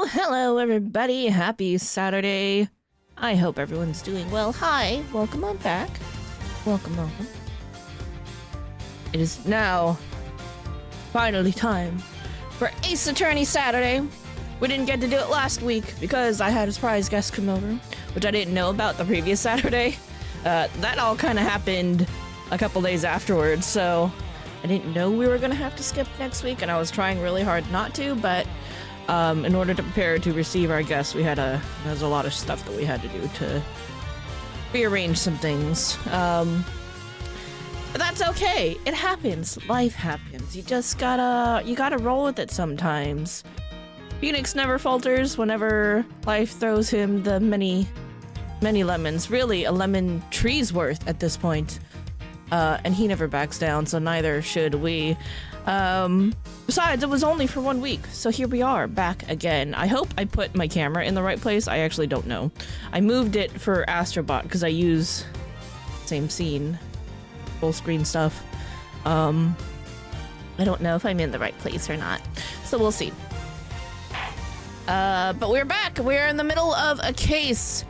Hello everybody, happy Saturday. I hope everyone's doing well. Hi, welcome on back. Welcome. It is now finally time for Ace Attorney Saturday. We didn't get to do it last week because I had a surprise guest come over, which I didn't know about the previous Saturday. That all kind of happened a couple days afterwards, so I didn't know we were gonna have to skip next week, and I was trying really hard not to, but in order to prepare to receive our guests, there's a lot of stuff that we had to do to rearrange some things. But that's okay. It happens. Life happens. You gotta roll with it sometimes. Phoenix never falters whenever life throws him the many lemons. Really, a lemon tree's worth at this point. And he never backs down, so neither should we. Besides, it was only for 1 week, so here we are, back again. I hope I put my camera in the right place. I actually don't know. I moved it for Astrobot because I use same scene, full screen stuff. I don't know if I'm in the right place or not, so we'll see. But we're back. We're in the middle of a case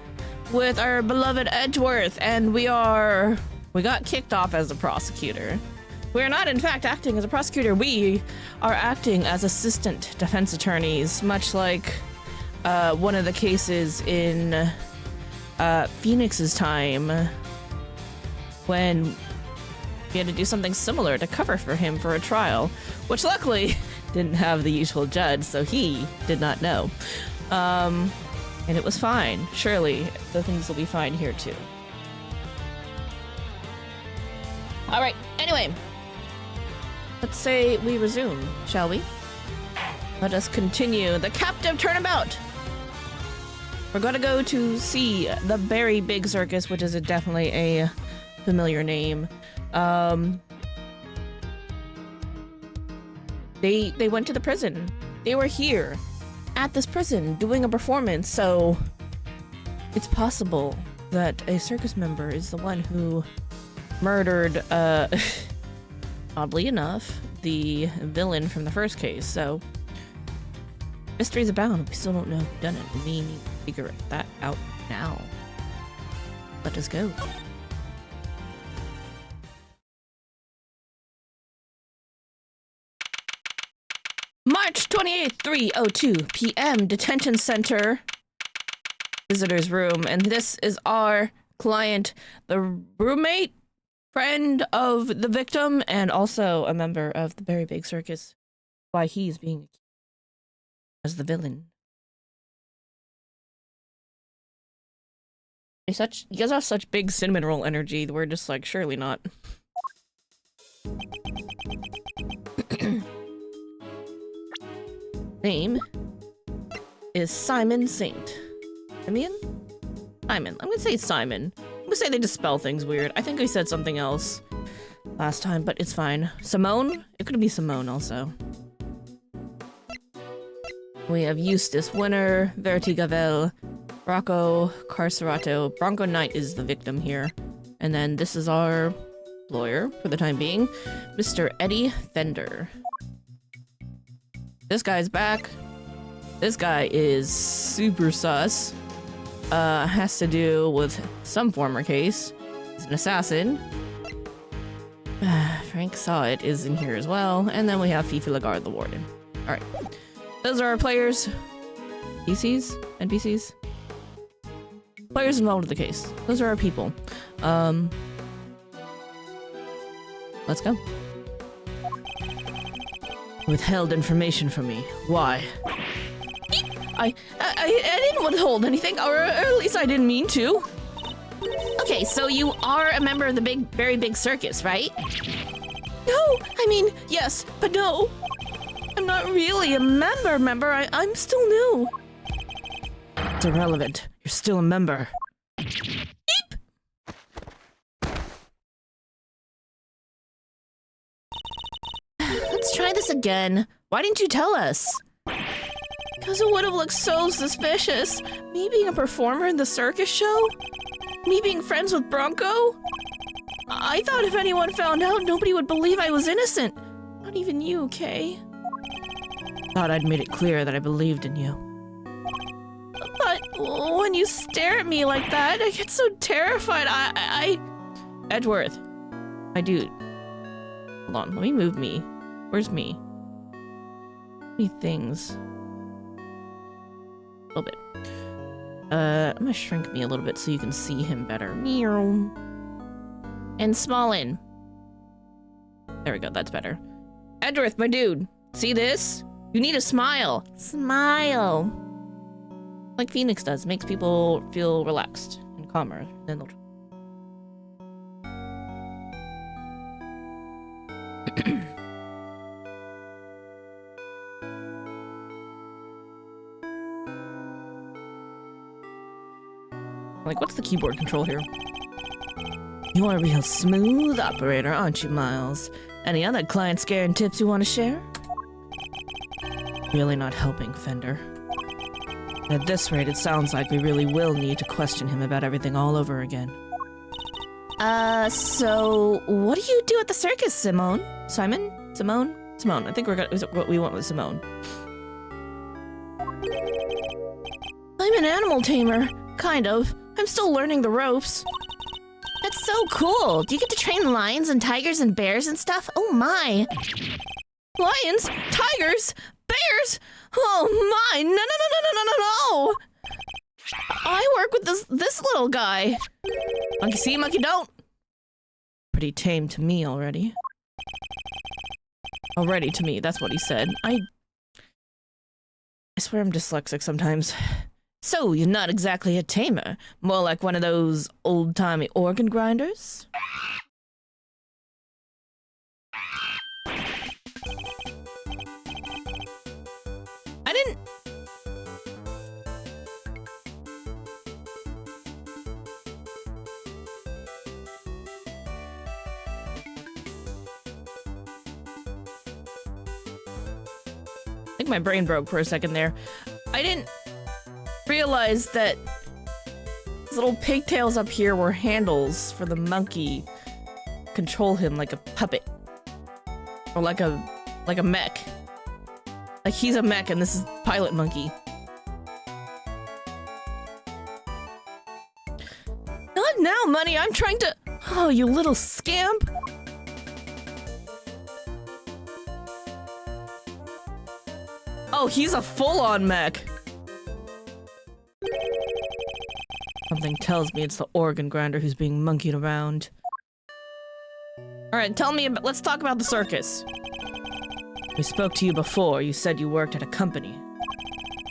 with our beloved Edgeworth, and we got kicked off as a prosecutor. We're not, in fact, acting as a prosecutor. We are acting as assistant defense attorneys, much like one of the cases in Phoenix's time when we had to do something similar to cover for him for a trial, which luckily didn't have the usual judge, so he did not know. And it was fine. Surely the things will be fine here too. All right, anyway. Let's say we resume, shall we? Let us continue the captive turnabout. We're gonna go to see the Very Big Circus, which is definitely a familiar name. They went to the prison. They were here at this prison doing a performance, so it's possible that a circus member is the one who murdered, oddly enough, the villain from the first case, so mysteries abound. We still don't know who done it. We need to figure that out now. Let us go. March 28th, 3:02 p.m. Detention Center. Visitor's room, and this is our client, the roommate, friend of the victim, and also a member of the Very Big Circus. Why he's being accused as the villain. You guys have such big cinnamon roll energy that we're just like, surely not. Name is Simon Saint. Simeon? Simon. I'm gonna say Simon. I'm gonna say they just spell things weird. I think I said something else last time, but it's fine. Simone? It could be Simone also. We have Eustace Winner, Vertigavel, Rocco Carcerato. Bronco Knight is the victim here. And then this is our lawyer, for the time being, Mr. Eddie Fender. This guy's back. This guy is super sus. Has to do with some former case. He's an assassin. Frank Saw It is in here as well. And then we have Fifi Lagarde, the warden. Alright. Those are our players. PCs? NPCs? Players involved in the case. Those are our people. Let's go. Withheld information from me. Why? I didn't withhold anything, or at least I didn't mean to. Okay, so you are a member of the very big circus, right? No, I mean, yes, but no. I'm not really a member. I'm still new. It's irrelevant. You're still a member. Beep! Let's try this again. Why didn't you tell us? Because it would have looked so suspicious. Me being a performer in the circus show? Me being friends with Bronco? I thought if anyone found out, nobody would believe I was innocent. Not even you, Kay. Thought I'd made it clear that I believed in you. But when you stare at me like that, I get so terrified. Edgeworth. My dude. Hold on, let me move me. Where's me? Me things. A little bit. I'm gonna shrink me a little bit so you can see him better. Meow. And smallin. There we go, that's better. Edgeworth, my dude. See this? You need a smile. Smile. Like Phoenix does. Makes people feel relaxed and calmer. Then they'll... Like, what's the keyboard control here? You're a real smooth operator, aren't you, Miles? Any other client scaring tips you want to share? Really not helping, Fender. At this rate, it sounds like we really will need to question him about everything all over again. So what do you do at the circus, Simone? Simon? Simone? Simone. I think we went with Simone. I'm an animal tamer. Kind of. I'm still learning the ropes. That's so cool. Do you get to train lions and tigers and bears and stuff? Oh my. Lions? Tigers? Bears? Oh my. No. I work with this little guy. Monkey see, monkey don't. Pretty tame to me already. Already to me, that's what he said. I swear I'm dyslexic sometimes. So, you're not exactly a tamer. More like one of those old-timey organ grinders? I didn't... I think my brain broke for a second there. I didn't realize that these little pigtails up here were handles for the monkey. Control him like a puppet. Or like a mech. Like he's a mech and this is pilot monkey. Not now, Money, I'm trying to... Oh, you little scamp. Oh, he's a full-on mech. Something tells me it's the organ grinder who's being monkeyed around. Alright, let's talk about the circus. We spoke to you before. You said you worked at a company.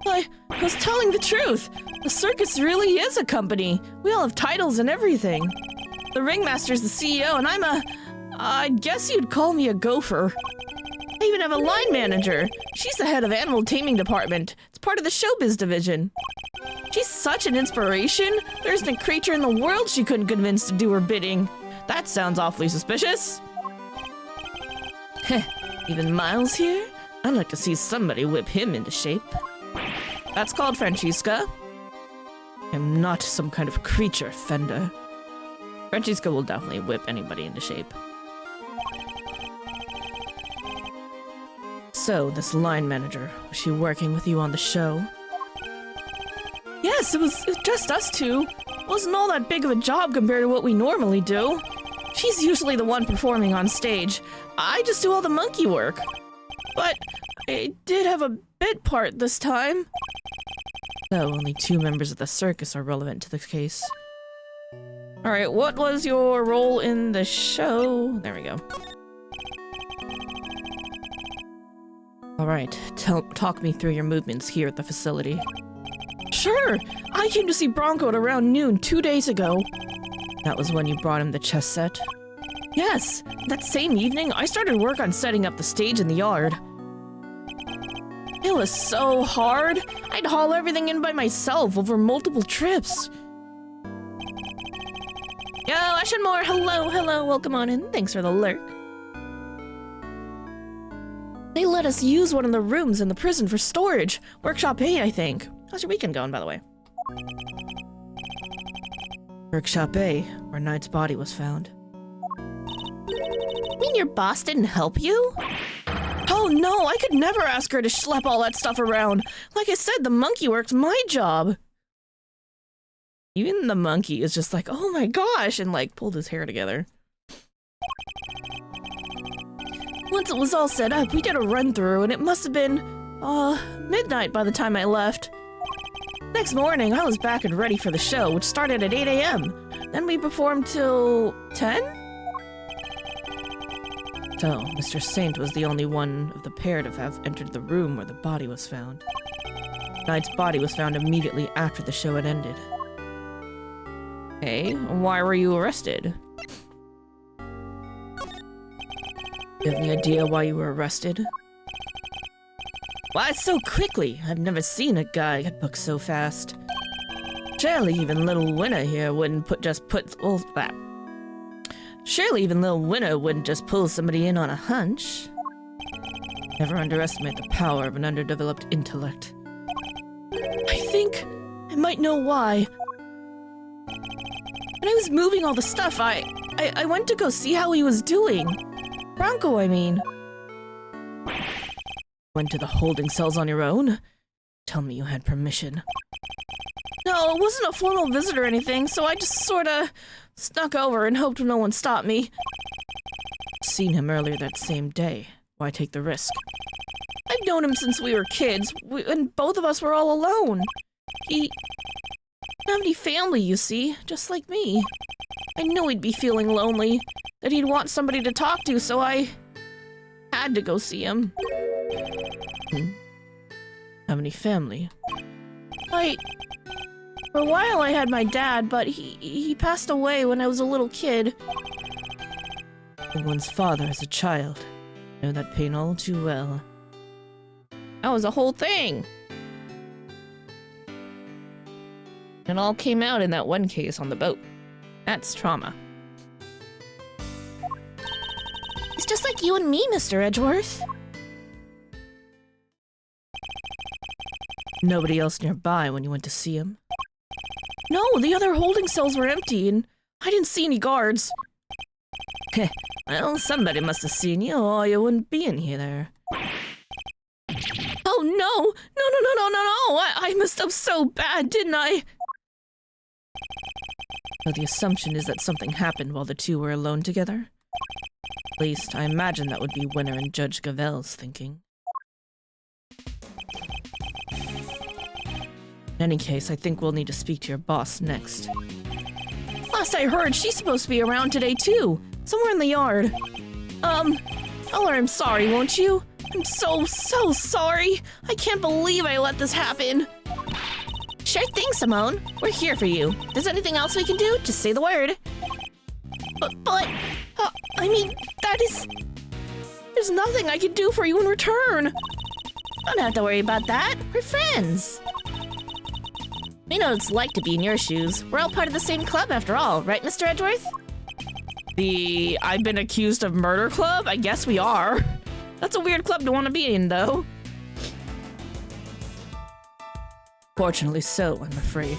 I was telling the truth. The circus really is a company. We all have titles and everything. The ringmaster's the CEO, and I guess you'd call me a gopher. I even have a line manager. She's the head of animal taming department. It's part of the showbiz division. She's such an inspiration. There isn't a creature in the world she couldn't convince to do her bidding. That sounds awfully suspicious. Heh, even Miles here? I'd like to see somebody whip him into shape. That's called Francesca. I'm not some kind of creature, Fender. Francesca will definitely whip anybody into shape. So, this line manager, was she working with you on the show? Yes, it was just us two. It wasn't all that big of a job compared to what we normally do. She's usually the one performing on stage. I just do all the monkey work. But I did have a bit part this time. So, only 2 members of the circus are relevant to the case. Alright, what was your role in the show? There we go. Alright, talk me through your movements here at the facility. Sure! I came to see Bronco at around noon 2 days ago. That was when you brought him the chess set? Yes! That same evening, I started work on setting up the stage in the yard. It was so hard! I'd haul everything in by myself over multiple trips. Yo, Ashenmore! Hello, welcome on in. Thanks for the lurk. They let us use one of the rooms in the prison for storage. Workshop A, I think. How's your weekend going, by the way? Workshop A, where Knight's body was found. You mean your boss didn't help you? Oh no, I could never ask her to schlep all that stuff around. Like I said, the monkey work's my job. Even the monkey is just like, oh my gosh, and like pulled his hair together. Once it was all set up, we did a run-through, and it must have been, midnight by the time I left. Next morning, I was back and ready for the show, which started at 8 a.m. Then we performed till 10? So, Mr. Saint was the only one of the pair to have entered the room where the body was found. Knight's body was found immediately after the show had ended. Hey, why were you arrested? Do you have any idea why you were arrested? Why so quickly? I've never seen a guy get booked so fast. Surely even little Winner here wouldn't Surely even little Winner wouldn't just pull somebody in on a hunch. Never underestimate the power of an underdeveloped intellect. I think I might know why. When I was moving all the stuff, I went to go see how he was doing. Bronco, I mean. Went to the holding cells on your own? Tell me you had permission. No, it wasn't a formal visit or anything, so I just sorta snuck over and hoped no one stopped me. Seen him earlier that same day. Why take the risk? I've known him since we were kids, and both of us were all alone. He didn't have any family, you see, just like me. I knew he'd be feeling lonely, that he'd want somebody to talk to, so I had to go see him. Have any family? For a while I had my dad, but he passed away when I was a little kid. One's father as a child. I know that pain all too well. That was a whole thing! It all came out in that one case on the boat. That's trauma. It's just like you and me, Mr. Edgeworth. Nobody else nearby when you went to see him? No, the other holding cells were empty, and I didn't see any guards. Heh, well, somebody must have seen you, or you wouldn't be in here there. Oh no! No! I messed up so bad, didn't I? So the assumption is that something happened while the two were alone together? At least, I imagine that would be Winner and Judge Gavel's thinking. In any case, I think we'll need to speak to your boss next. Last I heard, she's supposed to be around today too, somewhere in the yard. Tell her I'm sorry, won't you? I'm so sorry. I can't believe I let this happen. Sure thing, Simone. We're here for you. If there's anything else we can do, just say the word. But I mean, there's nothing I can do for you in return. Don't have to worry about that. We're friends. We know what it's like to be in your shoes. We're all part of the same club after all, right, Mr. Edgeworth? The I've been accused of murder club? I guess we are. That's a weird club to want to be in, though. Fortunately so, I'm afraid.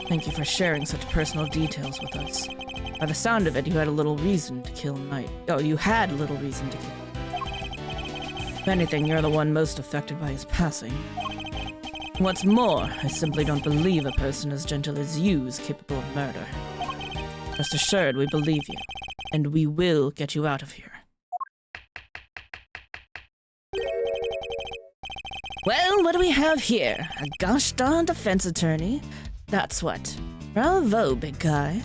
Thank you for sharing such personal details with us. By the sound of it, you had a little reason to kill Knight. Oh, you had little reason to kill. If anything, you're the one most affected by his passing. What's more, I simply don't believe a person as gentle as you is capable of murder. Rest assured, we believe you, and we will get you out of here. Well, what do we have here? A gosh darn defense attorney? That's what. Bravo, big guy.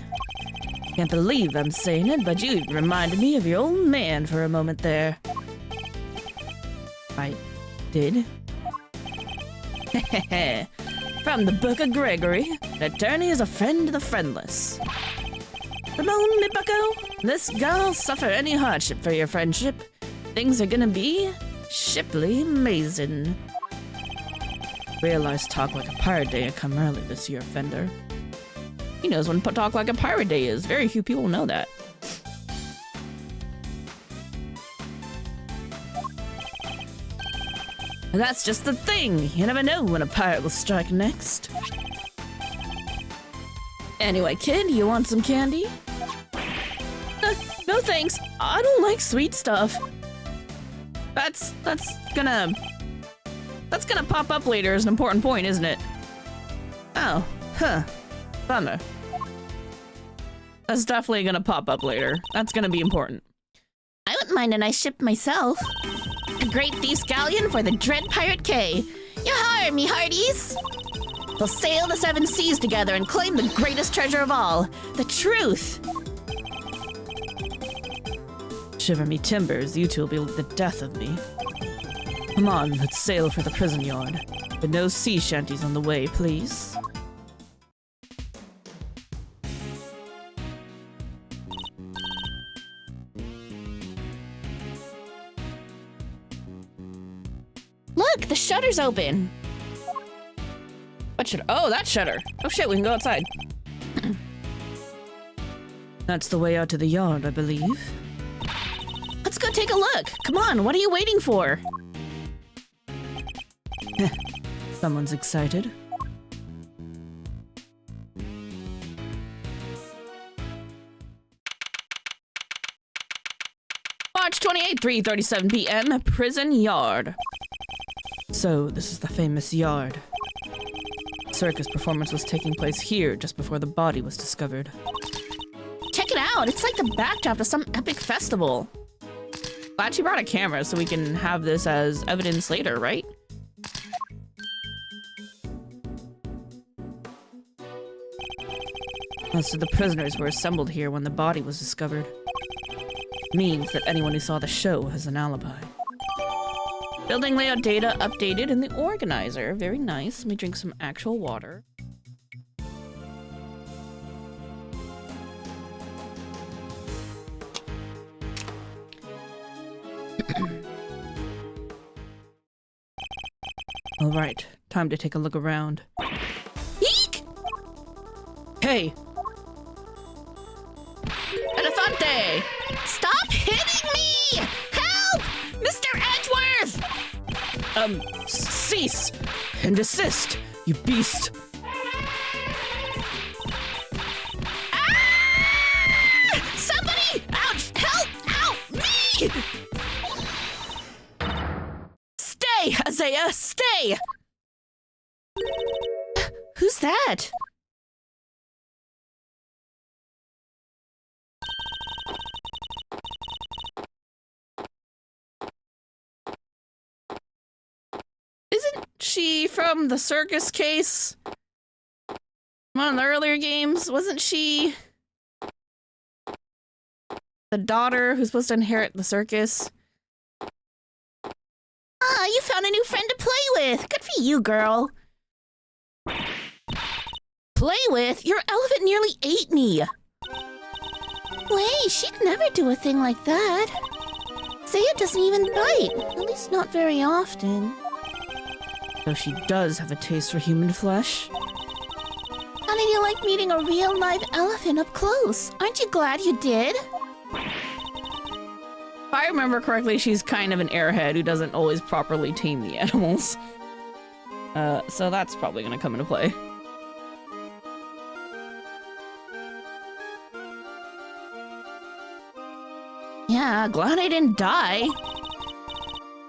Can't believe I'm saying it, but you reminded me of your old man for a moment there. I did? From the Book of Gregory, an attorney is a friend to the friendless. Ramon, me bucko, this girl suffer any hardship for your friendship. Things are gonna be shiply amazing. Realize Talk Like a Pirate Day had come early this year, Fender. He knows when Talk Like a Pirate Day is. Very few people know that. And that's just the thing. You never know when a pirate will strike next. Anyway, kid, you want some candy? No thanks. I don't like sweet stuff. That's gonna pop up later as an important point, isn't it? Oh, huh. Bummer. That's definitely gonna pop up later. That's gonna be important. I wouldn't mind a nice ship myself. A great thief's galleon for the Dread Pirate K. Yar, me hearties! We'll sail the seven seas together and claim the greatest treasure of all, the truth! Shiver me timbers, you two will be the death of me. Come on, let's sail for the prison yard. But no sea shanties on the way, please. Look, the shutter's open. What shutter? Oh, that shutter. Oh shit, we can go outside. That's the way out to the yard, I believe. Let's go take a look. Come on, what are you waiting for? Someone's excited. March 28th, 3:37 p.m. Prison Yard. So, this is the famous yard. Circus performance was taking place here just before the body was discovered. Check it out! It's like the backdrop to some epic festival. Glad she brought a camera so we can have this as evidence later, right? Most of the prisoners were assembled here when the body was discovered. Means that anyone who saw the show has an alibi. Building layout data updated in the organizer. Very nice. Let me drink some actual water. All right, time to take a look around. Eek! Hey! Elefante! Stop hitting me! Help! Mr. Edgeworth! Cease and desist, you beast! Ah! Somebody! Ouch! Help! Ow! Me! Stay, Isaiah! Stay! Who's that? Isn't she from the circus case? One of the earlier games? Wasn't she the daughter who's supposed to inherit the circus? Ah, you found a new friend to play with! Good for you, girl! Play with? Your elephant nearly ate me! Wait, she'd never do a thing like that. Zaya doesn't even bite, at least not very often. Though she does have a taste for human flesh. How did you like meeting a real live elephant up close? Aren't you glad you did? If I remember correctly, she's kind of an airhead who doesn't always properly tame the animals. So that's probably gonna come into play. Yeah, glad I didn't die.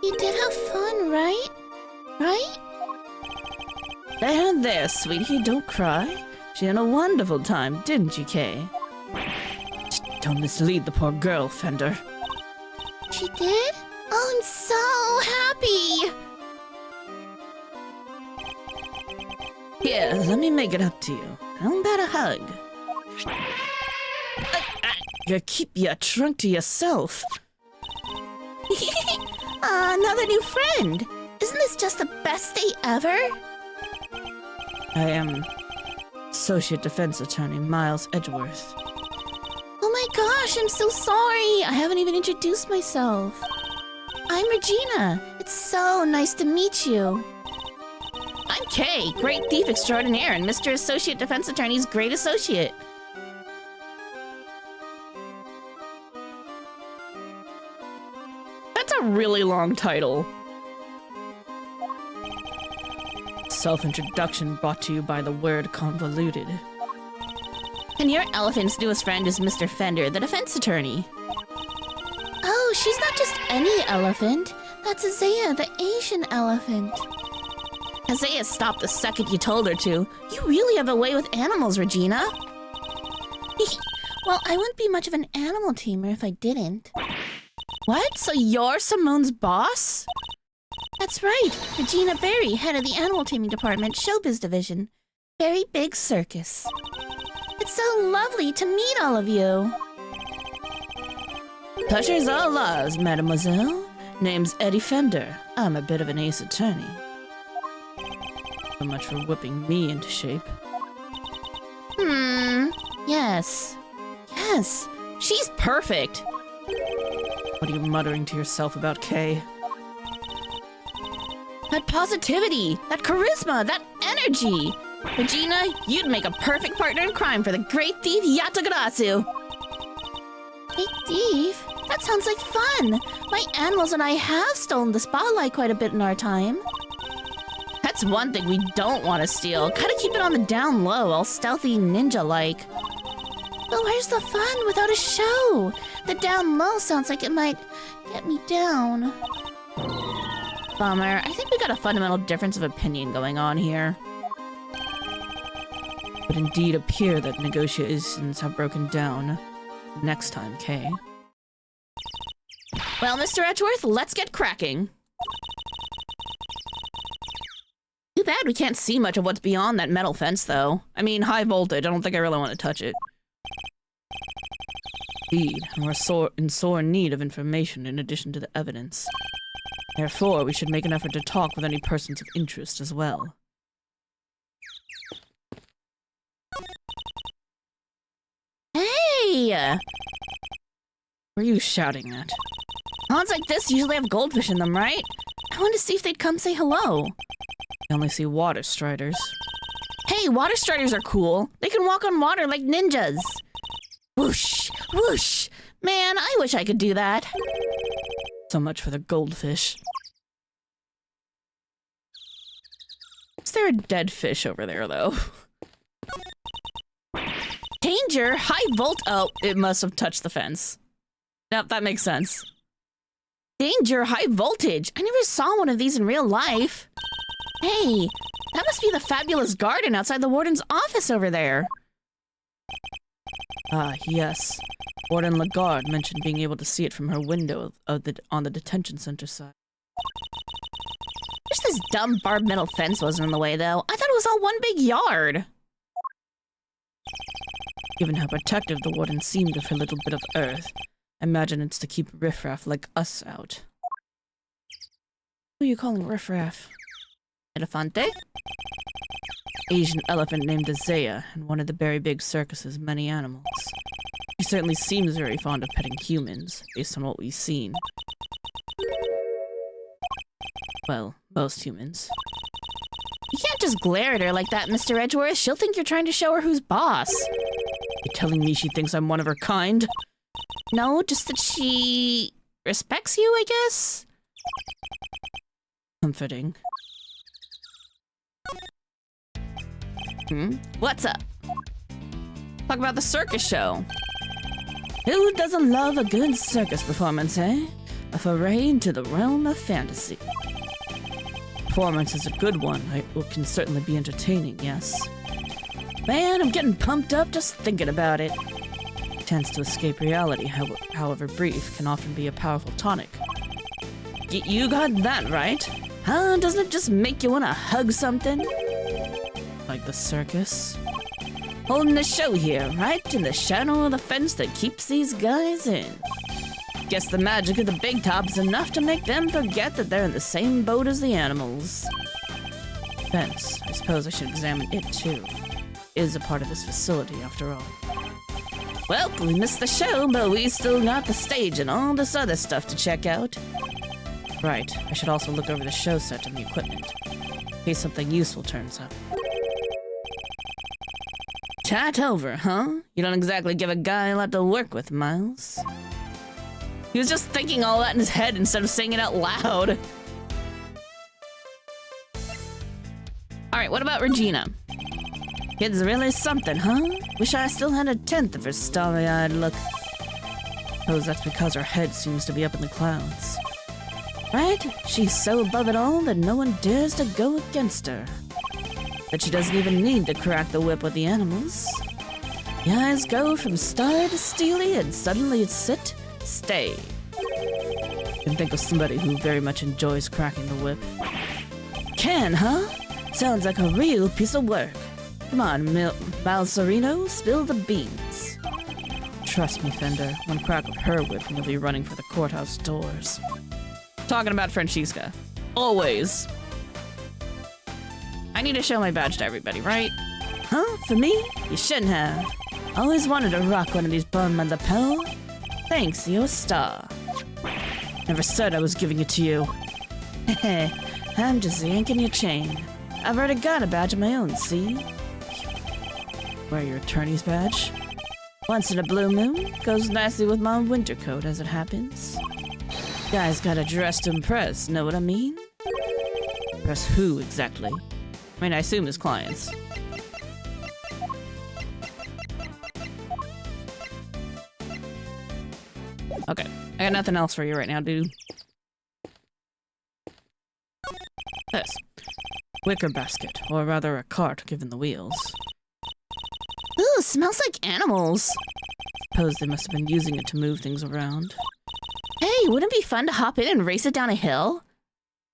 You did have fun, right? Right? There, sweetie, don't cry. She had a wonderful time, didn't you, Kay? Don't mislead the poor girl, Fender. She did? Oh, I'm so happy! Here, let me make it up to you. How about a hug? You keep your trunk to yourself. Another new friend! Isn't this just the best day ever? I am Associate Defense Attorney Miles Edgeworth. Oh my gosh, I'm so sorry! I haven't even introduced myself. I'm Regina. It's so nice to meet you. I'm Kay, Great Thief Extraordinaire and Mr. Associate Defense Attorney's Great Associate. That's a really long title. Self-introduction brought to you by the word convoluted. And your elephant's newest friend is Mr. Fender, the defense attorney. Oh, she's not just any elephant. That's Azaya, the Asian elephant. Azaya stopped the second you told her to. You really have a way with animals, Regina. Well, I wouldn't be much of an animal tamer if I didn't. What? So you're Simone's boss? That's right. Regina Berry, head of the animal taming department, Showbiz Division. Very big circus. It's so lovely to meet all of you. Pleasure's all ours, mademoiselle. Name's Eddie Fender. I'm a bit of an ace attorney. So much for whipping me into shape. Yes. Yes. She's perfect. What are you muttering to yourself about, Kay? That positivity, that charisma, that energy. Regina, you'd make a perfect partner in crime for the Great Thief Yatagarasu. Great Thief? That sounds like fun. My animals and I have stolen the spotlight quite a bit in our time. That's one thing we don't want to steal. Gotta keep it on the down low, all stealthy ninja-like. But where's the fun without a show? The down low sounds like it might get me down. Bummer. I think we got a fundamental difference of opinion going on here. It would indeed appear that negotiations have broken down. Next time, Kay. Well, Mr. Edgeworth, let's get cracking. Too bad we can't see much of what's beyond that metal fence, though. I mean, high voltage. I don't think I really want to touch it. Indeed, we're in sore need of information in addition to the evidence. Therefore, we should make an effort to talk with any persons of interest as well. Hey! What are you shouting at? Ponds like this usually have goldfish in them, right? I wanted to see if they'd come say hello. I only see water striders. Hey, water striders are cool. They can walk on water like ninjas. Whoosh! Whoosh! Man, I wish I could do that. So much for the goldfish. Is there a dead fish over there, though? Danger! High volt- oh, it must have touched the fence. Nope, that makes sense. Danger! High voltage! I never saw one of these in real life. Hey, that must be the fabulous garden outside the warden's office over there. Ah, yes. Warden Lagarde mentioned being able to see it from her window on the detention center side. Wish this dumb barbed metal fence wasn't in the way, though. I thought it was all one big yard. Given how protective the warden seemed of her little bit of earth, I imagine it's to keep riffraff like us out. Who are you calling riffraff? Elefante? Asian elephant named Azea in one of the Berry Big Circus's many animals. She certainly seems very fond of petting humans, based on what we've seen. Well, most humans. You can't just glare at her like that, Mr. Edgeworth. She'll think you're trying to show her who's boss. You're telling me she thinks I'm one of her kind? No, just that she respects you, I guess? Comforting. What's up? Talk about the circus show. Who doesn't love a good circus performance, eh? A foray into the realm of fantasy. Performance is a good one. It can certainly be entertaining, yes. Man, I'm getting pumped up just thinking about it. It tends to escape reality, however brief, can often be a powerful tonic. You got that right. Huh? Doesn't it just make you want to hug something? Like the circus? Holding the show here, right in the shadow of the fence that keeps these guys in. Guess the magic of the big top is enough to make them forget that they're in the same boat as the animals. Fence. I suppose I should examine it too. Is a part of this facility, after all. Well, we missed the show, but we still got the stage and all this other stuff to check out. Right. I should also look over the show set and the equipment, in case something useful turns up. Chat over, huh? You don't exactly give a guy a lot to work with, Miles. He was just thinking all that in his head instead of saying it out loud. Alright, what about Regina? Kid's really something, huh? Wish I still had a tenth of her starry-eyed look. Suppose that's because her head seems to be up in the clouds. Right? She's so above it all that no one dares to go against her. But she doesn't even need to crack the whip with the animals. The eyes go from star to steely and suddenly it's sit, stay. You can think of somebody who very much enjoys cracking the whip. Can, huh? Sounds like a real piece of work. Come on, Balserino, spill the beans. Trust me, Fender, one crack of her whip and you'll be running for the courthouse doors. Talking about Francesca. Always. I need to show my badge to everybody, right? Huh? For me? You shouldn't have. Always wanted to rock one of these bum on the lapel. Thanks, you're a star. Never said I was giving it to you. Heh, I'm just yanking your chain. I've already got a badge of my own, see? Wear your attorney's badge? Once in a blue moon, goes nicely with my winter coat as it happens. Guys gotta dress to impress, know what I mean? Impress who, exactly? I mean, I assume his clients. Okay, I got nothing else for you right now, dude. This. Wicker basket, or rather a cart given the wheels. Ooh, smells like animals. Suppose they must have been using it to move things around. Hey, wouldn't it be fun to hop in and race it down a hill?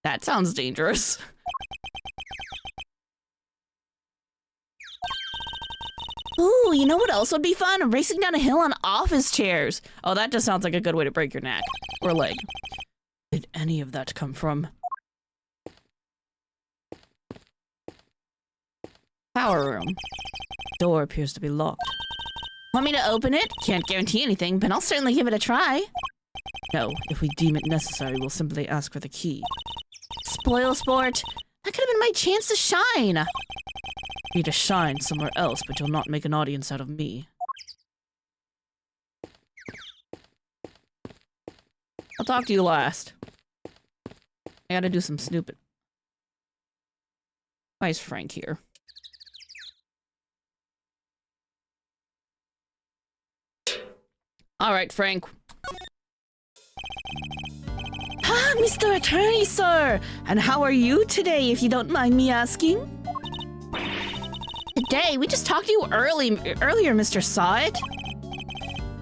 That sounds dangerous. Ooh, you know what else would be fun? Racing down a hill on office chairs. Oh, that just sounds like a good way to break your neck. Or leg. Did any of that come from? Power room. Door appears to be locked. Want me to open it? Can't guarantee anything, but I'll certainly give it a try. No, if we deem it necessary, we'll simply ask for the key. Spoil sport. That could have been my chance to shine. Be to shine somewhere else, but you'll not make an audience out of me. I'll talk to you last. I gotta do some snooping. Why is Frank here? Alright, Frank. Ah, Mr. Attorney, sir! And how are you today, if you don't mind me asking? Today? We just talked to you earlier, Mr. Sawit.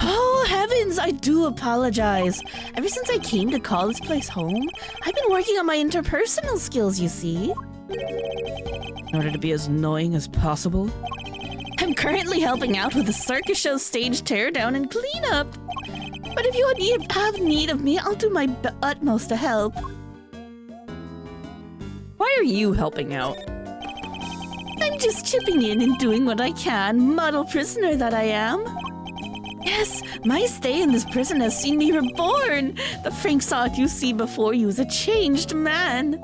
Oh, heavens, I do apologize. Ever since I came to call this place home, I've been working on my interpersonal skills, you see. In order to be as annoying as possible? I'm currently helping out with the circus show stage teardown and cleanup. But if you have need of me, I'll do my utmost to help. Why are you helping out? I'm just chipping in and doing what I can, model prisoner that I am. Yes, my stay in this prison has seen me reborn. The Frank Sot you see before you is a changed man.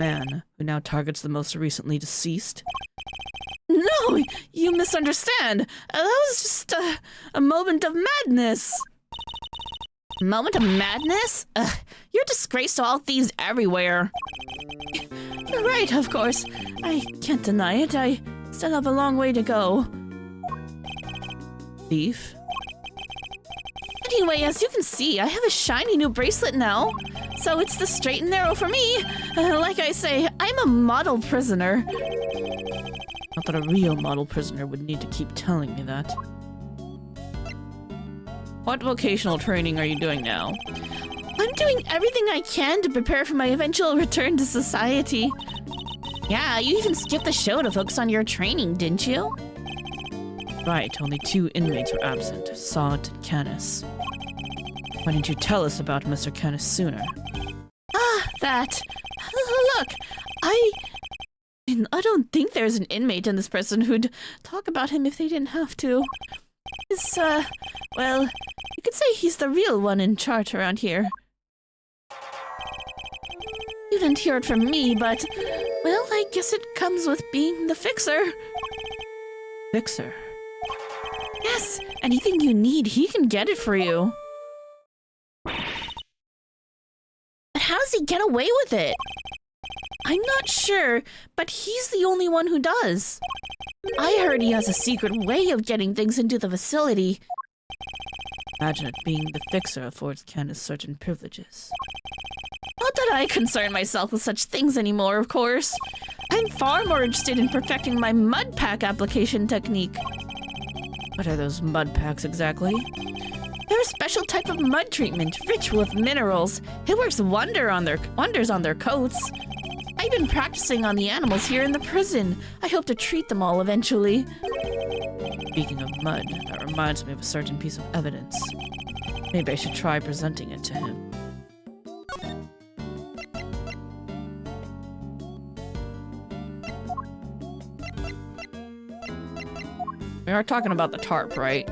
Man who now targets the most recently deceased? No, you misunderstand. That was just a moment of madness. Moment of madness? You're a disgrace to all thieves everywhere. You're right, of course. I can't deny it. I still have a long way to go. Thief? Anyway, as you can see, I have a shiny new bracelet now. So it's the straight and narrow for me. Like I say, I'm a model prisoner. Not that a real model prisoner would need to keep telling me that. What vocational training are you doing now? I'm doing everything I can to prepare for my eventual return to society. Yeah, you even skipped the show to focus on your training, didn't you? Right, only 2 inmates were absent, Sot and Canis. Why didn't you tell us about Mr. Canis sooner? Ah, that. Look, I don't think there's an inmate in this prison who'd talk about him if they didn't have to. He's, well, you could say he's the real one in charge around here. You didn't hear it from me, but, well, I guess it comes with being the fixer. Fixer? Yes, anything you need, he can get it for you. But how does he get away with it? I'm not sure, but he's the only one who does. I heard he has a secret way of getting things into the facility. Imagine it being the fixer affords Canis certain privileges. Not that I concern myself with such things anymore, of course. I'm far more interested in perfecting my mud pack application technique. What are those mud packs exactly? They're a special type of mud treatment, rich with minerals. It works wonders on their coats. I've been practicing on the animals here in the prison. I hope to treat them all eventually. Speaking of mud, that reminds me of a certain piece of evidence. Maybe I should try presenting it to him. We are talking about the tarp, right?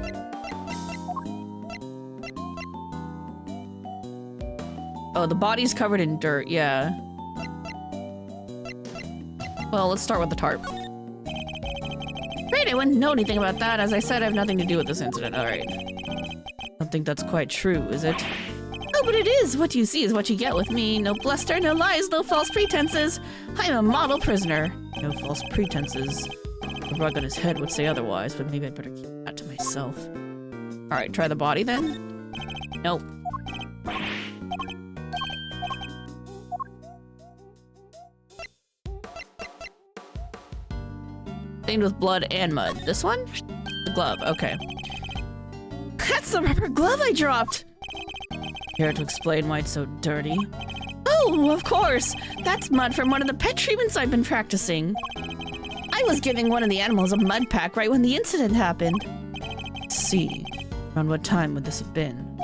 Oh, the body's covered in dirt, yeah. Well, let's start with the tarp. Great, I wouldn't know anything about that. As I said, I have nothing to do with this incident. Alright. Don't think that's quite true, is it? Oh, but it is. What you see is what you get with me. No bluster, no lies, no false pretenses. I'm a model prisoner. No false pretenses. The rug on his head would say otherwise, but maybe I'd better keep that to myself. Alright, try the body then? Nope. Stained with blood and mud. This one? The glove, okay. That's the rubber glove I dropped! Care to explain why it's so dirty? Oh, of course! That's mud from one of the pet treatments I've been practicing. I was giving one of the animals a mud pack right when the incident happened. Let's see. Around what time would this have been?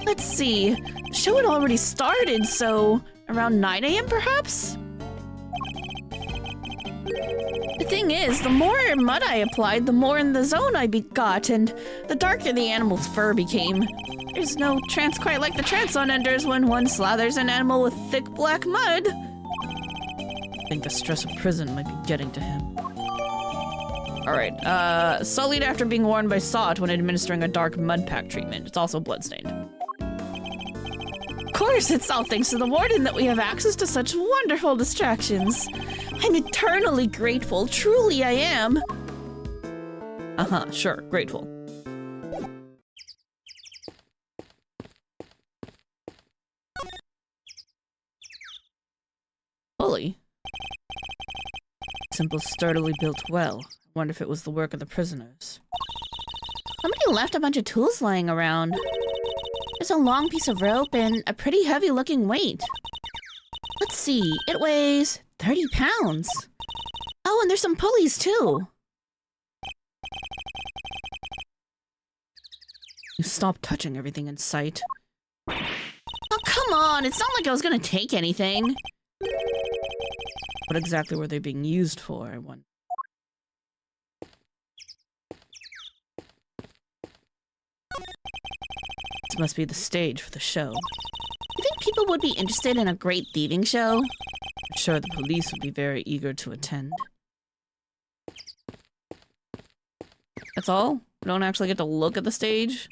Let's see. The show had already started, so around 9 a.m. perhaps? The thing is, the more mud I applied, the more in the zone I got, and the darker the animal's fur became. There's no trance quite like the trance one enters when one slathers an animal with thick black mud. I think the stress of prison might be getting to him. Alright, sullied after being warned by Sot when administering a dark mud pack treatment. It's also bloodstained. Of course, it's all thanks to the warden that we have access to such wonderful distractions. I'm eternally grateful, truly I am. Uh-huh, sure, grateful. Fully. Simple, sturdily built well. I wonder if it was the work of the prisoners. Somebody left a bunch of tools lying around. There's a long piece of rope and a pretty heavy-looking weight. Let's see, it weighs 30 pounds. Oh, and there's some pulleys, too. You stop touching everything in sight. Oh, come on, it's not like I was gonna take anything. What exactly were they being used for, I wonder? This must be the stage for the show. You think people would be interested in a great thieving show? I'm sure the police would be very eager to attend. That's all? We don't actually get to look at the stage?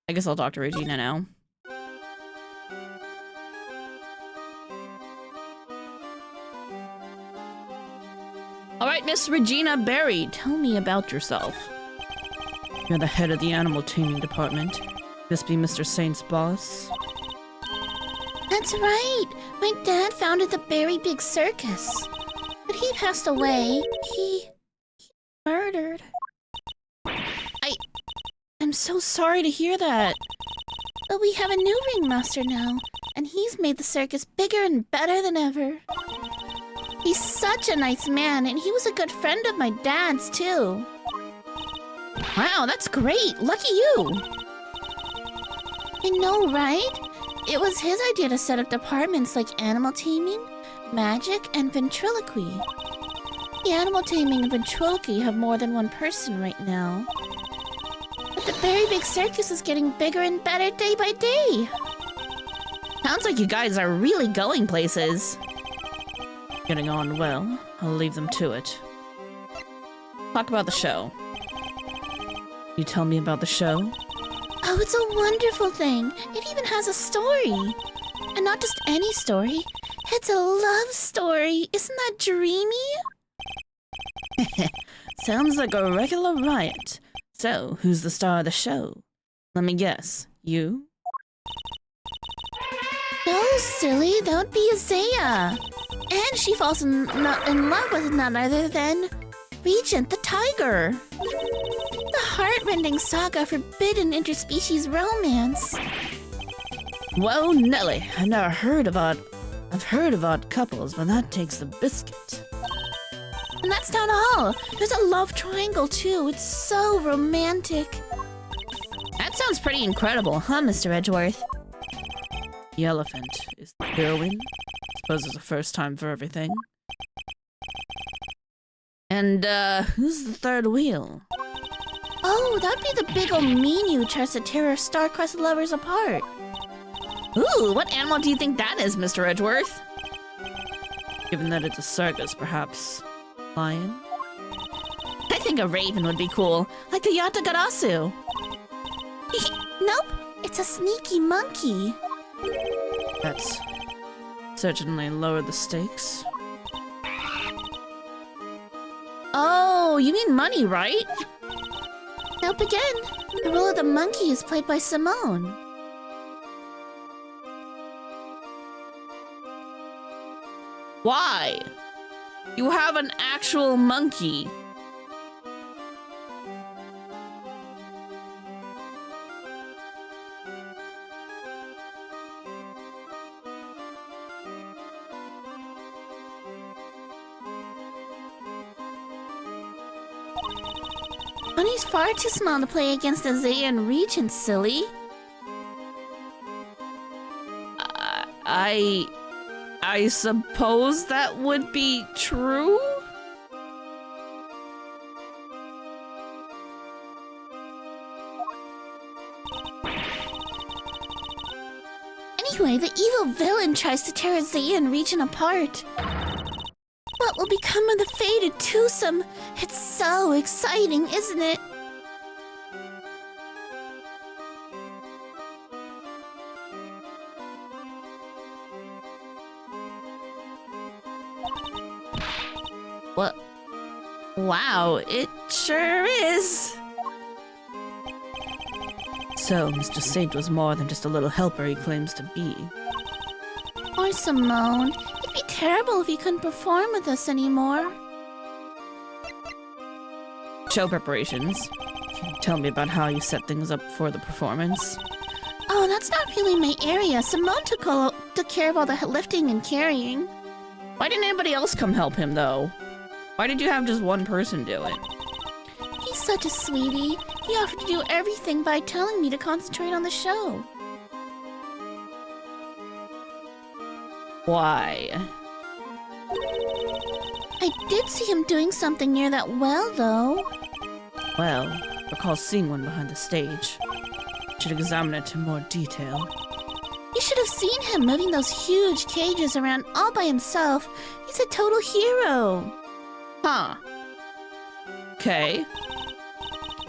I guess I'll talk to Regina now. Alright, Miss Regina Berry, tell me about yourself. You're the head of the animal taming department. This be Mr. Saint's boss? That's right. My dad founded the Berry Big Circus. But he passed away. He murdered. I'm so sorry to hear that. But we have a new ringmaster now, and he's made the circus bigger and better than ever. He's such a nice man, and he was a good friend of my dad's, too. Wow, that's great! Lucky you! I know, right? It was his idea to set up departments like animal taming, magic, and ventriloquy. The animal taming and ventriloquy have more than one person right now. But the Berry Big Circus is getting bigger and better day by day. Sounds like you guys are really going places. Getting on well. I'll leave them to it. Talk about the show. You tell me about the show? Oh, it's a wonderful thing. It even has a story. And not just any story. It's a love story. Isn't that dreamy? Sounds like a regular riot. So, who's the star of the show? Let me guess. You? No, silly. That would be Isaiah. And she falls in love with none other than Regent the tiger. The heart-rending saga forbidden interspecies romance. Whoa, Nelly. I've heard of odd couples, but that takes the biscuit. And that's not all. There's a love triangle, too. It's so romantic. That sounds pretty incredible, huh, Mr. Edgeworth? The elephant is the heroine. Suppose it's the first time for everything. And, who's the third wheel? Oh, that'd be the big ol' mean who tries to tear our star-crossed lovers apart. Ooh, what animal do you think that is, Mr. Edgeworth? Given that it's a circus, perhaps lion? I think a raven would be cool, like the Yatagarasu. Nope, it's a sneaky monkey. That's certainly lowered the stakes. Oh, you mean money, right? Nope again. The role of the monkey is played by Simone. Why? You have an actual monkey. Bunny's far too small to play against Isaiah and Regent, silly. I suppose that would be true? Anyway, the evil villain tries to tear Isaiah and Regent apart. What will become of the fated twosome? It's so exciting, isn't it? What? Wow, it sure is. So, Mr. Saint was more than just a little helper he claims to be. Or Simone. It'd be terrible if he couldn't perform with us anymore. Show preparations. Can you tell me about how you set things up for the performance? Oh, that's not really my area. Simone took care of all the lifting and carrying. Why didn't anybody else come help him, though? Why did you have just one person do it? He's such a sweetie. He offered to do everything by telling me to concentrate on the show. Why? I did see him doing something near that well, though. Well, I recall seeing one behind the stage. Should examine it in more detail. You should have seen him moving those huge cages around all by himself. He's a total hero. Huh. Okay.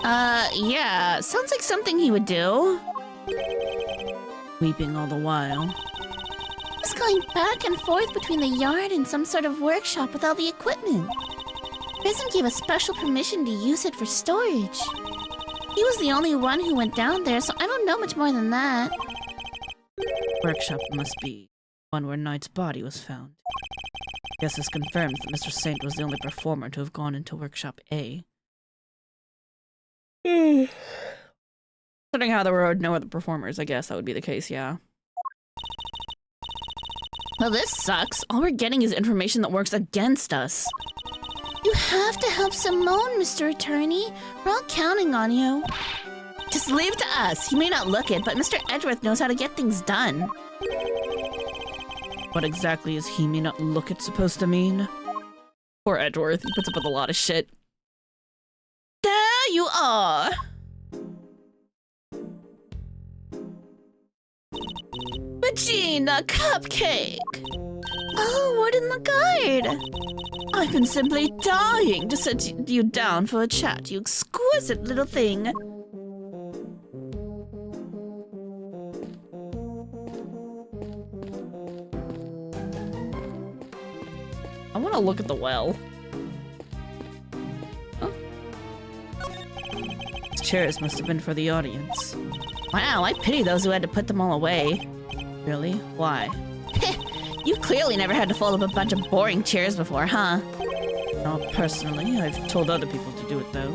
Yeah, sounds like something he would do. Weeping all the while. He's going back and forth between the yard and some sort of workshop with all the equipment. Prison gave us special permission to use it for storage. He was the only one who went down there, so I don't know much more than that. Workshop must be one where Knight's body was found. Guess this confirms that Mr. Saint was the only performer to have gone into Workshop A. Considering how there were no other performers, I guess that would be the case, yeah. Well, this sucks. All we're getting is information that works against us. You have to help Simone, Mr. Attorney. We're all counting on you. Just leave it to us. He may not look it, but Mr. Edgeworth knows how to get things done. What exactly is he may not look it supposed to mean? Poor Edgeworth, he puts up with a lot of shit. There you are! Regina Cupcake! Oh, word in the guard! I've been simply dying to sit you down for a chat, you exquisite little thing. I want to look at the well. Huh? These chairs must have been for the audience. Wow, I pity those who had to put them all away. Really? Why? You've clearly never had to fold up a bunch of boring chairs before, huh? Not personally. I've told other people to do it, though.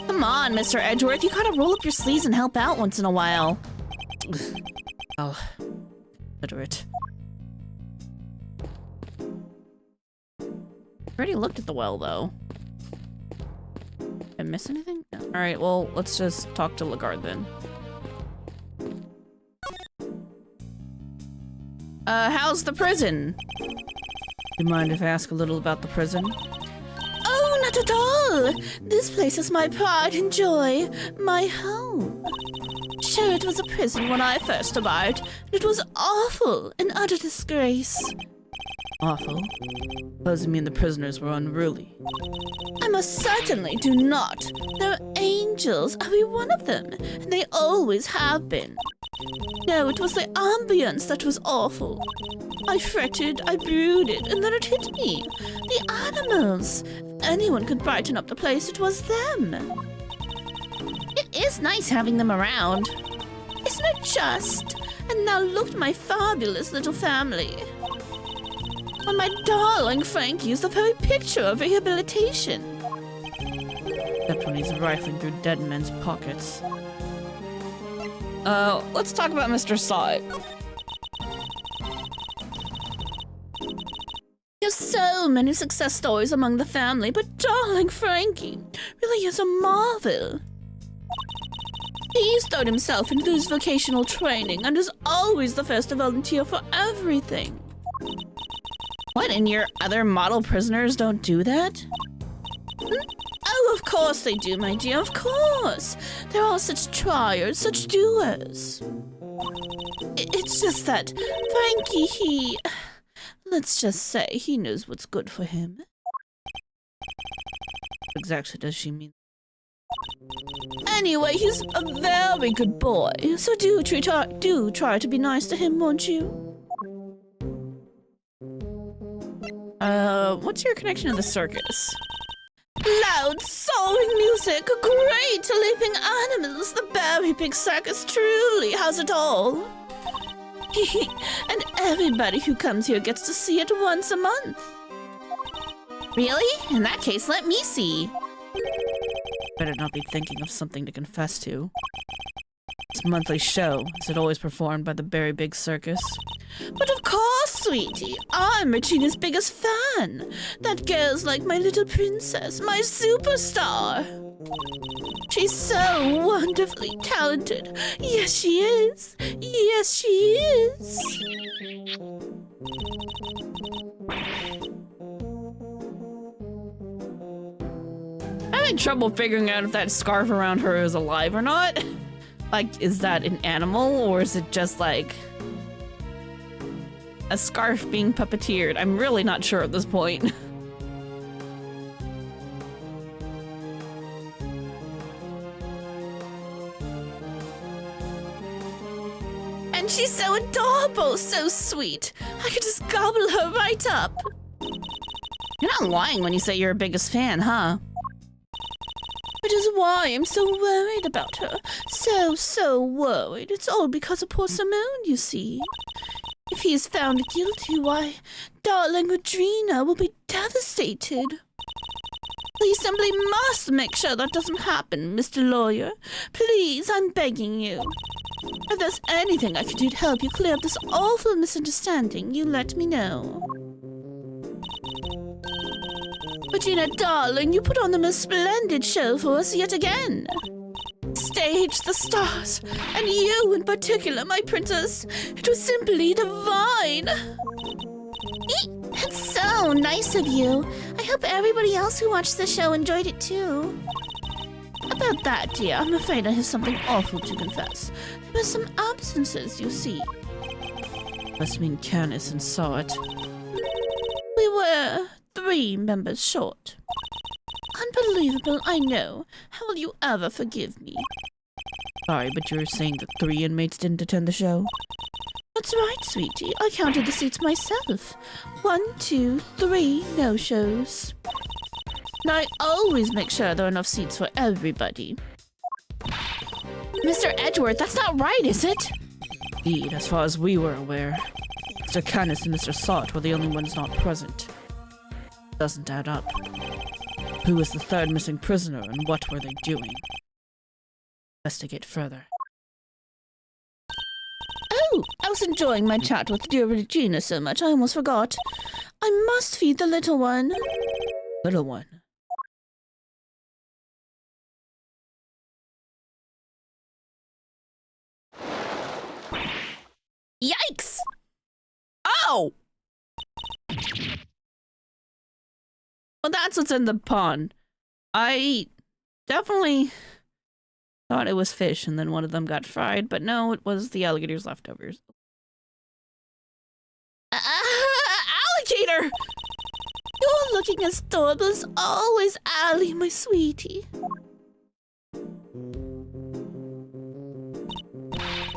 Come on, Mr. Edgeworth, you gotta roll up your sleeves and help out once in a while. I'll consider it. Already looked at the well, though. Did I miss anything? No. Alright, well, let's just talk to Lagarde then. How's the prison? Do you mind if I ask a little about the prison? Oh, not at all! This place is my pride and joy, my home. Sure, it was a prison when I first arrived, and it was awful, an utter disgrace. Awful? Does it mean the prisoners were unruly? I most certainly do not. They're angels, every one of them, and they always have been. No, it was the ambience that was awful. I fretted, I brooded, and then it hit me. The animals. If anyone could brighten up the place, it was them. It is nice having them around. Isn't it just? And now look at my fabulous little family. And my darling Frankie is the very picture of rehabilitation. Except when he's rifling through dead men's pockets. Let's talk about Mr. Sot. There's so many success stories among the family, but darling Frankie really is a marvel. He's thrown himself into his vocational training and is always the first to volunteer for everything. What, and your other model prisoners don't do that? Oh, of course they do, my dear, of course. They're all such triers, such doers. It's just that Frankie, let's just say he knows what's good for him. What exactly does she mean? Anyway, he's a very good boy, so do try to be nice to him, won't you? What's your connection to the circus? Loud, soaring music, great leaping animals, the very big circus truly has it all. And everybody who comes here gets to see it once a month. Really? In that case, let me see. Better not be thinking of something to confess to. This monthly show, is it always performed by the very big circus? But of course, sweetie. I'm Regina's biggest fan. That girl's like my little princess, my superstar. She's so wonderfully talented. Yes, she is. Yes, she is. having trouble figuring out if that scarf around her is alive or not. Like, is that an animal or is it just like a scarf being puppeteered? I'm really not sure at this point. And she's so adorable, so sweet. I could just gobble her right up. You're not lying when you say you're her biggest fan, huh? Which is why I'm so worried about her. So worried. It's all because of poor Simone, you see. If he is found guilty, why, darling Regina will be devastated. You simply must make sure that doesn't happen, Mr. Lawyer. Please, I'm begging you. If there's anything I can do to help you clear up this awful misunderstanding, you let me know. Regina, darling, you put on the most splendid show for us yet again. Stage the stars, and you in particular, my princess. It was simply divine. That's so nice of you. I hope everybody else who watched the show enjoyed it too. About that, dear, I'm afraid I have something awful to confess. There were some absences, you see. Must mean Candace and saw it. We were 3 members short. Unbelievable, I know. How will you ever forgive me? Sorry, but you were saying that 3 inmates didn't attend the show? That's right, sweetie. I counted the seats myself. 1, 2, 3 no-shows. Now, I always make sure there are enough seats for everybody. Mr. Edgeworth, that's not right, is it? Indeed, as far as we were aware. Mr. Candace and Mr. Sott were the only ones not present. Doesn't add up. Who was the 3rd missing prisoner and what were they doing? Investigate further. Oh, I was enjoying my chat with dear Regina so much I almost forgot. I must feed the little one. Little one? Yikes! Oh! Well, that's what's in the pond. I definitely thought it was fish and then one of them got fried, but no, it was the alligator's leftovers. Alligator! You're looking as adorable as always, Allie, my sweetie.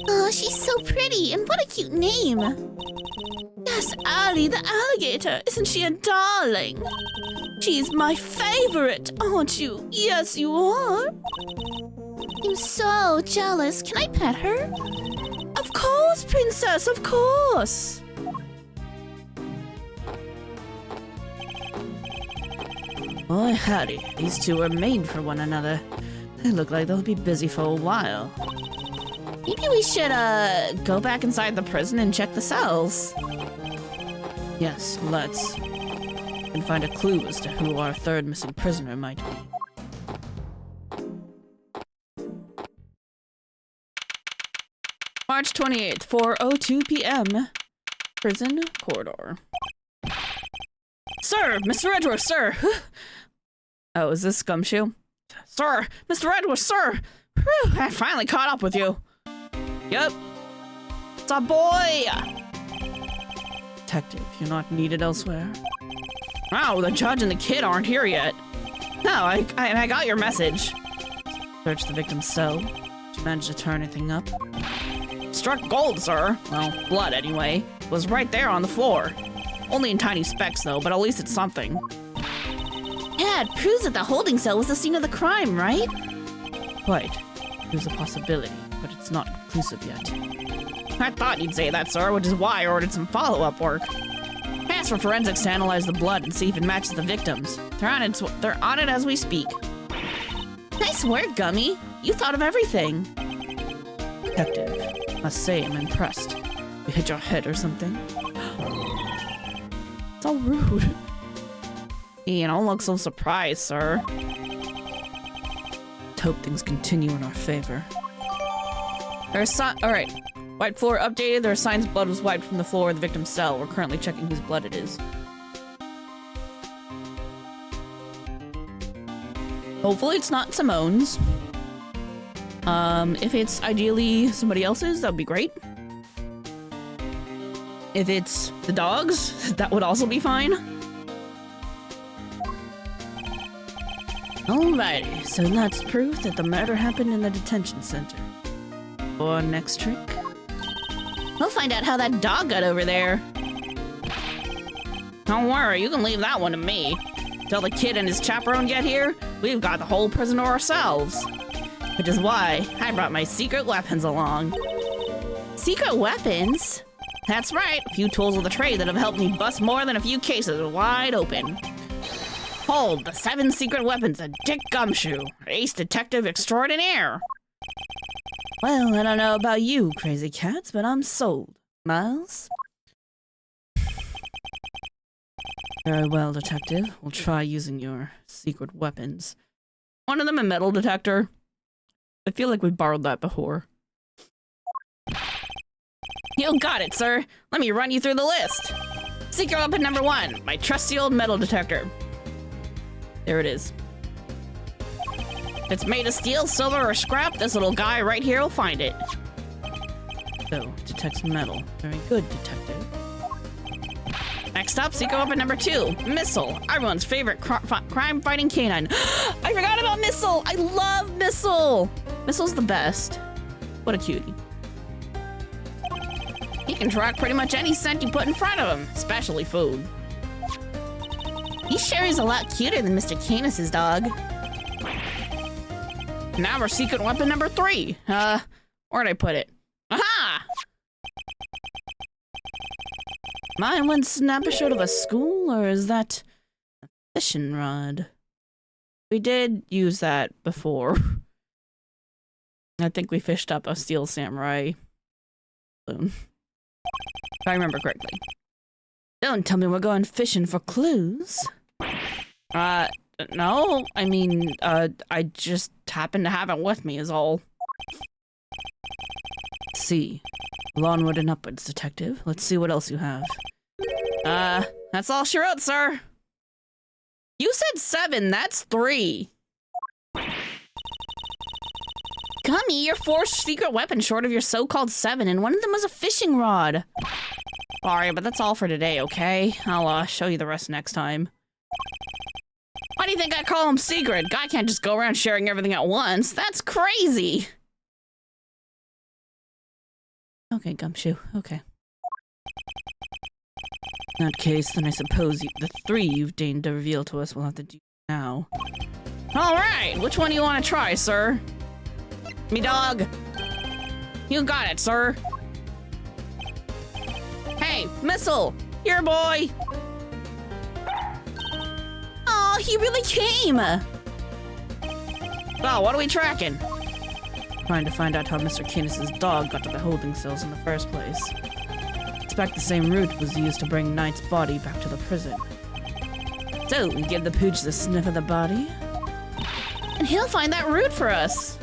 Oh, she's so pretty, and what a cute name. Yes, Allie the alligator. Isn't she a darling? She's my favorite, aren't you? Yes, you are. I'm so jealous. Can I pet her? Of course, princess, of course. Boy, howdy. These two are made for one another. They look like they'll be busy for a while. Maybe we should, go back inside the prison and check the cells. Yes, let's. And find a clue as to who our 3rd missing prisoner might be. March 28th, 4:02 p.m. Prison corridor. Sir! Mr. Edgeworth, sir! Oh, is this Gumshoe? Sir! Mr. Edgeworth, sir! Whew, I finally caught up with you. Yep. It's a boy! Detective, you're not needed elsewhere? Wow, the judge and the kid aren't here yet. No, I got your message. Search the victim's cell. Did you manage to turn anything up? Struck gold, sir. Well, blood anyway. It was right there on the floor. Only in tiny specks, though, but at least it's something. Yeah, it proves that the holding cell was the scene of the crime, right? Quite. There's a possibility, but it's not conclusive yet. I thought you'd say that, sir, which is why I ordered some follow-up work. I asked for forensics to analyze the blood and see if it matches the victims. They're on it as we speak. Nice work, Gummy. You thought of everything. Detective, must say I'm impressed. You hit your head or something? It's all rude. You don't look so surprised, sir. Let's hope things continue in our favor. Alright. White floor updated. There are signs blood was wiped from the floor of the victim's cell. We're currently checking whose blood it is. Hopefully it's not Simone's. If it's ideally somebody else's, that would be great. If it's the dog's, that would also be fine. Alrighty, so that's proof that the murder happened in the detention center. Or next trick? We'll find out how that dog got over there. Don't worry, you can leave that one to me. Till the kid and his chaperone get here, we've got the whole prison to ourselves. Which is why I brought my secret weapons along. Secret weapons? That's right, a few tools of the trade that have helped me bust more than a few cases wide open. Hold the 7 secret weapons of Dick Gumshoe, ace detective extraordinaire. Well, I don't know about you, crazy cats, but I'm sold. Miles? Very well, detective. We'll try using your secret weapons. One of them a metal detector. I feel like we borrowed that before. You got it, sir. Let me run you through the list. Secret weapon number 1, my trusty old metal detector. There it is. If it's made of steel, silver, or scrap, this little guy right here will find it. So, detects metal. Very good, detective. Next up, secret weapon number 2, Missile, everyone's favorite crime-fighting canine. I forgot about Missile! I love Missile! Missile's the best. What a cutie. He can track pretty much any scent you put in front of him, especially food. He sure is a lot cuter than Mr. Canis's dog. Now we're secret weapon number 3. Where'd I put it? Aha! Mine one snapper short of a school, or is that a fishing rod? We did use that before. I think we fished up a steel samurai balloon. If I remember correctly. Don't tell me we're going fishing for clues. No. I mean, I just happen to have it with me is all. See. Onward and upwards, detective. Let's see what else you have. That's all she wrote, sir. You said 7, that's 3. Gummy, you're 4 secret weapons short of your so-called 7, and one of them was a fishing rod. Sorry, but that's all for today, okay? I'll, show you the rest next time. Why do you think I call them secret? Guy can't just go around sharing everything at once. That's crazy! Okay, Gumshoe, okay. In that case, then I suppose the 3 you've deigned to reveal to us will have to do now. Alright, which one do you want to try, sir? Me dog. You got it, sir. Hey, Missile! Here, boy! Oh, he really came! Oh, what are we tracking? Trying to find out how Mr. Canis's dog got to the holding cells in the first place. Expect the same route was used to bring Knight's body back to the prison. So, we give the pooch the sniff of the body, and he'll find that route for us.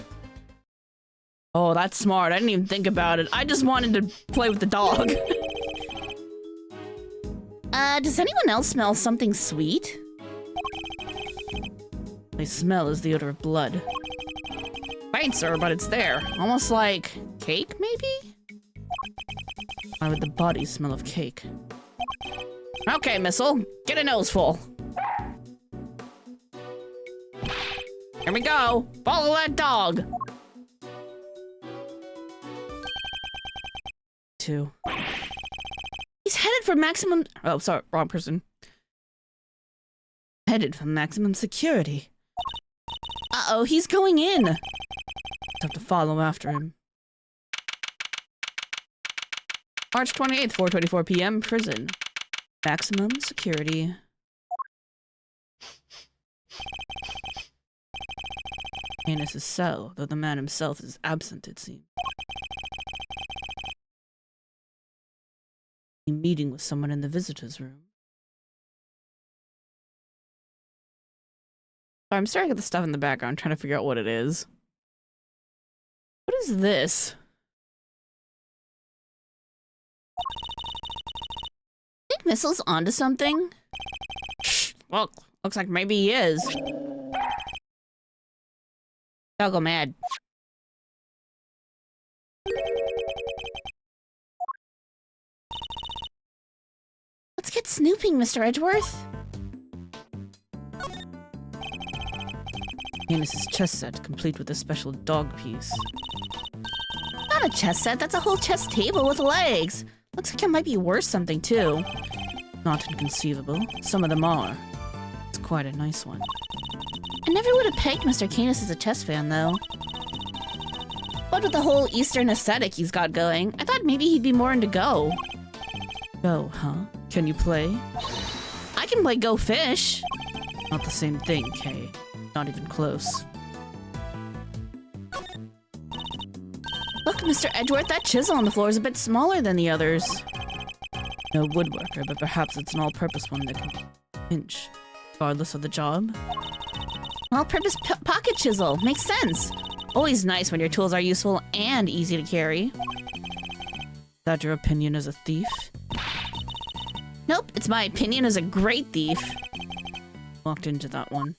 Oh, that's smart. I didn't even think about it. I just wanted to play with the dog. Does anyone else smell something sweet? My smell is the odor of blood. Right, sir, but it's there. Almost like cake, maybe? Why would the body smell of cake? Okay, Missile, get a nose full. Here we go. Follow that dog. 2. He's headed for maximum... Oh, sorry, wrong person. Headed for maximum security. Uh-oh, he's going in. Have to follow after him. March 28th, 4:24 p.m., prison. Maximum security. Canis's cell, though the man himself is absent, it seems. Meeting with someone in the visitor's room. I'm staring at the stuff in the background, trying to figure out what it is. What is this? Think Missile's onto something? Well, looks like maybe he is. I'll go mad. Let's get snooping, Mr. Edgeworth. Enos's chess set, complete with a special dog piece. Not a chess set, that's a whole chess table with legs. Looks like it might be worth something, too. Not inconceivable. Some of them are. It's quite a nice one. I never would have pegged Mr. Canis as a chess fan, though. What with the whole Eastern aesthetic he's got going, I thought maybe he'd be more into Go. Go, huh? Can you play? I can play Go Fish. Not the same thing, Kay. Not even close. Look, Mr. Edgeworth, that chisel on the floor is a bit smaller than the others. No woodworker, but perhaps it's an all-purpose one that can pinch, regardless of the job. All-purpose pocket chisel. Makes sense. Always nice when your tools are useful and easy to carry. Is that your opinion as a thief? Nope, it's my opinion as a great thief. Walked into that one.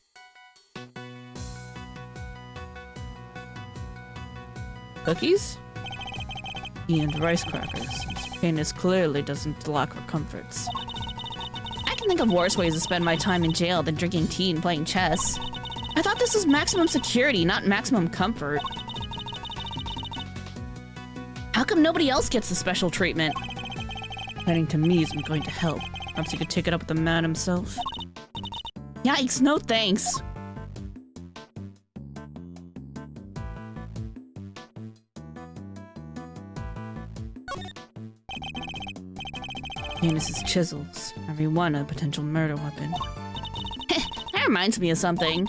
Cookies? Tea and rice crackers. Canis clearly doesn't lack for comforts. I can think of worse ways to spend my time in jail than drinking tea and playing chess. I thought this was maximum security, not maximum comfort. How come nobody else gets the special treatment? Planning to me isn't going to help. Perhaps you could take it up with the man himself. Yikes, no thanks. Canis's chisels. Every one a potential murder weapon. That reminds me of something.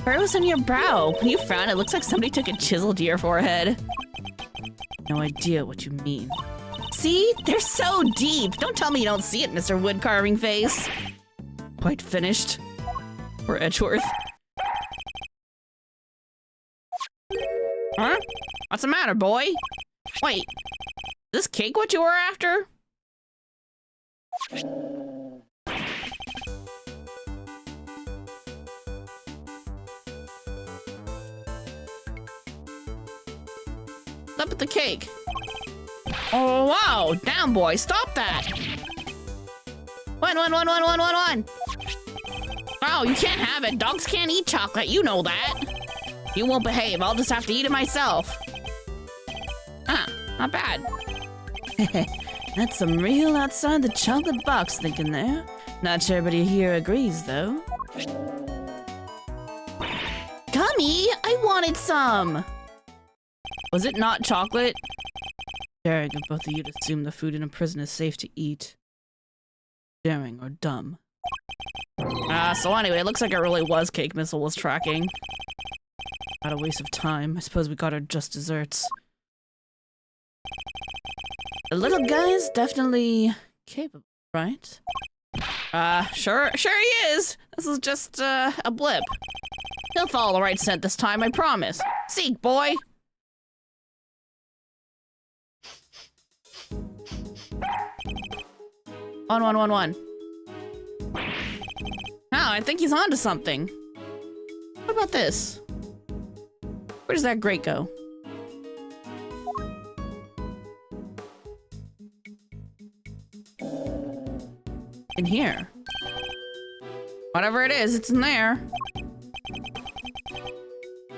Furrows on your brow. When you frown, it looks like somebody took a chisel to your forehead. No idea what you mean. See? They're so deep. Don't tell me you don't see it, Mr. Wood Carving Face. Quite finished? Or Edgeworth? Huh? What's the matter, boy? Wait, is this cake what you were after? What's up with the cake? Oh, wow! Down, boy! Stop that! One. Oh, you can't have it. Dogs can't eat chocolate. You know that. You won't behave. I'll just have to eat it myself. Ah, not bad. That's some real outside the chocolate box thinking there. Not sure everybody here agrees, though. Gummy! I wanted some! Was it not chocolate? Daring of both of you to assume the food in a prison is safe to eat. Daring or dumb. So anyway, it looks like it really was Cake Missile was tracking. Not a waste of time. I suppose we got our just desserts. The little guy's definitely capable, right? Sure he is. This is just, a blip. He'll follow the right scent this time, I promise. Seek, boy! One. Oh, I think he's onto something. What about this? Where does that grate go? In here. Whatever it is, it's in there.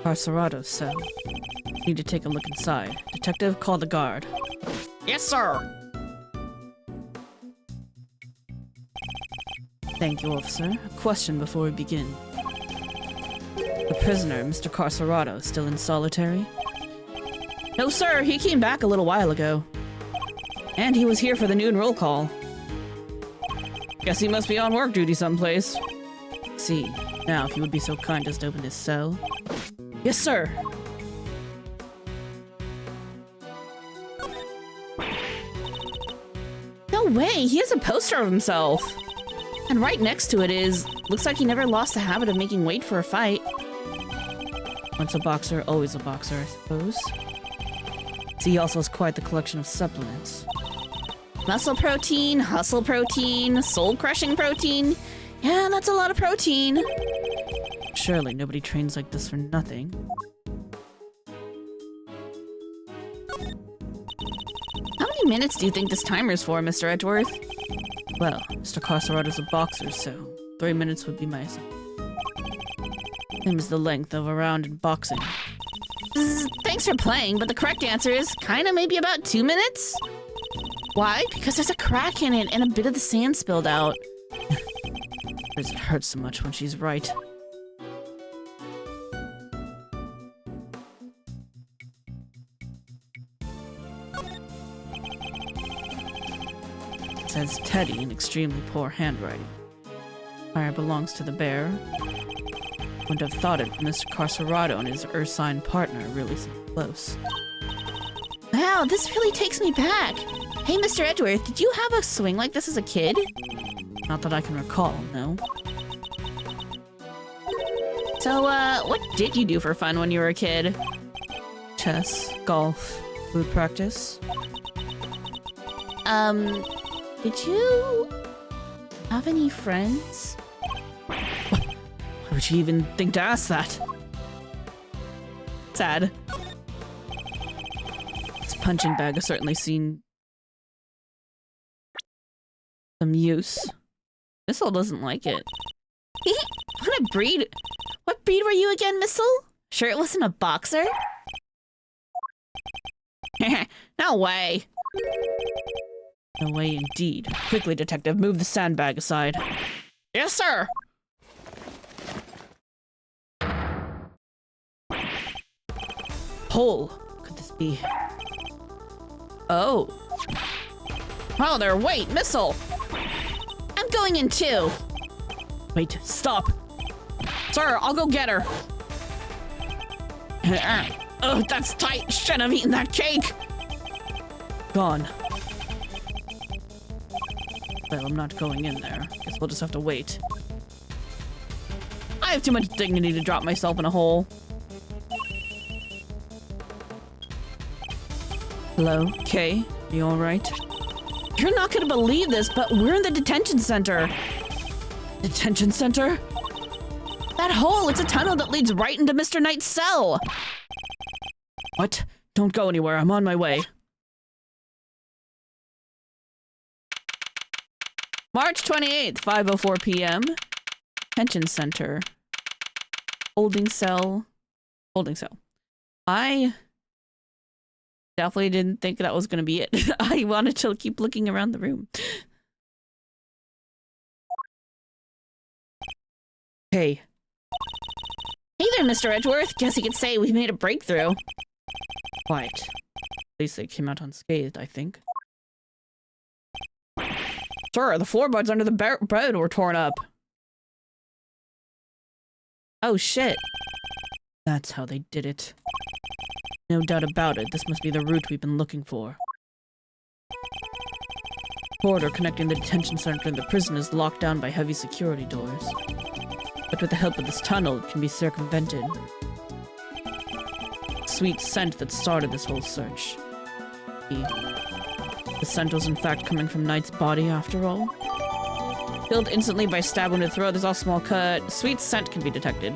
Carcerato's cell. Need to take a look inside. Detective, call the guard. Yes, sir. Thank you, officer. A question before we begin. The prisoner, Mr. Carcerato, still in solitary? No, sir. He came back a little while ago. And he was here for the noon roll call. Guess he must be on work duty someplace. See. Now, if you would be so kind as to open his cell. Yes, sir. No way. He has a poster of himself. And right next to it is, looks like he never lost the habit of making weight for a fight. Once a boxer, always a boxer, I suppose. See, he also has quite the collection of supplements. Muscle protein, hustle protein, soul-crushing protein. Yeah, that's a lot of protein. Surely nobody trains like this for nothing. minutes do you think this timer's for, Mr. Edgeworth? Well, Mr. Carcerato's a boxer, so 3 minutes would be my assumption. Same as the length of a round in boxing. Thanks for playing, but the correct answer is kinda maybe about 2 minutes? Why? Because there's a crack in it and a bit of the sand spilled out. It hurts so much when she's right. It says Teddy in extremely poor handwriting. Fire belongs to the bear. Wouldn't have thought it, Mr. Carcerato and his ursine partner are really so close. Wow, this really takes me back. Hey, Mr. Edgeworth, did you have a swing like this as a kid? Not that I can recall, no. So, what did you do for fun when you were a kid? Chess, golf, food practice. Did you have any friends? Why would you even think to ask that? Sad. This punching bag has certainly seen some use. Missile doesn't like it. What a breed! What breed were you again, Missile? Sure it wasn't a boxer? No way! No way indeed. Quickly, detective, move the sandbag aside. Yes, sir! Hole. Could this be? Oh. Oh, there, wait, Missile! I'm going in too! Wait, stop! Sir, I'll go get her! Oh, that's tight! Shouldn't have eaten that cake! Gone. Well, I'm not going in there. Guess we'll just have to wait. I have too much dignity to drop myself in a hole. Hello, Kay? You alright? You're not gonna believe this, but we're in the detention center! Detention center? That hole! It's a tunnel that leads right into Mr. Knight's cell! What? Don't go anywhere, I'm on my way. March 28th, 5:04 p.m. Detention center. Holding cell. Holding cell. I definitely didn't think that was gonna be it. I wanted to keep looking around the room. Hey. Hey there, Mr. Edgeworth. Guess you could say we've made a breakthrough. Quiet. At least they came out unscathed, I think. Sir, the floorboards under the bed were torn up. Oh shit. That's how they did it. No doubt about it, this must be the route we've been looking for. Corridor connecting the detention center and the prison is locked down by heavy security doors. But with the help of this tunnel, it can be circumvented. Sweet scent that started this whole search. The scent was in fact coming from Knight's body after all. Killed instantly by stabbing to the throat, there's a small cut. Sweet scent can be detected.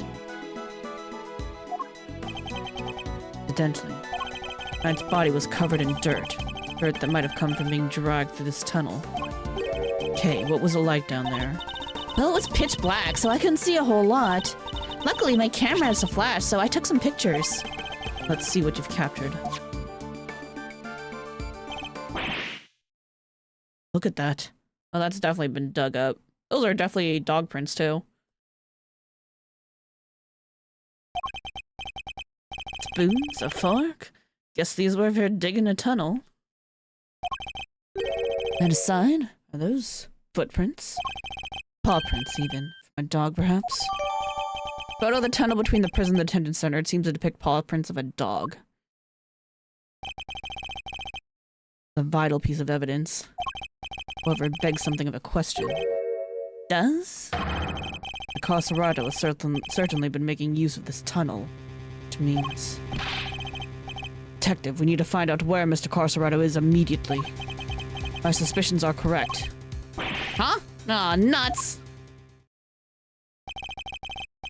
Incidentally, Knight's body was covered in dirt. Dirt that might have come from being dragged through this tunnel. Okay, what was it like down there? Well, it was pitch black, so I couldn't see a whole lot. Luckily, my camera has a flash, so I took some pictures. Let's see what you've captured. Look at that. Oh, that's definitely been dug up. Those are definitely dog prints, too. Spoons? A fork? Guess these were for digging a tunnel. And a sign? Are those footprints? Paw prints, even. A dog, perhaps? Photo of the tunnel between the prison and the detention center. It seems to depict paw prints of a dog. A vital piece of evidence. However, it begs something of a question. Does? The Carcerato has certainly been making use of this tunnel. Which means... Detective, we need to find out where Mr. Carcerato is immediately. Our suspicions are correct. Huh? Aw, nuts!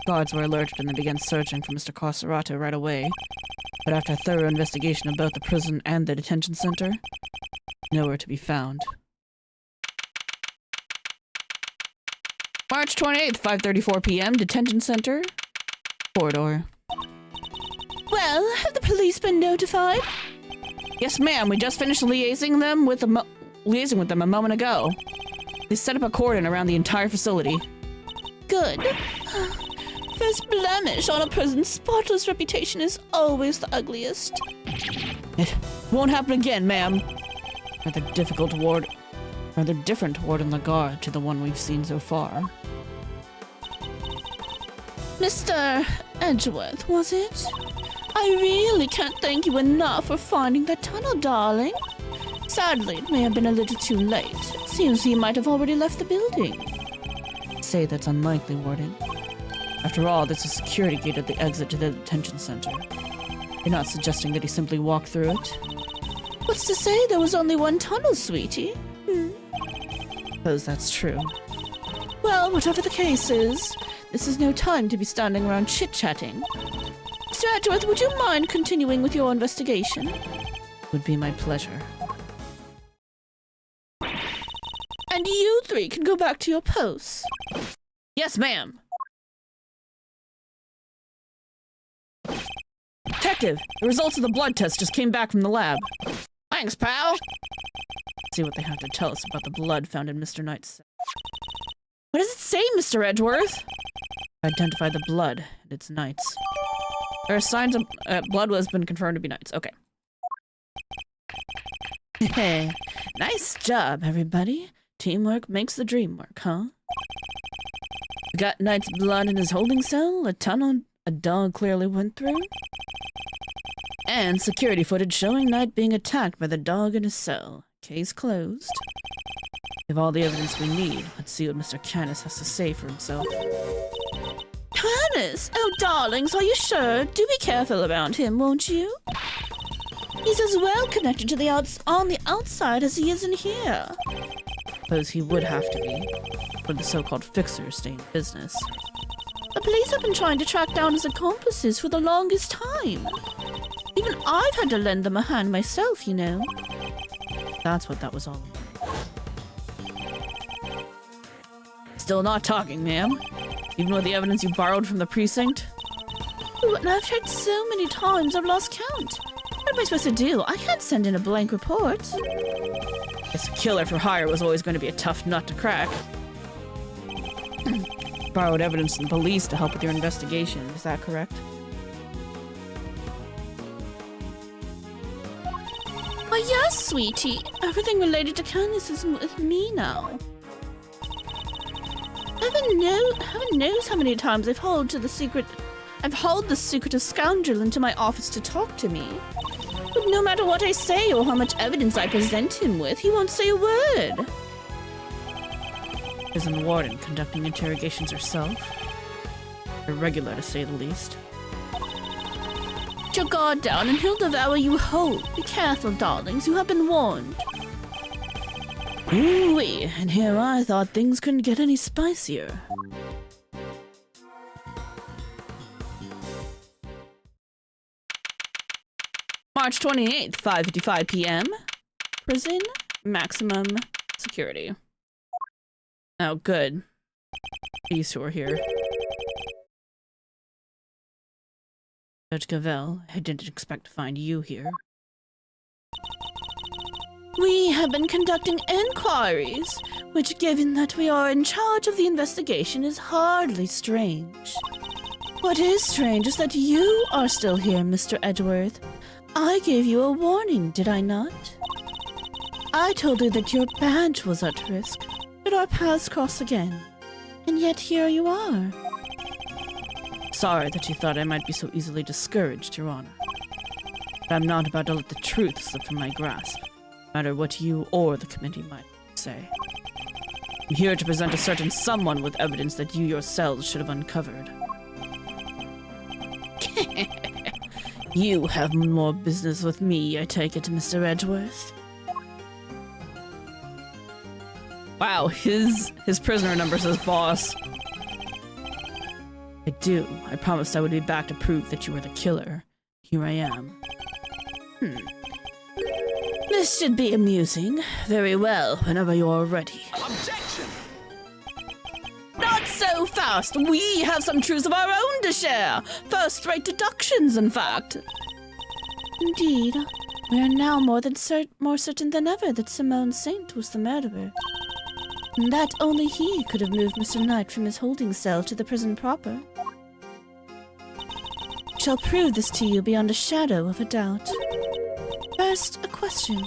Guards were alerted and they began searching for Mr. Carcerato right away. But after a thorough investigation of both the prison and the detention center, Nowhere to be found. March 28th, 5:34 p.m. Detention Center. Corridor. Well, have the police been notified? Yes, ma'am. We just finished liaising with them a moment ago. They set up a cordon around the entire facility. Good. First blemish on a person's spotless reputation is always the ugliest. It won't happen again, ma'am. Rather different ward in regard to the one we've seen so far. Mr. Edgeworth, was it? I really can't thank you enough for finding that tunnel, darling. Sadly, it may have been a little too late. It seems he might have already left the building. I'd say that's unlikely, Warden. After all, there's a security gate at the exit to the detention center. You're not suggesting that he simply walked through it? What's to say there was only one tunnel, sweetie? Suppose that's true. Well, whatever the case is, this is no time to be standing around chit-chatting. Mr. Edgeworth, would you mind continuing with your investigation? It would be my pleasure. And you three can go back to your posts. Yes, ma'am! Detective, the results of the blood test just came back from the lab. Thanks, pal! Let's see what they have to tell us about the blood found in Mr. Knight's cell. What does it say, Mr. Edgeworth? Identify the blood, and it's Knight's. There are signs of blood has been confirmed to be Knight's. Okay. Hey, nice job, everybody. Teamwork makes the dream work, huh? We got Knight's blood in his holding cell, a tunnel a dog clearly went through, and security footage showing Knight being attacked by the dog in his cell. Case closed. We have all the evidence we need. Let's see what Mr. Canis has to say for himself. Canis? Oh, darlings, are you sure? Do be careful about him, won't you? He's as well connected to the on the outside as he is in here. Suppose he would have to be, for the so-called fixers stay in business. The police have been trying to track down his accomplices for the longest time. Even I've had to lend them a hand myself, you know. That's what that was all about. Still not talking, ma'am? Even with the evidence you borrowed from the precinct? Ooh, and I've checked so many times I've lost count. What am I supposed to do? I can't send in a blank report. Guess a killer for hire was always going to be a tough nut to crack. Borrowed evidence from the police to help with your investigation, is that correct? Why, yes, sweetie. Everything related to Canis is with me now. Heaven knows how many times I've hauled the secretive scoundrel into my office to talk to me. But no matter what I say or how much evidence I present him with, he won't say a word. Isn't the warden conducting interrogations herself? Irregular, to say the least. Put your guard down and he'll devour you whole. Be careful, darlings. You have been warned. Ooh-wee, and here I thought things couldn't get any spicier. March 28th, 5:55 p.m. Prison, maximum security. Oh, good. These two are here. Judge Gavel, I didn't expect to find you here. We have been conducting inquiries, which, given that we are in charge of the investigation, is hardly strange. What is strange is that you are still here, Mr. Edgeworth. I gave you a warning, did I not? I told you that your badge was at risk, should our paths cross again. And yet here you are. Sorry that you thought I might be so easily discouraged, Your Honor. But I'm not about to let the truth slip from my grasp, no matter what you or the committee might say. I'm here to present a certain someone with evidence that you yourselves should have uncovered. You have more business with me, I take it, Mr. Edgeworth. Wow, his prisoner number says boss. I do. I promised I would be back to prove that you were the killer. Here I am. Mr. This should be amusing. Very well, whenever you're ready. Objection! Not so fast! We have some truths of our own to share! First-rate deductions, in fact! Indeed. We are now more certain than ever that Simone Saint was the murderer. And that only he could have moved Mr. Knight from his holding cell to the prison proper. I shall prove this to you beyond a shadow of a doubt. First, a question.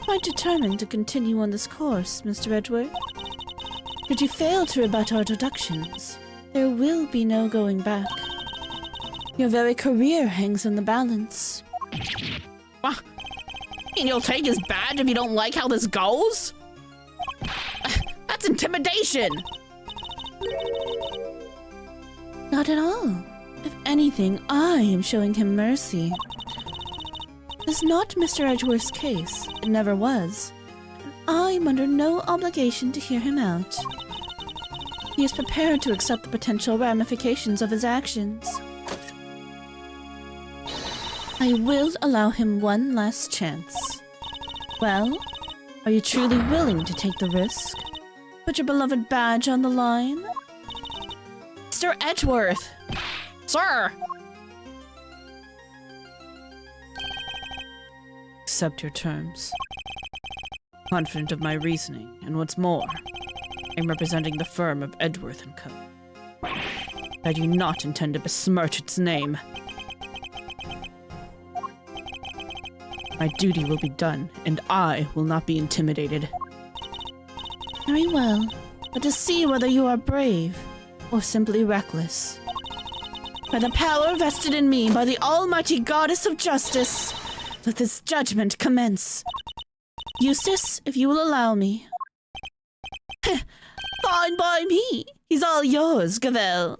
Quite determined to continue on this course, Mr. Edgeworth? Should you fail to rebut our deductions, there will be no going back. Your very career hangs in the balance. What? And you'll take his badge if you don't like how this goes? That's intimidation! Not at all. If anything, I am showing him mercy. This is not Mr. Edgeworth's case. It never was. I'm under no obligation to hear him out. He is prepared to accept the potential ramifications of his actions. I will allow him one last chance. Well, are you truly willing to take the risk? Put your beloved badge on the line? Mr. Edgeworth! Sir! Accept your terms. Confident of my reasoning, and what's more, I'm representing the firm of Edgeworth & Co. I do not intend to besmirch its name. My duty will be done, and I will not be intimidated. Very well, but to see whether you are brave, or simply reckless. By the power vested in me by the almighty goddess of justice, let this judgment commence. Eustace, if you will allow me. Fine by me. He's all yours, Gavel.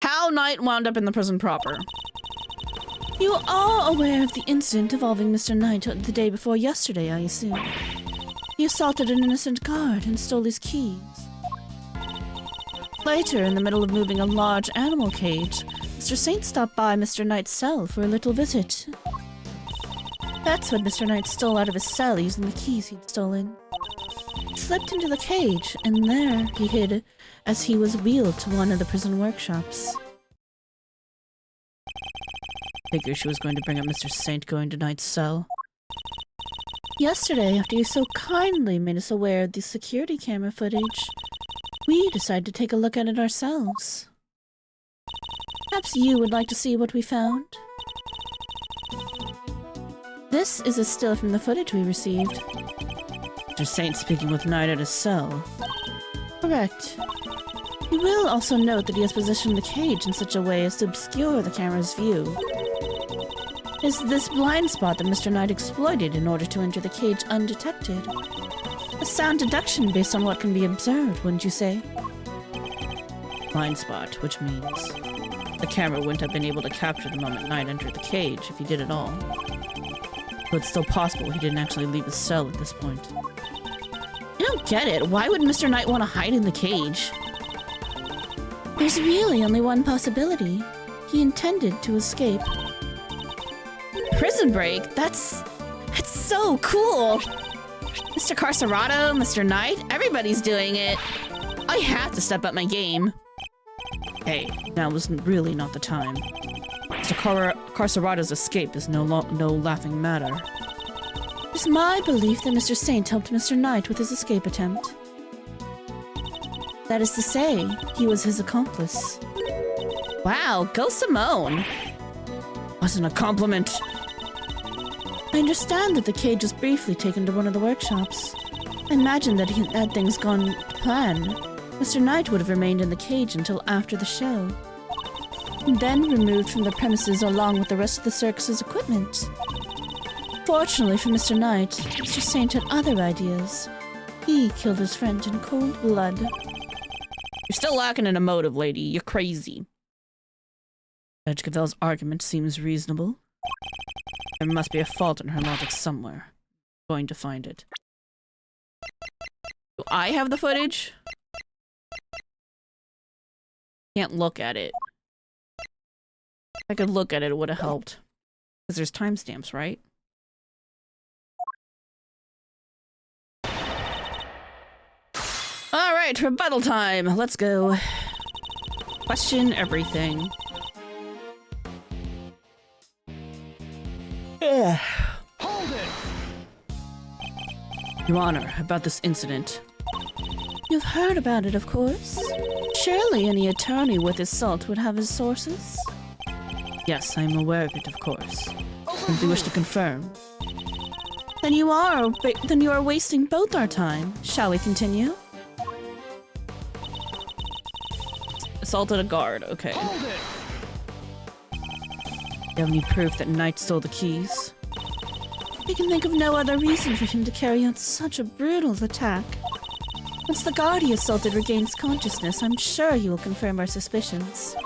How Knight wound up in the prison proper. You are aware of the incident involving Mr. Knight the day before yesterday, I assume. He assaulted an innocent guard and stole his keys. Later, in the middle of moving a large animal cage, Mr. Saint stopped by Mr. Knight's cell for a little visit. That's when Mr. Knight stole out of his cell using the keys he'd stolen. He slipped into the cage, and there he hid as he was wheeled to one of the prison workshops. Figure she was going to bring up Mr. Saint going to Knight's cell. Yesterday, after you so kindly made us aware of the security camera footage, we decided to take a look at it ourselves. Perhaps you would like to see what we found? This is a still from the footage we received. Mr. Saint speaking with Knight at his cell. Correct. You will also note that he has positioned the cage in such a way as to obscure the camera's view. It's this blind spot that Mr. Knight exploited in order to enter the cage undetected. A sound deduction based on what can be observed, wouldn't you say? Blind spot, which means the camera wouldn't have been able to capture the moment Knight entered the cage if he did at all. But it's still possible he didn't actually leave his cell at this point. I don't get it. Why would Mr. Knight want to hide in the cage? There's really only one possibility. He intended to escape. Prison break? That's so cool! Mr. Carcerado, Mr. Knight, everybody's doing it. I have to step up my game. Hey, now was really not the time. Mr. Carcerado's escape is no laughing matter. It's my belief that Mr. Saint helped Mr. Knight with his escape attempt. That is to say, he was his accomplice. Wow, go Simone! Wasn't a compliment. I understand that the cage was briefly taken to one of the workshops. I imagine that had things gone to plan, Mr. Knight would have remained in the cage until after the show, and then removed from the premises along with the rest of the circus's equipment. Fortunately for Mr. Knight, Mr. Saint had other ideas. He killed his friend in cold blood. You're still lacking in a motive, lady. You're crazy. Judge Gavel's argument seems reasonable. There must be a fault in her logic somewhere. I'm going to find it. Do I have the footage? Can't look at it. I could look at it, it would have helped. Because there's timestamps, right? Alright, rebuttal time. Let's go. Question everything. Hold it! Your Honor, about this incident. You've heard about it, of course. Surely any attorney with his salt would have his sources. Yes, I am aware of it, of course. And do wish to confirm. Then you are wasting both our time. Shall we continue? Assaulted a guard, okay. Hold it! Do you have any proof that Knight stole the keys? I can think of no other reason for him to carry out such a brutal attack. Once the guard he assaulted regains consciousness, I'm sure he will confirm our suspicions.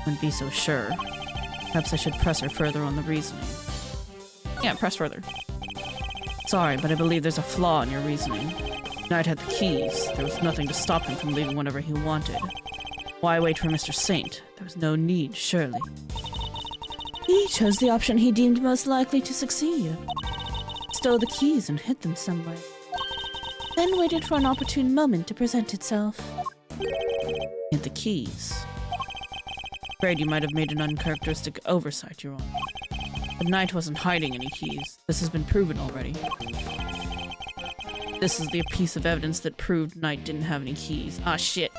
Wouldn't be so sure. Perhaps I should press her further on the reasoning. Yeah, press further. Sorry, but I believe there's a flaw in your reasoning. Knight had the keys. There was nothing to stop him from leaving whenever he wanted. Why wait for Mr. Saint? There was no need, surely. He chose the option he deemed most likely to succeed. Stole the keys and hid them somewhere. Then waited for an opportune moment to present itself. Hid the keys. Afraid you might have made an uncharacteristic oversight, Your Honor. The Knight wasn't hiding any keys. This has been proven already. This is the piece of evidence that proved Knight didn't have any keys. Ah, shit.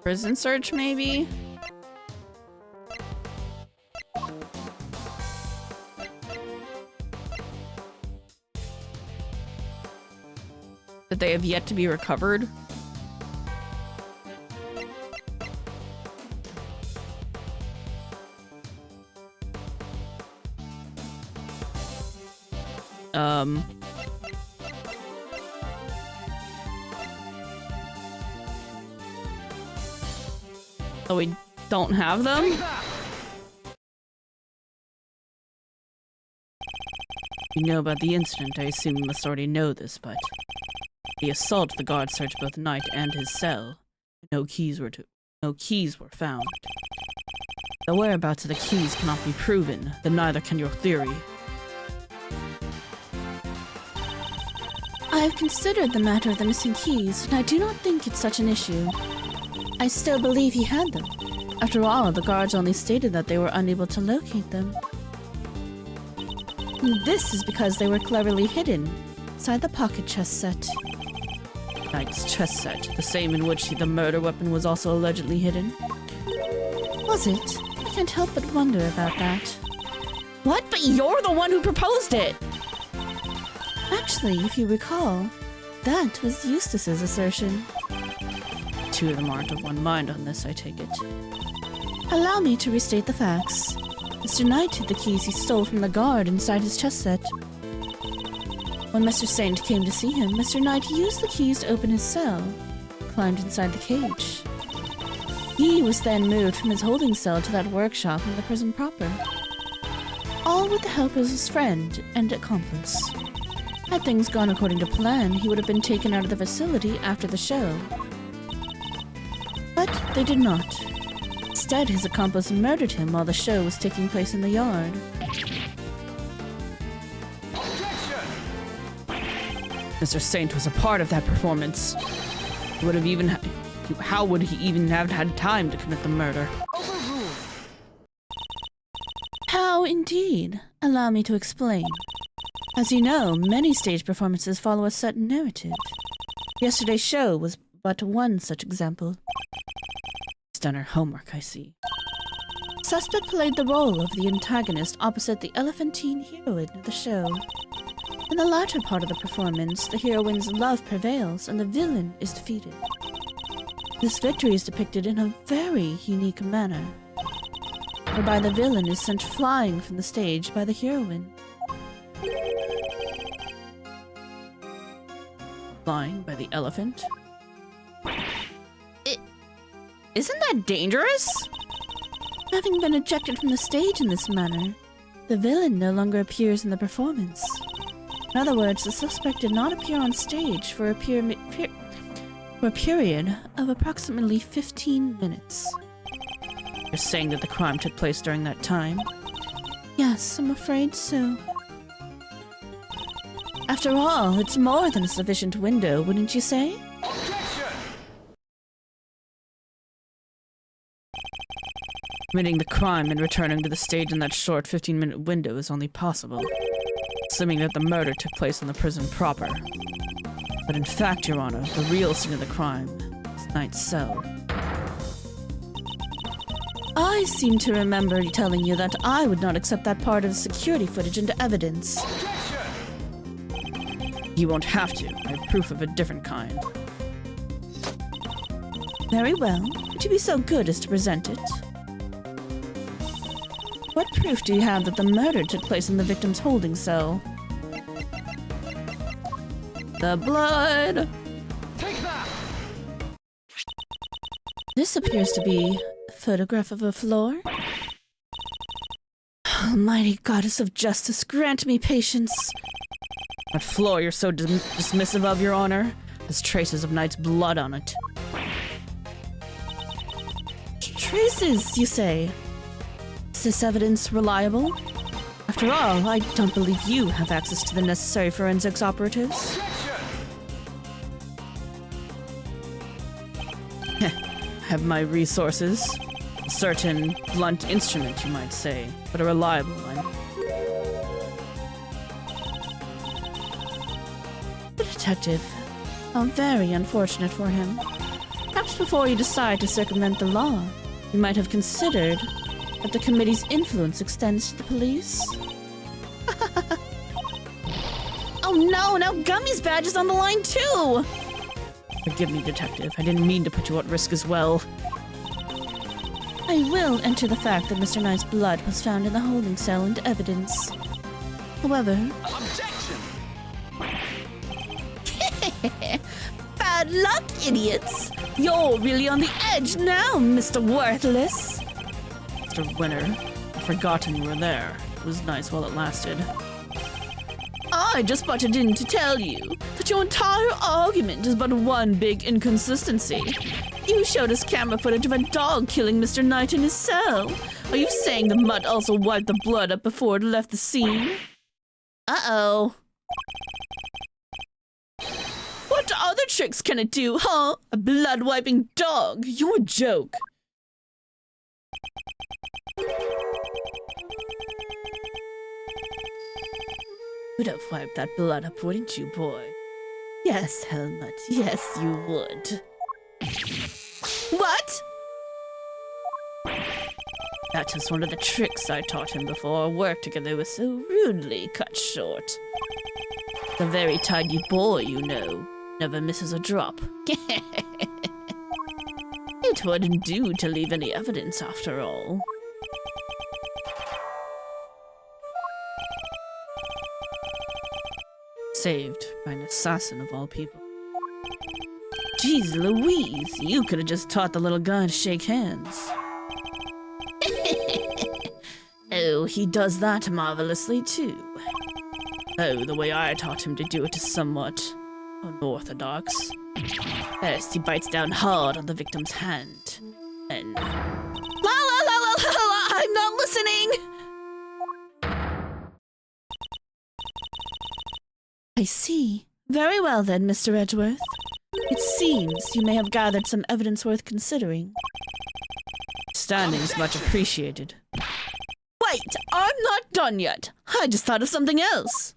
Prison search, maybe? That they have yet to be recovered? So we don't have them? You know about the incident, I assume you must already know this, but... The assault, the guard searched both Knight and his cell. No keys were found. The whereabouts of the keys cannot be proven, then neither can your theory. I have considered the matter of the missing keys, and I do not think it's such an issue. I still believe he had them. After all, the guards only stated that they were unable to locate them. And this is because they were cleverly hidden inside the pocket chest set. Knight's chest set, the same in which the murder weapon was also allegedly hidden. Was it? I can't help but wonder about that. What? But you're the one who proposed it! Actually, if you recall, that was Eustace's assertion. Two of them aren't of one mind on this, I take it. Allow me to restate the facts. Mr. Knight hid the keys he stole from the guard inside his chest set. When Mr. Saint came to see him, Mr. Knight used the keys to open his cell, climbed inside the cage. He was then moved from his holding cell to that workshop in the prison proper. All with the help of his friend and accomplice. Had things gone according to plan, he would have been taken out of the facility after the show. But they did not. Instead, his accomplice murdered him while the show was taking place in the yard. Mr. Saint was a part of that performance. He would have even how would he even have had time to commit the murder? How indeed? Allow me to explain. As you know, many stage performances follow a set narrative. Yesterday's show was but one such example. She's done her homework, I see. Suspect played the role of the antagonist opposite the elephantine heroine of the show. In the latter part of the performance, the heroine's love prevails and the villain is defeated. This victory is depicted in a very unique manner, whereby the villain is sent flying from the stage by the heroine. Flying by the elephant? Isn't that dangerous? Having been ejected from the stage in this manner, the villain no longer appears in the performance. In other words, the suspect did not appear on stage for a period of approximately 15 minutes. You're saying that the crime took place during that time? Yes, I'm afraid so. After all, it's more than a sufficient window, wouldn't you say? Committing the crime and returning to the stage in that short 15-minute window is only possible, assuming that the murder took place in the prison proper. But in fact, Your Honor, the real scene of the crime is Knight's cell. I seem to remember telling you that I would not accept that part of the security footage into evidence. You won't have to. I have proof of a different kind. Very well. Would you be so good as to present it? What proof do you have that the murder took place in the victim's holding cell? The blood! Take that! This appears to be a photograph of a floor. Almighty goddess of justice, grant me patience. That floor you're so dismissive of, Your Honor, has traces of Knight's blood on it. Traces, you say? Is this evidence reliable? After all, I don't believe you have access to the necessary forensics operatives. I have my resources. A certain blunt instrument, you might say, but a reliable one. The detective. How very unfortunate for him. Perhaps before you decide to circumvent the law, you might have considered that the committee's influence extends to the police. Oh no, now Gummy's badge is on the line too! Forgive me, Detective. I didn't mean to put you at risk as well. I will enter the fact that Mr. Knight's blood was found in the holding cell into evidence. However... Objection! Bad luck, idiots! You're really on the edge now, Mr. Worthless! Mr. Winner, I'd forgotten you were there. It was nice while it lasted. I just butted in to tell you that your entire argument is but one big inconsistency. You showed us camera footage of a dog killing Mr. Knight in his cell. Are you saying the mutt also wiped the blood up before it left the scene? Uh-oh. What other tricks can it do, huh? A blood-wiping dog? You're a joke. You'd have wiped that blood up, wouldn't you, boy? Yes, Helmut. Yes, you would. What? That is one of the tricks I taught him before our work together was so rudely cut short. The very tidy boy, you know, never misses a drop. It wouldn't do to leave any evidence after all. Saved by an assassin of all people. Jeez Louise, you could have just taught the little guy to shake hands. Oh, he does that marvelously too. Oh, the way I taught him to do it is somewhat unorthodox. First, he bites down hard on the victim's hand, and... La la la la la la! I'm not listening! I see. Very well then, Mr. Edgeworth. It seems you may have gathered some evidence worth considering. Standing's much appreciated. Wait, I'm not done yet. I just thought of something else.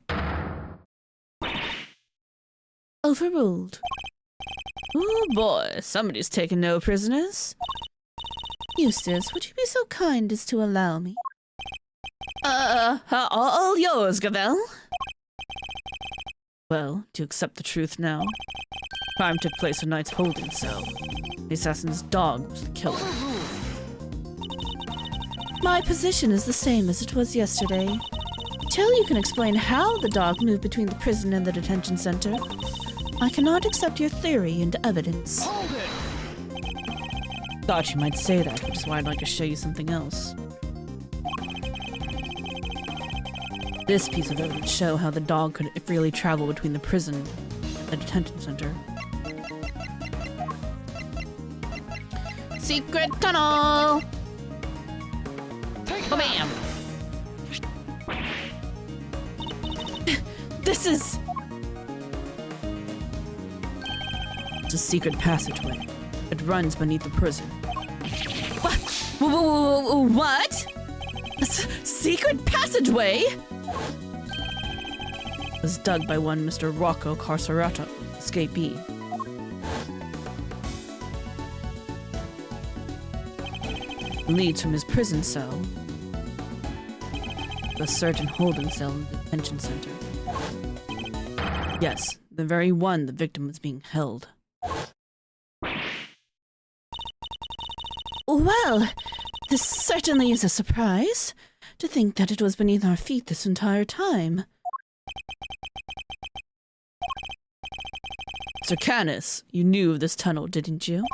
Overruled. Oh boy, somebody's taken no prisoners. Eustace, would you be so kind as to allow me? All yours, Gavel. Well, do you accept the truth now? Crime took place in Knight's holding cell. The assassin's dog was the killer. My position is the same as it was yesterday. Till you can explain how the dog moved between the prison and the detention center, I cannot accept your theory into evidence. Hold it! Thought you might say that, which is why I'd like to show you something else. This piece of evidence shows how the dog could freely travel between the prison and the detention center. Secret tunnel! Oh, bam! This is... It's a secret passageway. It runs beneath the prison. What? What? Secret passageway? It was dug by one Mr. Rocco Carcerato, escapee. Leads from his prison cell, the certain holding cell in the detention center. Yes, the very one the victim was being held. Well, this certainly is a surprise. To think that it was beneath our feet this entire time. Mr. Canis, you knew of this tunnel, didn't you?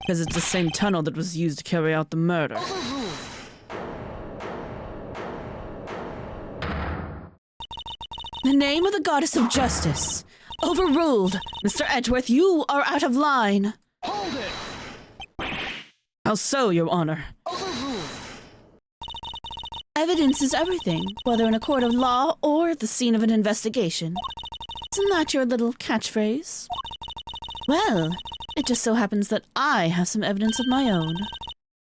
Because it's the same tunnel that was used to carry out the murder. The name of the goddess of justice. Overruled. Mr. Edgeworth, you are out of line. Hold it! How so, Your Honor? Overruled! Evidence is everything, whether in a court of law or at the scene of an investigation. Isn't that your little catchphrase? Well, it just so happens that I have some evidence of my own.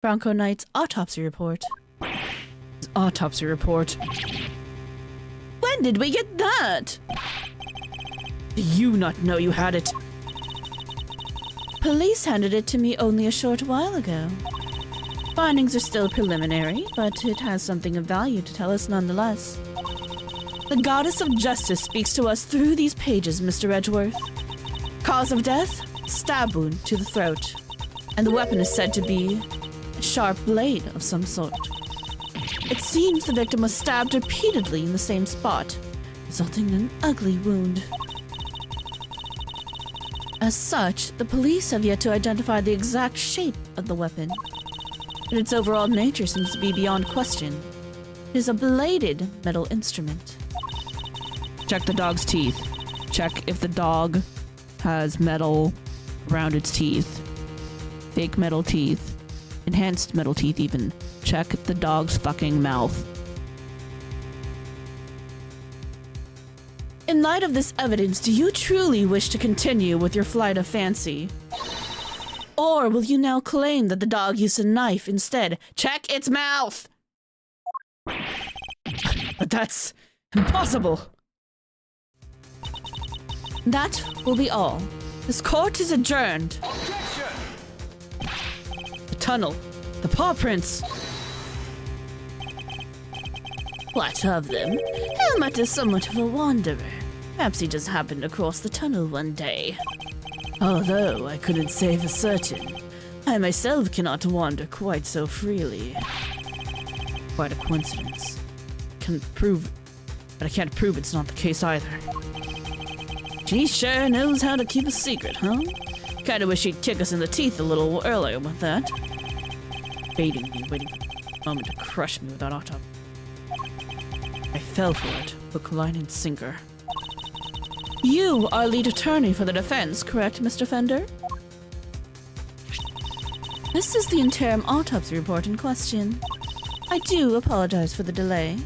Bronco Knight's autopsy report. Autopsy report. When did we get that? Do you not know you had it? Police handed it to me only a short while ago. Findings are still preliminary, but it has something of value to tell us nonetheless. The goddess of justice speaks to us through these pages, Mr. Edgeworth. Cause of death? Stab wound to the throat. And the weapon is said to be a sharp blade of some sort. It seems the victim was stabbed repeatedly in the same spot, resulting in an ugly wound. As such, the police have yet to identify the exact shape of the weapon, but its overall nature seems to be beyond question. It is a bladed metal instrument. Check the dog's teeth. Check if the dog has metal around its teeth. Fake metal teeth. Enhanced metal teeth even. Check the dog's fucking mouth. In light of this evidence, do you truly wish to continue with your flight of fancy? Or will you now claim that the dog used a knife instead? Check its mouth! But that's impossible. That will be all. This court is adjourned. Objection! The tunnel. The paw prints. What of them? Helmut is somewhat of a wanderer. Perhaps he just happened across the tunnel one day. Although I couldn't say for certain. I myself cannot wander quite so freely. Quite a coincidence. Can prove, but I can't prove it's not the case either. She sure knows how to keep a secret, huh? Kinda wish she'd kick us in the teeth a little earlier with that. Baiting me, waiting for the moment to crush me without autopsy. I fell for it, hook, line, and sinker. You are lead attorney for the defense, correct, Mr. Fender? This is the interim autopsy report in question. I do apologize for the delay.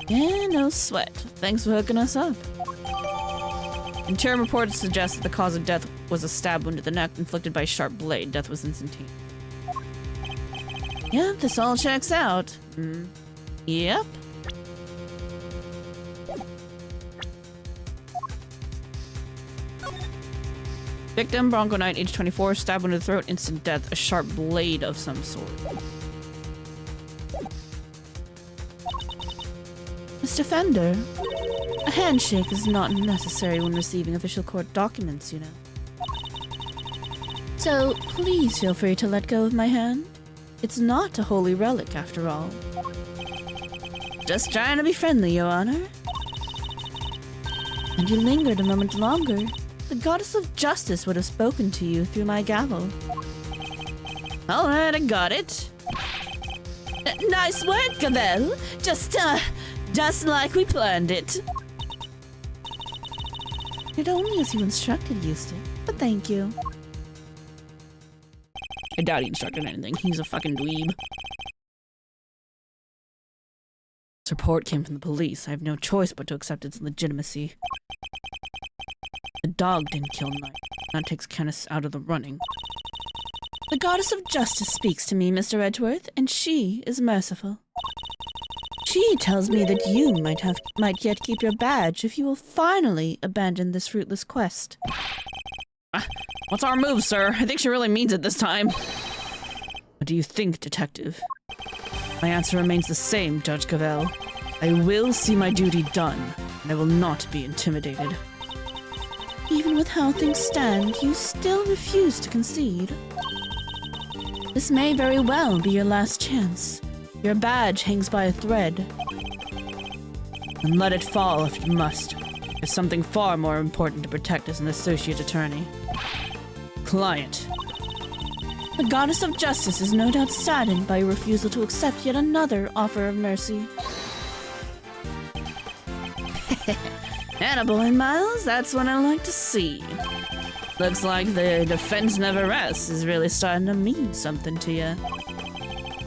Yeah, no sweat. Thanks for hooking us up. Interim report suggests that the cause of death was a stab wound to the neck inflicted by a sharp blade. Death was instantaneous. Yep, this all checks out. Yep. Victim, Bronco Knight, age 24, stab wound to the throat, instant death, a sharp blade of some sort. Mr. Fender, a handshake is not necessary when receiving official court documents, you know. So, please feel free to let go of my hand. It's not a holy relic, after all. Just trying to be friendly, Your Honor. And you lingered a moment longer. the goddess of justice would have spoken to you through my gavel. All right, I got it. Nice work, Gavel. Just like we planned it. It only as you instructed, Eustace, but thank you. I doubt he instructed anything. He's a fucking dweeb. This report came from the police. I have no choice but to accept its legitimacy. The dog didn't kill Knight. That takes Kenneth out of the running. The goddess of justice speaks to me, Mr. Edgeworth, and she is merciful. She tells me that you might yet keep your badge if you will finally abandon this fruitless quest. What's our move, sir? I think she really means it this time. What do you think, detective? My answer remains the same, Judge Cavell. I will see my duty done, and I will not be intimidated. Even with how things stand, you still refuse to concede. This may very well be your last chance. Your badge hangs by a thread. Then let it fall if you must. There's something far more important to protect as an associate attorney. Client. The goddess of justice is no doubt saddened by your refusal to accept yet another offer of mercy. Attaboy, Miles, that's what I like to see. Looks like the defense never rests is really starting to mean something to you.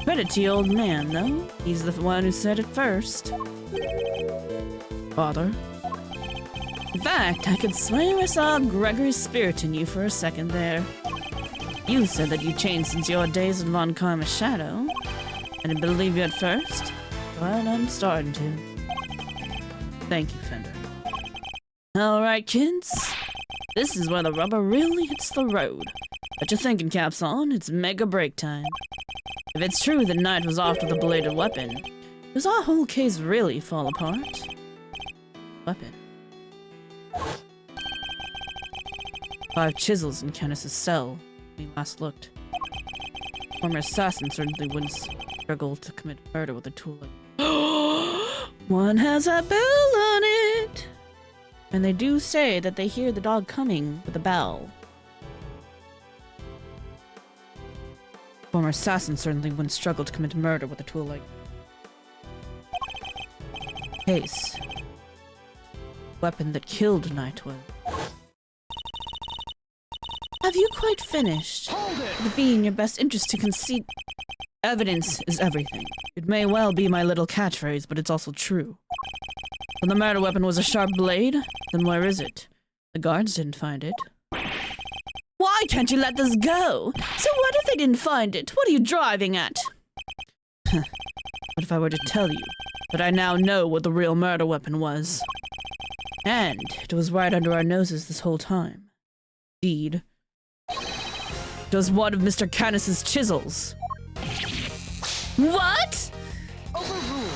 Credit to your old man, though. He's the one who said it first. Father? In fact, I could swear I saw Gregory's spirit in you for a second there. You said that you changed since your days in Von Karma's shadow. I didn't believe you at first, but I'm starting to. Thank you, Fender. Alright, kids. This is where the rubber really hits the road. Put your thinking caps on, it's make or break time. If it's true that Knight was off with a bladed weapon, does our whole case really fall apart? Weapon. 5 chisels in Kenneth's cell when we last looked. Former assassin certainly wouldn't struggle to commit murder with a tool like one has a bell on it! And they do say that they hear the dog coming with a bell. Former assassin certainly wouldn't struggle to commit murder with a tool like case. Weapon that killed Knight was. Have you quite finished? Hold it! It would be in your best interest to concede. Evidence is everything. It may well be my little catchphrase, but it's also true. When the murder weapon was a sharp blade, then where is it? The guards didn't find it. Why can't you let this go? So what if they didn't find it? What are you driving at? What if I were to tell you that I now know what the real murder weapon was? And it was right under our noses this whole time. Indeed. It was one of Mr. Canis's chisels. What? Overruled.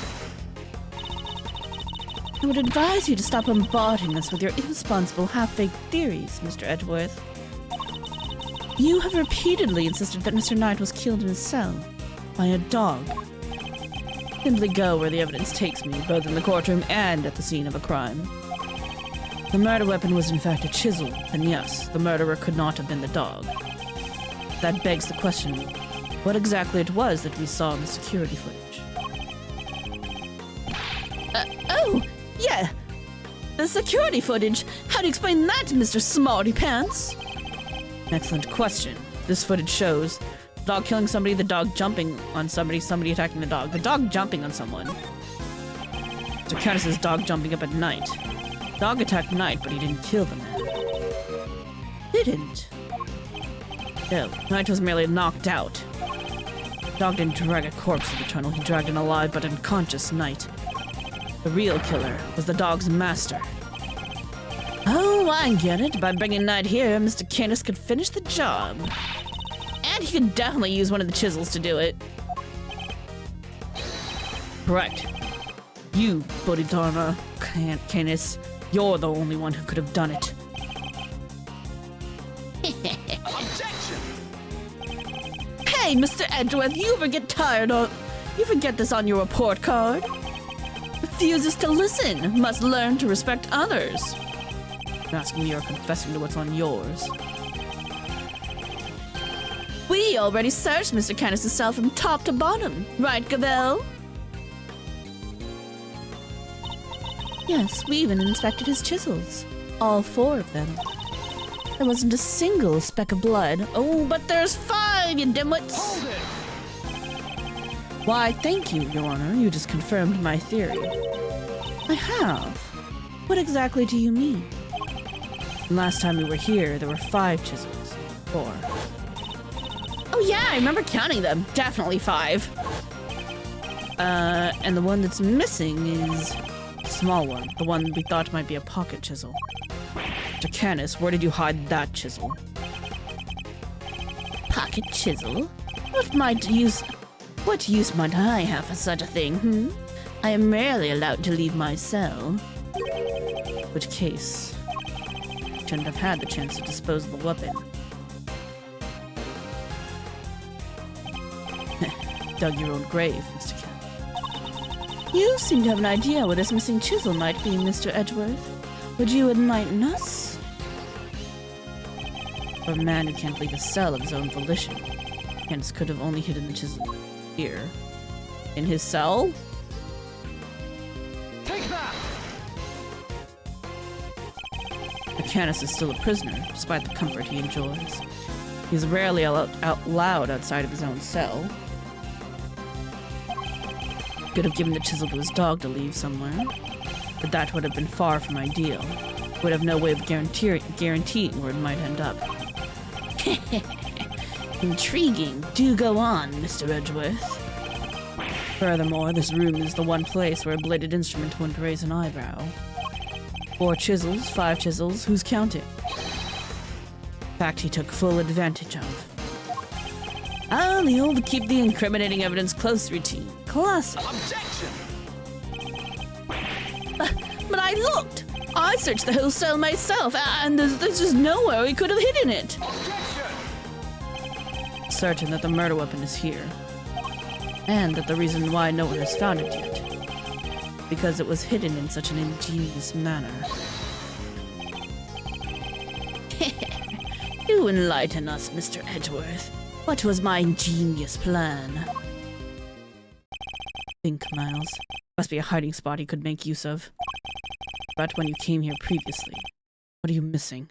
I would advise you to stop bombarding us with your irresponsible, half-baked theories, Mr. Edgeworth. You have repeatedly insisted that Mr. Knight was killed in his cell by a dog. Simply go where the evidence takes me, both in the courtroom and at the scene of a crime. The murder weapon was in fact a chisel, and yes, the murderer could not have been the dog. That begs the question, what exactly it was that we saw in the security footage? Oh, yeah. The security footage. How do you explain that, Mr. Smarty Pants? Excellent question. This footage shows the dog killing somebody, the dog jumping on somebody, somebody attacking the dog jumping on someone. Mr. Canis's dog jumping up at Knight. Dog attacked Knight, but he didn't kill the man. Didn't. No, Knight was merely knocked out. Dog didn't drag a corpse to the tunnel, he dragged an alive but unconscious Knight. The real killer was the dog's master. Oh, I get it. By bringing Knight here, Mr. Canis could finish the job. And he could definitely use one of the chisels to do it. Correct. You, Bodhidharma Canis, you're the only one who could have done it. Objection! Hey, Mr. Edgeworth, you ever get tired of... You forget this on your report card? Refuses to listen, must learn to respect others. Asking me or confessing to what's on yours. We already searched Mr. Canis' cell from top to bottom, right, Gavel? Yes, we even inspected his chisels. All 4 of them. There wasn't a single speck of blood. Oh, but there's 5, you dimwits! Hold it! Why, thank you, Your Honor. You just confirmed my theory. I have. What exactly do you mean? Last time we were here, there were 5 chisels. 4. Oh yeah, I remember counting them. Definitely 5. And the one that's missing is the small one. The one we thought might be a pocket chisel. Mr. Canis, where did you hide that chisel? Pocket chisel? What use might I have for such a thing, I am rarely allowed to leave my cell. Which case, you shouldn't have had the chance to dispose of the weapon. Dug your own grave, Mr. Canis. You seem to have an idea where this missing chisel might be, Mr. Edgeworth. Would you enlighten us? For a man who can't leave a cell of his own volition, Canis could have only hidden the chisel here. In his cell? Take that! Canis is still a prisoner, despite the comfort he enjoys. He's rarely out loud outside of his own cell. Could have given the chisel to his dog to leave somewhere, but that would have been far from ideal. Would have no way of guaranteeing where it might end up. Intriguing. Do go on, Mr. Edgeworth. Furthermore, this room is the one place where a bladed instrument wouldn't raise an eyebrow. 4 chisels, 5 chisels, who's counting? Fact he took full advantage of. Ah, the old keep the incriminating evidence close routine. Classic. Objection! But I looked! I searched the whole cell myself, and there's just nowhere we could have hidden it. Objection! Certain that the murder weapon is here. And that the reason why no one has found it yet. Because it was hidden in such an ingenious manner. You enlighten us, Mr. Edgeworth. What was my ingenious plan? Think, Miles. Must be a hiding spot he could make use of. But when you came here previously, what are you missing?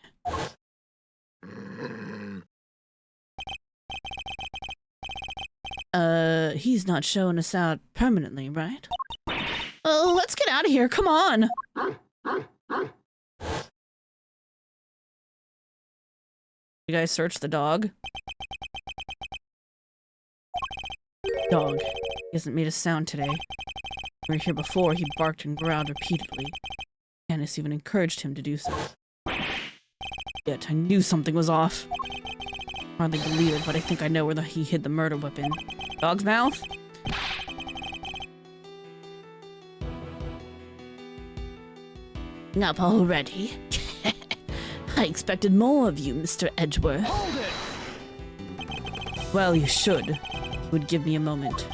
He's not showing us out permanently, right? Oh, let's get out of here, come on! You guys search the dog? Dog. He hasn't made a sound today. When we were here before, he barked and growled repeatedly. Canis even encouraged him to do so. Yet, I knew something was off. Hardly believe it, but I think I know where he hid the murder weapon. Dog's mouth? Up already? I expected more of you, Mr. Edgeworth. Hold it! Well, you should. It would give me a moment.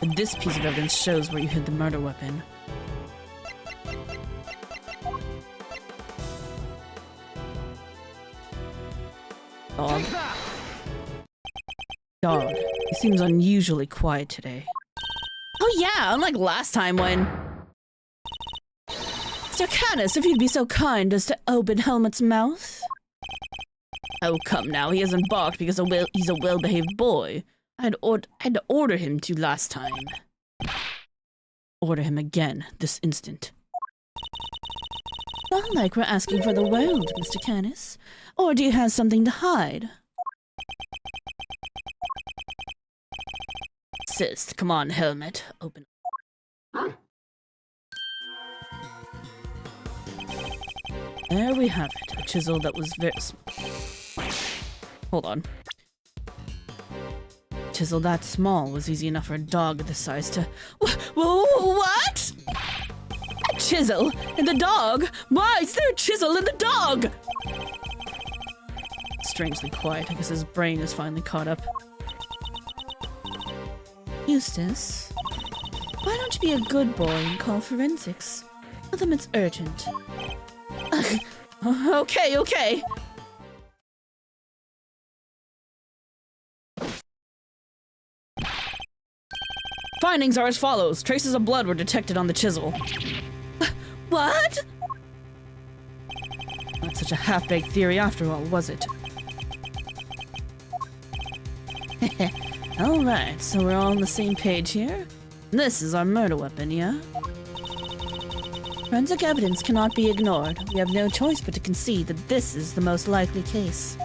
But this piece of evidence shows where you hid the murder weapon. Dog. Take that! Dog. He seems unusually quiet today. Oh yeah, unlike last time when... Mr. Canis, if you'd be so kind as to open Helmut's mouth. Oh, come now, he hasn't barked because he's a well-behaved boy. I had to order him to last time. Order him again, this instant. Not like we're asking for the world, Mr. Canis. Or do you have something to hide? Insist. Come on, Helmut. Open. There we have it. A chisel that was very... Hold on. A chisel that small was easy enough for a dog this size to... What? A chisel in the dog? Why is there a chisel in the dog? Strangely quiet. I guess his brain is finally caught up. Eustace, why don't you be a good boy and call forensics? Tell them it's urgent. Okay, okay. Findings are as follows. Traces of blood were detected on the chisel. What? Not such a half-baked theory after all, was it? Alright, so we're all on the same page here. This is our murder weapon, yeah? Forensic evidence cannot be ignored. We have no choice but to concede that this is the most likely case.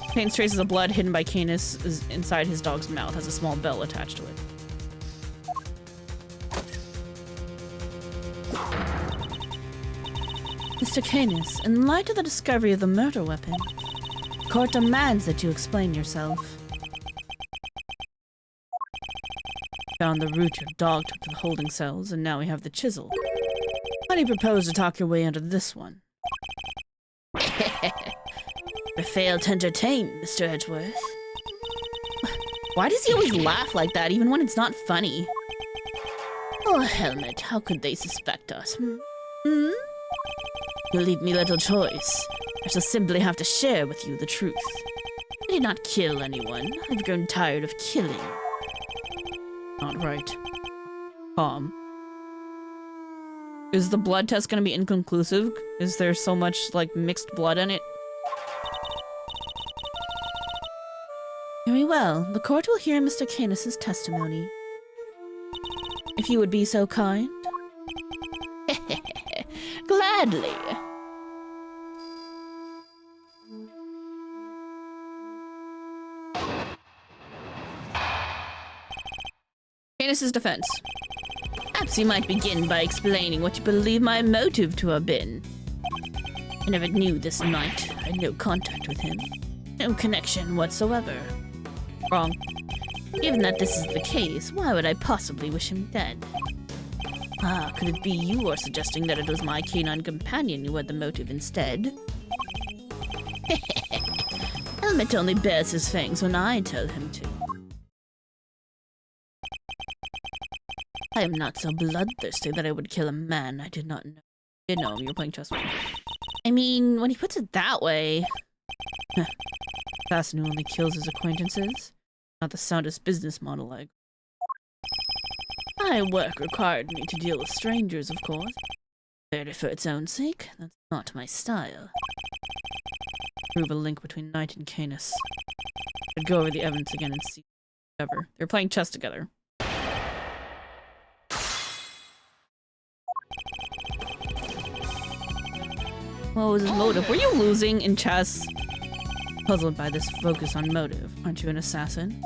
Contains traces of blood hidden by Canis is inside his dog's mouth, has a small bell attached to it. Mr. Canis, in light of the discovery of the murder weapon, the court demands that you explain yourself. Found the route your dog took to the holding cells, and now we have the chisel. How do you propose to talk your way under this one? I fail to entertain, Mr. Edgeworth. Why does he always laugh like that, even when it's not funny? Oh, Helmet, how could they suspect us? Hmm? You leave me little choice. I shall simply have to share with you the truth. I did not kill anyone. I've grown tired of killing. Not right. Calm. Is the blood test gonna be inconclusive? Is there so much, like, mixed blood in it? Very well. The court will hear Mr. Canis' testimony. If you would be so kind. Gladly. Canis' defense. Perhaps you might begin by explaining what you believe my motive to have been. I never knew this knight. I had no contact with him. No connection whatsoever. Wrong. Given that this is the case, why would I possibly wish him dead? Ah, could it be you are suggesting that it was my canine companion who had the motive instead? Helmet only bears his fangs when I tell him to. I am not so bloodthirsty that I would kill a man I did not know. You know him, you're playing chess with him. I mean, when he puts it that way... Assassin who only kills his acquaintances? Not the soundest business model, like. My work required me to deal with strangers, of course. Merely for its own sake, that's not my style. Prove a link between Knight and Canis. I'd go over the evidence again and see whatever. They're playing chess together. What was his motive? Were you losing in chess? Puzzled by this focus on motive. Aren't you an assassin?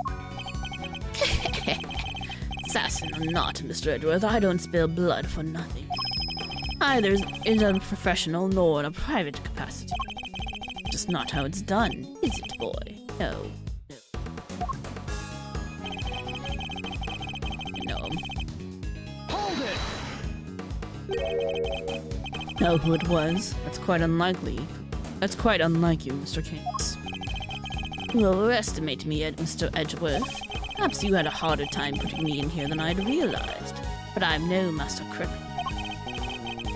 Assassin or not, Mr. Edgeworth, I don't spill blood for nothing. Either in a professional nor in a private capacity. Just not how it's done, is it, boy? No. You know him. Hold it! Know who it was? That's quite unlikely. That's quite unlike you, Mr. Canis. You overestimate me, Mr. Edgeworth. Perhaps you had a harder time putting me in here than I'd realized. But I'm no master criminal.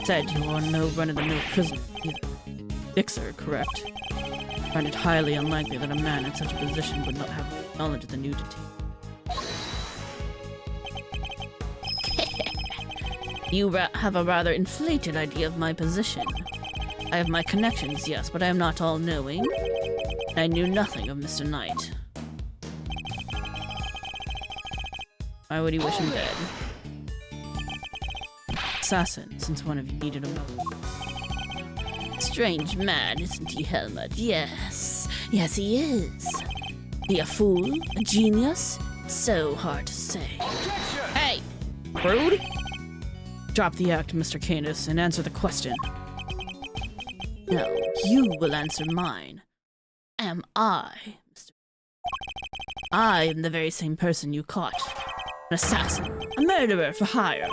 Said you are no run-of-the-mill prisoner either. Fixer, correct? Find it highly unlikely that a man in such a position would not have knowledge of the nudity. You have a rather inflated idea of my position. I have my connections, yes, but I am not all-knowing. I knew nothing of Mr. Knight. Why would he wish him dead? Assassin, since one of you needed a motive. Strange man, isn't he, Helmet? Yes. Yes, he is. He a fool? A genius? So hard to say. Objection! Hey! Rude? Drop the act, Mr. Canis, and answer the question. No, you will answer mine. Am I, Mr. I am the very same person you caught. An assassin, a murderer for hire.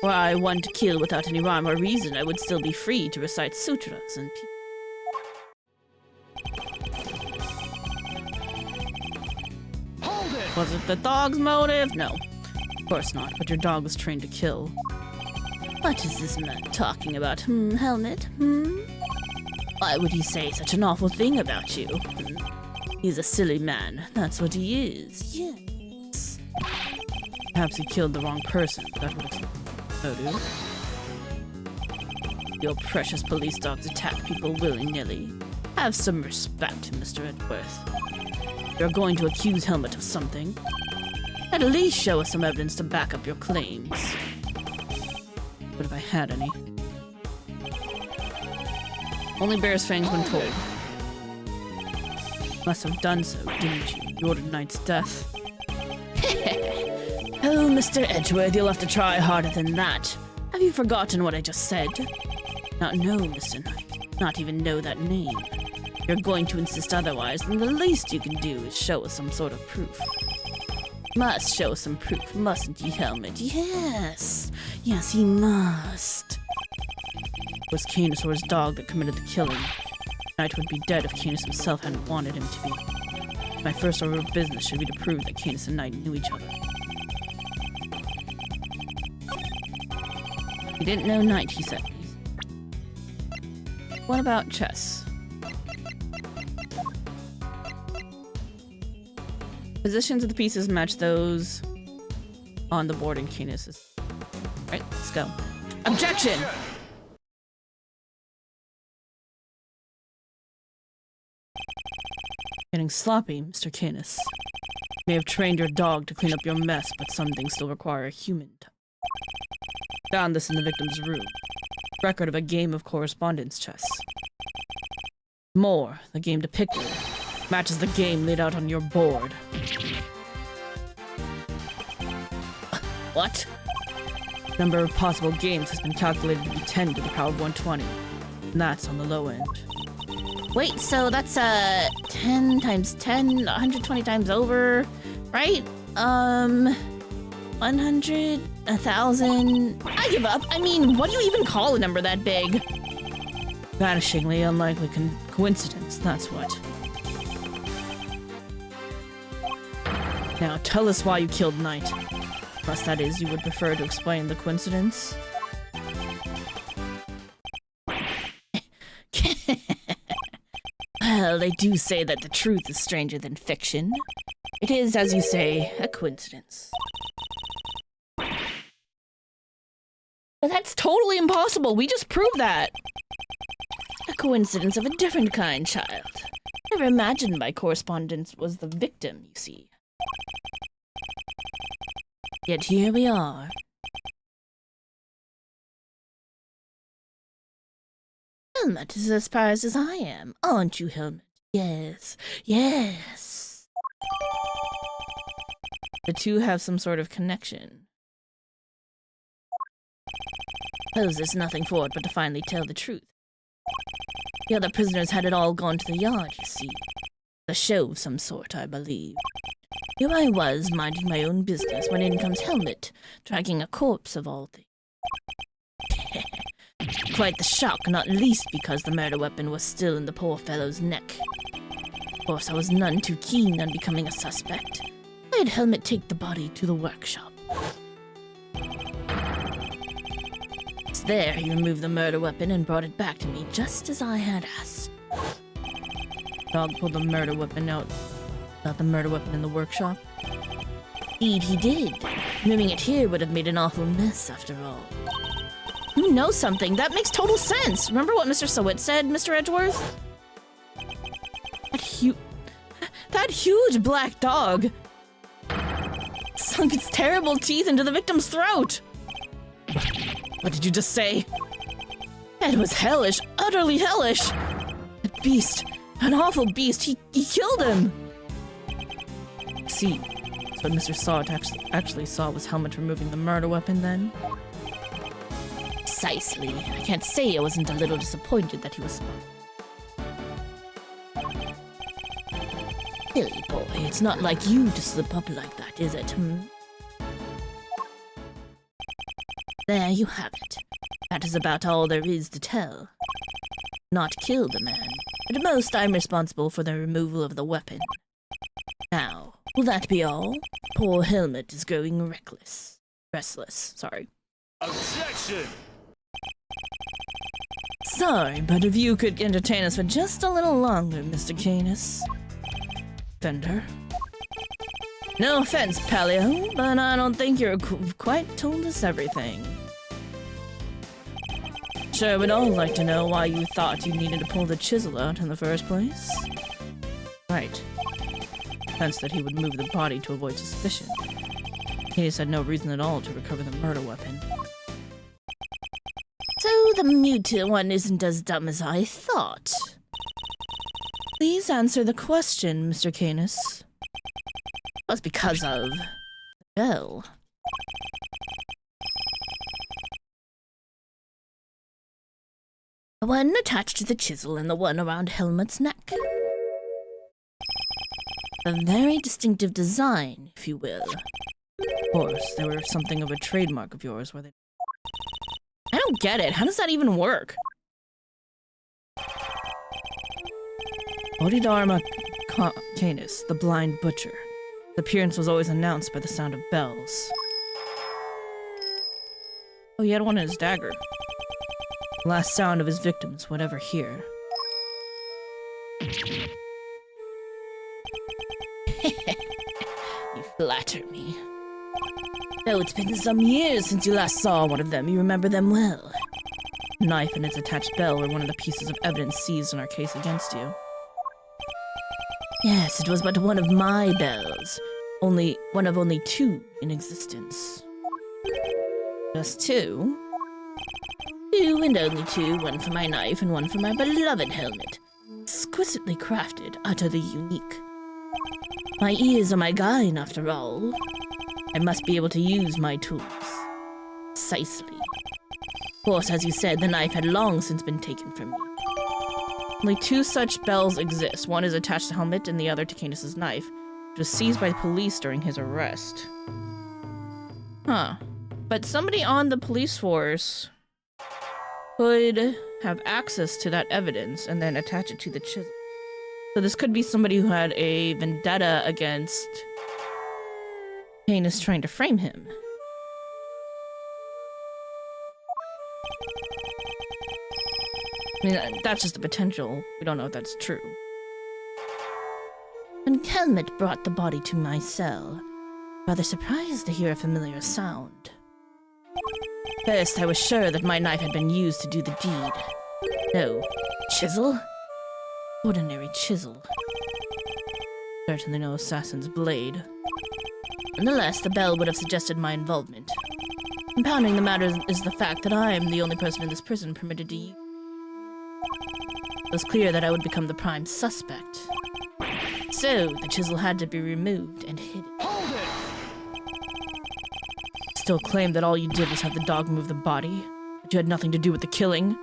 Were I one to kill without any rhyme or reason, I would still be free to recite sutras and Hold it! Was it the dog's motive? No. Of course not, but your dog was trained to kill. What is this man talking about, Helmet? Why would he say such an awful thing about you? He's a silly man, that's what he is, yes. Perhaps he killed the wrong person, but that would explain. Oh, dude. Your precious police dogs attack people willy-nilly. Have some respect, Mr. Edgeworth. You're going to accuse Helmet of something. At least show us some evidence to back up your claims. But if I had any. Only bears fangs when told. Must have done so, didn't you? You ordered Knight's death. Oh, Mr. Edgeworth, you'll have to try harder than that. Have you forgotten what I just said? Not know, Mr. Knight. Not even know that name. You're going to insist otherwise, then the least you can do is show us some sort of proof. Must show us some proof, mustn't he, Helmet? Yes. Yes, he must. It was Canis or his dog that committed the killing. Knight would be dead if Canis himself hadn't wanted him to be. My first order of business should be to prove that Canis and Knight knew each other. He didn't know Knight, he said. What about chess? Positions of the pieces match those on the board in Canis'. Alright, let's go. Objection! Getting sloppy, Mr. Canis. You may have trained your dog to clean up your mess, but some things still require a human touch. Found this in the victim's room. Record of a game of correspondence chess. More, the game depicted matches the game laid out on your board. What? Number of possible games has been calculated to be 10 to the power of 120. And that's on the low end. Wait, so that's 10 times 10, 120 times over, right? 100, 1,000. I give up. I mean, what do you even call a number that big? Vanishingly unlikely coincidence, that's what. Now, tell us why you killed Knight. Unless that is, you would prefer to explain the coincidence? Well, they do say that the truth is stranger than fiction. It is, as you say, a coincidence. But that's totally impossible. We just proved that. A coincidence of a different kind, child. Never imagined my correspondent was the victim, you see. Yet here we are. Helmet is as surprised as I am, aren't you, Helmet? Yes, yes. The two have some sort of connection. Suppose there's nothing for it but to finally tell the truth. The other prisoners had it all gone to the yard, you see. A show of some sort, I believe. Here I was, minding my own business, when in comes Helmet, dragging a corpse of all things. Quite the shock, not least because the murder weapon was still in the poor fellow's neck. Of course, I was none too keen on becoming a suspect. I had Helmet take the body to the workshop. There, he removed the murder weapon and brought it back to me, just as I had asked. Dog pulled the murder weapon out. Not the murder weapon in the workshop. Indeed, he did. Moving it here would have made an awful mess, after all. You know something. That makes total sense. Remember what Mr. Sawit said, Mr. Edgeworth? That huge black dog sunk its terrible teeth into the victim's throat. What did you just say? It was hellish, utterly hellish. That beast, an awful beast, he killed him. See, so what Mr. Sawit actually saw was Helmet removing the murder weapon then? Precisely. I can't say I wasn't a little disappointed that he was smart. Silly boy, it's not like you to slip up like that, is it, There you have it. That is about all there is to tell. Not kill the man. At most, I'm responsible for the removal of the weapon. Now, will that be all? Poor Helmet is growing restless. Sorry. Objection! Sorry, but if you could entertain us for just a little longer, Mr. Canis. Fender. No offense, Paleo, but I don't think you're quite told us everything. Sure, we'd all like to know why you thought you needed to pull the chisel out in the first place. Right. Hence that he would move the body to avoid suspicion. Canis had no reason at all to recover the murder weapon. So the mutant one isn't as dumb as I thought. Please answer the question, Mr. Canis. It was because of the bell. The one attached to the chisel and the one around Helmut's neck. A very distinctive design, if you will. Of course, they were something of a trademark of yours, were they? I don't get it. How does that even work? Bodhidharma Canis, the blind butcher. His appearance was always announced by the sound of bells. Oh, he had one in his dagger. The last sound of his victims would ever hear. You flatter me. Though it's been some years since you last saw one of them, you remember them well. The knife and its attached bell were one of the pieces of evidence seized in our case against you. Yes, it was but one of my bells. One of only two in existence. Just two? Two and only two, one for my knife and one for my beloved helmet. Exquisitely crafted, utterly unique. My ears are my guide, after all. I must be able to use my tools. Precisely. Of course, as you said, the knife had long since been taken from me. Only two such bells exist. One is attached to helmet and the other to Canis's knife, which was seized by the police during his arrest. Huh. But somebody on the police force could have access to that evidence and then attach it to the chisel. So this could be somebody who had a vendetta against Canis trying to frame him. I mean, that's just a potential. We don't know if that's true. When Helmut brought the body to my cell, rather surprised to hear a familiar sound. First, I was sure that my knife had been used to do the deed. No. Chisel? Ordinary chisel. Certainly no assassin's blade. Nonetheless, the bell would have suggested my involvement. Compounding the matter is the fact that I am the only person in this prison permitted to use. It was clear that I would become the prime suspect. So, the chisel had to be removed and hidden. Hold it! Still claim that all you did was have the dog move the body? That you had nothing to do with the killing?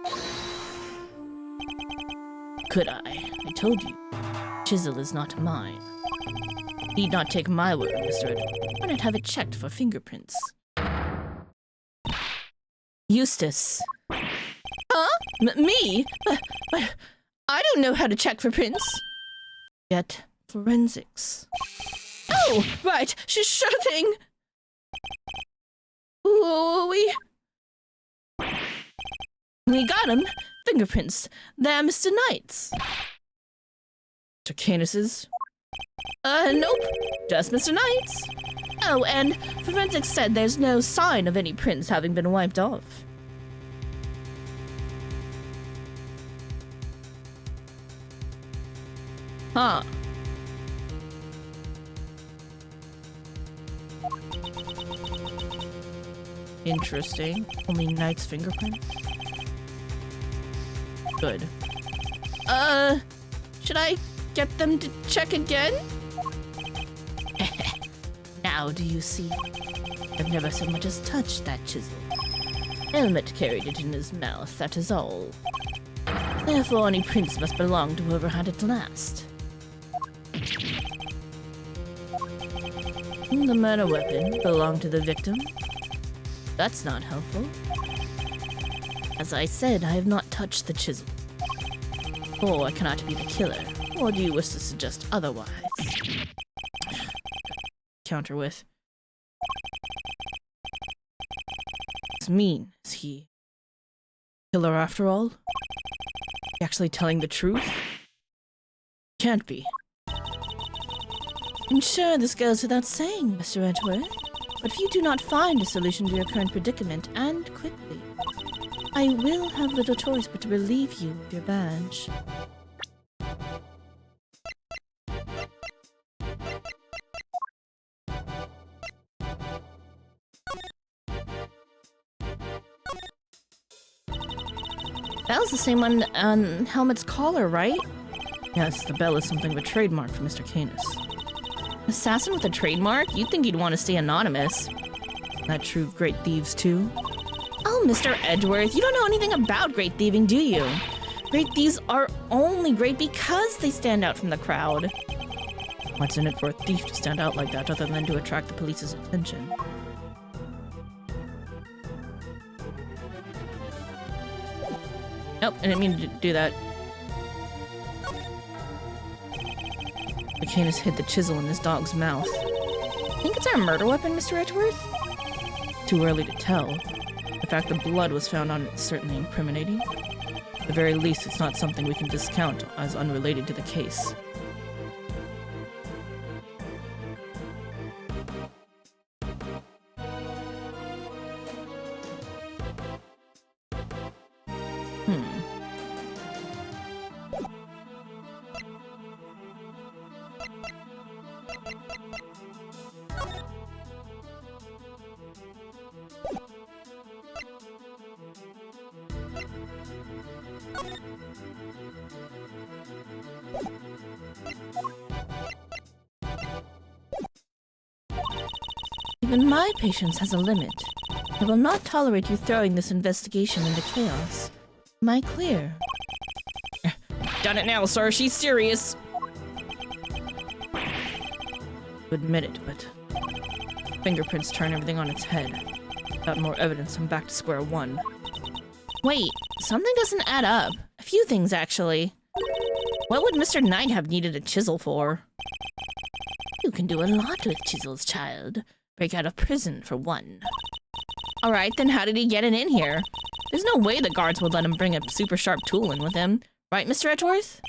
Could I? I told you. Chisel is not mine. Need not take my word, Mr. Edgeworthy. Why not have it checked for fingerprints? Eustace. Huh? Me? But I don't know how to check for prints. Get forensics. Oh, right. Sure thing. We got him. Fingerprints. They're Mr. Knight's. Mr. Canis's? Nope. Just Mr. Knight's. Oh, and forensics said there's no sign of any prints having been wiped off. Huh. Interesting. Only Knight's fingerprints? Good. Should I get them to check again? Now do you see? I've never so much as touched that chisel. Helmut carried it in his mouth, that is all. Therefore, any prints must belong to whoever had it last. The murder weapon belonged to the victim? That's not helpful. As I said, I have not touched the chisel. Or I cannot be the killer. Or do you wish to suggest otherwise? Counter with. What's mean? Is he killer after all? Actually telling the truth? Can't be. I'm sure this goes without saying, Mr. Edgeworth, but if you do not find a solution to your current predicament, and quickly, I will have little choice but to relieve you of your badge. That was the same one on Helmet's collar, right? Yes, the bell is something of a trademark for Mr. Canis. Assassin with a trademark? You'd think he'd want to stay anonymous. That true great thieves too? Oh, Mr. Edgeworth, you don't know anything about great thieving, do you? Great thieves are only great because they stand out from the crowd. What's in it for a thief to stand out like that other than to attract the police's attention? Nope, I didn't mean to do that. The Canis hid the chisel in his dog's mouth. Think it's our murder weapon, Mr. Edgeworth? Too early to tell. The fact that blood was found on it is certainly incriminating. At the very least, it's not something we can discount as unrelated to the case. Even my patience has a limit. I will not tolerate you throwing this investigation into chaos. Am I clear? Done it now, sir. She's serious. Admit it, but fingerprints turn everything on its head. Without more evidence, I'm back to square one. Wait, something doesn't add up. A few things, actually. What would Mr. Knight have needed a chisel for? You can do a lot with chisels, child. Break out of prison, for one. Alright, then how did he get it in here? There's no way the guards would let him bring a super sharp tool in with him. Right, Mr. Edgeworth?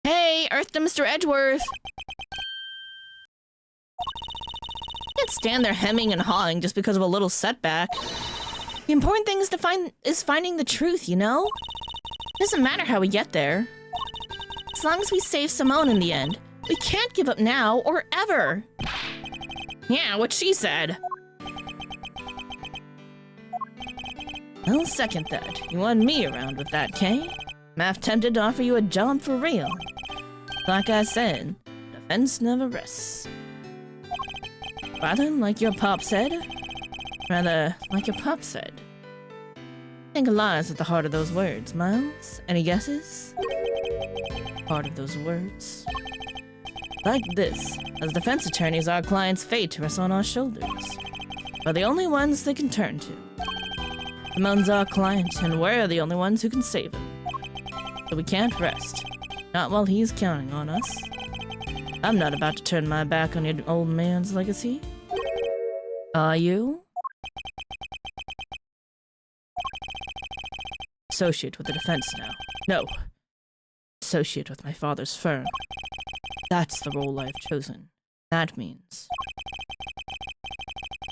Hey, Earth to Mr. Edgeworth! Can't stand there hemming and hawing just because of a little setback. The important thing is finding the truth, you know? Doesn't matter how we get there. As long as we save Simone in the end. We can't give up now or ever. Yeah, what she said. I'll second that. You want me around with that, Kay? I'm half tempted to offer you a job for real. Like I said, defense never rests. Rather like your pop said. I think lies at the heart of those words, Miles. Any guesses? Part of those words. Like this, as defense attorneys, our client's fate rests on our shoulders. We're the only ones they can turn to. Simone's our client, and we're the only ones who can save him. So we can't rest. Not while he's counting on us. I'm not about to turn my back on your old man's legacy. Are you? Associate with the defense now. No. Associate with my father's firm. That's the role I've chosen. That means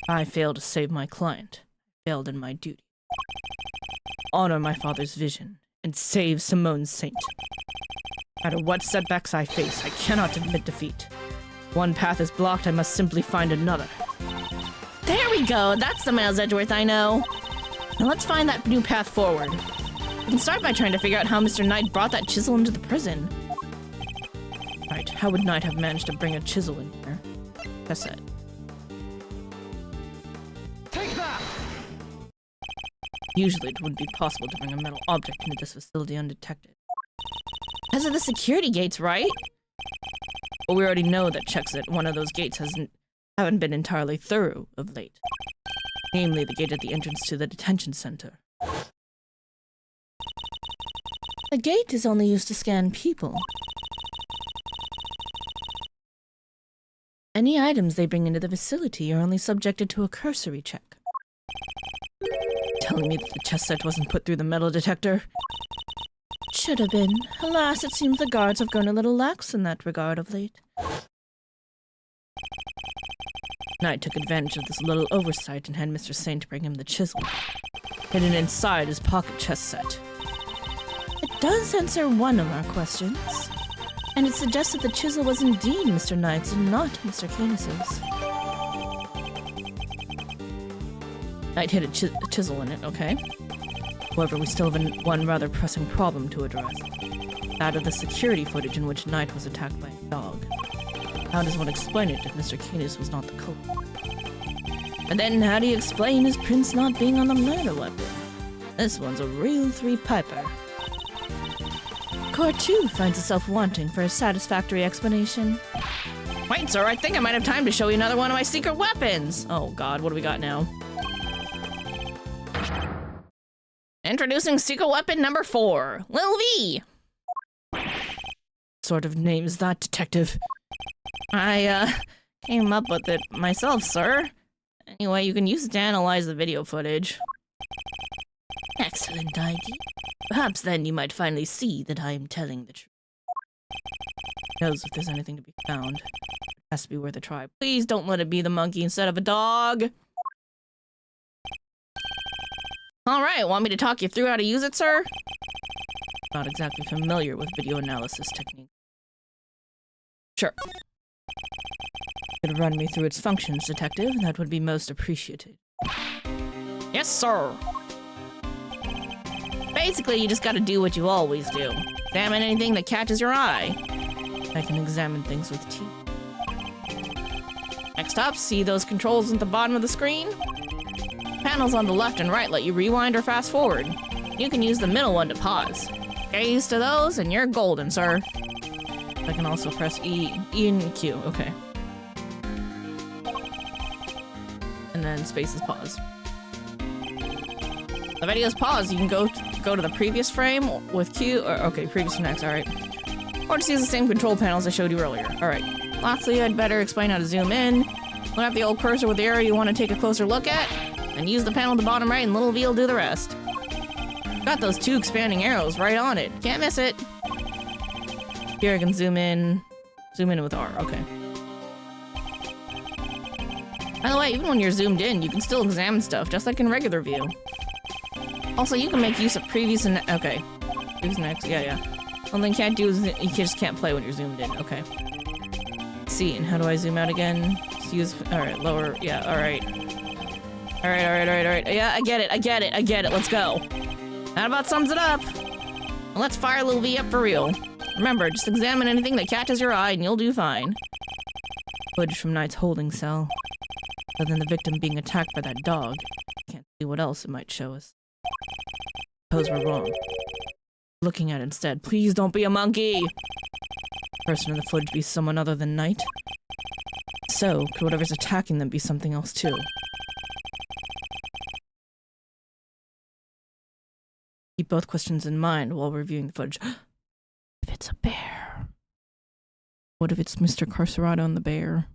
I failed to save my client. I failed in my duty. Honor my father's vision and save Simone Saint. No matter what setbacks I face, I cannot admit defeat. One path is blocked, I must simply find another. There we go. That's the Miles Edgeworth I know. Now let's find that new path forward. We can start by trying to figure out how Mr. Knight brought that chisel into the prison. Right, how would Knight have managed to bring a chisel in here? That's it. Take that! Usually it wouldn't be possible to bring a metal object into this facility undetected. Because of the security gates, right? But we already know that checks at one of those gates haven't been entirely thorough of late. Namely, the gate at the entrance to the detention center. The gate is only used to scan people. Any items they bring into the facility are only subjected to a cursory check. telling me that the chess set wasn't put through the metal detector? Should have been. Alas, it seems the guards have grown a little lax in that regard of late. Knight took advantage of this little oversight and had Mr. Saint bring him the chisel, hidden inside his pocket chess set. It does answer one of our questions. And it suggests that the chisel was indeed Mr. Knight's and not Mr. Canis's. Knight hid a chisel in it, okay. However, we still have one rather pressing problem to address. That of the security footage in which Knight was attacked by a dog. How does one explain it if Mr. Canis was not the culprit? And then how do you explain his prints not being on the murder weapon? This one's a real three-piper. Court 2 finds itself wanting for a satisfactory explanation. Wait, sir, I think I might have time to show you another one of my secret weapons! Oh god, what do we got now? Introducing secret weapon number 4, Lil V! What sort of name is that, detective? I, came up with it myself, sir. Anyway, you can use it to analyze the video footage. Excellent idea. Perhaps then you might finally see that I am telling the truth. Who knows if there's anything to be found. It has to be worth a try. Please don't let it be the monkey instead of a dog! Alright, want me to talk you through how to use it, sir? Not exactly familiar with video analysis technique. Sure. Could run me through its functions, detective. That would be most appreciated. Yes, sir! Basically, you just gotta do what you always do. Examine anything that catches your eye. I can examine things with teeth. Next up, see those controls at the bottom of the screen? Panels on the left and right let you rewind or fast forward. You can use the middle one to pause. Get used to those and you're golden, sir. I can also press E and Q, okay. And then space is pause. The video's paused, you can go to the previous frame with Q, or okay, previous to next, alright. Or just use the same control panels I showed you earlier, alright. Lastly, I'd better explain how to zoom in. Look at the old cursor with the area you want to take a closer look at, and use the panel at the bottom right and little V will do the rest. Got those 2 expanding arrows right on it, can't miss it. Here I can zoom in with R, okay. By the way, even when you're zoomed in, you can still examine stuff, just like in regular view. Also, you can make use of previous and okay. Previous and next, yeah. One thing you can't do is you just can't play when you're zoomed in, okay. Let's see, and how do I zoom out again? Just use, alright, lower, yeah, alright. Alright. Yeah, I get it, let's go. That about sums it up. Well, let's fire Lil V up for real. Remember, just examine anything that catches your eye and you'll do fine. Footage from Knight's holding cell. Other than the victim being attacked by that dog, can't see what else it might show us. Suppose we're wrong. Looking at it instead. Please don't be a monkey! Person in the footage be someone other than Knight? So, could whatever's attacking them be something else too? Keep both questions in mind while reviewing the footage. If it's a bear? What if it's Mr. Carcerado and the bear?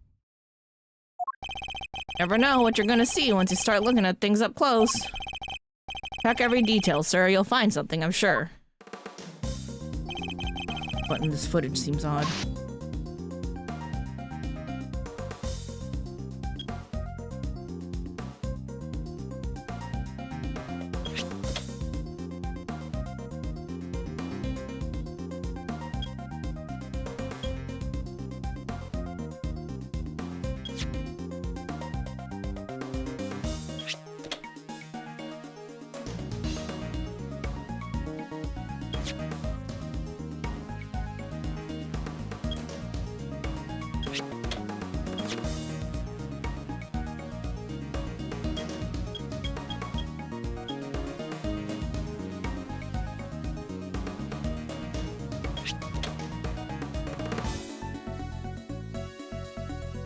Never know what you're gonna see once you start looking at things up close. Check every detail, sir. You'll find something, I'm sure. But in this footage seems odd.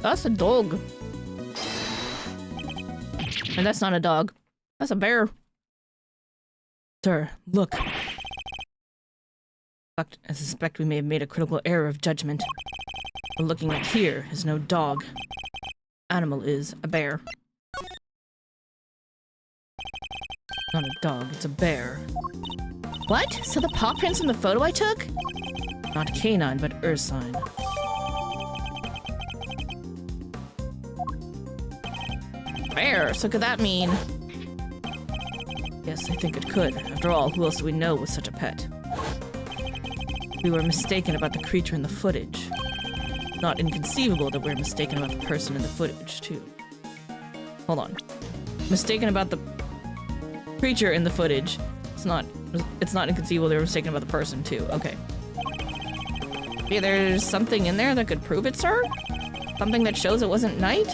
That's a dog. And that's not a dog. That's a bear. Sir, look. I suspect we may have made a critical error of judgment. What we're looking at here is no dog. Animal is a bear. Not a dog, it's a bear. What? So the paw prints from the photo I took? Not canine, but ursine. Bear, so could that mean? Yes, I think it could. After all, who else do we know with such a pet? We were mistaken about the creature in the footage. Not inconceivable that we're mistaken about the person in the footage, too. Hold on. Mistaken about the creature in the footage. It's not inconceivable they were mistaken about the person, too. Okay. Maybe there's something in there that could prove it, sir? Something that shows it wasn't night?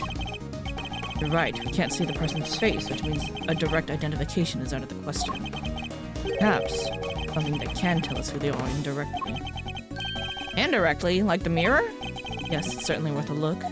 You're right, we can't see the person's face, which means a direct identification is out of the question. Perhaps something that can tell us who they are indirectly. Indirectly? Like the mirror? Yes, it's certainly worth a look.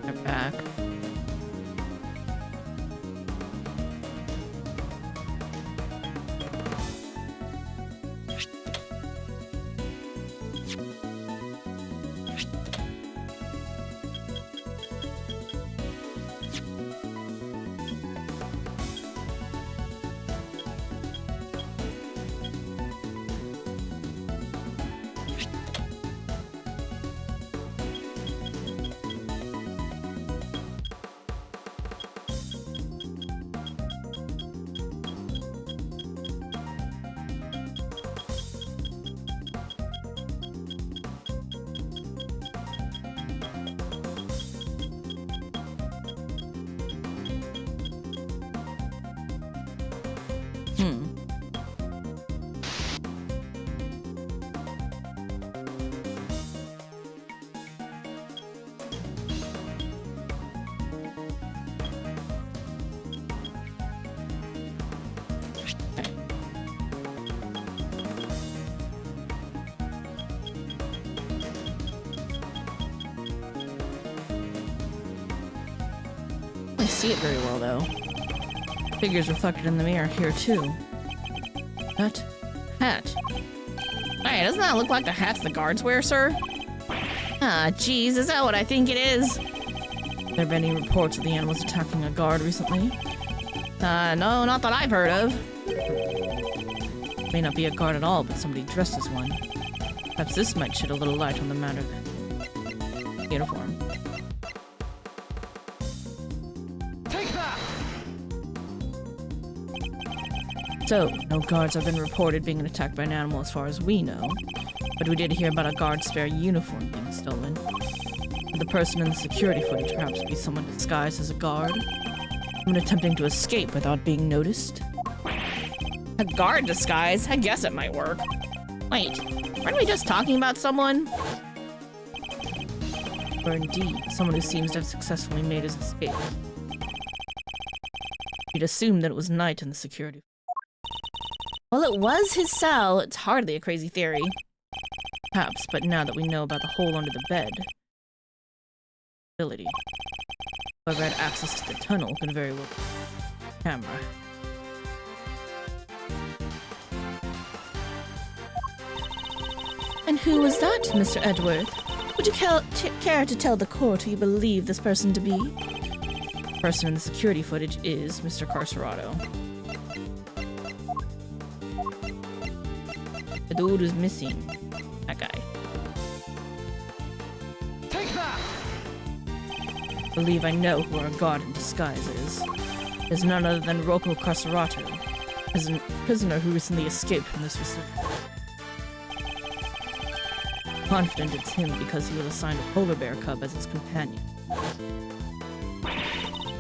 They're back. I see it very well, though. Figures reflected in the mirror here, too. That hat. Hey, doesn't that look like the hats the guards wear, sir? Ah, geez, is that what I think it is? There been any reports of the animals attacking a guard recently? No, not that I've heard of. May not be a guard at all, but somebody dressed as one. Perhaps this might shed a little light on the matter then. Uniform. So, no guards have been reported being attacked by an animal as far as we know, but we did hear about a guard's spare uniform being stolen. Could the person in the security footage perhaps be someone disguised as a guard? Someone attempting to escape without being noticed? A guard disguise? I guess it might work. Wait, weren't we just talking about someone? Or indeed, someone who seems to have successfully made his escape. We'd assumed that it was night in the security. Well, it was his cell. It's hardly a crazy theory. Perhaps, but now that we know about the hole under the bed, ability. Whoever had access to the tunnel could very well camera. And who was that, Mr. Edgeworth? Would you care to tell the court who you believe this person to be? The person in the security footage is Mr. Carcerado. The dude who's missing. That guy. Take that! I believe I know who our god in disguise is. is none other than Rocco Carcerato, as a prisoner who recently escaped from this facility. Confident it's him because he was assigned a polar bear cub as his companion.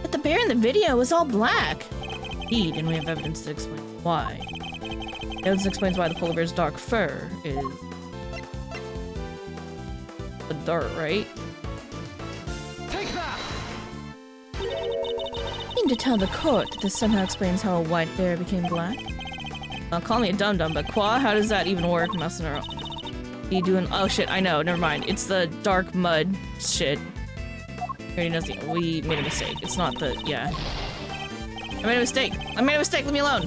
But the bear in the video was all black. Indeed, and we have evidence to explain why. Evidence explains why the polar bear's dark fur is the dirt, right? Take that! I mean to tell the court that this somehow explains how a white bear became black. Call me a dum-dum, but Qua, how does that even work messing around? You doing— oh shit, I know, never mind. It's the dark mud shit. Already knows we made a mistake. It's not the— yeah. I made a mistake! I made a mistake, leave me alone!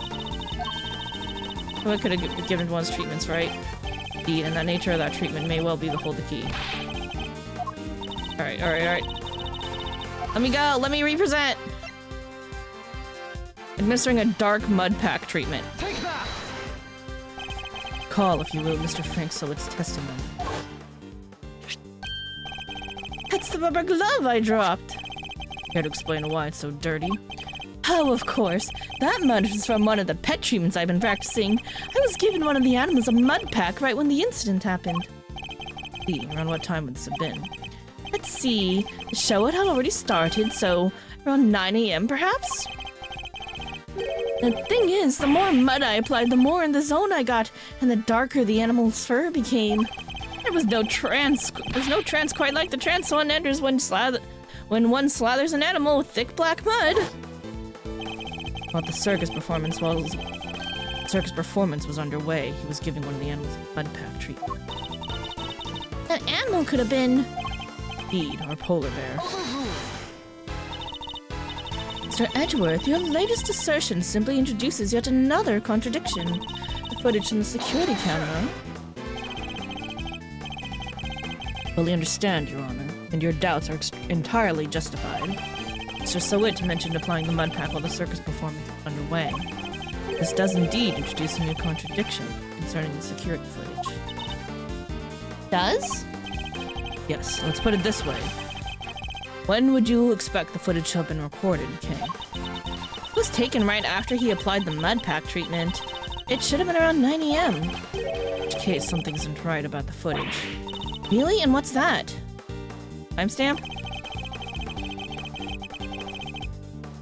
Well, I could have given one's treatments, right? Indeed, and the nature of that treatment may well be the hold the key. Alright, alright, alright. Let me go! Let me represent! Administering a dark mud pack treatment. Take that! Call, if you will, Mr. Frank Sowitt's testimony. That's the rubber glove I dropped. Care to explain why it's so dirty? Oh, of course. That mud was from one of the pet treatments I've been practicing. I was giving one of the animals a mud pack right when the incident happened. See, around what time would this have been? Let's see. The show had already started, so around 9 a.m. perhaps? The thing is, the more mud I applied, the more in the zone I got, and the darker the animal's fur became. There's no trance quite like the trance one enters when one slathers an animal with thick black mud. While the circus performance was underway, he was giving one of the animals a mud pack treatment. That animal could have been... Indeed, our polar bear. Mr. Edgeworth, your latest assertion simply introduces yet another contradiction. The footage from the security camera. Fully understand, Your Honor, and your doubts are entirely justified. Mr. Sowitt mentioned applying the mud pack while the circus performance was underway. This does indeed introduce a new contradiction concerning the security footage. Does? Yes, let's put it this way. When would you expect the footage to have been recorded, Kay? It was taken right after he applied the mud pack treatment. It should have been around 9 a.m. In which case, something isn't right about the footage. Really? And what's that? Timestamp?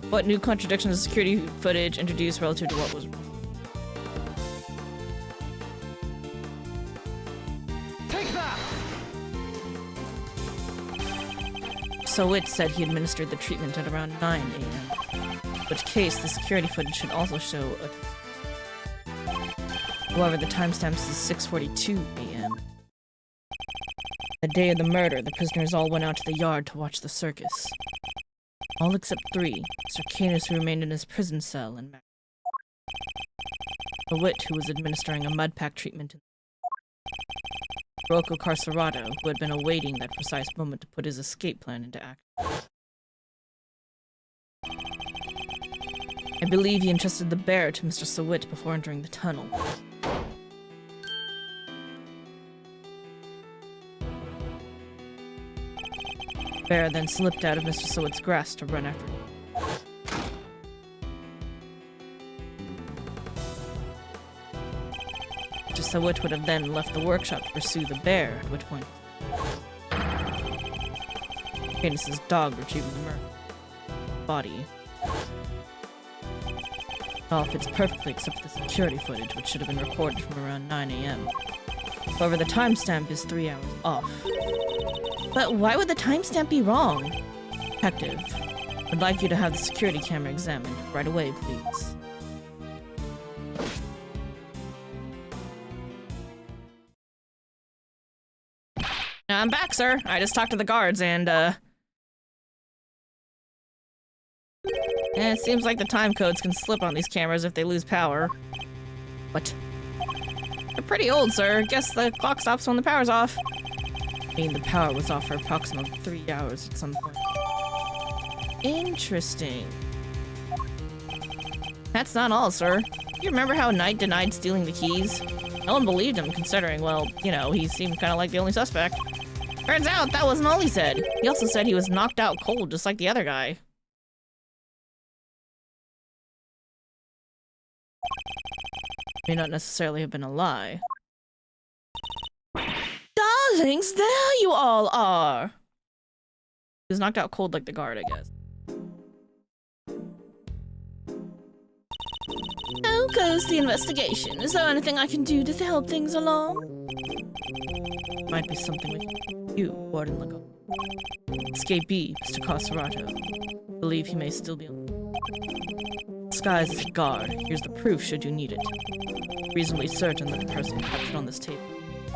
What new contradictions does security footage introduce relative to what was... Take that! Sowitt said he administered the treatment at around 9 a.m. In which case, the security footage should also show a... However, the timestamp is 6:42 a.m. The day of the murder, the prisoners all went out to the yard to watch the circus. All except 3, Mr. Canis, who remained in his prison cell, and Sowitt, who was administering a mud pack treatment, Rocco Carcerato, who had been awaiting that precise moment to put his escape plan into action. I believe he entrusted the bear to Mr. Sowitt before entering the tunnel. The bear then slipped out of Mr. Sowitt's grasp to run after him. Mr. Sowitt would have then left the workshop to pursue the bear, at which point Canis's dog retrieving the body. All fits perfectly except the security footage, which should have been recorded from around 9 a.m. However, the timestamp is 3 hours off. But why would the timestamp be wrong? Detective, I'd like you to have the security camera examined right away, please. I'm back, sir. I just talked to the guards and, it seems like the time codes can slip on these cameras if they lose power. What? They're pretty old, sir. Guess the clock stops when the power's off. I mean, the power was off for approximately 3 hours at some point. Interesting. That's not all, sir. You remember how Knight denied stealing the keys? No one believed him, considering, well, you know, he seemed kind of like the only suspect. Turns out that wasn't all he said. He also said he was knocked out cold, just like the other guy. May not necessarily have been a lie. Darlings, there you all are! He was knocked out cold like the guard, I guess. How goes the investigation? Is there anything I can do to help things along? Might be something with you, Warden Lago. Escapee, Mr. Carcerato. Believe he may still be on disguised as a guard. Here's the proof should you need it. Reasonably certain that the person captured on this table.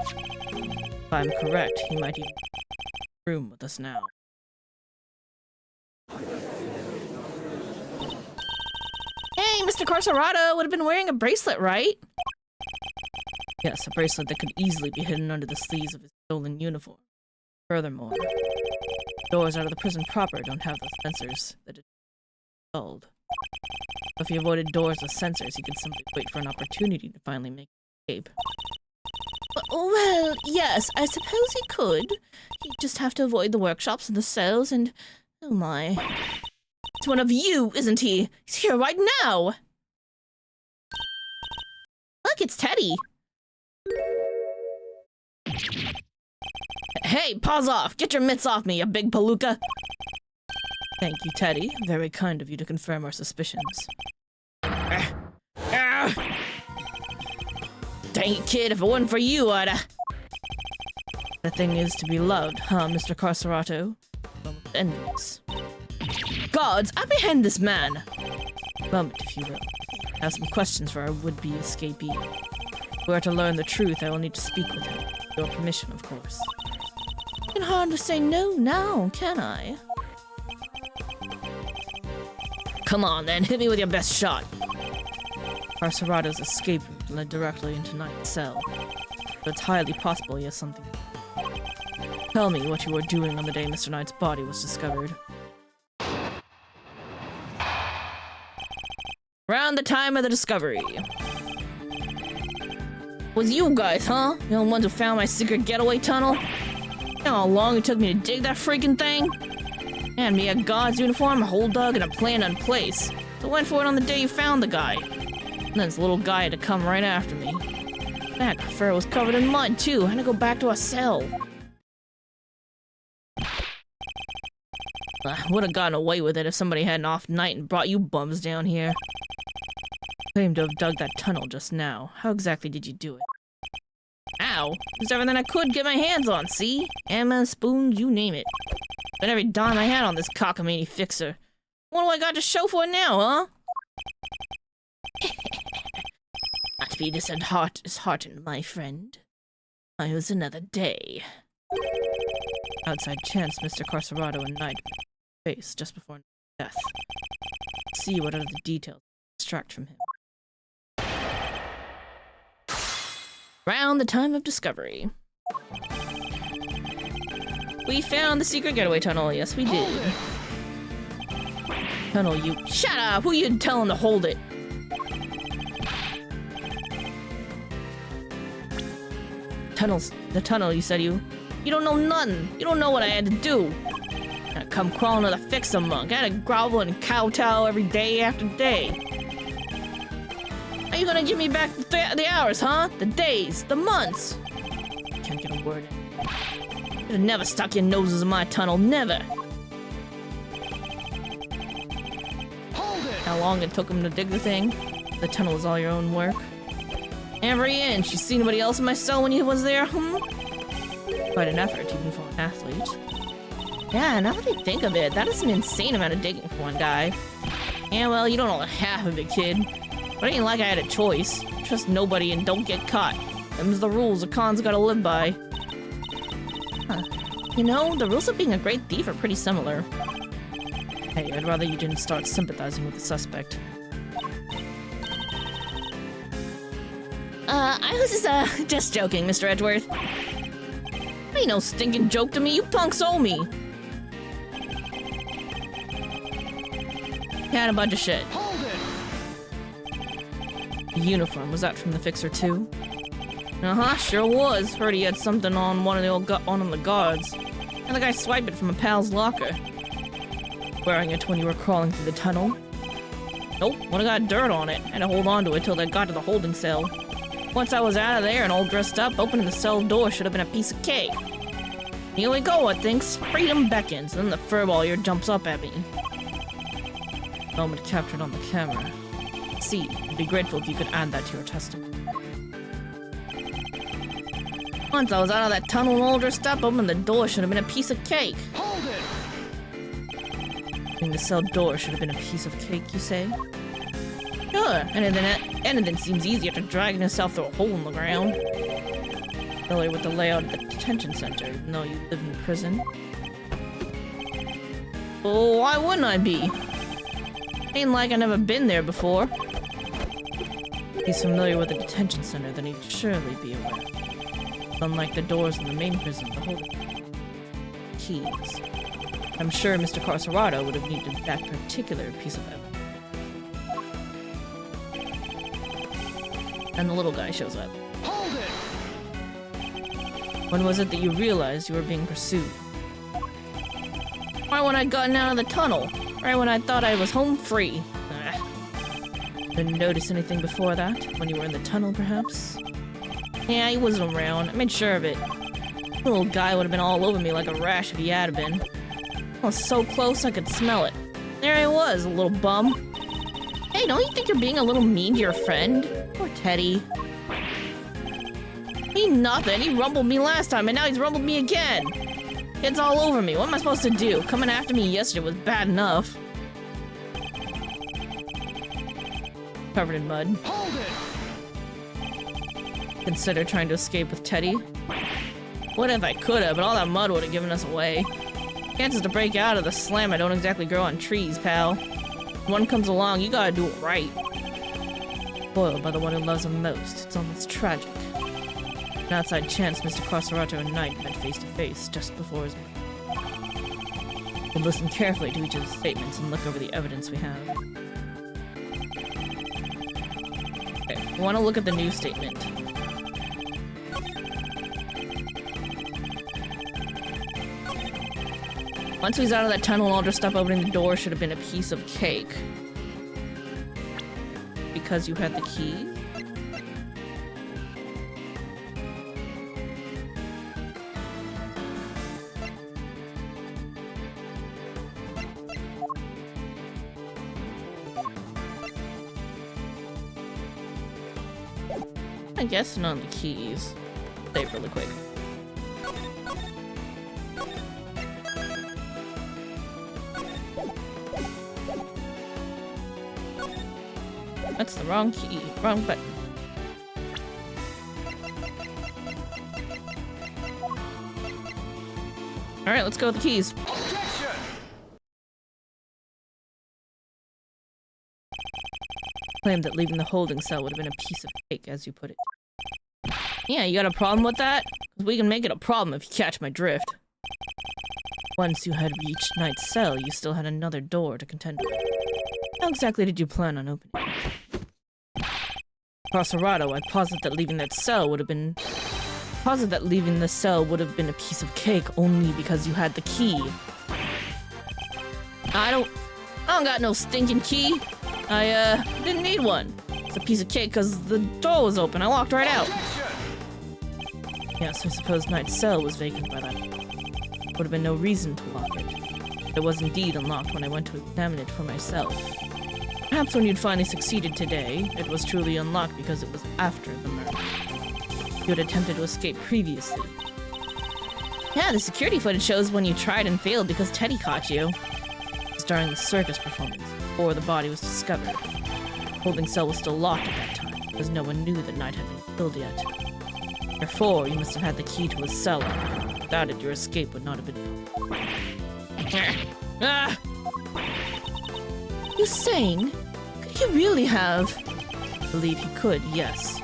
If I'm correct, he might even be in the room with us now. Hey, Mr. Carcerato would have been wearing a bracelet, right? Yes, a bracelet that could easily be hidden under the sleeves of his stolen uniform. Furthermore, doors out of the prison proper don't have the sensors that it installed. If he avoided doors with sensors, he could simply wait for an opportunity to finally make an escape. Well, yes, I suppose he could. He'd just have to avoid the workshops and the cells and... Oh my. It's one of you, isn't he? He's here right now! Look, it's Teddy! Hey, pause off! Get your mitts off me, you big palooka! Thank you, Teddy. Very kind of you to confirm our suspicions. Dang it, kid, if it wasn't for you, I'd The thing is to be loved, huh, Mr. Carcerato? End this. Guards, apprehend this man! Moment, if you will. I have some questions for our would-be escapee. If we are to learn the truth, I will need to speak with him. With your permission, of course. I can hardly say no now, can I? Come on, then. Hit me with your best shot. Carcerato's escape route led directly into Knight's cell. But it's highly possible he has something. Tell me what you were doing on the day Mr. Knight's body was discovered. Around the time of the discovery. Was you guys, huh? You the ones who found my secret getaway tunnel? You know how long it took me to dig that freaking thing? And me a guard's uniform, a hole dug, and a plan in place. So I went for it on the day you found the guy. And then this little guy had to come right after me. That fur was covered in mud, too. I had to go back to our cell. I would have gotten away with it if somebody had an off night and brought you bums down here. Claimed to have dug that tunnel just now. How exactly did you do it? Ow! Used everything I could get my hands on, see? Hammer, spoons, you name it. Spent every dime I had on this cockamamie fixer. What do I got to show for it now, huh? Not to be disheartened, my friend. It was another day. Outside chance, Mr. Carcerato and Knight face just before death. See what other details extract from him. Round the time of discovery. We found the secret getaway tunnel. Yes, we did. Tunnel, you... Shut up! Who you telling to hold it? The tunnel, you said you... You don't know nothing. You don't know what I had to do. I come crawling to the fixer monk. I had to grovel and kowtow every day after day. Are you gonna give me back the hours, huh? The days, the months? Can't get a word in. You'd have never stuck your noses in my tunnel, never. Hold it! How long it took him to dig the thing? The tunnel was all your own work. Every inch. You see anybody else in my cell when you was there, Quite an effort, even for an athlete. Yeah, now that I think of it, that is an insane amount of digging for one guy. Yeah, well, you don't know half of it, kid. But it ain't like I had a choice. Trust nobody and don't get caught. Them's the rules a con's gotta live by. Huh. You know, the rules of being a great thief are pretty similar. Hey, I'd rather you didn't start sympathizing with the suspect. I was just joking, Mr. Edgeworth. Ain't no stinking joke to me, you punks owe me! Had a bunch of shit. Hold it! The uniform, was that from the fixer too? Uh-huh, sure was. Heard he had something on one of the guards. And the guy swiped it from a pal's locker. Wearing it when you were crawling through the tunnel. Nope, when I got dirt on it, I had to hold on to it till I got to the holding cell. Once I was out of there and all dressed up, opening the cell door should have been a piece of cake. Here we go, I think. Freedom beckons, then the furball jumps up at me. Moment captured on the camera. See, I'd be grateful if you could add that to your testimony. Once I was out of that tunnel and all dressed up, opening the door should have been a piece of cake. Hold it! Opening the cell door should have been a piece of cake, you say? Sure, anything seems easy after dragging yourself through a hole in the ground. Familiar with the layout of the detention center, even though you live in prison? Oh, why wouldn't I be? Ain't like I never been there before. If he's familiar with the detention center, then he'd surely be aware. Unlike the doors in the main prison, the whole keys. I'm sure Mr. Carcerado would have needed that particular piece of evidence. And the little guy shows up. Hold it! When was it that you realized you were being pursued? Right when I'd gotten out of the tunnel. Right when I thought I was home free. Didn't notice anything before that? When you were in the tunnel, perhaps? Yeah, he wasn't around. I made sure of it. The little guy would have been all over me like a rash if he had been. I was so close I could smell it. There he was, a little bum. Hey, don't you think you're being a little mean to your friend? Poor Teddy. He nothing. He rumbled me last time, and now he's rumbled me again. It's all over me. What am I supposed to do? Coming after me yesterday was bad enough. Covered in mud. Hold it! Consider trying to escape with Teddy. What if I could have, but all that mud would have given us away. Chances to break out of the slammer don't exactly grow on trees, pal. When one comes along, you gotta do it right. Spoiled by the one who loves him most. It's almost tragic. An outside chance Mr. Carcerado and Knight met face to face just before his meeting. We'll listen carefully to each of his statements and look over the evidence we have. Okay, we want to look at the new statement. Once he's out of that tunnel and all dressed up, opening the door should have been a piece of cake. Because you had the key? I guess not the keys. Save really quick. That's the wrong key. Wrong button. Alright, let's go with the keys. Objection! Claimed that leaving the holding cell would have been a piece of cake, as you put it. Yeah, you got a problem with that? 'Cause we can make it a problem if you catch my drift. Once you had reached Knight's cell, you still had another door to contend with. How exactly did you plan on opening it? Carcerado, I posit that leaving the cell would have been a piece of cake only because you had the key. I don't got no stinking key. I didn't need one. It's a piece of cake because the door was open. I walked right out. Yes, I suppose Knight's cell was vacant by that point. Would have been no reason to lock it. It was indeed unlocked when I went to examine it for myself. Perhaps when you'd finally succeeded today, it was truly unlocked because it was after the murder. You had attempted to escape previously. Yeah, the security footage shows when you tried and failed because Teddy caught you. It was during the circus performance, before the body was discovered. The holding cell was still locked at that time, because no one knew that Knight had been killed yet. Therefore, you must have had the key to his cellar. Without it, your escape would not have been possible. You saying? Could he really have? I believe he could, yes.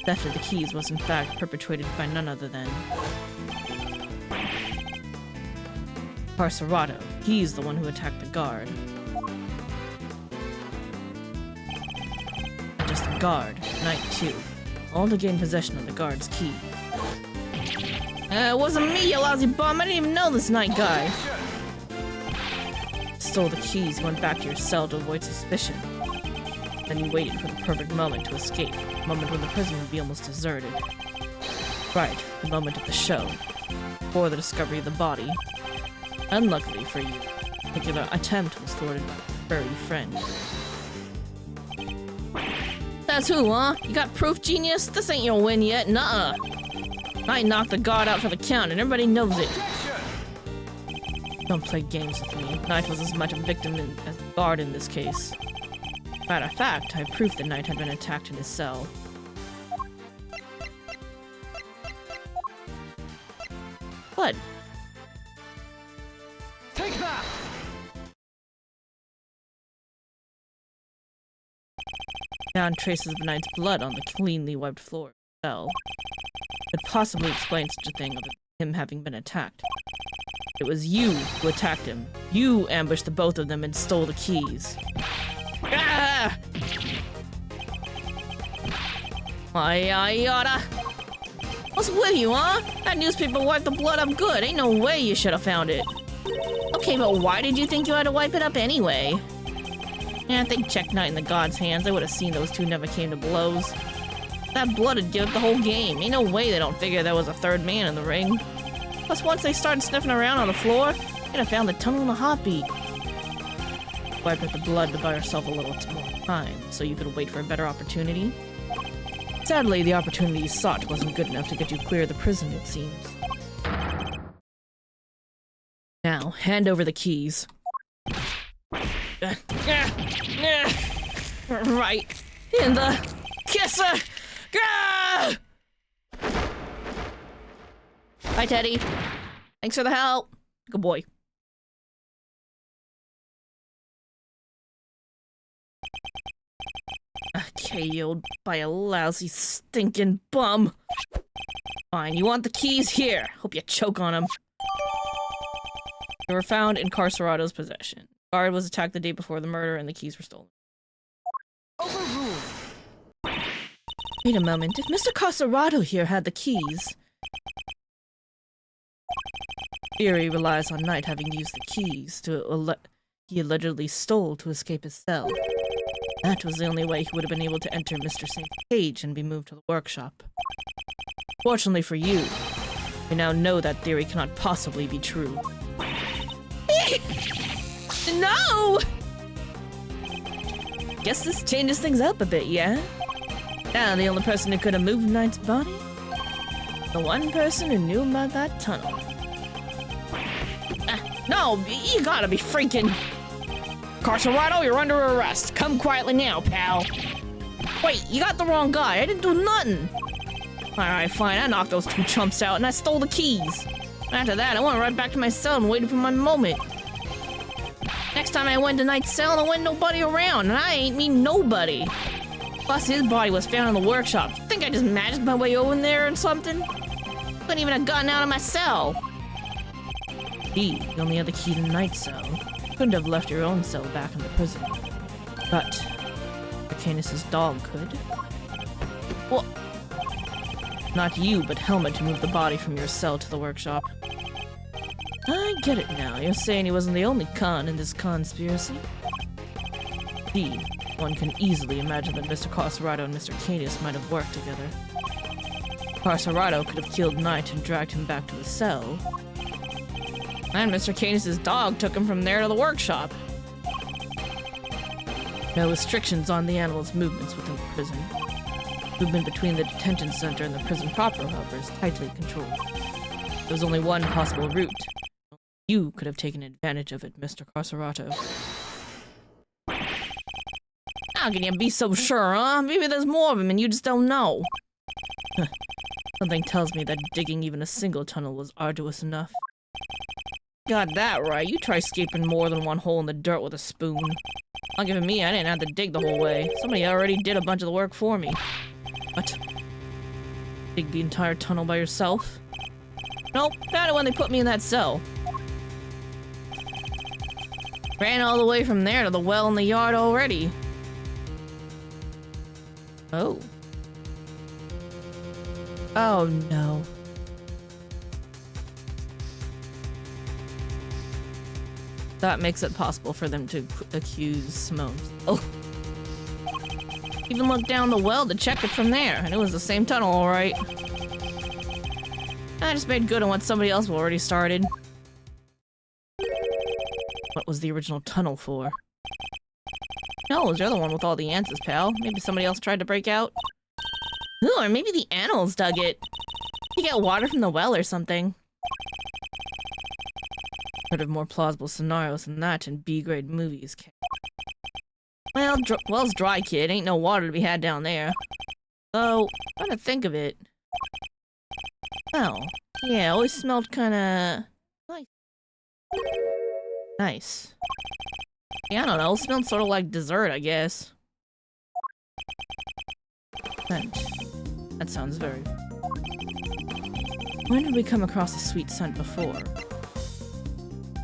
Theft of the keys was in fact perpetrated by none other than Carcerado. He's the one who attacked the guard. Not just the guard, Knight too. All to gain possession of the guard's key. It wasn't me, you lousy bum. I didn't even know this Knight guy. Stole the keys, went back to your cell to avoid suspicion. Then you waited for the perfect moment to escape, the moment when the prison would be almost deserted. Right, the moment of the show, before the discovery of the body. Unluckily for you, the particular attempt was thwarted by a furry friend. That's who, huh? You got proof, genius? This ain't your win yet, nuh-uh. I knocked the guard out for the count, and everybody knows it. Don't play games with me. Knight was as much a victim as the guard in this case. Matter of fact, I have proof that Knight had been attacked in his cell. Blood. Take that! Found traces of Knight's blood on the cleanly wiped floor of the cell. Could possibly explain such a thing other than him having been attacked. It was you who attacked him. You ambushed the both of them and stole the keys. Ah! Yada. What's with you, huh? That newspaper wiped the blood up good. Ain't no way you should have found it. Okay, but why did you think you had to wipe it up anyway? Yeah, if they checked Knight in the god's hands, I would have seen those two never came to blows. That blood would give up the whole game. Ain't no way they don't figure there was a third man in the ring. Plus, once they started sniffing around on the floor, they'd have found the tunnel in a heartbeat. Wiped up the blood to buy yourself a little more time, so you could wait for a better opportunity. Sadly, the opportunity you sought wasn't good enough to get you clear of the prison, it seems. Now, hand over the keys. Right in the kisser! Gah! Hi, Teddy. Thanks for the help. Good boy. KO'd by a lousy, stinking bum. Fine, you want the keys? Here. Hope you choke on them. They were found in Carcerato's possession. The guard was attacked the day before the murder, and the keys were stolen. Overruled. Wait a moment. If Mr. Carcerato here had the keys... Theory relies on Knight having used the keys he allegedly stole to escape his cell. That was the only way he would have been able to enter Mr. Saint's cage and be moved to the workshop. Fortunately for you, we now know that theory cannot possibly be true. No! Guess this changes things up a bit, yeah? Now the only person who could have moved Knight's body? The one person who knew about that tunnel. No, you gotta be freaking... Carcerato, you're under arrest. Come quietly now, pal. Wait, you got the wrong guy. I didn't do nothing. Alright, fine. I knocked those two chumps out and I stole the keys. After that, I went right back to my cell and waited for my moment. Next time I went to Knight's cell, there wasn't nobody around, and I ain't mean nobody. Plus, his body was found in the workshop. You think I just magicked my way over there or something? Couldn't even have gotten out of my cell. You only had the key to Knight's cell. Couldn't have left your own cell back in the prison. But Canis's dog could. Well, not you, but Helmet to move the body from your cell to the workshop. I get it now. You're saying he wasn't the only con in this conspiracy. Indeed, one can easily imagine that Mr. Carcerato and Mr. Canis might have worked together. Carcerato could have killed Knight and dragged him back to his cell. And Mr. Canis's dog took him from there to the workshop. No restrictions on the animal's movements within the prison. Movement between the detention center and the prison proper, however, is tightly controlled. There was only one possible route. You could have taken advantage of it, Mr. Carcerato. how can you be so sure, huh? Maybe there's more of them and you just don't know. Something tells me that digging even a single tunnel was arduous enough. Got that right. You try scraping more than one hole in the dirt with a spoon. I'll give it me, I didn't have to dig the whole way. Somebody already did a bunch of the work for me. What? Dig the entire tunnel by yourself? Nope, found it when they put me in that cell. Ran all the way from there to the well in the yard already. Oh. Oh no. That makes it possible for them to accuse Simone. Oh. Even looked down the well to check it from there, and it was the same tunnel, alright. I just made good on what somebody else already started. What was the original tunnel for? No, you're the one with all the answers, pal. Maybe somebody else tried to break out? Ooh, or maybe the animals dug it. You get water from the well or something. Heard of more plausible scenarios than that in B-grade movies. Well, well's dry, kid. Ain't no water to be had down there. Though, come to think of it. Well, yeah, always smelled kinda... nice. Nice. Yeah, I don't know. Smelled sort of like dessert, I guess. Scent. That sounds very... When did we come across a sweet scent before?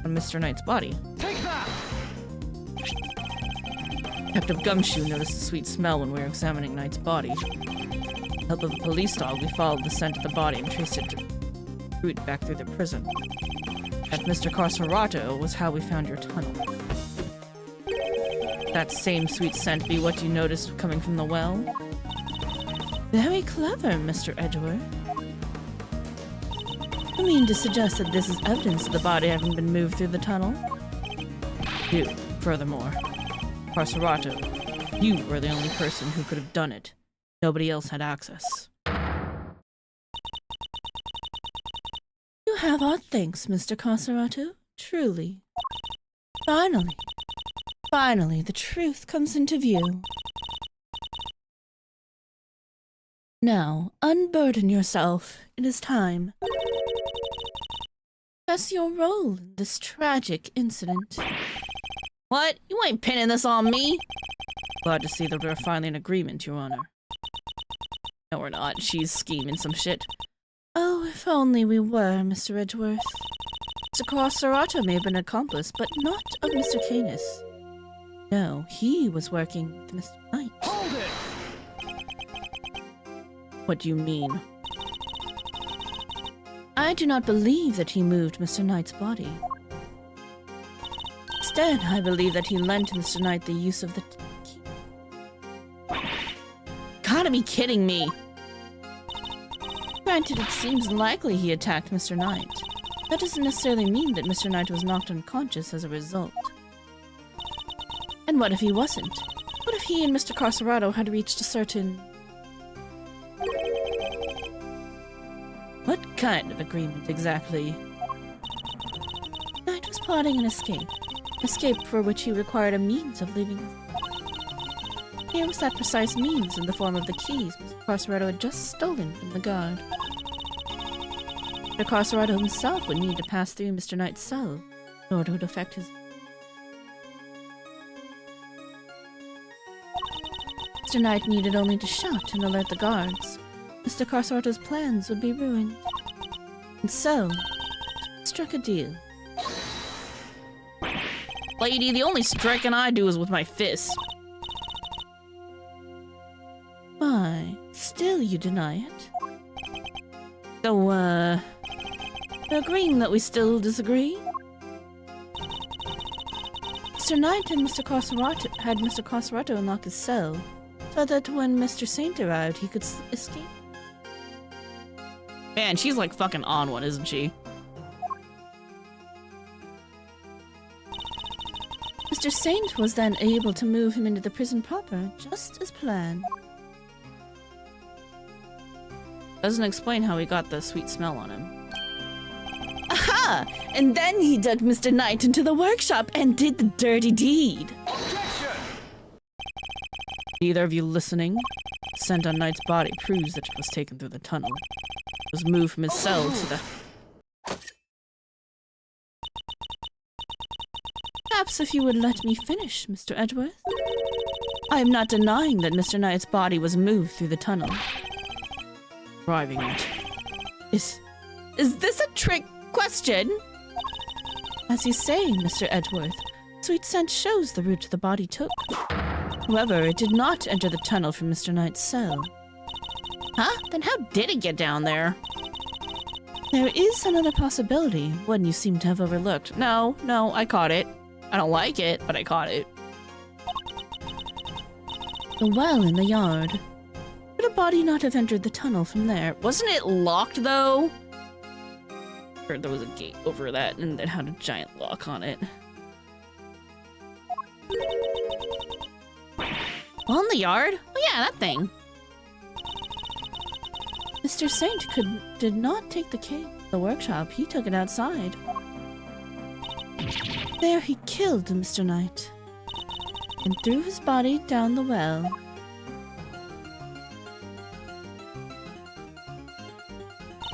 On Mr. Knight's body. Take that! Detective Gumshoe noticed the sweet smell when we were examining Knight's body. With the help of a police dog, we followed the scent of the body and traced it to route back through the prison. At Mr. Carcerato was how we found your tunnel. That same sweet scent be what you noticed coming from the well? Very clever, Mr. Edgeworth. You mean to suggest that this is evidence of the body having been moved through the tunnel? You, furthermore. Carcerato, you were the only person who could have done it. Nobody else had access. You have our thanks, Mr. Carcerato. Truly. Finally, the truth comes into view. Now, unburden yourself. It is time. Confess your role in this tragic incident. What? You ain't pinning this on me? Glad to see that we're finally in agreement, Your Honor. No, we're not. She's scheming some shit. Oh, if only we were, Mr. Edgeworth. Mr. Carcerato may have been an accomplice, but not of Mr. Canis. No, he was working with Mr. Knight. Hold it! What do you mean? I do not believe that he moved Mr. Knight's body. Instead, I believe that he lent Mr. Knight the use of the key. Gotta be kidding me! Granted, it seems unlikely he attacked Mr. Knight. That doesn't necessarily mean that Mr. Knight was knocked unconscious as a result. And what if he wasn't? What if he and Mr. Carcerato had reached a certain... What kind of agreement exactly? Knight was plotting an escape. Escape for which he required a means of leaving. Here was that precise means in the form of the keys Mr. Carcerato had just stolen from the guard. Mr. Carcerato himself would need to pass through Mr. Knight's cell in order to effect his... Mr. Knight needed only to shout and alert the guards. Mr. Carcerato's plans would be ruined. And so, struck a deal. Lady, the only striking I do is with my fists. Why, still you deny it? So, Agreeing that we still disagree? Mr. Knight and Mr. Carcerato had Mr. Carcerato unlock his cell, so that when Mr. Saint arrived, he could escape. Man, she's like fucking on one, isn't she? Mr. Saint was then able to move him into the prison proper, just as planned. Doesn't explain how he got the sweet smell on him. Aha! And then he dug Mr. Knight into the workshop and did the dirty deed. Objection! Either of you listening? The scent on Knight's body proves that it was taken through the tunnel. It was moved from his cell to the... Perhaps if you would let me finish, Mr. Edgeworth. I am not denying that Mr. Knight's body was moved through the tunnel. Driving it. Is this a trick question? As you say, Mr. Edgeworth, sweet scent shows the route the body took. However, it did not enter the tunnel from Mr. Knight's cell. Huh? Then how did it get down there? There is another possibility, one you seem to have overlooked. No, I caught it. I don't like it, but I caught it. The well in the yard. Could a body not have entered the tunnel from there? Wasn't it locked, though? Or there was a gate over that, and it had a giant lock on it. Well, in the yard? Oh yeah, that thing. Mr. Saint did not take the cake to the workshop. He took it outside. There he killed Mr. Knight and threw his body down the well.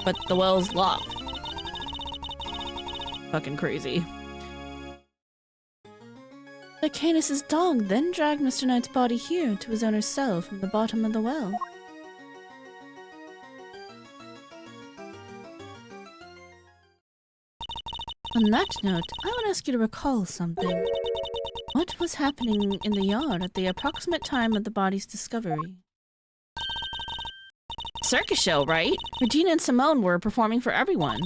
But the well's locked. Fucking crazy. The Canis' dog then dragged Mr. Knight's body here to his owner's cell from the bottom of the well. On that note, I would ask you to recall something. What was happening in the yard at the approximate time of the body's discovery? Circus show, right? Regina and Simone were performing for everyone.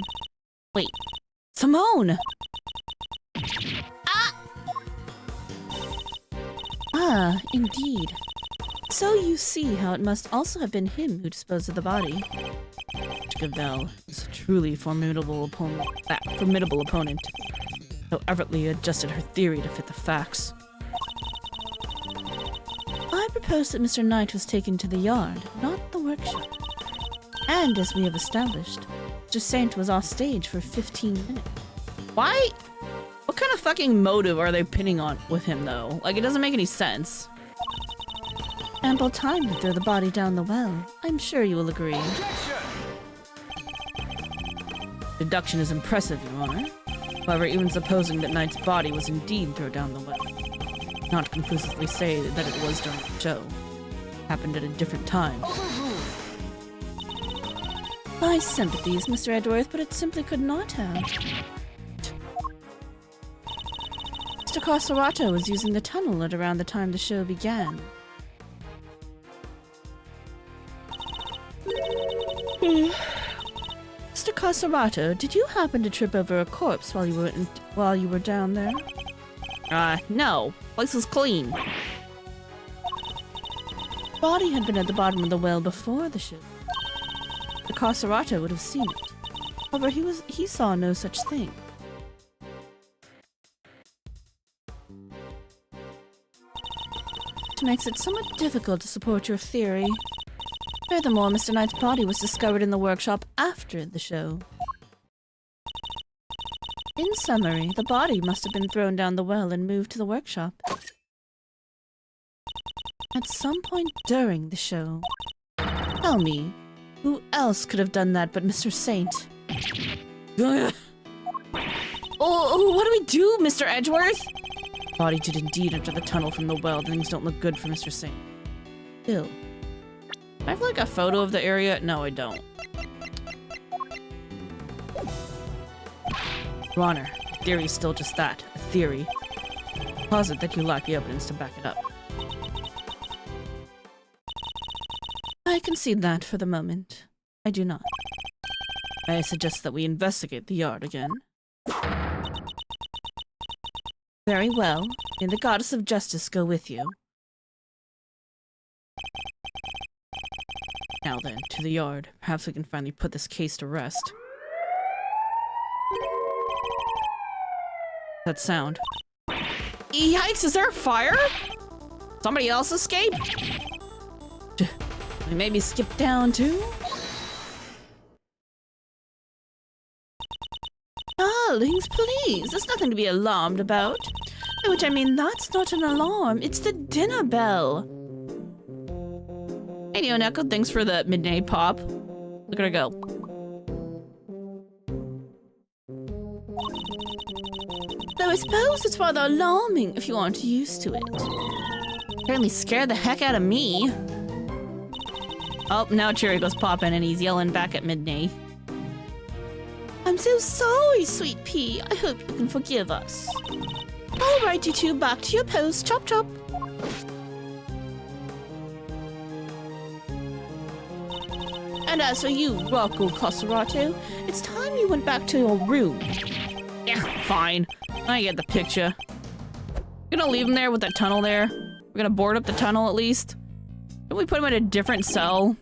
Wait, Simone! Ah, indeed. So you see how it must also have been him who disposed of the body. Gavel is a truly formidable opponent. So Evertley adjusted her theory to fit the facts. I propose that Mr. Knight was taken to the yard, not the workshop. And as we have established, Mr. Saint was off stage for 15 minutes. Why? What kind of fucking motive are they pinning on with him, though? Like, it doesn't make any sense. Ample time to throw the body down the well. I'm sure you will agree. Deduction is impressive, Your Honor. However, even supposing that Knight's body was indeed thrown down the well, not conclusively say that it was during the show. Happened at a different time. My sympathies, Mr. Edgeworth, but it simply could not have. Mr. Corsarato was using the tunnel at around the time the show began. Mr. Corsarato, did you happen to trip over a corpse while you were down there? No. Place was clean. The body had been at the bottom of the well before the show. The Corsarato would have seen it. However, he saw no such thing. Which makes it somewhat difficult to support your theory. Furthermore, Mr. Knight's body was discovered in the workshop after the show. In summary, the body must have been thrown down the well and moved to the workshop at some point during the show. Tell me, who else could have done that but Mr. Saint? Oh, what do we do, Mr. Edgeworth? Body did indeed enter the tunnel from the well. Things don't look good for Mr. Saint. Still. I have like a photo of the area. No, I don't. Your Honor, the theory is still just that, a theory. Posit that you lack the evidence to back it up. I concede that for the moment. I do not. I suggest that we investigate the yard again. Very well. May the goddess of justice go with you. Now then, to the yard. Perhaps we can finally put this case to rest. That sound. Yikes, is there a fire? Somebody else escaped? Maybe skip down too? Darlings, please. There's nothing to be alarmed about. By which I mean, that's not an alarm. It's the dinner bell. Hey, Neoneko, thanks for the midnight pop. Look at her go. Though I suppose it's rather alarming if you aren't used to it. Apparently scared the heck out of me. Oh, now Cherry goes popping and he's yelling back at Midney. I'm so sorry, sweet pea. I hope you can forgive us. All right, you two, back to your post. Chop, chop. And as for you, Rocco Corsarato, it's time you went back to your room. Yeah, fine. I get the picture. Gonna leave him there with that tunnel there? We're gonna board up the tunnel at least? Can we put him in a different cell?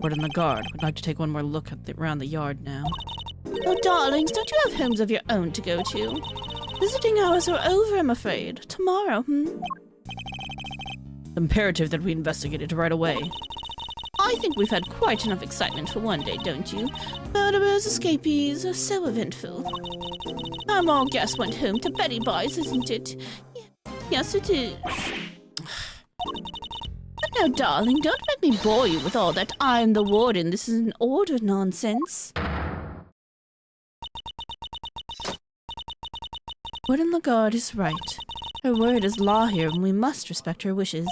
Put in the guard. Would like to take one more look at around the yard now. Oh, darlings, don't you have homes of your own to go to? Visiting hours are over, I'm afraid. Tomorrow, It's imperative that we investigate it right away. I think we've had quite enough excitement for one day, don't you? Murderers, escapees are so eventful. Our all guests went home to Betty Boys, isn't it? Yes, it is. But now, darling, don't make me bore you with all that I'm the warden, this is an order nonsense. Warden Lagarde is right. Her word is law here, and we must respect her wishes.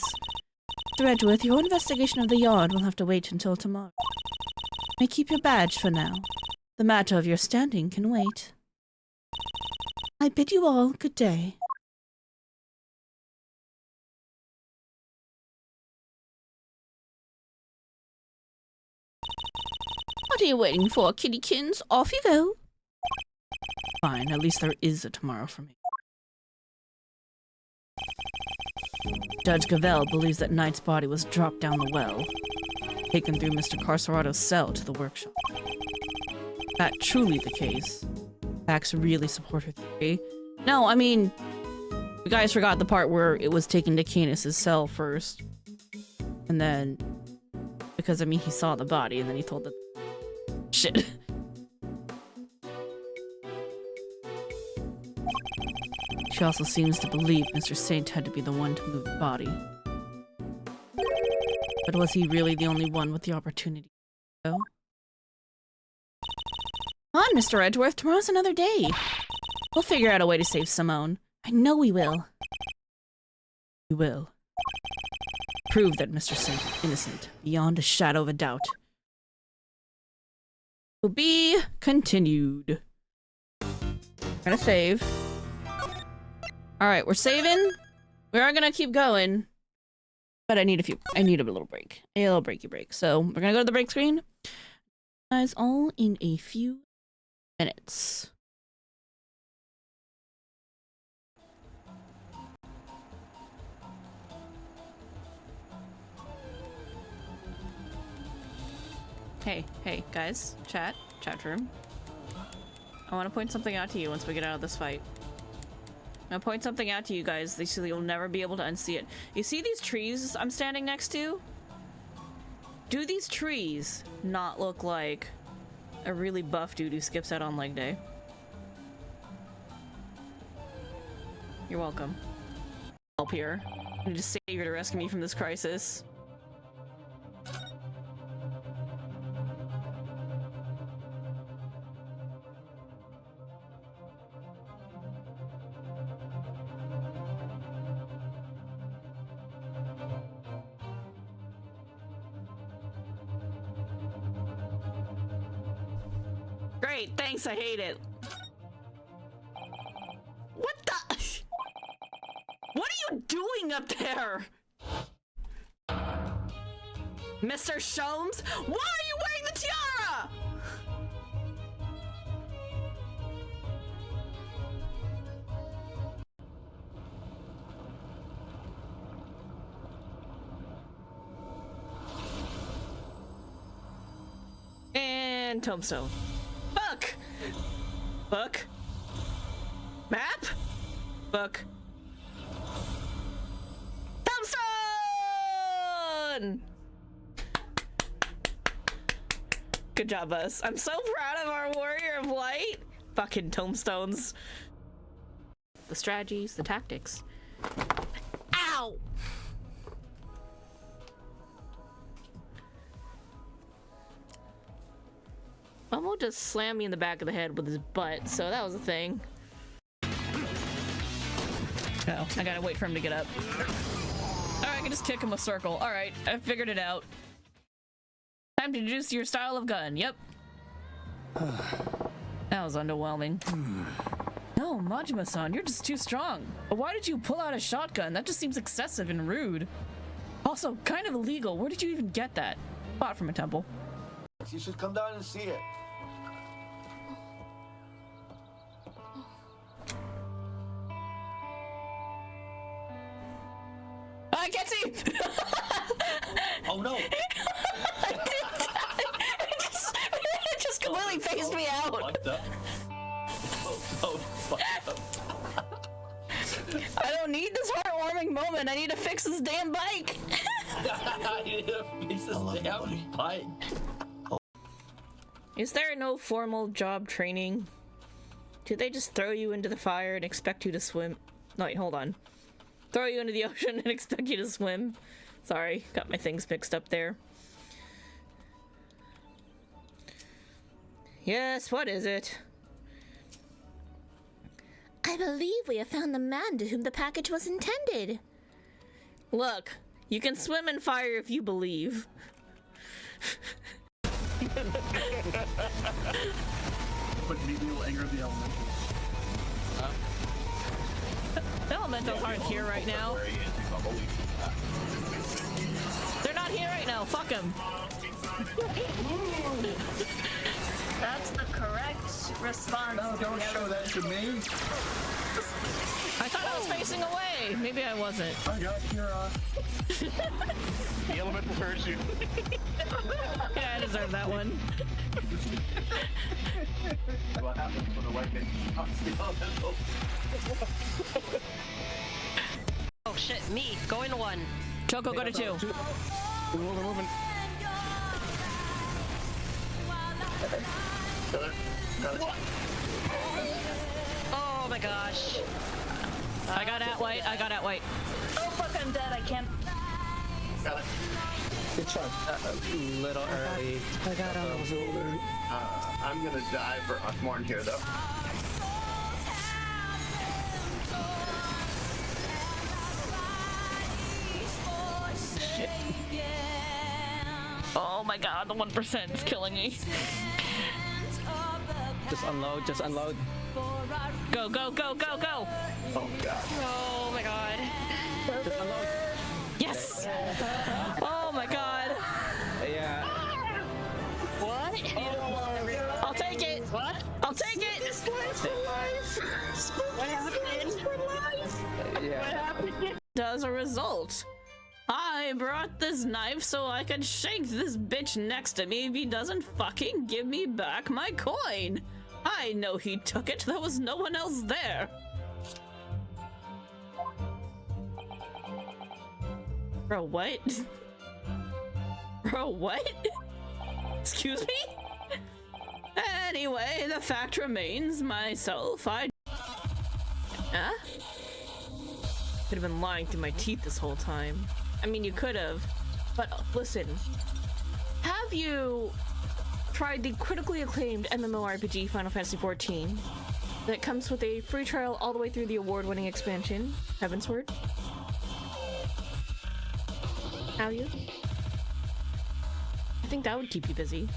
Mr. Edgeworth, your investigation of the yard will have to wait until tomorrow. You may keep your badge for now. The matter of your standing can wait. I bid you all good day. What are you waiting for, kittykins? Off you go. Fine, at least there is a tomorrow for me. Judge Gavel believes that Knight's body was dropped down the well, taken through Mr. Carcerato's cell to the workshop. Is that truly the case? Facts really support her theory. No, I mean, you guys forgot the part where it was taken to Canis' cell first. And then, because I mean, he saw the body and then he told the shit. She also seems to believe Mr. Saint had to be the one to move the body. But was he really the only one with the opportunity to go? Come on, Mr. Edgeworth, tomorrow's another day. We'll figure out a way to save Simone. I know we will. We will. Prove that Mr. Saint is innocent, beyond a shadow of a doubt. To be continued. Gonna save. Alright, we're saving. We are gonna keep going. But I need a little break. A little breaky break. So we're gonna go to the break screen. Guys, all in a few minutes. Hey, guys. Chat room. I want to point something out to you once we get out of this fight. I'm gonna point something out to you guys so you'll never be able to unsee it. You see these trees I'm standing next to? Do these trees not look like a really buff dude who skips out on leg day? You're welcome. Help here. I need a savior to rescue me from this crisis. Great, thanks, I hate it. What the? What are you doing up there? Mr. Sholmes? Why are you wearing the tiara? And tombstone. Book! Book. Map? Book. Tombstone! Good job, us. I'm so proud of our warrior of light. Fucking tombstones. The strategies, the tactics. Ow! Momo just slammed me in the back of the head with his butt, so that was a thing. Oh, I gotta wait for him to get up. Alright, I can just kick him a circle. Alright, I figured it out. Time to introduce your style of gun. Yep. That was underwhelming. No, Majima-san, you're just too strong. But why did you pull out a shotgun? That just seems excessive and rude. Also, kind of illegal. Where did you even get that? Bought from a temple. You should come down and see it. I can't see! phased me out. Fucked up. So fucked up. I don't need this heartwarming moment. I need to fix this damn bike. I need to fix this damn bike. Is there no formal job training? Do they just throw you into the fire and expect you to swim? No, wait, hold on. Throw you into the ocean and expect you to swim? Sorry, got my things mixed up there. Yes, what is it? I believe we have found the man to whom the package was intended. Look, you can swim in fire if you believe. But maybe it'll anger the elementals. The elementals aren't here right now. They're not here right now. Fuck them. That's the correct response. No, don't show that to me. I thought I was facing away. Maybe I wasn't. I got Kira. The elemental parachute. Yeah, I deserve that one. What happens when the white man stops the elemental? Oh shit, me. Go into one. Choco, go to 2. We're moving. Oh my gosh. I got at white. I got at white. Oh fuck, I'm dead. I can't. Got it. Good try. Little early. I got him. I'm gonna die for Usmorn here though. Shit. Oh my god, the 1% is killing me. Just unload, just unload. Go, go, go, go, go! Oh god. Oh my god. Just unload. Yes! Oh my god. Yeah. What? I'll take it! What? I'll take it! What happened? Yeah. As a result, I brought this knife so I could shake this bitch next to me if he doesn't fucking give me back my coin. I know he took it. There was no one else there. Bro, what? Bro, what? Excuse me? Anyway, the fact remains, myself, Huh? Could have been lying through my teeth this whole time. I mean, you could have. But listen, have you tried the critically acclaimed MMORPG Final Fantasy XIV that comes with a free trial all the way through the award-winning expansion, Heavensward? Have you? I think that would keep you busy.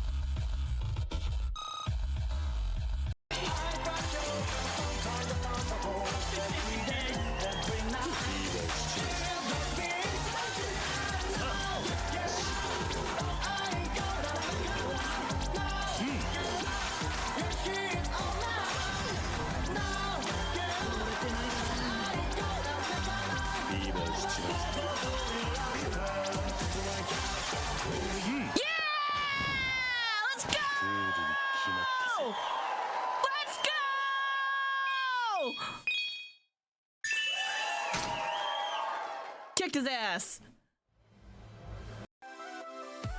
Kicked his ass.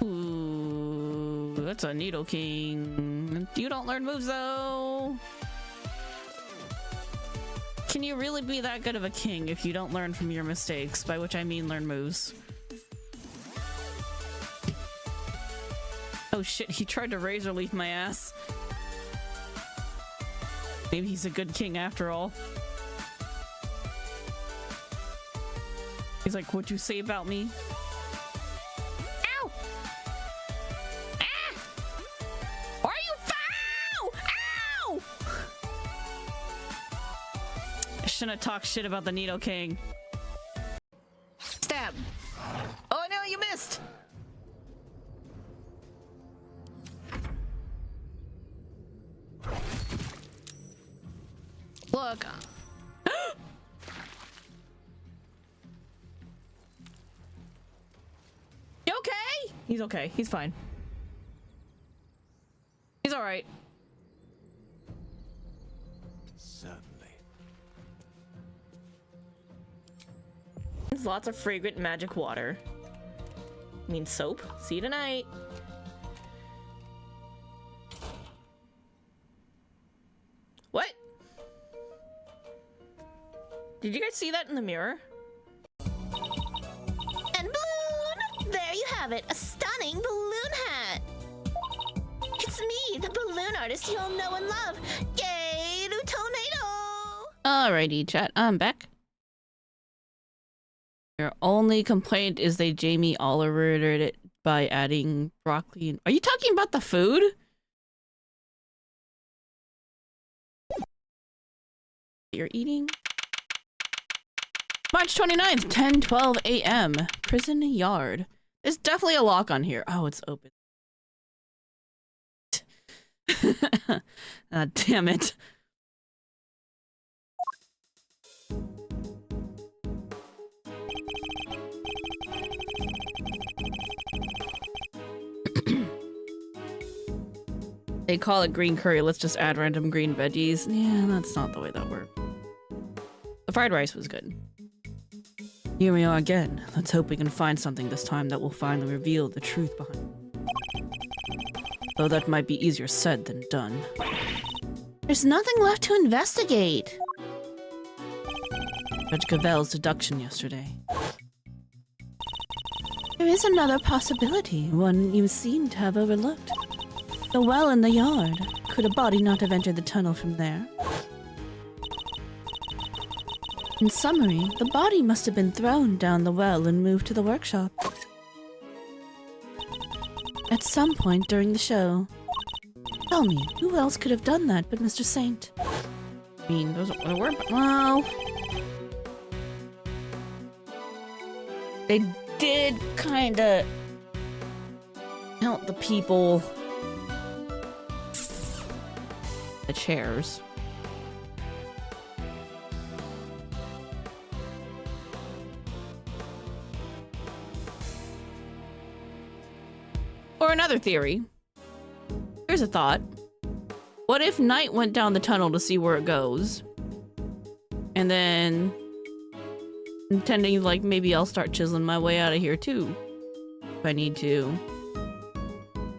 Ooh, that's a Needle King. You don't learn moves though. Can you really be that good of a king if you don't learn from your mistakes? By which I mean learn moves. Oh shit, he tried to razor leaf my ass. Maybe he's a good king after all. He's like, what'd you say about me? Ow! Ah! Are you foul? Ow! I shouldn't have talked shit about the Needle King. Stab. Oh no, you missed! Look. You okay? He's okay. He's fine. He's alright. Certainly. There's lots of fragrant magic water. I mean soap. See you tonight. What? Did you guys see that in the mirror? And balloon! There you have it, a stunning balloon hat! It's me, the balloon artist you all know and love! Yay, to Tornado! Alrighty, chat. I'm back. Your only complaint is they Jamie Olivered it by adding broccoli. Are you talking about the food? You're eating? March 29th, 10:12 a.m. Prison yard. There's definitely a lock on here. Oh, it's open. Ah, damn it. They call it green curry. Let's just add random green veggies. Yeah, that's not the way that works. The fried rice was good. Here we are again. Let's hope we can find something this time that will finally reveal the truth behind it. Though that might be easier said than done. There's nothing left to investigate. Judge Cavell's deduction yesterday. There is another possibility, one you seem to have overlooked. The well in the yard. Could a body not have entered the tunnel from there? In summary, the body must have been thrown down the well and moved to the workshop. At some point during the show. Tell me, who else could have done that but Mr. Saint? I mean, those were... Well... They did kinda... count the people... the chairs. Or another theory. Here's a thought. What if Knight went down the tunnel to see where it goes? And then... intending, like, maybe I'll start chiseling my way out of here, too. If I need to.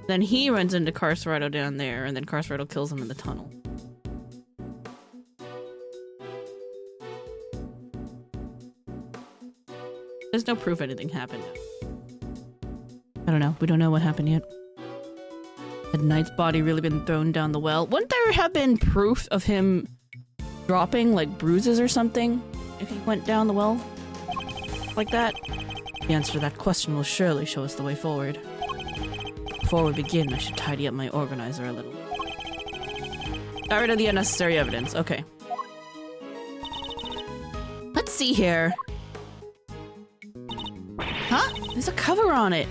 Then he runs into Carcerado down there, and then Carcerado kills him in the tunnel. There's no proof anything happened. I don't know. We don't know what happened yet. Had Knight's body really been thrown down the well? Wouldn't there have been proof of him dropping, like, bruises or something if he went down the well like that? The answer to that question will surely show us the way forward. Before we begin, I should tidy up my organizer a little. Got rid of the unnecessary evidence. Okay. Let's see here. Huh? There's a cover on it.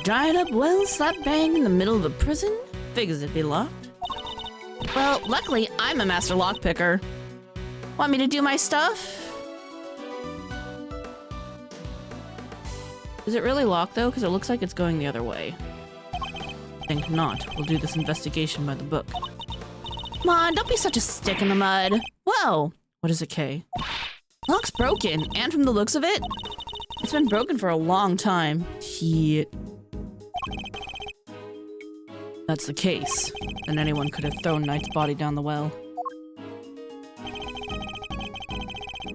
Dried up well slap bang in the middle of the prison? Figures it'd be locked. Well, luckily, I'm a master lockpicker. Want me to do my stuff? Is it really locked, though? Because it looks like it's going the other way. Think not. We'll do this investigation by the book. Come on, don't be such a stick in the mud. Whoa! What is it, Kay? Lock's broken, and from the looks of it, it's been broken for a long time. Shit. That's the case. Then anyone could have thrown Knight's body down the well.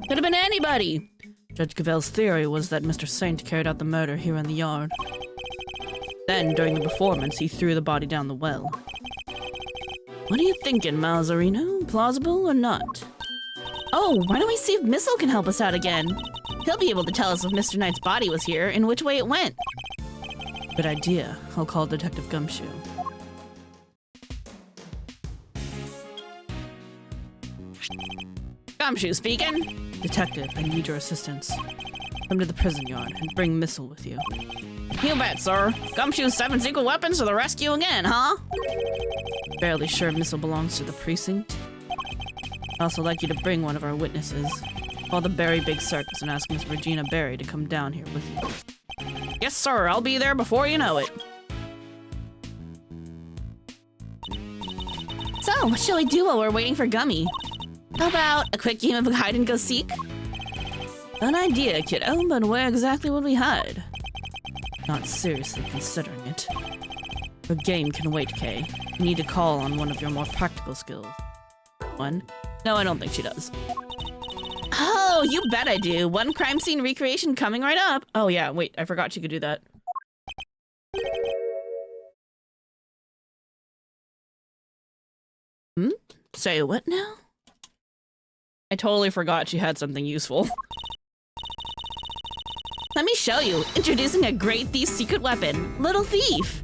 Could have been anybody! Judge Cavell's theory was that Mr. Saint carried out the murder here in the yard. Then, during the performance, he threw the body down the well. What are you thinking, Malzarino? Plausible or not? Oh, why don't we see if Missile can help us out again? He'll be able to tell us if Mr. Knight's body was here and which way it went. Good idea. I'll call Detective Gumshoe. Gumshoe speaking. Detective, I need your assistance. Come to the prison yard and bring Missile with you. You bet, sir. Gumshoe's 7 secret weapons to the rescue again, huh? Barely sure Missile belongs to the precinct. I'd also like you to bring one of our witnesses. Call the Berry Big Circus and ask Miss Regina Berry to come down here with you. Yes, sir. I'll be there before you know it. So, what shall we do while we're waiting for Gummy? How about a quick game of hide and go seek? An idea, kiddo, but where exactly would we hide? Not seriously considering it. The game can wait, Kay. You need to call on one of your more practical skills. One? No, I don't think she does. Oh, you bet I do. One crime scene recreation coming right up. Oh yeah, wait, I forgot she could do that. Say what now? I totally forgot she had something useful. Let me show you. Introducing a great thief's secret weapon, Little Thief.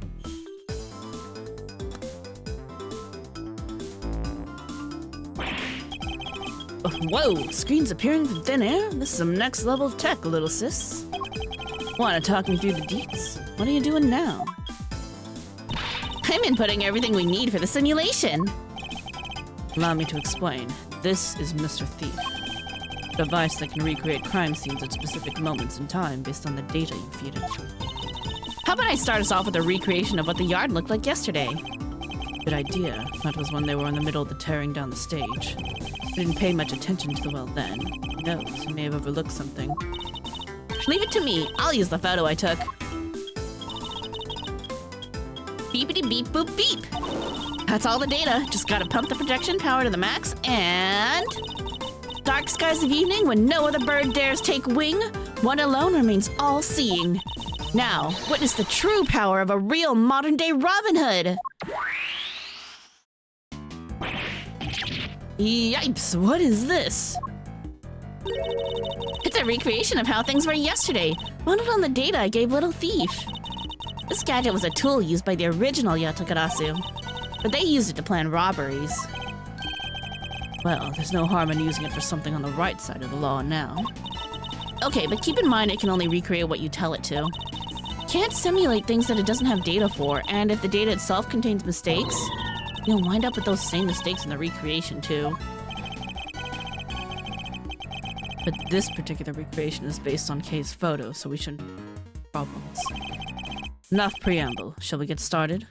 Whoa, screens appearing from thin air? This is some next level tech, little sis. Wanna talk me through the deets? What are you doing now? I'm inputting everything we need for the simulation. Allow me to explain. This is Mr. Thief. A device that can recreate crime scenes at specific moments in time based on the data you feed it. How about I start us off with a recreation of what the yard looked like yesterday? Good idea. That was when they were in the middle of the tearing down the stage. I didn't pay much attention to the well then. Who knows, I may have overlooked something. Leave it to me. I'll use the photo I took. Beepity beep boop beep. That's all the data. Just gotta pump the projection power to the max and... Dark skies of evening when no other bird dares take wing. One alone remains all-seeing. Now, witness the true power of a real modern-day Robin Hood. Yipes, what is this? It's a recreation of how things were yesterday, modeled on the data I gave Little Thief. This gadget was a tool used by the original Yatagarasu, but they used it to plan robberies. Well, there's no harm in using it for something on the right side of the law now. Okay, but keep in mind it can only recreate what you tell it to. Can't simulate things that it doesn't have data for, and if the data itself contains mistakes, you'll wind up with those same mistakes in the recreation too. But this particular recreation is based on Kay's photo, so we shouldn't have problems. Enough preamble. Shall we get started?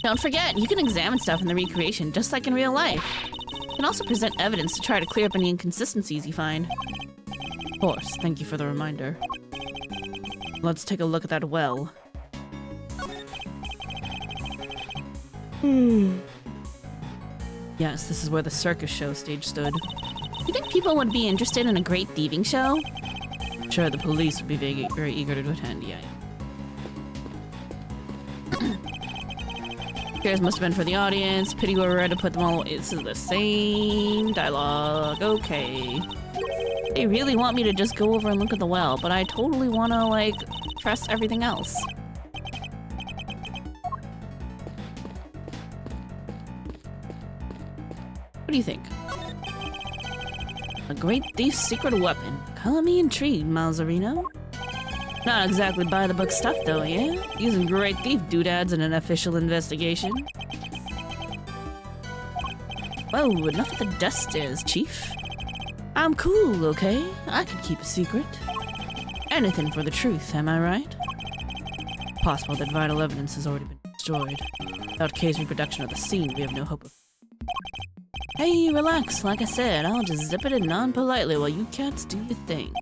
Don't forget, you can examine stuff in the recreation just like in real life. You can also present evidence to try to clear up any inconsistencies you find. Of course, thank you for the reminder. Let's take a look at that well. Yes, this is where the circus show stage stood. You think people would be interested in a great thieving show? Sure, the police would be very eager to attend, yeah. Chairs must have been for the audience. Pity we were ready to put them all. This is the same dialogue. Okay. They really want me to just go over and look at the well, but I totally want to, like, press everything else. What do you think? A great thief's secret weapon. Color me intrigued, Malzarino. Not exactly by-the-book stuff, though, yeah? Using great thief doodads in an official investigation. Whoa, enough of the dust stairs, Chief. I'm cool, okay? I can keep a secret. Anything for the truth, am I right? Possible that vital evidence has already been destroyed. Without Kay's reproduction of the scene, we have no hope of... Hey, relax. Like I said, I'll just zip it in non-politely while you cats do your thing.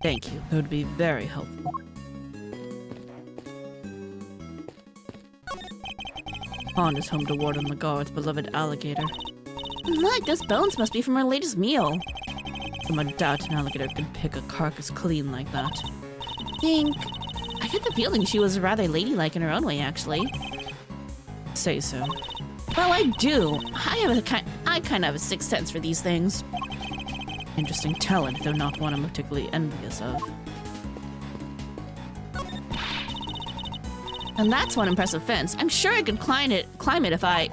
Thank you. That would be very helpful. Pond is home to Warden Lagarde's beloved alligator. And look, those bones must be from our latest meal. I doubt an alligator could pick a carcass clean like that. I get the feeling she was rather ladylike in her own way, actually. Say so. Well, I do. I kind of have a sixth sense for these things. Interesting talent, though not one I'm particularly envious of. And that's one impressive fence. I'm sure I could climb it if I...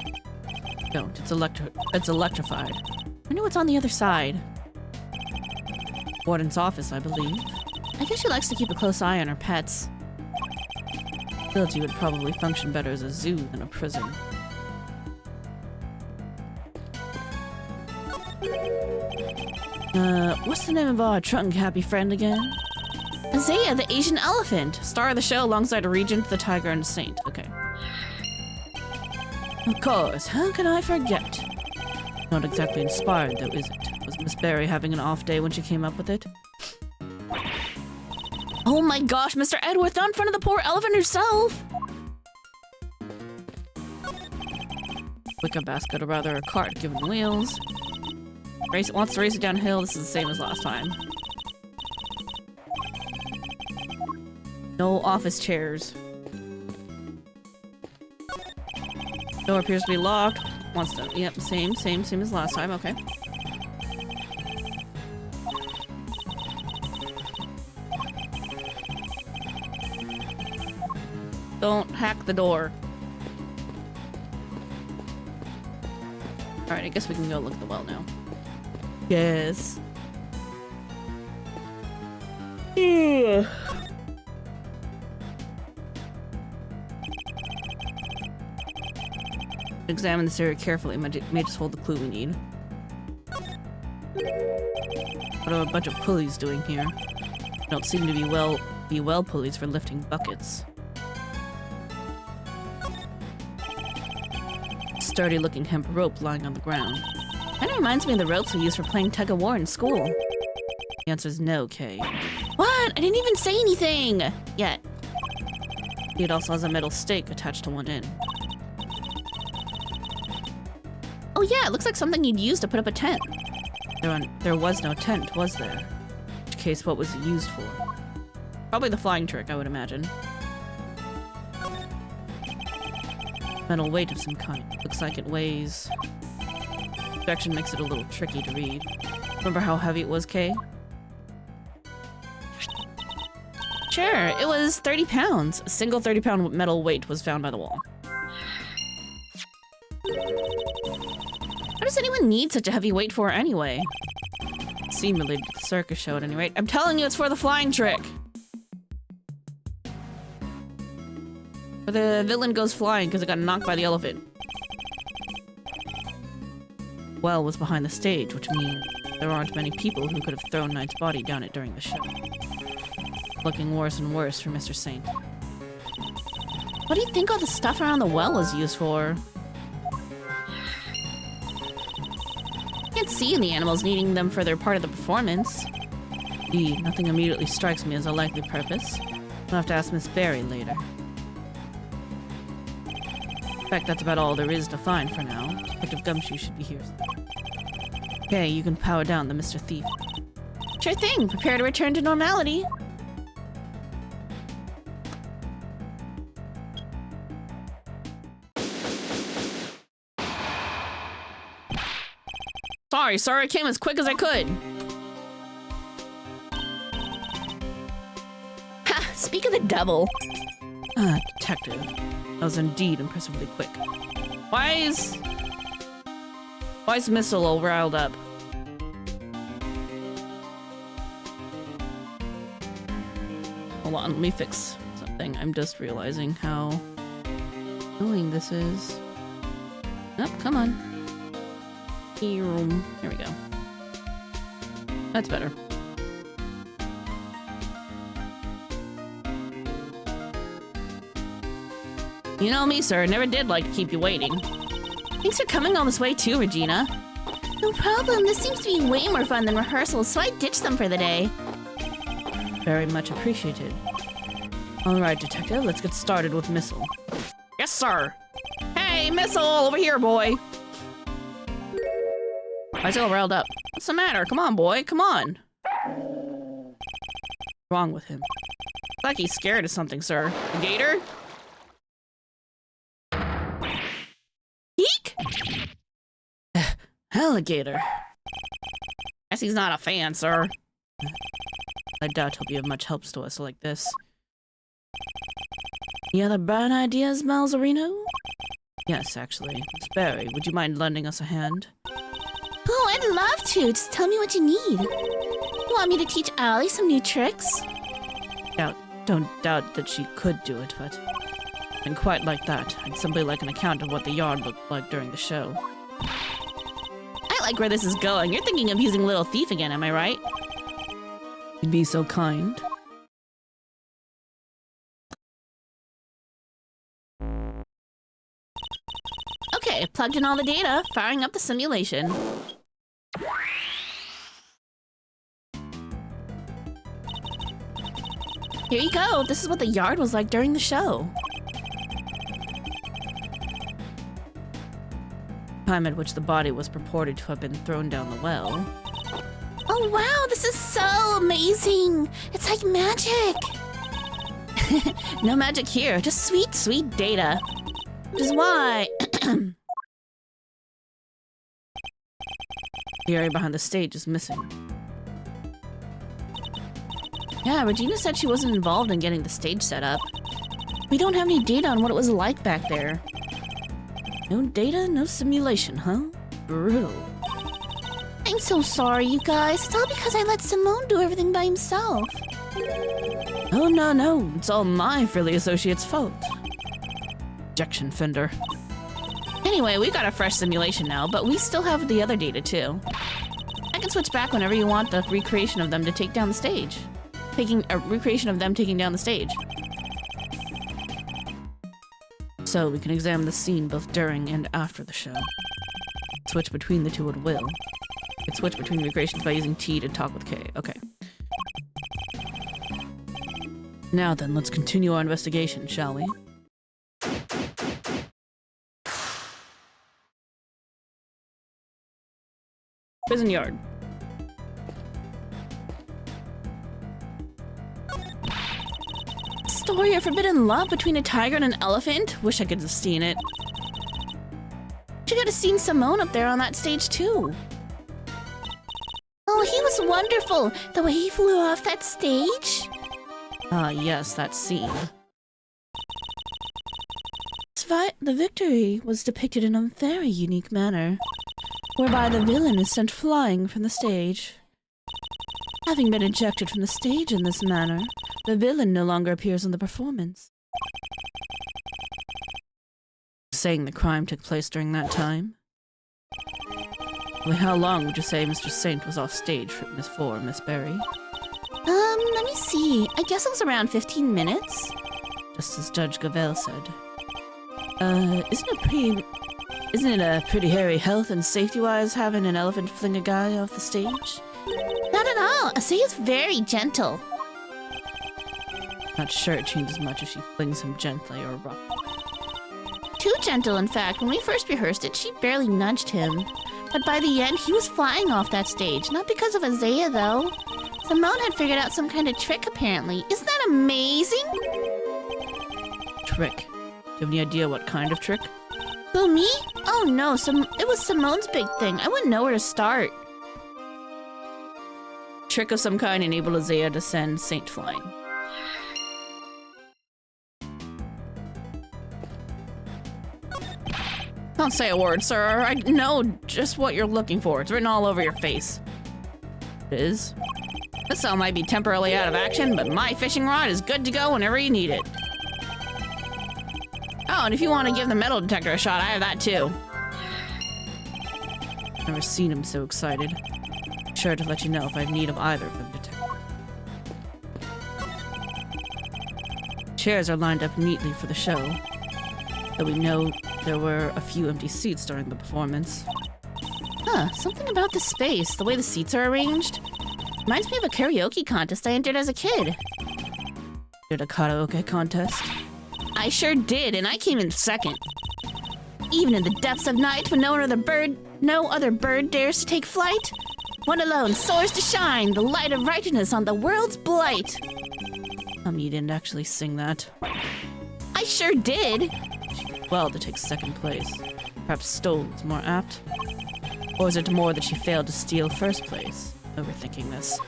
Don't. It's electrified. I wonder what's on the other side. Warden's office, I believe. I guess she likes to keep a close eye on her pets. Facility would probably function better as a zoo than a prison. What's the name of our trunk happy friend again? Isaiah, the Asian elephant. Star of the show alongside Regent, the tiger, and Saint. Okay. Of course, how can I forget? Not exactly inspired, though, is it? Was Miss Berry having an off day when she came up with it? Oh my gosh, Mr. Edgeworth, not in front of the poor elephant herself! Wicker basket, or rather a cart, given wheels. Wants to race it downhill. This is the same as last time. No office chairs. Door appears to be locked. Wants to. Yep, same as last time. Okay. Don't hack the door. Alright, I guess we can go look at the well now. Yes. Examine this area carefully. May just hold the clue we need. What are a bunch of pulleys doing here? Don't seem to be well pulleys for lifting buckets. Sturdy-looking hemp rope lying on the ground. Kinda reminds me of the ropes we used for playing tug-of-war in school. The answer is no, Kay. What? I didn't even say anything! Yet. It also has a metal stake attached to one end. Oh yeah, it looks like something you'd use to put up a tent. There was no tent, was there? In which case, what was it used for? Probably the flying trick, I would imagine. Metal weight of some kind. Looks like it weighs... Direction makes it a little tricky to read. Remember how heavy it was, Kay? Sure, it was 30 pounds. A single 30-pound metal weight was found by the wall. What does anyone need such a heavy weight for anyway? It seemed related to the circus show at any rate. I'm telling you, it's for the flying trick! Where the villain goes flying because it got knocked by the elephant. Well was behind the stage, which means there aren't many people who could have thrown Knight's body down it during the show. Looking worse and worse for Mr. Saint. What do you think all the stuff around the well was used for? Can't see the animals needing them for their part of the performance. Indeed, nothing immediately strikes me as a likely purpose. I'll have to ask Miss Berry later. In fact, that's about all there is to find for now. Detective Gumshoe should be here. Okay, you can power down the Mr. Thief. Sure thing. Prepare to return to normality. Sorry, I came as quick as I could. Ha! Speak of the devil. Ah, detective. That was indeed impressively quick. Why is Missile all riled up? Hold on, let me fix something. I'm just realizing how annoying this is. Oh, come on. Here we go. That's better. You know me, sir. Never did like to keep you waiting. Thanks for coming all this way too, Regina. No problem. This seems to be way more fun than rehearsals, so I ditched them for the day. Very much appreciated. Alright, detective. Let's get started with Missile. Yes, sir. Hey, Missile! Over here, boy! Why is he all riled up? What's the matter? Come on, boy. Come on. What's wrong with him? Looks like he's scared of something, sir. A gator? Eek! Alligator. Guess he's not a fan, sir. I doubt he'll be of much help to us like this. Any other bright ideas, Malzarino? Yes, actually. Miss Berry, would you mind lending us a hand? Oh, I'd love to. Just tell me what you need. You want me to teach Allie some new tricks? Don't doubt that she could do it, but... And quite like that. I'd simply like an account of what the yard looked like during the show. I like where this is going. You're thinking of using Little Thief again, am I right? You'd be so kind. Okay, plugged in all the data, firing up the simulation. Here you go. This is what the yard was like during the show. Time at which the body was purported to have been thrown down the well. Oh wow, this is so amazing! It's like magic! No magic here, just sweet, sweet data. Which is why... The area behind the stage is missing. Yeah, Regina said she wasn't involved in getting the stage set up. We don't have any data on what it was like back there. No data, no simulation, huh? Brutal. I'm so sorry, you guys. It's all because I let Simone do everything by himself. Oh, no. It's all my Frilly Associates' fault. Ejection Fender. Anyway, we got a fresh simulation now, but we still have the other data, too. I can switch back whenever you want the recreation of them to take down the stage. A recreation of them taking down the stage. So we can examine the scene both during and after the show. Switch between the two at will. You can switch between recreations by using T to talk with K. Okay. Now then, let's continue our investigation, shall we? Prison yard. Story of forbidden love between a tiger and an elephant? Wish I could have seen it. You could have seen Simone up there on that stage too. Oh, he was wonderful! The way he flew off that stage? Ah, yes, that scene. The victory was depicted in a very unique manner, whereby the villain is sent flying from the stage. Having been ejected from the stage in this manner, the villain no longer appears in the performance. Saying the crime took place during that time? Well, how long would you say Mr. Saint was off stage for Miss Berry? Let me see. I guess it was around 15 minutes. Just as Judge Gavel said. Isn't it a pretty hairy health and safety-wise having an elephant fling a guy off the stage? Not at all. Asaya's very gentle. Not sure it changes much if she flings him gently or roughly. Too gentle, in fact. When we first rehearsed it, she barely nudged him. But by the end, he was flying off that stage. Not because of Isaiah, though. Simone had figured out some kind of trick, apparently. Isn't that amazing? Trick? Do you have any idea what kind of trick? Who, me? Oh no, it was Simone's big thing. I wouldn't know where to start. Trick of some kind enabled Isaiah to send Saint flying. Don't say a word, sir. I know just what you're looking for. It's written all over your face. It is? This cell might be temporarily out of action, but my fishing rod is good to go whenever you need it. Oh, and if you want to give the metal detector a shot, I have that too. Never seen him so excited. Sure to let you know if I have need of either of them detector. Chairs are lined up neatly for the show, though we know there were a few empty seats during the performance. Huh, something about the space, the way the seats are arranged. Reminds me of a karaoke contest I entered as a kid. Did a karaoke contest? I sure did, and I came in second. Even in the depths of night, when no other bird dares to take flight, one alone soars to shine, the light of righteousness on the world's blight. You didn't actually sing that. I sure did. Well, to take second place. Perhaps stole is more apt? Or is it more that she failed to steal first place? Overthinking this.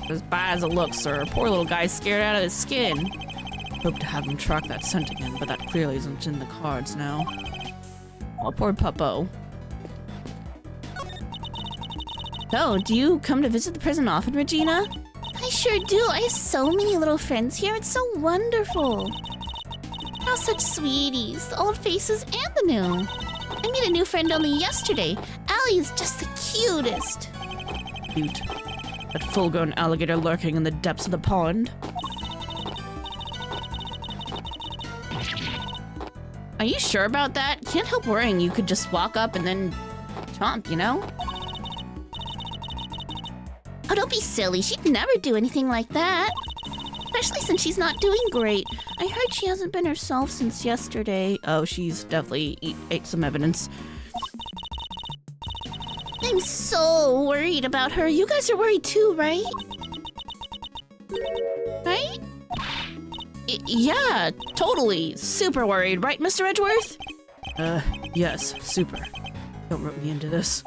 As bad as it looks, sir. Poor little guy's scared out of his skin. Hope to have him track that scent again, but that clearly isn't in the cards now. Oh, poor Puppo. So, do you come to visit the prison often, Regina? I sure do. I have so many little friends here. It's so wonderful. How such sweeties, the old faces and the new. I made a new friend only yesterday. Allie is just the cutest. Cute. That full-grown alligator lurking in the depths of the pond. Are you sure about that? Can't help worrying you could just walk up and then chomp, you know? Oh, don't be silly. She'd never do anything like that. Especially since she's not doing great. I heard she hasn't been herself since yesterday. Oh, she's definitely ate some evidence. I'm so worried about her. You guys are worried too, right? Right? Yeah, totally. Super worried, right, Mr. Edgeworth? Yes, super. Don't rope me into this.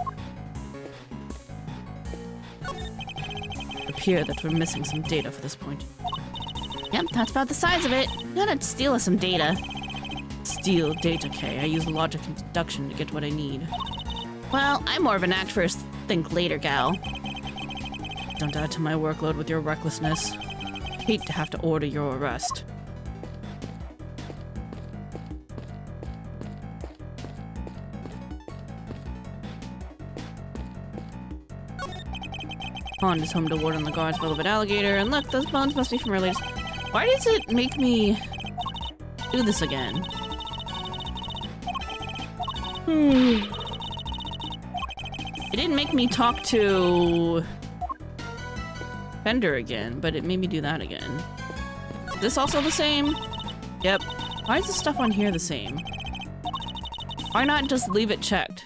It appears that we're missing some data for this point. Yep, that's about the size of it. Gotta steal us some data. Steal data, Kay. I use logic and deduction to get what I need. Well, I'm more of an act first, think later gal. Don't add to my workload with your recklessness. Hate to have to order your arrest. Pond is home to Ward on the Guard's Velvet Alligator, and look, those bones must be from earlier. Why does it make me do this again? It didn't make me talk to Fender again, but it made me do that again. Is this also the same? Yep. Why is the stuff on here the same? Why not just leave it checked?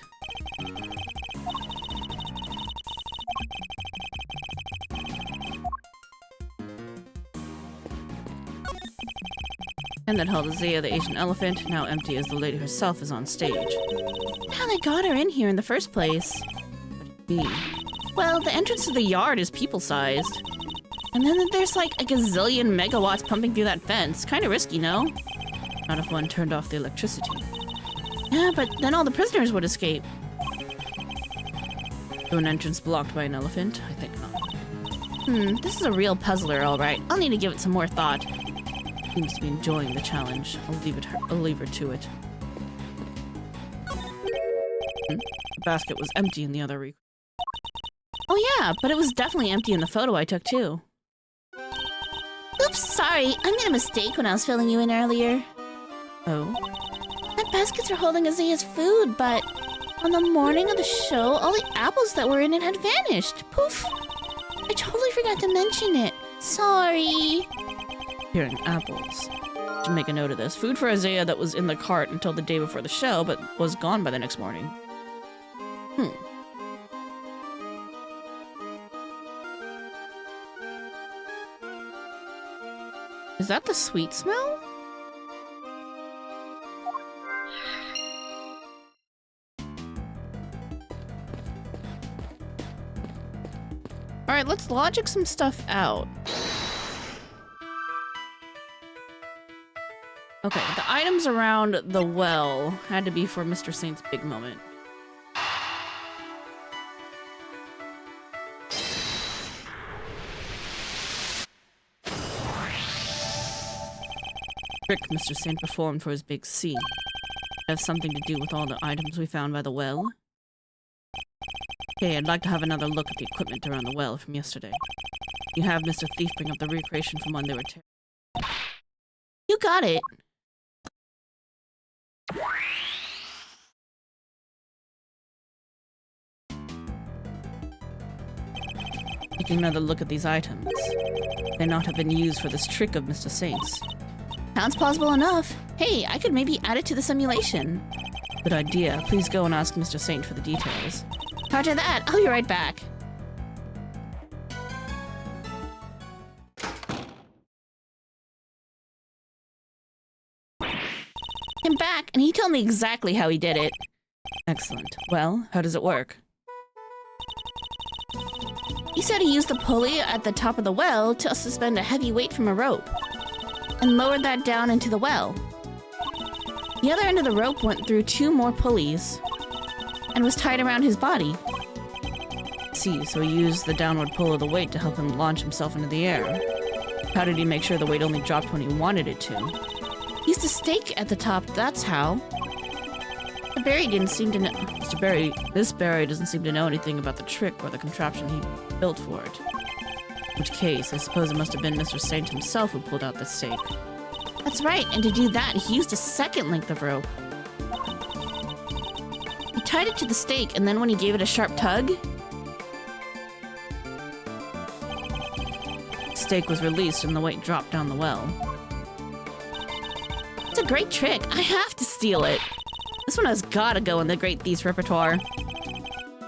And that held Azea the Asian elephant, now empty as the lady herself is on stage. How they got her in here in the first place? Me. Well, the entrance to the yard is people-sized. And then there's like a gazillion megawatts pumping through that fence. Kinda risky, no? Not if one turned off the electricity. Yeah, but then all the prisoners would escape. To an entrance blocked by an elephant? I think not. This is a real puzzler, alright. I'll need to give it some more thought. Seems to be enjoying the challenge. I'll leave her to it. The basket was empty in the other recording. Oh yeah, but it was definitely empty in the photo I took too. Oops, sorry. I made a mistake when I was filling you in earlier. Oh? My baskets are holding Azea's food, but on the morning of the show, all the apples that were in it had vanished. Poof! I totally forgot to mention it. Sorry. Hearing apples. Should make a note of this. Food for Azea that was in the cart until the day before the show, but was gone by the next morning. Is that the sweet smell? Alright, let's logic some stuff out. Okay, the items around the well had to be for Mr. Saint's big moment. Trick Mr. Saint performed for his big scene. Have something to do with all the items we found by the well? Okay, I'd like to have another look at the equipment around the well from yesterday. You have Mr. Thief bring up the recreation from when they were You got it. Taking another look at these items. They not have been used for this trick of Mr. Saint's. Sounds plausible enough. Hey, I could maybe add it to the simulation. Good idea. Please go and ask Mr. Saint for the details. Roger that. I'll be right back. I'm back, and he told me exactly how he did it. Excellent. Well, how does it work? He said he used the pulley at the top of the well to suspend a heavy weight from a rope, and lowered that down into the well. The other end of the rope went through 2 more pulleys, and was tied around his body. See, so he used the downward pull of the weight to help him launch himself into the air. How did he make sure the weight only dropped when he wanted it to? He used a stake at the top, that's how. The Barry didn't seem to know. This Barry doesn't seem to know anything about the trick or the contraption he built for it. In which case, I suppose it must have been Mr. Saint himself who pulled out the stake. That's right, and to do that, he used a second length of rope. He tied it to the stake, and then when he gave it a sharp tug, the stake was released and the weight dropped down the well. It's a great trick. I have to steal it. This one has gotta go in the Great Thief's repertoire.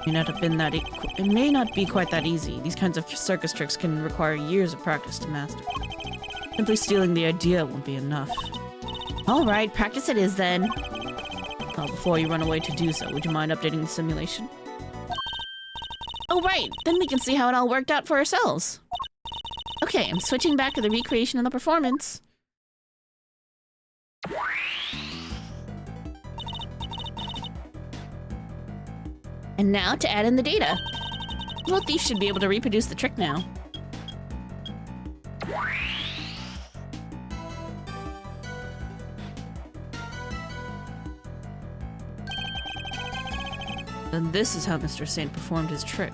It may not be quite that easy. These kinds of circus tricks can require years of practice to master. Simply stealing the idea won't be enough. Alright, practice it is then. Well, before you run away to do so, would you mind updating the simulation? Oh right, then we can see how it all worked out for ourselves. Okay, I'm switching back to the recreation and the performance. And now to add in the data. Little Thief should be able to reproduce the trick now. And this is how Mr. Saint performed his trick.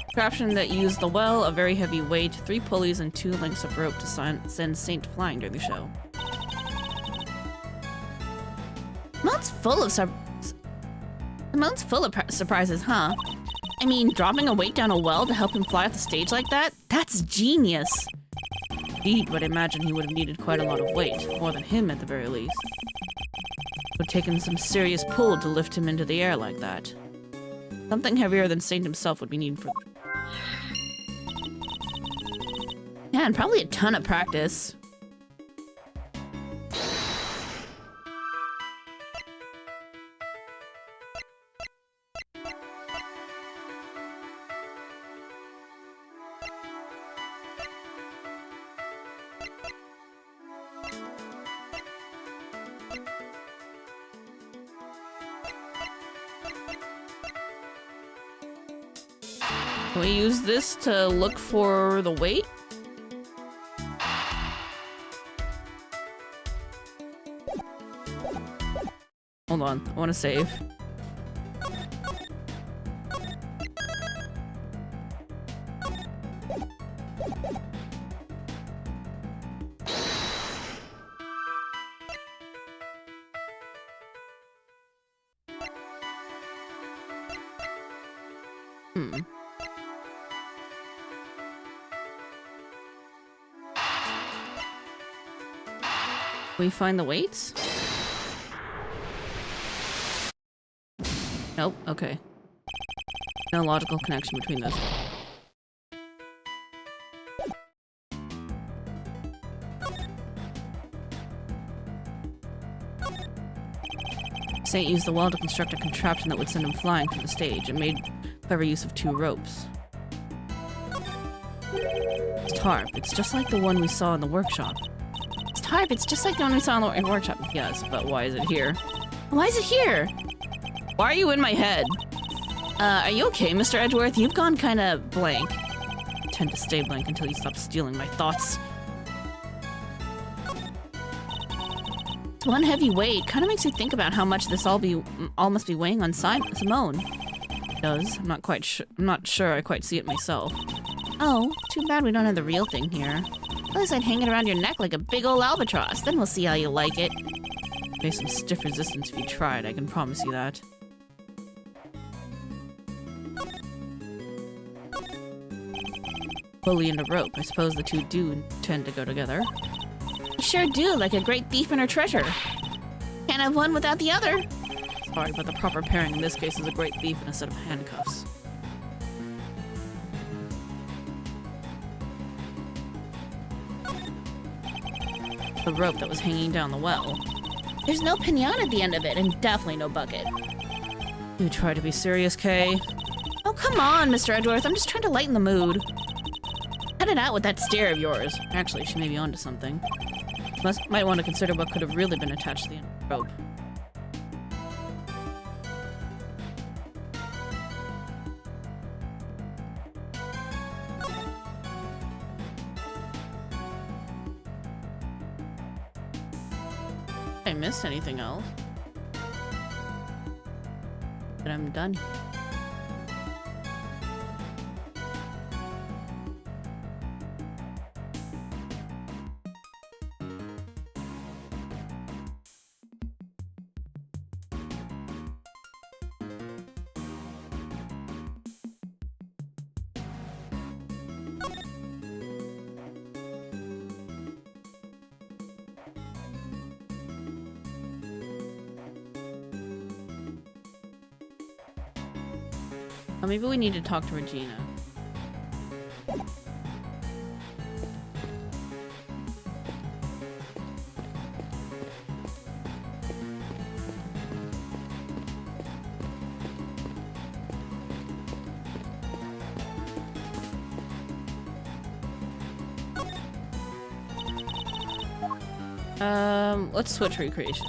Contraption that used the well, a very heavy weight, 3 pulleys, and 2 lengths of rope to send Saint flying during the show. Mode's full of surprises, huh? I mean, dropping a weight down a well to help him fly off the stage like that? That's genius! Indeed, but I imagine he would have needed quite a lot of weight, more than him at the very least. It would have taken some serious pull to lift him into the air like that. Something heavier than Saint himself would be needed for... Yeah, and probably a ton of practice. Can we use this to look for the weight? Hold on, I want to save. We find the weights? Nope, okay. No logical connection between those. Saint used the well to construct a contraption that would send him flying from the stage and made clever use of 2 ropes. It's tarp. It's just like the one we saw in the workshop. Tarp, it's just like the one we saw in the workshop. Yes, but why is it here? Why is it here? Why are you in my head? Are you okay, Mr. Edgeworthy? You've gone kinda blank. I tend to stay blank until you stop stealing my thoughts. It's one heavy weight. Kinda makes you think about how much this all must be weighing on Simone. It does. I'm not sure I quite see it myself. Oh, too bad we don't have the real thing here. At least I'd hang it around your neck like a big old albatross. Then we'll see how you like it. Face some stiff resistance if you tried, I can promise you that. Pulley and a rope. I suppose the two do tend to go together. You sure do, like a great thief and her treasure. Can't have one without the other. Sorry, but the proper pairing in this case is a great thief and a set of handcuffs. The rope that was hanging down the well. There's no pinata at the end of it, and definitely no bucket. You try to be serious, Kay. Oh, come on, Mr. Edgeworth. I'm just trying to lighten the mood. Cut it out with that stare of yours. Actually, she may be onto something. Might want to consider what could have really been attached to the end of the rope. I missed anything else. But I'm done. Oh, maybe we need to talk to Regina. Let's switch recreation.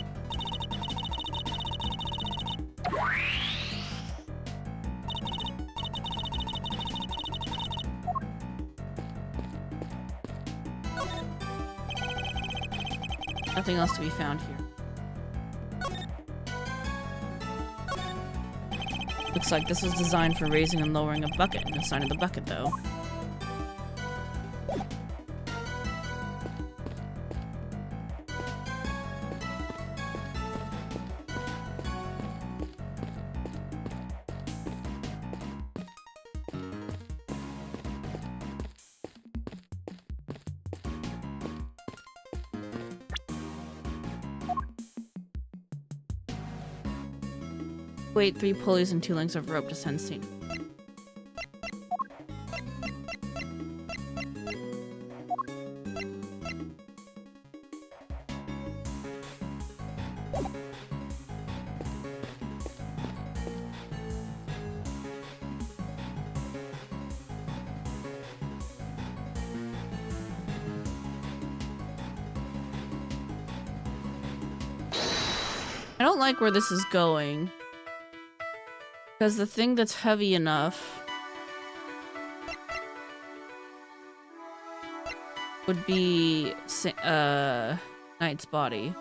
Nothing else to be found here. Looks like this was designed for raising and lowering a bucket. No sign of the bucket, though. Wait, 3 pulleys and 2 lengths of rope to send steam. I don't like where this is going. Because the thing that's heavy enough would be Knight's body.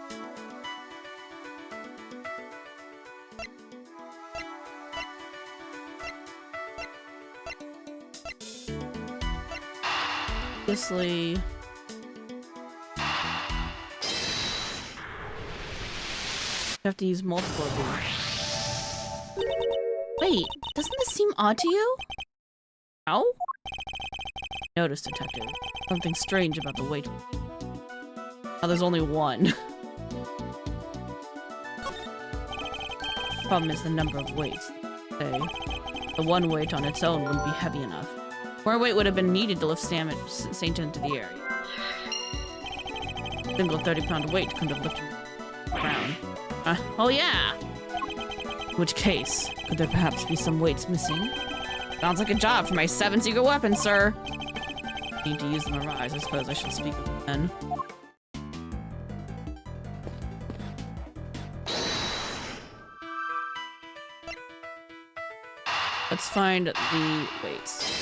Obviously, you have to use multiple of these. Wait, doesn't this seem odd to you? How? Notice, detective. Something strange about the weight. Oh, there's only one. Problem is the number of weights. Say, the one weight on its own wouldn't be heavy enough. More weight would have been needed to lift Saint into the air. A single 30-pound weight couldn't have lifted the ground. Oh yeah! In which case, could there perhaps be some weights missing? Sounds like a job for my 7 secret weapons, sir. Need to use them arise. I suppose I should speak with them then. Let's find the weights.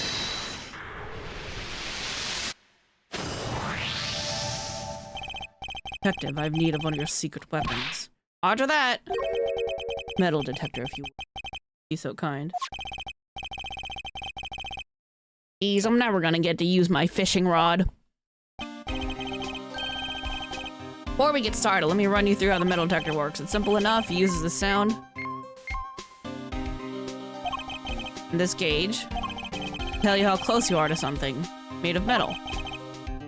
Detective, I have need of one of your secret weapons. Roger that! Metal detector, if you be so kind. Geez, I'm never gonna get to use my fishing rod. Before we get started, let me run you through how the metal detector works. It's simple enough. It uses the sound and this gauge to tell you how close you are to something made of metal.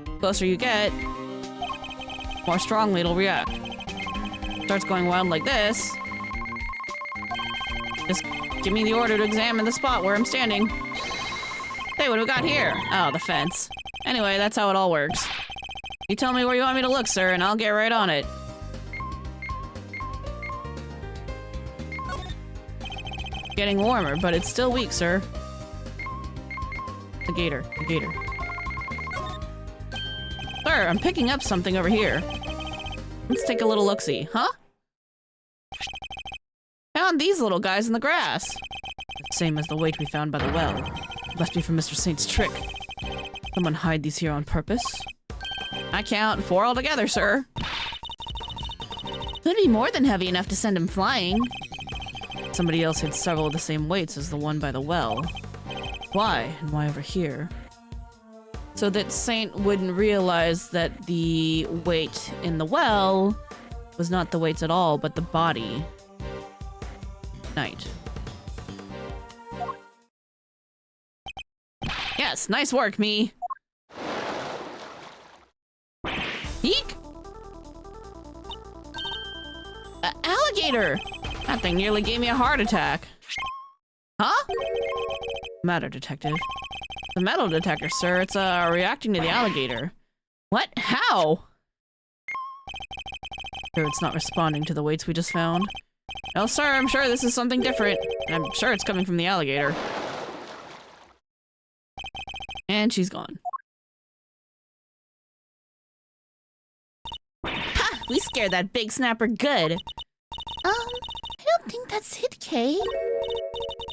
The closer you get, more strongly it'll react. Starts going wild like this. Just give me the order to examine the spot where I'm standing. Hey, what do we got here? Oh, the fence. Anyway, that's how it all works. You tell me where you want me to look, sir, and I'll get right on it. Getting warmer, but it's still weak, sir. The gator. Sir, I'm picking up something over here. Let's take a little look-see. Huh? Found these little guys in the grass. Same as the weight we found by the well. Must be from Mr. Saint's trick. Someone hide these here on purpose? I count 4 altogether, sir. Could be more than heavy enough to send him flying. Somebody else had several of the same weights as the one by the well. Why? And why over here? So that Saint wouldn't realize that the weight in the well was not the weights at all, but the body. Knight. Yes, nice work, me. Eek! Alligator! That thing nearly gave me a heart attack. Huh? Matter detective. The metal detector, sir. It's reacting to the alligator. What? How? Sure, it's not responding to the weights we just found. No, sir, I'm sure this is something different. And I'm sure it's coming from the alligator. And she's gone. Ha! We scared that big snapper good. I don't think that's it, Kay.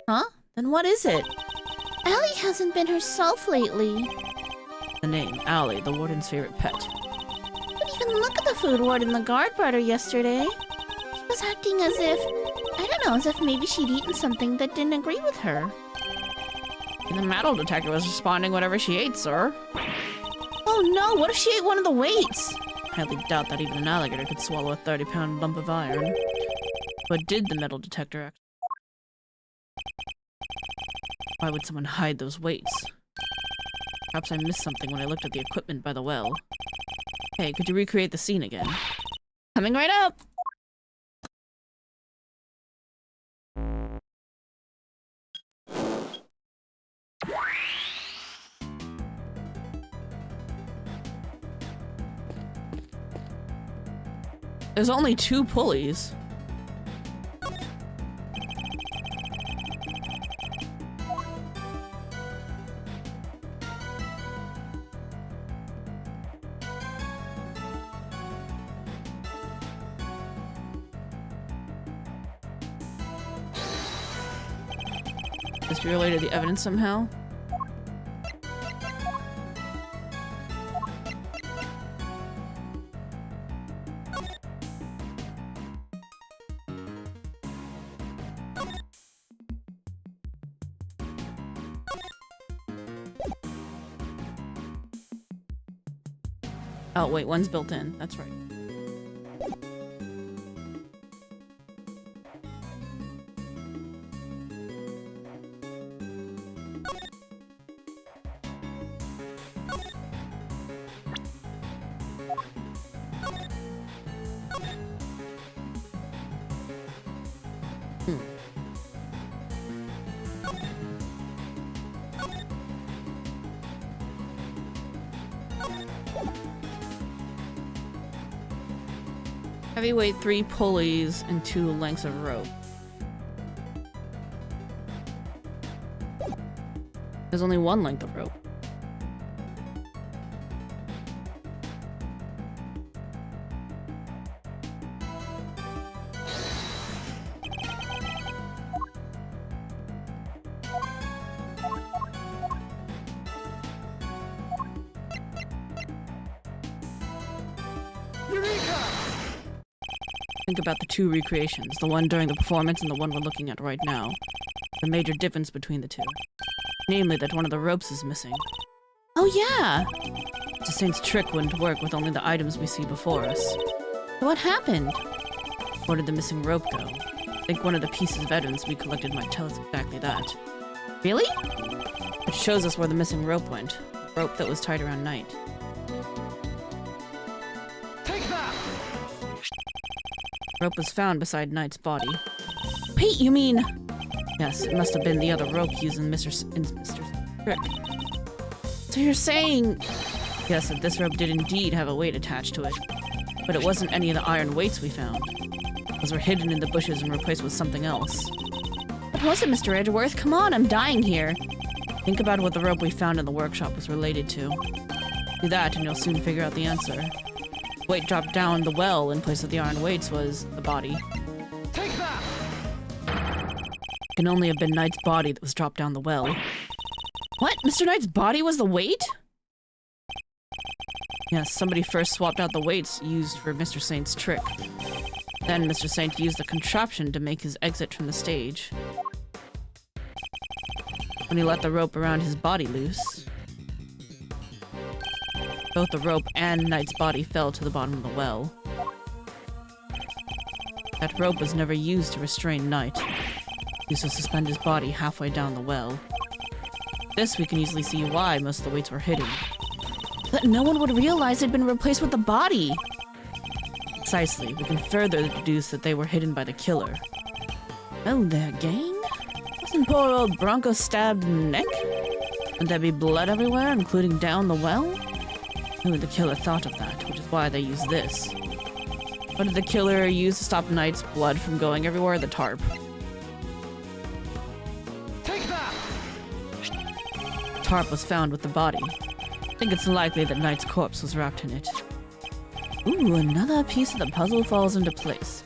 Huh? Then what is it? Allie hasn't been herself lately. The name, Allie, the warden's favorite pet. But even look at the food warden the guard brought her yesterday. She was acting as if, I don't know, as if maybe she'd eaten something that didn't agree with her. And the metal detector was responding whatever she ate, sir. Oh no, what if she ate one of the weights? I highly doubt that even an alligator could swallow a 30-pound lump of iron. But did the metal detector act? Why would someone hide those weights? Perhaps I missed something when I looked at the equipment by the well. Hey, could you recreate the scene again? Coming right up! There's only 2 pulleys. Is related to the evidence somehow? Oh wait, one's built in. That's right. Heavyweight, 3 pulleys, and 2 lengths of rope. There's only 1 length of rope. Think about the 2 recreations, the one during the performance and the one we're looking at right now. The major difference between the 2. Namely that one of the ropes is missing. Oh yeah! The Saint's trick wouldn't work with only the items we see before us. What happened? Where did the missing rope go? I think one of the pieces of evidence we collected might tell us exactly that. Really? It shows us where the missing rope went. The rope that was tied around Knight. Rope was found beside Knight's body. Wait, you mean... Yes, it must have been the other rope used in Mr. trick. So you're saying... Yes, that this rope did indeed have a weight attached to it. But it wasn't any of the iron weights we found. Those were hidden in the bushes and replaced with something else. What was it, Mr. Edgeworth? Come on, I'm dying here. Think about what the rope we found in the workshop was related to. Do that and you'll soon figure out the answer. Weight dropped down the well in place of the iron weights was the body. Take that! It can only have been Knight's body that was dropped down the well. What? Mr. Knight's body was the weight? Yes, somebody first swapped out the weights used for Mr. Saint's trick. Then Mr. Saint used the contraption to make his exit from the stage. When he let the rope around his body loose, both the rope and Knight's body fell to the bottom of the well. That rope was never used to restrain Knight. Used to suspend his body halfway down the well. This we can easily see why most of the weights were hidden. But no one would realize it'd been replaced with the body. Precisely, we can further deduce that they were hidden by the killer. Oh, the gang? Isn't poor old Bronco stabbed neck? Would there be blood everywhere, including down the well? Ooh, the killer thought of that, which is why they used this. What did the killer use to stop Knight's blood from going everywhere? The tarp. Take that! Tarp was found with the body. I think it's likely that Knight's corpse was wrapped in it. Ooh, another piece of the puzzle falls into place.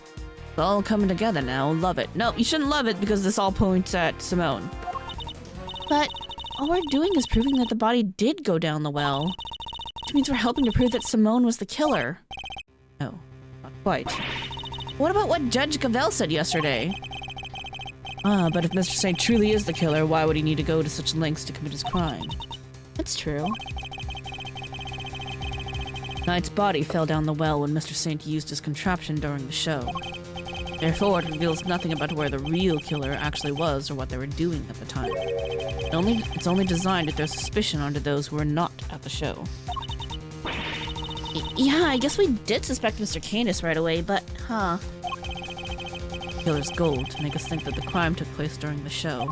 It's all coming together now. Love it. No, you shouldn't love it because this all points at Simone. But all we're doing is proving that the body did go down the well. Which means we're helping to prove that Simone was the killer. No, not quite. What about what Judge Cavell said yesterday? Ah, but if Mr. Saint truly is the killer, why would he need to go to such lengths to commit his crime? That's true. Knight's body fell down the well when Mr. Saint used his contraption during the show. Therefore, it reveals nothing about where the real killer actually was or what they were doing at the time. It's only designed to throw suspicion onto those who were not at the show. Yeah, I guess we did suspect Mr. Canis right away, but, Killer's goal to make us think that the crime took place during the show.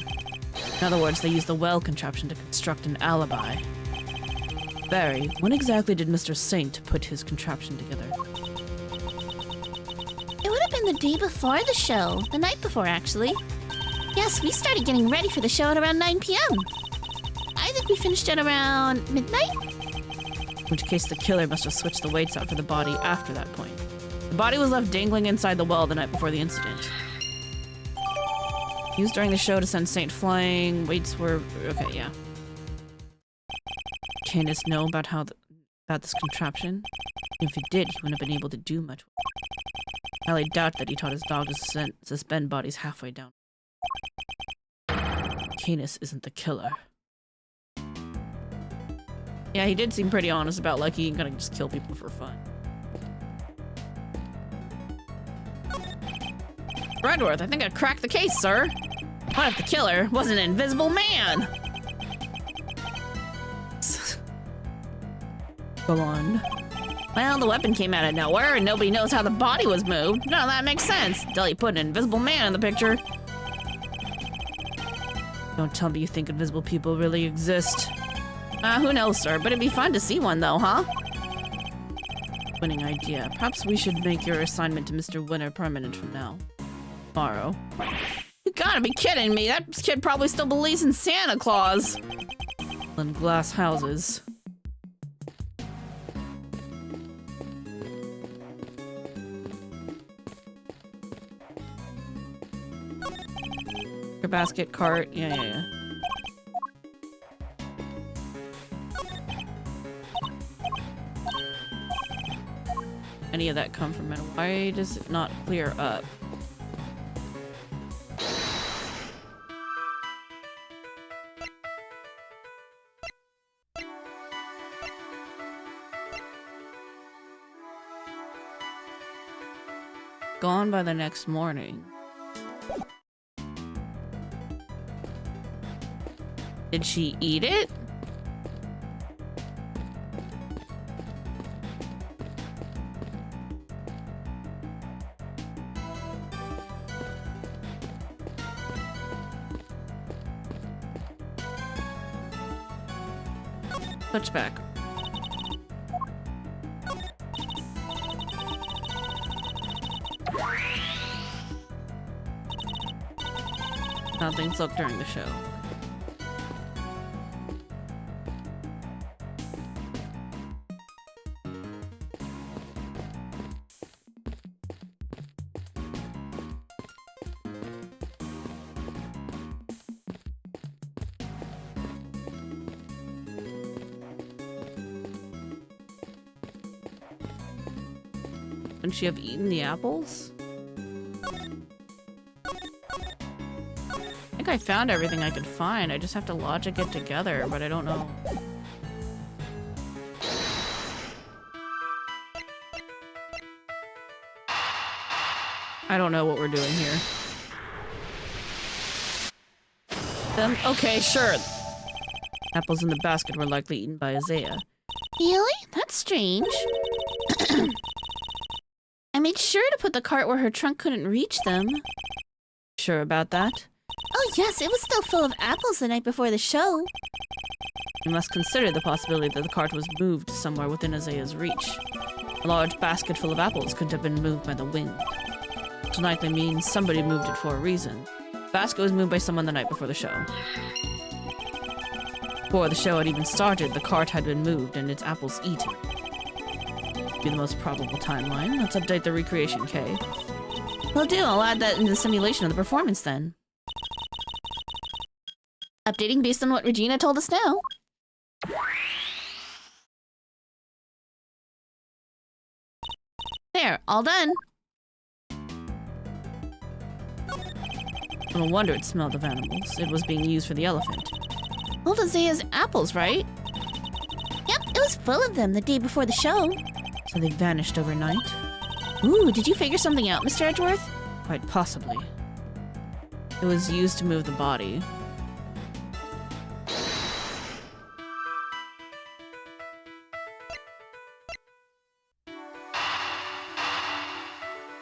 In other words, they used the well contraption to construct an alibi. Barry, when exactly did Mr. Saint put his contraption together? it would have been the day before the show. The night before, actually. Yes, we started getting ready for the show at around 9 p.m. I think we finished at around midnight? In which case the killer must have switched the weights out for the body after that point. The body was left dangling inside the well the night before the incident. Used during the show to send Saint flying. Weights were... okay, yeah. Canis know about about this contraption? If he did, he wouldn't have been able to do much. I highly doubt that he taught his dog to suspend bodies halfway down. Canis isn't the killer. Yeah, he did seem pretty honest about, like, he ain't gonna just kill people for fun. Redworth, I think I cracked the case, sir. What if the killer was an invisible man? Go on. Well, the weapon came out of nowhere and nobody knows how the body was moved. None of that makes sense until you put an invisible man in the picture. Don't tell me you think invisible people really exist. Who knows, sir, but it'd be fun to see one though, huh? Winning idea. Perhaps we should make your assignment to Mr. Winter permanent from now. Tomorrow. You gotta be kidding me! That kid probably still believes in Santa Claus! In glass houses. Your basket, cart, yeah. Any of that come from it? Why does it not clear up? Gone by the next morning. Did she eat it? Touchback. How things look during the show. Would she have eaten the apples? I think I found everything I could find. I just have to logic it together, but I don't know. I don't know what we're doing here. Okay, sure. Apples in the basket were likely eaten by Isaiah. Really? That's strange. I made sure to put the cart where her trunk couldn't reach them. Sure about that? Oh yes, it was still full of apples the night before the show. You must consider the possibility that the cart was moved somewhere within Isaiah's reach. A large basket full of apples could have been moved by the wind. Which likely means somebody moved it for a reason. The basket was moved by someone the night before the show. Before the show had even started, the cart had been moved and its apples eaten. Be the most probable timeline. Let's update the recreation, Kay. Will do, I'll add that in the simulation of the performance then. Updating based on what Regina told us now. There, all done. No wonder it smelled of animals. It was being used for the elephant. Old Isaiah's apples, right? Yep, it was full of them the day before the show. So they vanished overnight? Ooh, did you figure something out, Mr. Edgeworth? Quite possibly. It was used to move the body.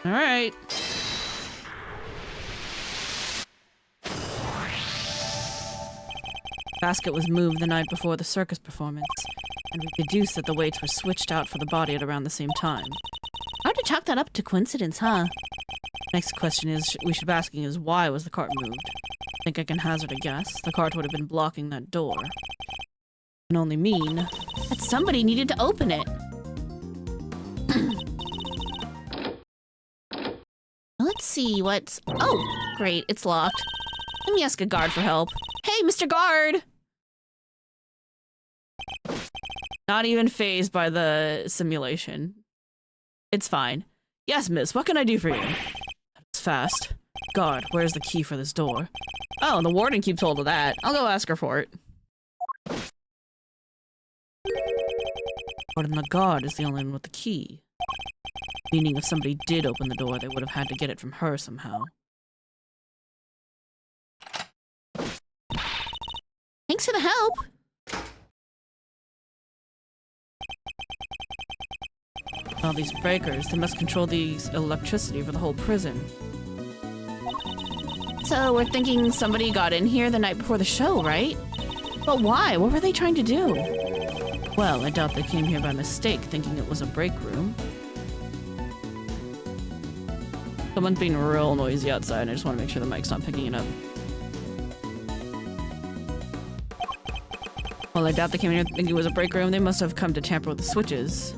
Alright. Basket was moved the night before the circus performance, and we deduced that the weights were switched out for the body at around the same time. Hard to chalk that up to coincidence, huh? Next question is we should be asking is why was the cart moved? I think I can hazard a guess. The cart would have been blocking that door. Can only mean that somebody needed to open it. Let's see what's... Oh, great, it's locked. Let me ask a guard for help. Hey, Mr. Guard! not even fazed by the simulation. It's fine. Yes, miss, what can I do for you? It's fast. God, where's the key for this door? Oh, the warden keeps hold of that. I'll go ask her for it. Warden the guard is the only one with the key. Meaning if somebody did open the door, they would have had to get it from her somehow. Thanks for the help. All these breakers, they must control the electricity for the whole prison. So we're thinking somebody got in here the night before the show, right? But why? What were they trying to do? Well, I doubt they came here by mistake, thinking it was a break room. Someone's being real noisy outside, and I just want to make sure the mic's not picking it up. Well, I doubt they came here thinking it was a break room. They must have come to tamper with the switches.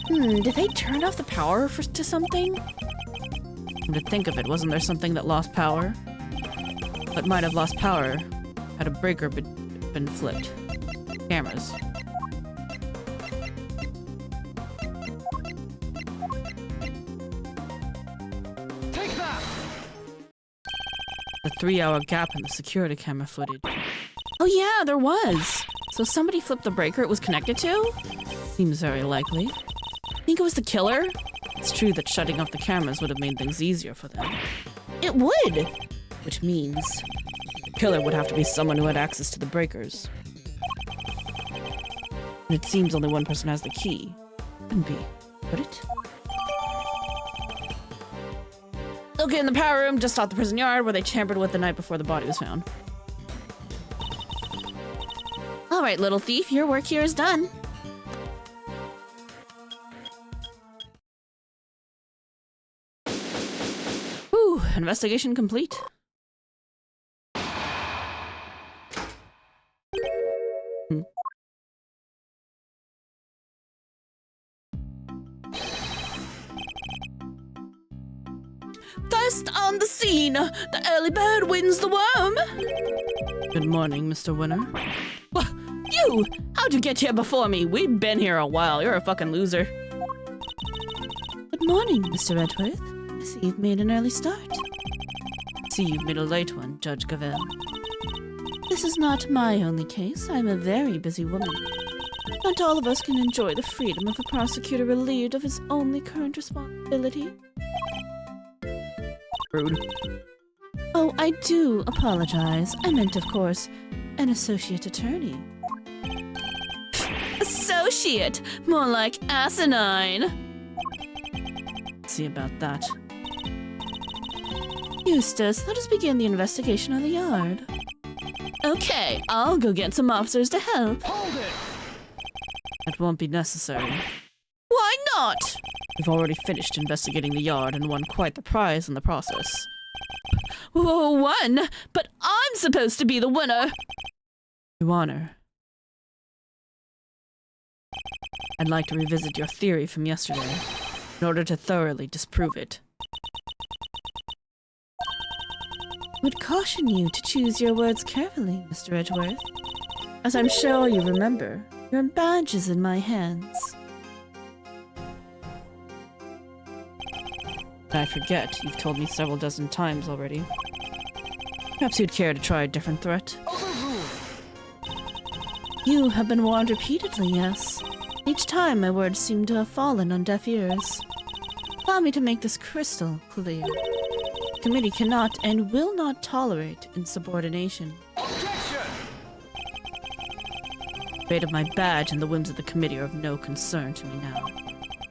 Did they turn off the power to something? Come to think of it, wasn't there something that lost power? What might have lost power had a breaker been flipped. Cameras. Take that! A 3-hour gap in the security camera footage. Oh yeah, there was. So somebody flipped the breaker it was connected to? Seems very likely. Think it was the killer? It's true that shutting off the cameras would have made things easier for them. It would! Which means the killer would have to be someone who had access to the breakers. And it seems only one person has the key. Couldn't be, could it? Okay, in the power room, just off the prison yard, where they tampered with the night before the body was found. Alright, little thief, your work here is done. Whew, investigation complete. First on the scene, the early bird wins the worm. Good morning, Mr. Winner. What? You! How'd you get here before me? We've been here a while. You're a fucking loser. Good morning, Mr. Edgeworth. I see you've made an early start. See, you've made a late one, Judge Gavel. This is not my only case. I'm a very busy woman. Not all of us can enjoy the freedom of a prosecutor relieved of his only current responsibility. Rude. Oh, I do apologize. I meant, of course, an associate attorney. Associate? More like asinine. See about that. Eustace, let us begin the investigation on the yard. Okay, I'll go get some officers to help. Hold it! That won't be necessary. Why not? We've already finished investigating the yard and won quite the prize in the process. Whoa, won? But I'm supposed to be the winner. Your Honor, I'd like to revisit your theory from yesterday in order to thoroughly disprove it. Would caution you to choose your words carefully, Mr. Edgeworth. As I'm sure you remember, your badge is in my hands. I forget, you've told me several dozen times already. Perhaps you'd care to try a different threat? You have been warned repeatedly, yes. Each time my words seem to have fallen on deaf ears. Allow me to make this crystal clear. The committee cannot and will not tolerate insubordination. Objection! The fate of my badge and the whims of the committee are of no concern to me now.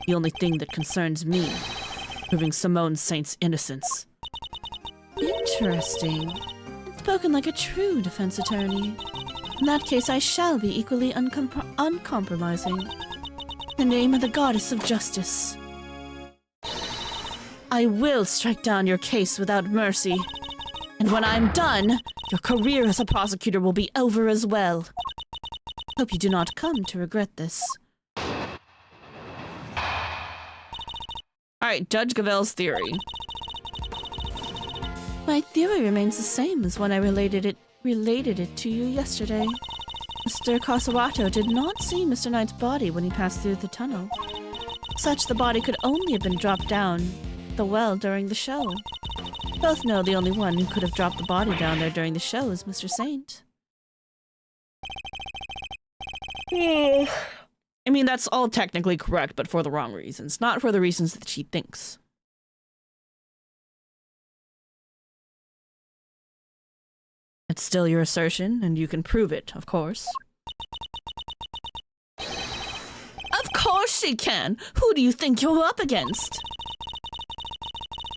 The only thing that concerns me is proving Simone Saint's innocence. Interesting. Spoken like a true defense attorney. In that case, I shall be equally uncompromising. In the name of the goddess of justice. I will strike down your case without mercy. And when I'm done, your career as a prosecutor will be over as well. Hope you do not come to regret this. Alright, Judge Gavel's theory. My theory remains the same as when I related it to you yesterday. Mr. Casarato did not see Mr. Knight's body when he passed through the tunnel. Such, the body could only have been dropped down the well during the show. Both know the only one who could have dropped the body down there during the show is Mr. Saint. I mean, that's all technically correct, but for the wrong reasons. Not for the reasons that she thinks. It's still your assertion, and you can prove it, of course. Of course she can! Who do you think you're up against?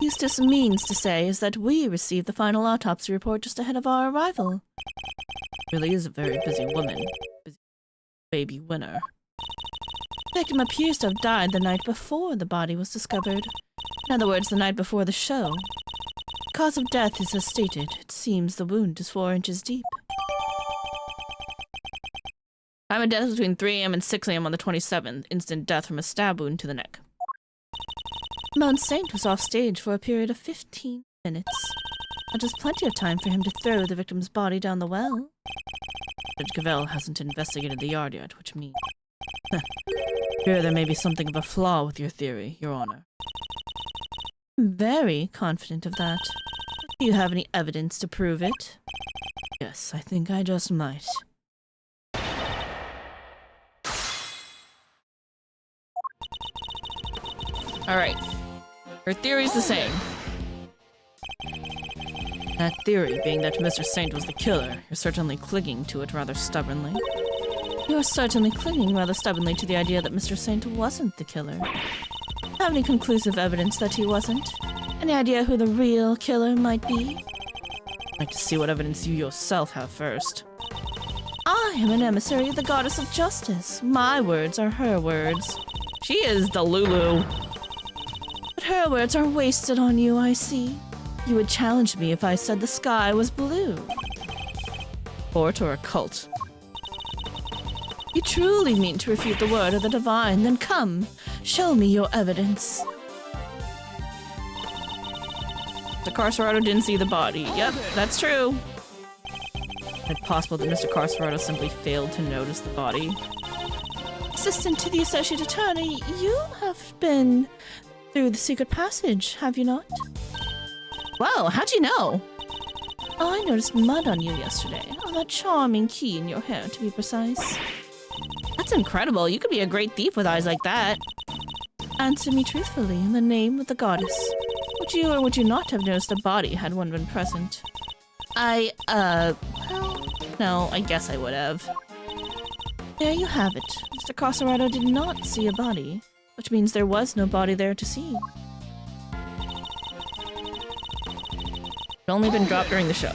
Eustace means to say is that we received the final autopsy report just ahead of our arrival. Really is a very busy woman. Busy baby winner. The victim appears to have died the night before the body was discovered. In other words, the night before the show. The cause of death is as stated. It seems the wound is 4 inches deep. Time of death between 3 a.m. and 6 a.m. on the 27th. Instant death from a stab wound to the neck. Mount Saint was off stage for a period of 15 minutes. That is plenty of time for him to throw the victim's body down the well. Judge Gavel hasn't investigated the yard yet, which means... Fear there may be something of a flaw with your theory, Your Honor. Very confident of that. Do you have any evidence to prove it? Yes, I think I just might. Alright. Her theory's the same. That theory being that Mr. Saint was the killer, you're certainly clinging to it rather stubbornly. You're certainly clinging rather stubbornly to the idea that Mr. Saint wasn't the killer. Have any conclusive evidence that he wasn't? Any idea who the real killer might be? I'd like to see what evidence you yourself have first. I am an emissary of the goddess of justice. My words are her words. She is Delulu. But her words are wasted on you, I see. You would challenge me if I said the sky was blue. Court or a cult? You truly mean to refute the word of the divine, then come, show me your evidence. Mr. Carcerado didn't see the body. Yep, that's true. Is it possible that Mr. Carcerado simply failed to notice the body? Assistant to the Associate Attorney, you have been through the secret passage, have you not? Wow, how'd you know? I noticed mud on you yesterday, on that charming key in your hair, to be precise. That's incredible. You could be a great thief with eyes like that. Answer me truthfully in the name of the goddess. Would you or would you not have noticed a body had one been present? Well, no, I guess I would have. There you have it. Mr. Carcerado did not see a body, which means there was no body there to see. only been dropped during the show.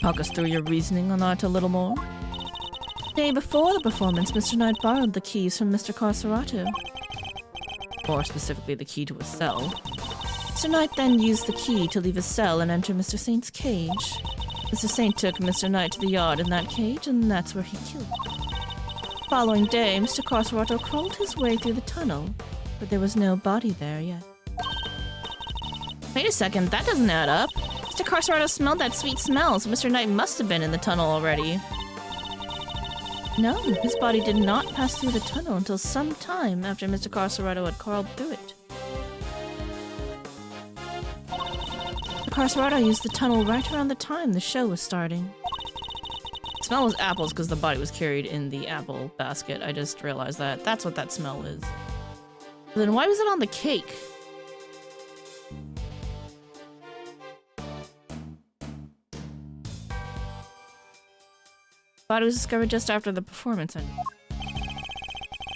Talk us through your reasoning on that a little more. The day before the performance, Mr. Knight borrowed the keys from Mr. Carcerato. More specifically, the key to a cell. Mr. Knight then used the key to leave his cell and enter Mr. Saint's cage. Mr. Saint took Mr. Knight to the yard in that cage, and that's where he killed him. The following day, Mr. Carcerato crawled his way through the tunnel, but there was no body there yet. Wait a second, that doesn't add up. Mr. Carcerato smelled that sweet smell, so Mr. Knight must have been in the tunnel already. No, his body did not pass through the tunnel until some time after Mr. Carcerato had crawled through it. Carcerato used the tunnel right around the time the show was starting. The smell was apples because the body was carried in the apple basket. I just realized that. That's what that smell is. Then why was it on the cake? Body was discovered just after the performance ended.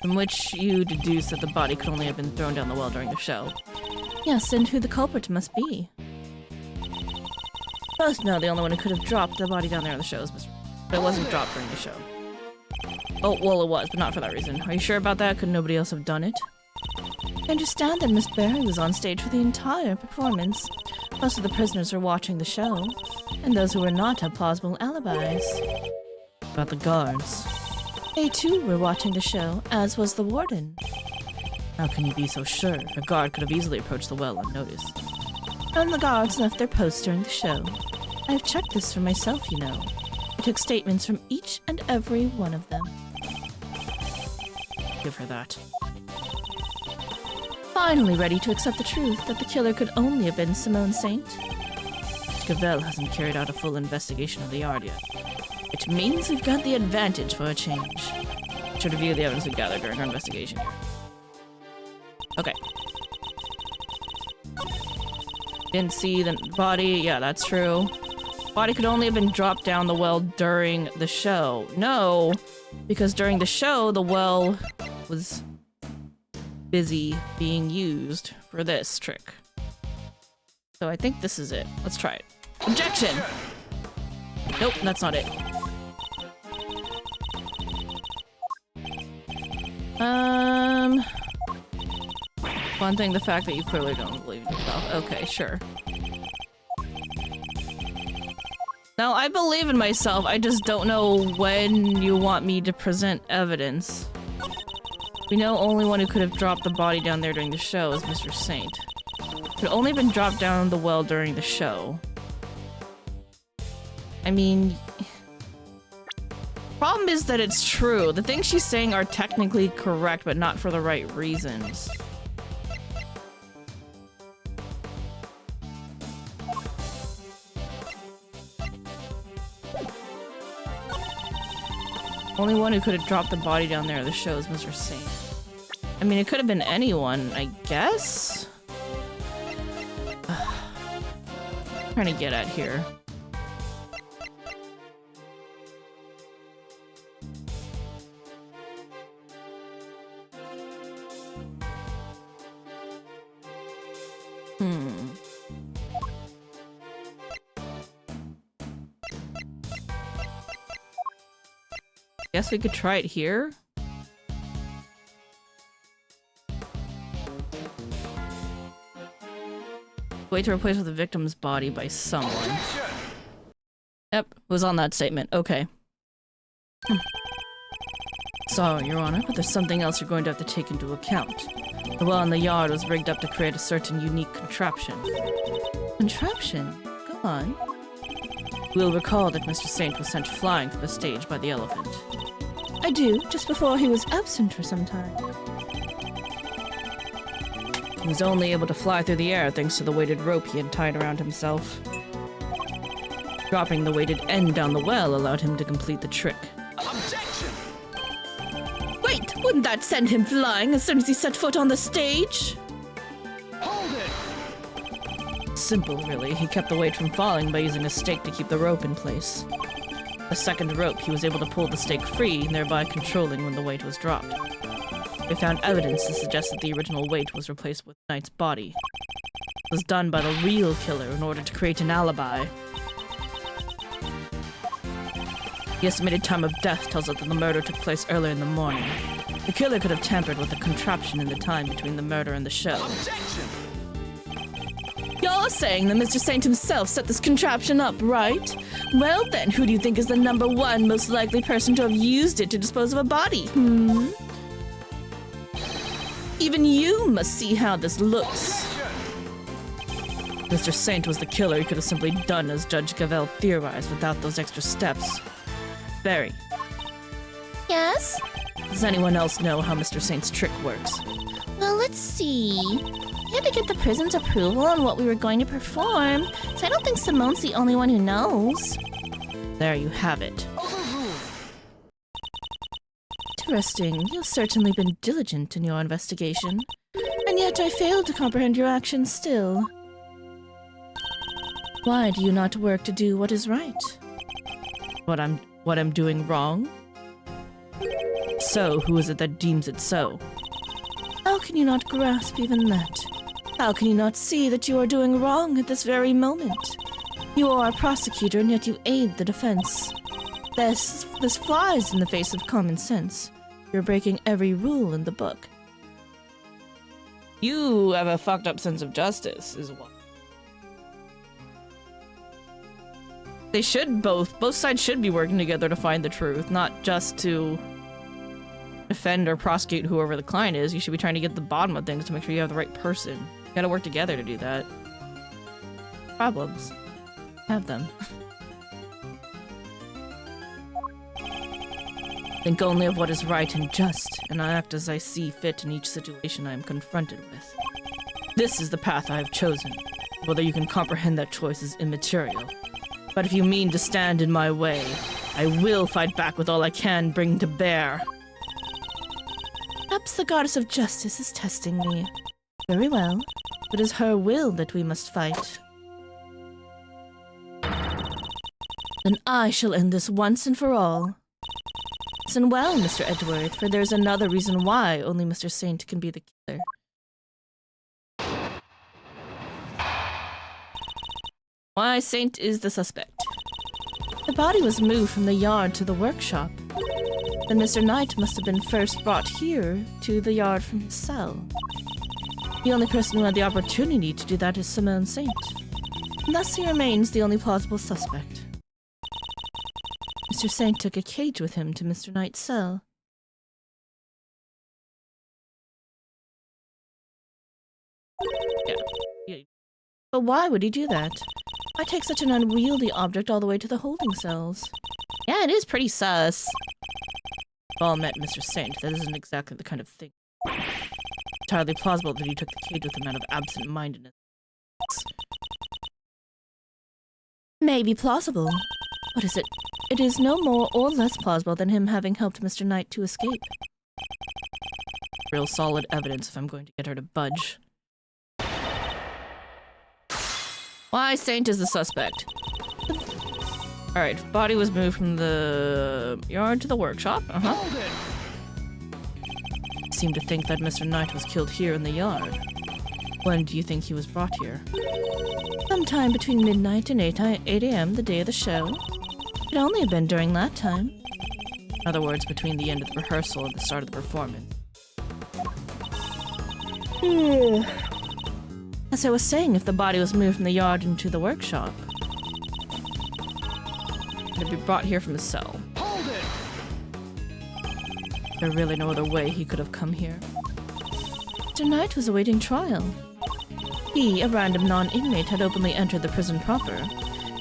From which you deduce that the body could only have been thrown down the well during the show. Yes, and who the culprit must be. Most know the only one who could have dropped the body down there on the show is Mr. But it wasn't dropped during the show. Oh, well it was, but not for that reason. Are you sure about that? Could nobody else have done it? I understand that Miss Barry was on stage for the entire performance. Most of the prisoners were watching the show, and those who were not have plausible alibis. About the guards. They too were watching the show, as was the warden. How can you be so sure? A guard could have easily approached the well unnoticed. And the guards left their posts during the show. I've checked this for myself, you know. I took statements from each and every one of them. Give her that. Finally ready to accept the truth that the killer could only have been Simone Saint. Cavell hasn't carried out a full investigation of the yard yet. Which means we've got the advantage for a change. Should review the evidence we gathered during our investigation. Okay. Didn't see the body. Yeah, that's true. Body could only have been dropped down the well during the show. No, because during the show, the well was busy being used for this trick. So I think this is it. Let's try it. Objection! Nope, that's not it. One thing, the fact that you clearly don't believe in yourself. Okay, sure. No, I believe in myself, I just don't know when you want me to present evidence. We know only one who could have dropped the body down there during the show is Mr. Saint. Could only have been dropped down the well during the show. I mean... Problem is that it's true. The things she's saying are technically correct, but not for the right reasons. Only one who could have dropped the body down there at the show is Mr. Saint. I mean, it could have been anyone, I guess? Trying to get at here. Guess we could try it here. Wait to replace with the victim's body by someone. Yep, was on that statement. Okay. Sorry, Your Honor, but there's something else you're going to have to take into account. The well in the yard was rigged up to create a certain unique contraption. Contraption? Go on. We'll recall that Mr. Saint was sent flying from the stage by the elephant. I do, just before he was absent for some time. He was only able to fly through the air thanks to the weighted rope he had tied around himself. Dropping the weighted end down the well allowed him to complete the trick. Objection! Wait, wouldn't that send him flying as soon as he set foot on the stage? Hold it! Simple, really. He kept the weight from falling by using a stake to keep the rope in place. A second rope, he was able to pull the stake free, thereby controlling when the weight was dropped. We found evidence to suggest that the original weight was replaced with Knight's body. was done by the real killer in order to create an alibi. The estimated time of death tells us that the murder took place earlier in the morning. The killer could have tampered with the contraption in the time between the murder and the show. Objection! You're saying that Mr. Saint himself set this contraption up, right? Well then, who do you think is the #1 most likely person to have used it to dispose of a body, Even you must see how this looks. Mr. Saint was the killer. He could have simply done as Judge Gavel theorized without those extra steps. Barry, Yes? does anyone else know how Mr. Saint's trick works? Well, let's see. We had to get the prison's approval on what we were going to perform, so I don't think Simone's the only one who knows. There you have it. Overruled! Interesting. You've certainly been diligent in your investigation. And yet I fail to comprehend your actions still. Why do you not work to do what is right? What I'm doing wrong? So, who is it that deems it so? How can you not grasp even that? How can you not see that you are doing wrong at this very moment? You are a prosecutor, and yet you aid the defense. This flies in the face of common sense. You're breaking every rule in the book. You have a fucked up sense of justice, is what. They should both sides should be working together to find the truth, not just to defend or prosecute whoever the client is. You should be trying to get to the bottom of things to make sure you have the right person. You gotta work together to do that. Problems. Have them. Think only of what is right and just, and I act as I see fit in each situation I am confronted with. This is the path I have chosen. Whether you can comprehend that choice is immaterial. But if you mean to stand in my way, I will fight back with all I can bring to bear. Perhaps the goddess of justice is testing me. Very well. It is her will that we must fight. Then I shall end this once and for all. Listen well, Mr. Edgeworthy, for there's another reason why only Mr. Saint can be the killer. Why Saint is the suspect. The body was moved from the yard to the workshop. Then Mr. Knight must have been first brought here to the yard from his cell. The only person who had the opportunity to do that is Simone Saint. And thus he remains the only plausible suspect. Mr. Saint took a cage with him to Mr. Knight's cell. Yeah. But why would he do that? Why take such an unwieldy object all the way to the holding cells? Yeah, it is pretty sus. Well met, Mr. Saint. That isn't exactly the kind of thing. Entirely plausible that he took the cage with him out of absent-mindedness. Maybe plausible. What is it? It is no more or less plausible than him having helped Mr. Knight to escape. Real solid evidence if I'm going to get her to budge. Why Saint is the suspect? Alright, body was moved from the yard to the workshop. Hold it! Seem to think that Mr. Knight was killed here in the yard. When do you think he was brought here? Sometime between midnight and 8 a.m. the day of the show. It could only have been during that time. In other words, between the end of the rehearsal and the start of the performance. As I was saying, if the body was moved from the yard into the workshop, it would be brought here from his cell. Hold it! There's really no other way he could have come here. Mr. Knight was awaiting trial. He, a random non-inmate, had openly entered the prison proper.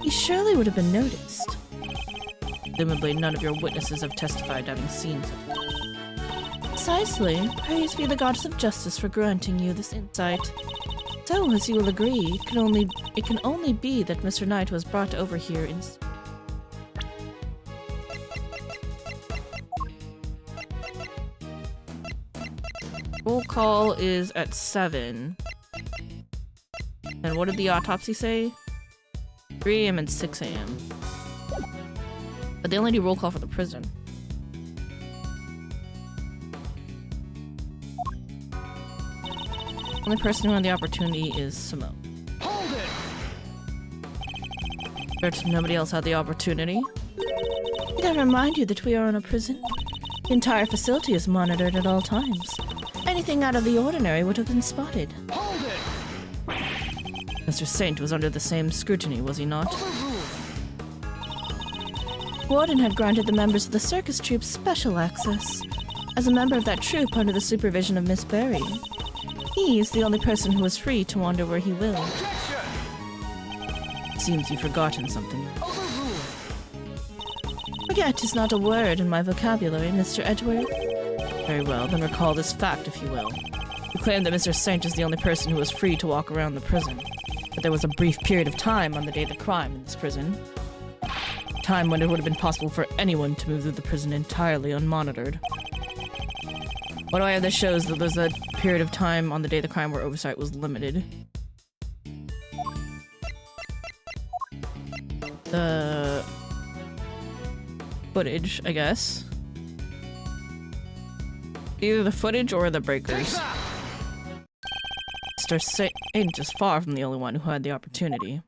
He surely would have been noticed. Presumably, none of your witnesses have testified having seen something. Precisely. Praise be the goddess of justice for granting you this insight. So, as you will agree, it can only be that Mr. Knight was brought over here in... Roll call is at 7. And what did the autopsy say? 3 a.m. and 6 a.m. But they only do roll call for the prison. Only person who had the opportunity is Simone. But nobody else had the opportunity. Did I remind you that we are in a prison? The entire facility is monitored at all times. Anything out of the ordinary would have been spotted. Hold it! Mr. Saint was under the same scrutiny, was he not? Warden had granted the members of the circus troupe special access. As a member of that troupe under the supervision of Miss Berry, he is the only person who is free to wander where he will. Objection! Seems you've forgotten something. Overruled! Forget is not a word in my vocabulary, Mr. Edgeworth. Very well, then recall this fact, if you will. You claim that Mr. Saint is the only person who was free to walk around the prison. But there was a brief period of time on the day of the crime in this prison. Time when it would have been possible for anyone to move through the prison entirely unmonitored. What do I have that shows that there's a period of time on the day of the crime where oversight was limited? Footage, I guess. Either the footage or the breakers. Mr. Saint is far from the only one who had the opportunity.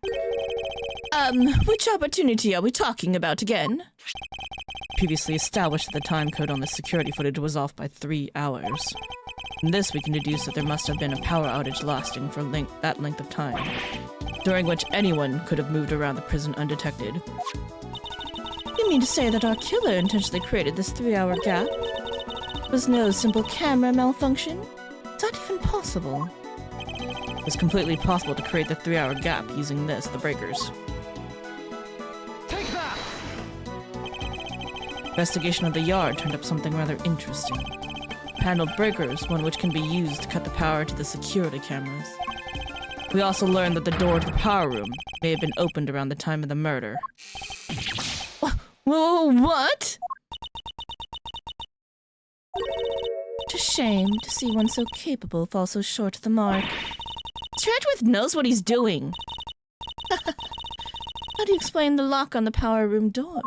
Which opportunity are we talking about again? Previously established that the time code on the security footage was off by 3 hours. From this, we can deduce that there must have been a power outage lasting for that length of time, during which anyone could have moved around the prison undetected. You mean to say that our killer intentionally created this 3-hour gap? It was no simple camera malfunction? Is that even possible? It was completely possible to create the 3-hour gap using the breakers. Take that! Investigation of the yard turned up something rather interesting. Paneled breakers, one which can be used to cut the power to the security cameras. We also learned that the door to the power room may have been opened around the time of the murder. Whoa, what? It's a shame to see one so capable fall so short of the mark. Mr. Edgeworth knows what he's doing. How do you explain the lock on the power room door?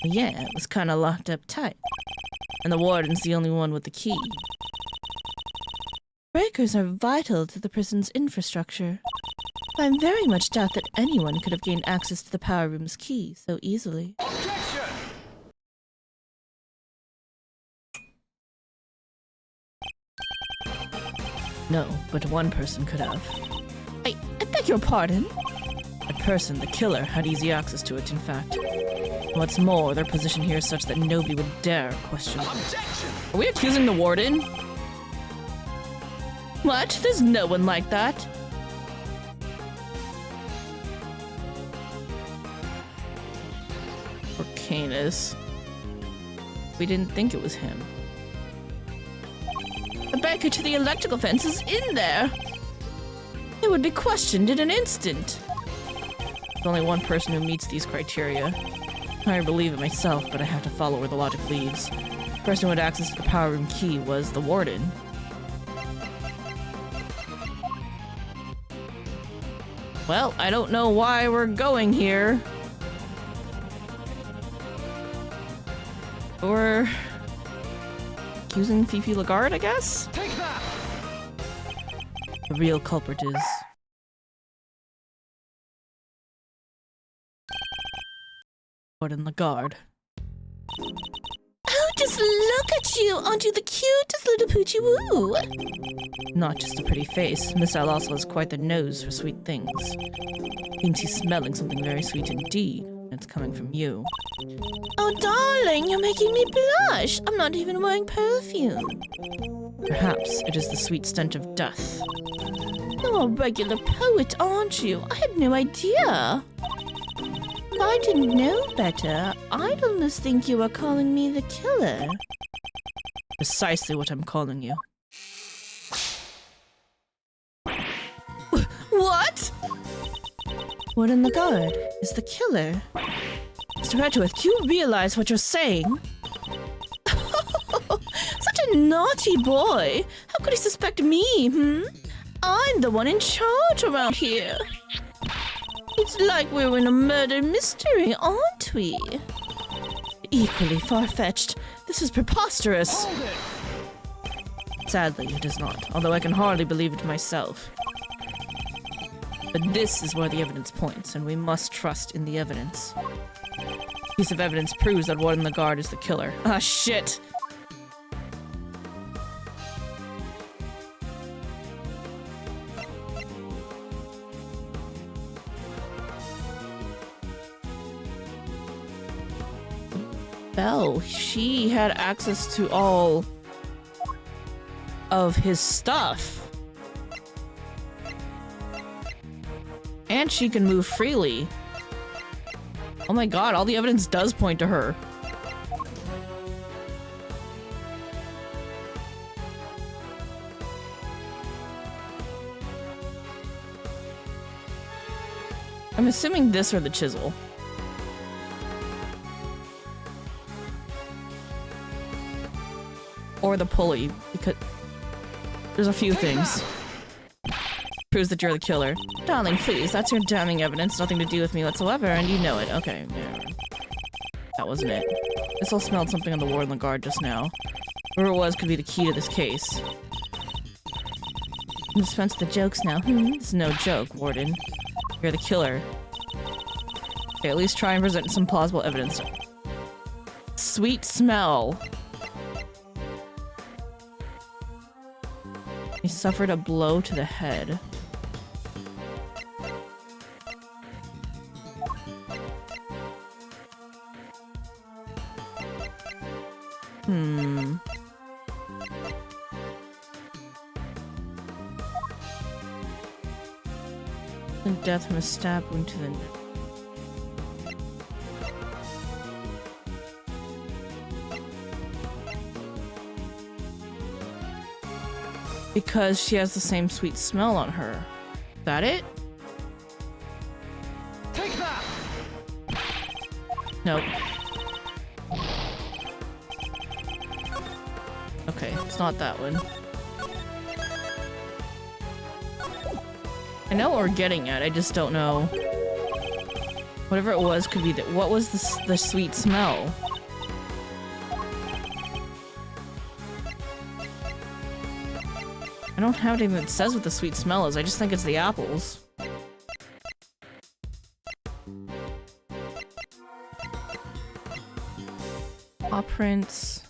Yeah, it was kind of locked up tight. And the warden's the only one with the key. Breakers are vital to the prison's infrastructure. I very much doubt that anyone could have gained access to the power room's key so easily. Objection! No, but one person could have. I beg your pardon? A person, the killer, had easy access to it, in fact. What's more, their position here is such that nobody would dare question them. Objection! Are we accusing the warden? What? There's no one like that. Or Canis. We didn't think it was him. The breaker to the electrical fence is in there. It would be questioned in an instant. There's only one person who meets these criteria. I believe it myself, but I have to follow where the logic leads. The person who had access to the power room key was the warden. Well, I don't know why we're going here. Or accusing Fifi Lagarde, I guess? Take that! The real culprit is... Warden Lagarde. Oh, just look at you! Aren't you the cutest little poochie woo? Not just a pretty face, Miss L also has quite the nose for sweet things. Seems he's smelling something very sweet indeed, and it's coming from you. Oh, darling, you're making me blush. I'm not even wearing perfume. Perhaps it is the sweet stench of death. You're a regular poet, aren't you? I had no idea. If I didn't know better, I'd almost think you were calling me the killer. Precisely what I'm calling you. What? Warden Lagarde is the killer. Mr. Edgeworth, do you realize what you're saying? Such a naughty boy. How could he suspect me, I'm the one in charge around here. It's like we're in a murder mystery, aren't we? Equally far-fetched. This is preposterous. Hold it! Sadly, it is not, although I can hardly believe it myself. But this is where the evidence points, and we must trust in the evidence. Piece of evidence proves that one in the guard is the killer. Ah, shit! Belle, she had access to all of his stuff. And she can move freely. Oh my god, all the evidence does point to her. I'm assuming this or the chisel. Or the pulley, because there's a few things. Proves that you're the killer. Darling, please, that's your damning evidence. Nothing to do with me whatsoever, and you know it. Okay, yeah. That wasn't it. This all smelled something on the ward in the guard just now. Whoever it was could be the key to this case. Dispense the jokes now. It's no joke, Warden. You're the killer. Okay, at least try and present some plausible evidence. Sweet smell. He suffered a blow to the head. Death from a stab wound to the neck. Because she has the same sweet smell on her. Is that it? Take that! Nope. Okay, it's not that one. I know what we're getting at, I just don't know. Whatever it was could be that. What was the sweet smell? I don't have anything that says what the sweet smell is, I just think it's the apples. Paw prints.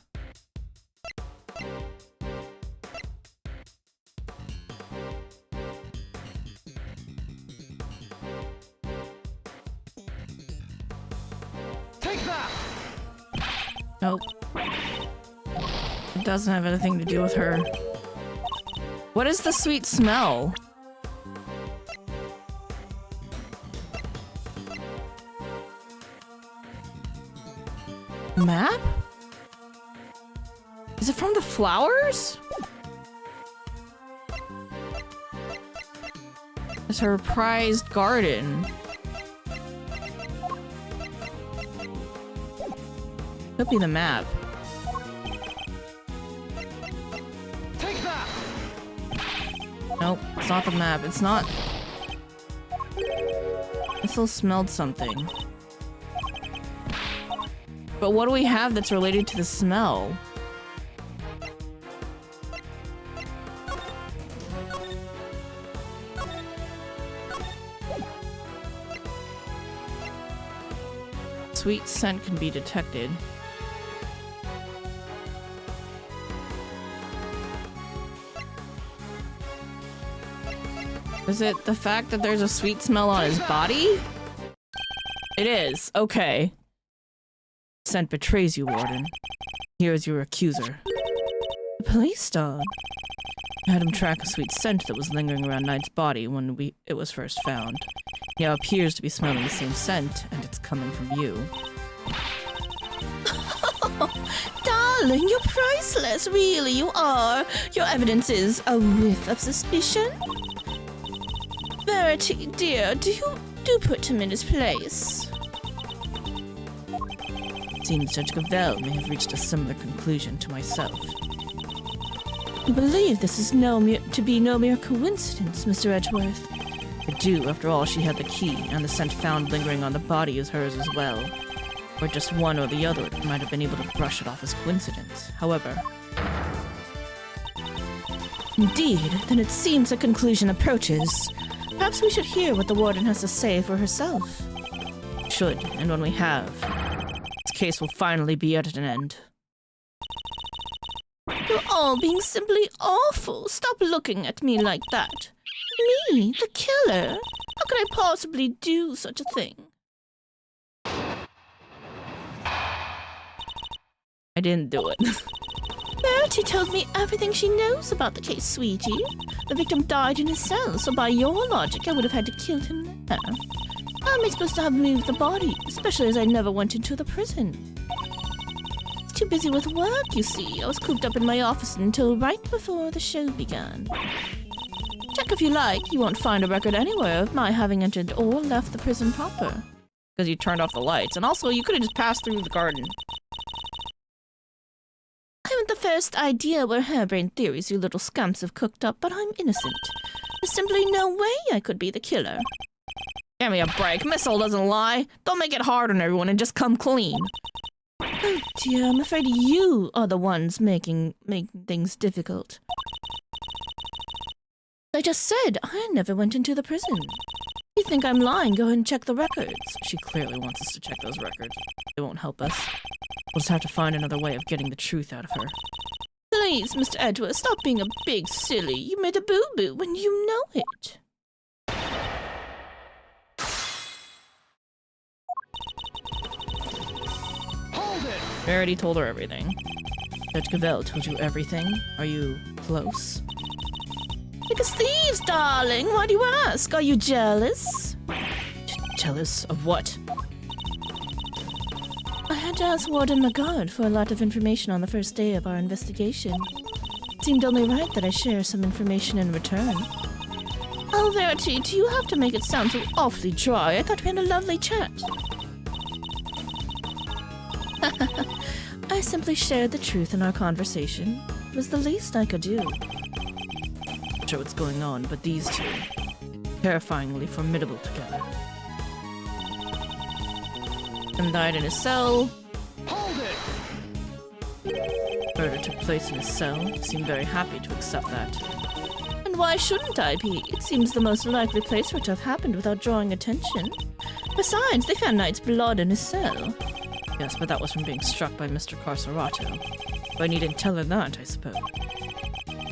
Nope. It doesn't have anything to do with her. What is the sweet smell? Map? Is it from the flowers? It's her prized garden. Could be the map. Take that! Nope, it's not the map. It's not. I still smelled something. But what do we have that's related to the smell? Sweet scent can be detected. Is it the fact that there's a sweet smell on his body? It is. Okay. Scent betrays you, Warden. Here is your accuser. The police dog. I had him track a sweet scent that was lingering around Knight's body when it was first found. He now appears to be smelling the same scent, and it's coming from you. Darling, you're priceless. Really, you are. Your evidence is a whiff of suspicion. Verity, dear, do put him in his place. It seems Judge Gavel may have reached a similar conclusion to myself. I believe this is to be no mere coincidence, Mr. Edgeworth. I do. After all, she had the key, and the scent found lingering on the body is hers as well. Or just one or the other, might have been able to brush it off as coincidence. However... Indeed, then it seems a conclusion approaches. Perhaps we should hear what the warden has to say for herself. Should, and when we have, this case will finally be at an end. You're all being simply awful. Stop looking at me like that. Me, the killer? How could I possibly do such a thing? I didn't do it. Verity told me everything she knows about the case, sweetie. The victim died in his cell, so by your logic, I would have had to kill him there. How am I supposed to have moved the body, especially as I never went into the prison? I was too busy with work, you see. I was cooped up in my office until right before the show began. Check if you like. You won't find a record anywhere of my having entered or left the prison proper. Because you turned off the lights, and also you could have just passed through the garden. I haven't the first idea where harebrained theories you little scamps have cooked up, but I'm innocent. There's simply no way I could be the killer. Give me a break. Missile doesn't lie. Don't make it hard on everyone and just come clean. Oh dear, I'm afraid you are the ones making things difficult. I just said I never went into the prison. You think I'm lying? Go ahead and check the records. She clearly wants us to check those records. It won't help us. We'll just have to find another way of getting the truth out of her. Please, Mr. Edgeworth, stop being a big silly. You made a boo-boo when you know it. Hold it! Verity told her everything. Judge Cavell told you everything. Are you close? Because thieves, darling. Why do you ask? Are you jealous? Jealous of what? I had to ask Warden McGuard for a lot of information on the first day of our investigation. It seemed only right that I share some information in return. Oh, Verity, do you have to make it sound so awfully dry? I thought we had a lovely chat. I simply shared the truth in our conversation. It was the least I could do. Not sure what's going on, but these two, terrifyingly formidable together. Him died in his cell. Hold it! Murder took place in his cell. He seemed very happy to accept that. And why shouldn't I be? It seems the most likely place for it to have happened without drawing attention. Besides, they found Knight's blood in his cell. Yes, but that was from being struck by Mr. Carcerato. But I needn't tell her that, I suppose.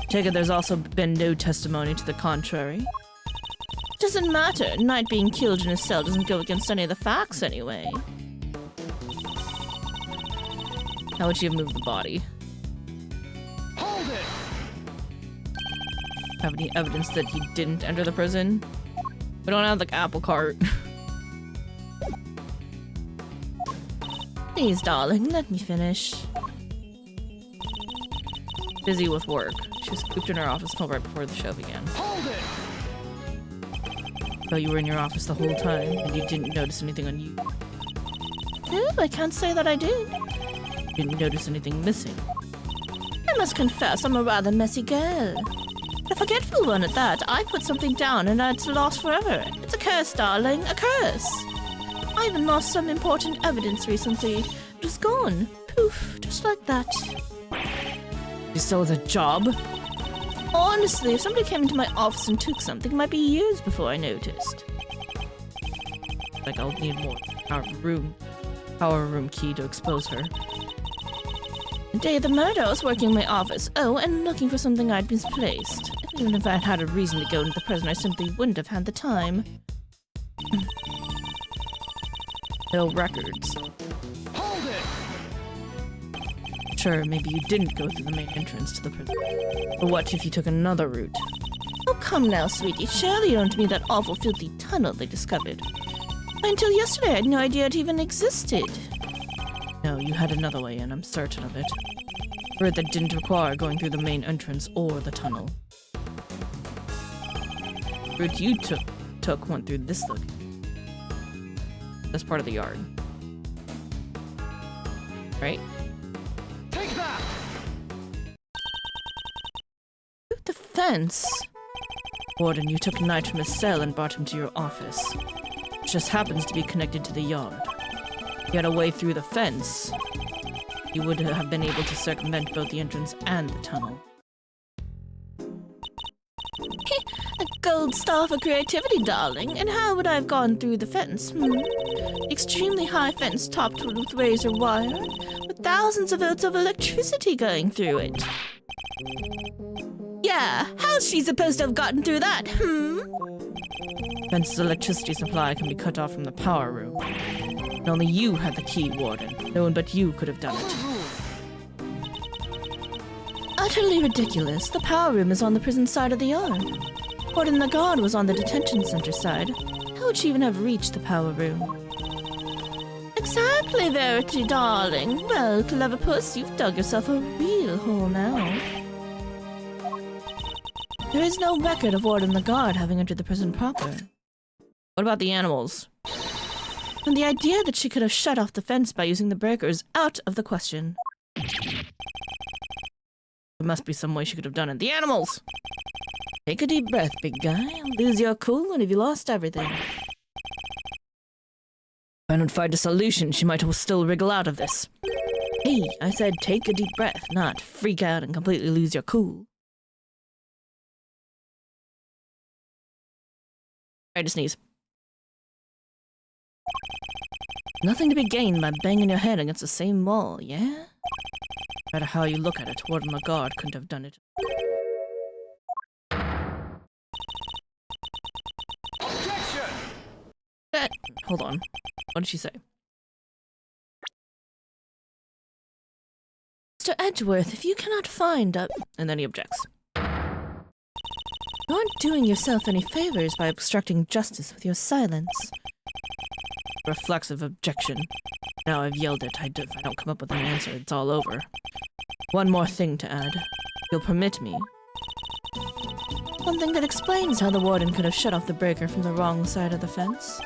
Take it there's also been no testimony to the contrary. Doesn't matter. Knight being killed in his cell doesn't go against any of the facts anyway. How would she have moved the body? Hold it! Have any evidence that he didn't enter the prison? We don't have the apple cart. Please, darling, let me finish. Busy with work. She was cooped in her office until right before the show began. Hold it! So you were in your office the whole time, and you didn't notice anything on you. No, I can't say that I did. You didn't notice anything missing. I must confess, I'm a rather messy girl. A forgetful one at that. I put something down and it's lost forever. It's a curse, darling, a curse. I even lost some important evidence recently. It was gone. Poof, just like that. You still has a job? Honestly, if somebody came into my office and took something, it might be years before I noticed. Like I'll need more power room key to expose her. The day of the murder, I was working in my office. Oh, and looking for something I'd misplaced. Even if I'd had a reason to go into the prison, I simply wouldn't have had the time. No records. Hold it! Sure, maybe you didn't go through the main entrance to the prison. But what if you took another route? Oh, come now, sweetie. Surely you don't mean that awful, filthy tunnel they discovered. Until yesterday, I had no idea it even existed. No, you had another way in, I'm certain of it. A route that didn't require going through the main entrance or the tunnel. The route you took went through this location. This part of the yard. Right? Take that! The fence. Warden, you took Knight from his cell and brought him to your office. It just happens to be connected to the yard. If you had a way through the fence, you would have been able to circumvent both the entrance and the tunnel. Go gold star for creativity, darling. And how would I have gone through the fence? Extremely high fence topped with razor wire, with thousands of volts of electricity going through it. Yeah, how's she supposed to have gotten through that, Fence's electricity supply can be cut off from the power room. And only you had the key, Warden. No one but you could have done it. Utterly ridiculous. The power room is on the prison side of the yard. Warden the guard was on the detention center side. How would she even have reached the power room? Exactly, Verity, darling. Well, clever puss, you've dug yourself a real hole now. There is no record of Warden the guard having entered the prison proper. What about the animals? And the idea that she could have shut off the fence by using the breaker is out of the question. There must be some way she could have done it. The animals! Take a deep breath, big guy. Lose your cool and have you lost everything. If I don't find a solution, she might still wriggle out of this. Hey, I said take a deep breath, not freak out and completely lose your cool. Try to sneeze. Nothing to be gained by banging your head against the same wall, yeah? No matter how you look at it, Warden the guard couldn't have done it. Objection! Hold on. What did she say? Mr. Edgeworth, if you cannot find a... And then he objects. You aren't doing yourself any favors by obstructing justice with your silence. Reflexive objection. Now I've yelled it. If I don't come up with an answer, it's all over. One more thing to add. You'll permit me. Something that explains how the warden could have shut off the breaker from the wrong side of the fence?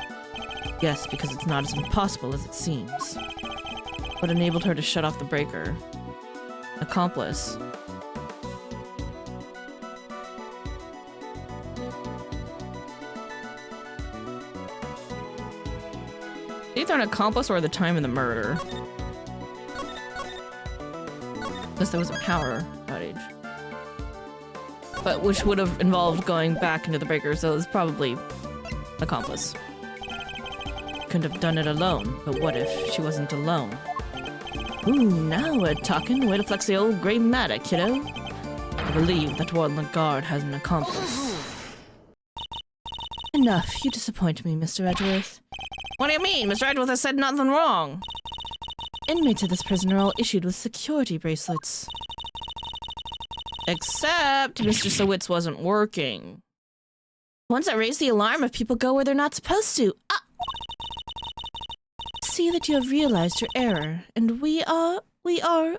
Yes, because it's not as impossible as it seems. What enabled her to shut off the breaker? Accomplice. Either an accomplice or the time of the murder. Because there was a power outage. But which would have involved going back into the breaker, so it's probably accomplice. Couldn't have done it alone, but what if she wasn't alone? Ooh, now we're talking. Way to flex the old grey matter, kiddo. I believe that Warden the guard has an accomplice. Enough. You disappoint me, Mr. Edgeworth. What do you mean? Mr. Edgeworth has said nothing wrong. Inmates of this prison are all issued with security bracelets. Except Mr. Sowitz wasn't working. Ones that raise the alarm if people go where they're not supposed to. Ah! See that you have realized your error, and we are,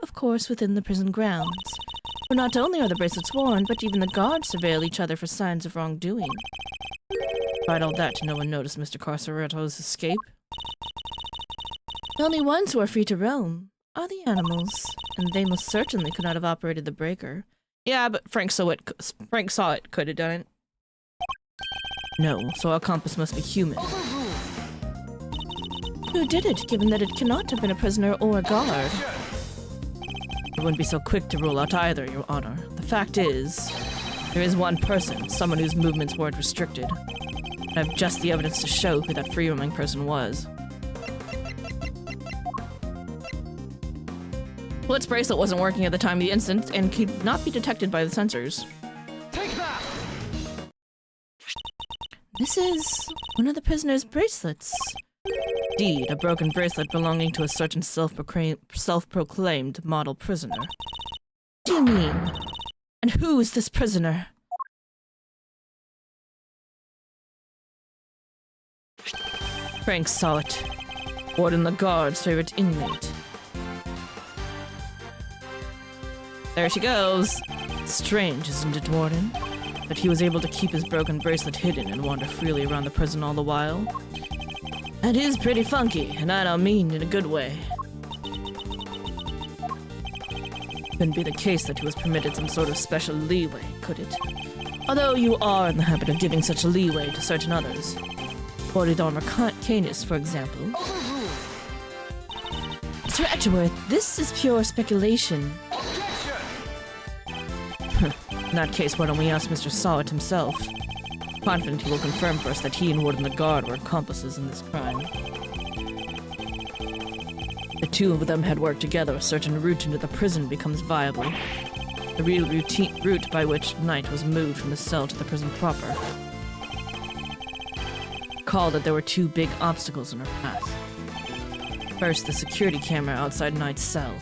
of course, within the prison grounds. For not only are the bracelets worn, but even the guards surveil each other for signs of wrongdoing. Despite all that, no one noticed Mr. Carceretto's escape. The only ones who are free to roam are the animals, and they most certainly could not have operated the breaker. Yeah, but Frank saw it could have done it. No, so our compass must be human. Who did it, given that it cannot have been a prisoner or a guard? I wouldn't be so quick to rule out either, Your Honor. The fact is, there is one person, someone whose movements weren't restricted. I have just the evidence to show who that free-roaming person was. Blitz bracelet wasn't working at the time of the incident and could not be detected by the sensors. Take that! This is one of the prisoner's bracelets. Indeed, a broken bracelet belonging to a certain self-proclaimed model prisoner. What do you mean? And who is this prisoner? Frank saw it. Warden the guard's favorite inmate. There she goes. Strange, isn't it, Warden? But he was able to keep his broken bracelet hidden and wander freely around the prison all the while. That is pretty funky, and I don't mean in a good way. Couldn't be the case that he was permitted some sort of special leeway, could it? Although you are in the habit of giving such leeway to certain others. Boridon Canis, for example. Mr. Edgeworth, this is pure speculation. In that case, why don't we ask Mr. Sawit himself? Confident he will confirm for us that he and Warden the Guard were accomplices in this crime. The two of them had worked together, a certain route into the prison becomes viable. The real route by which Knight was moved from his cell to the prison proper. Recall that there were two big obstacles in her path. First, the security camera outside Knight's cell.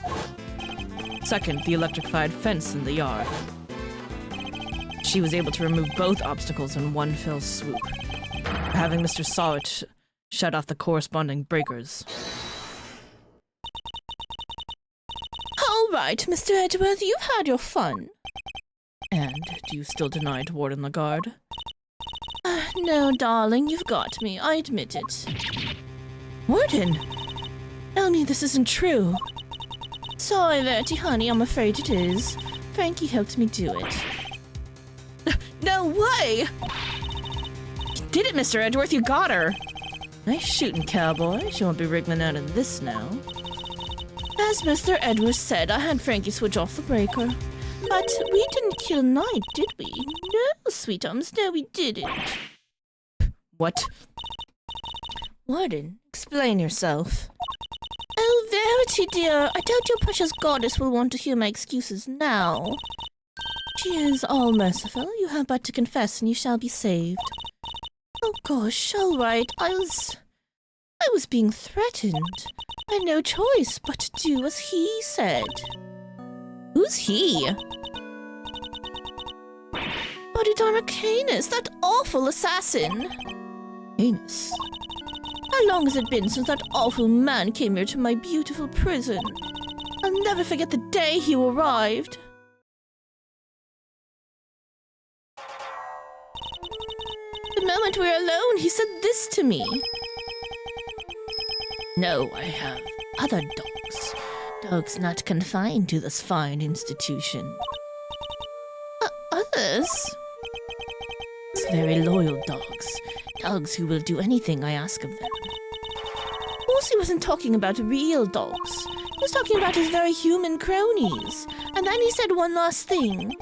Second, the electrified fence in the yard. She was able to remove both obstacles in one fell swoop, having Mr. Sawit shut off the corresponding breakers. All right, Mr. Edgeworthy, you've had your fun. And do you still deny to Warden the Guard? No, darling, you've got me. I admit it. Warden! Tell me this isn't true. Sorry, Verity, honey, I'm afraid it is. Frankie helped me do it. No way! You did it, Mr. Edgeworth, you got her! Nice shooting, cowboy. She won't be wriggling out of this now. As Mr. Edwards said, I had Frankie switch off the breaker. But we didn't kill Knight, did we? No, sweetums, no, we didn't. What? Warden, explain yourself. Oh, Verity, dear, I doubt your precious goddess will want to hear my excuses now. She is all merciful. You have but to confess and you shall be saved. Oh gosh, all right. I was being threatened. I had no choice but to do as he said. Who's he? Bodydarma Canis, that awful assassin. Canis? How long has it been since that awful man came here to my beautiful prison? I'll never forget the day he arrived. The moment we were alone, he said this to me. No, I have other dogs. Dogs not confined to this fine institution. Others? It's very loyal dogs. Dogs who will do anything I ask of them. Of course he wasn't talking about real dogs. He was talking about his very human cronies. And then he said one last thing.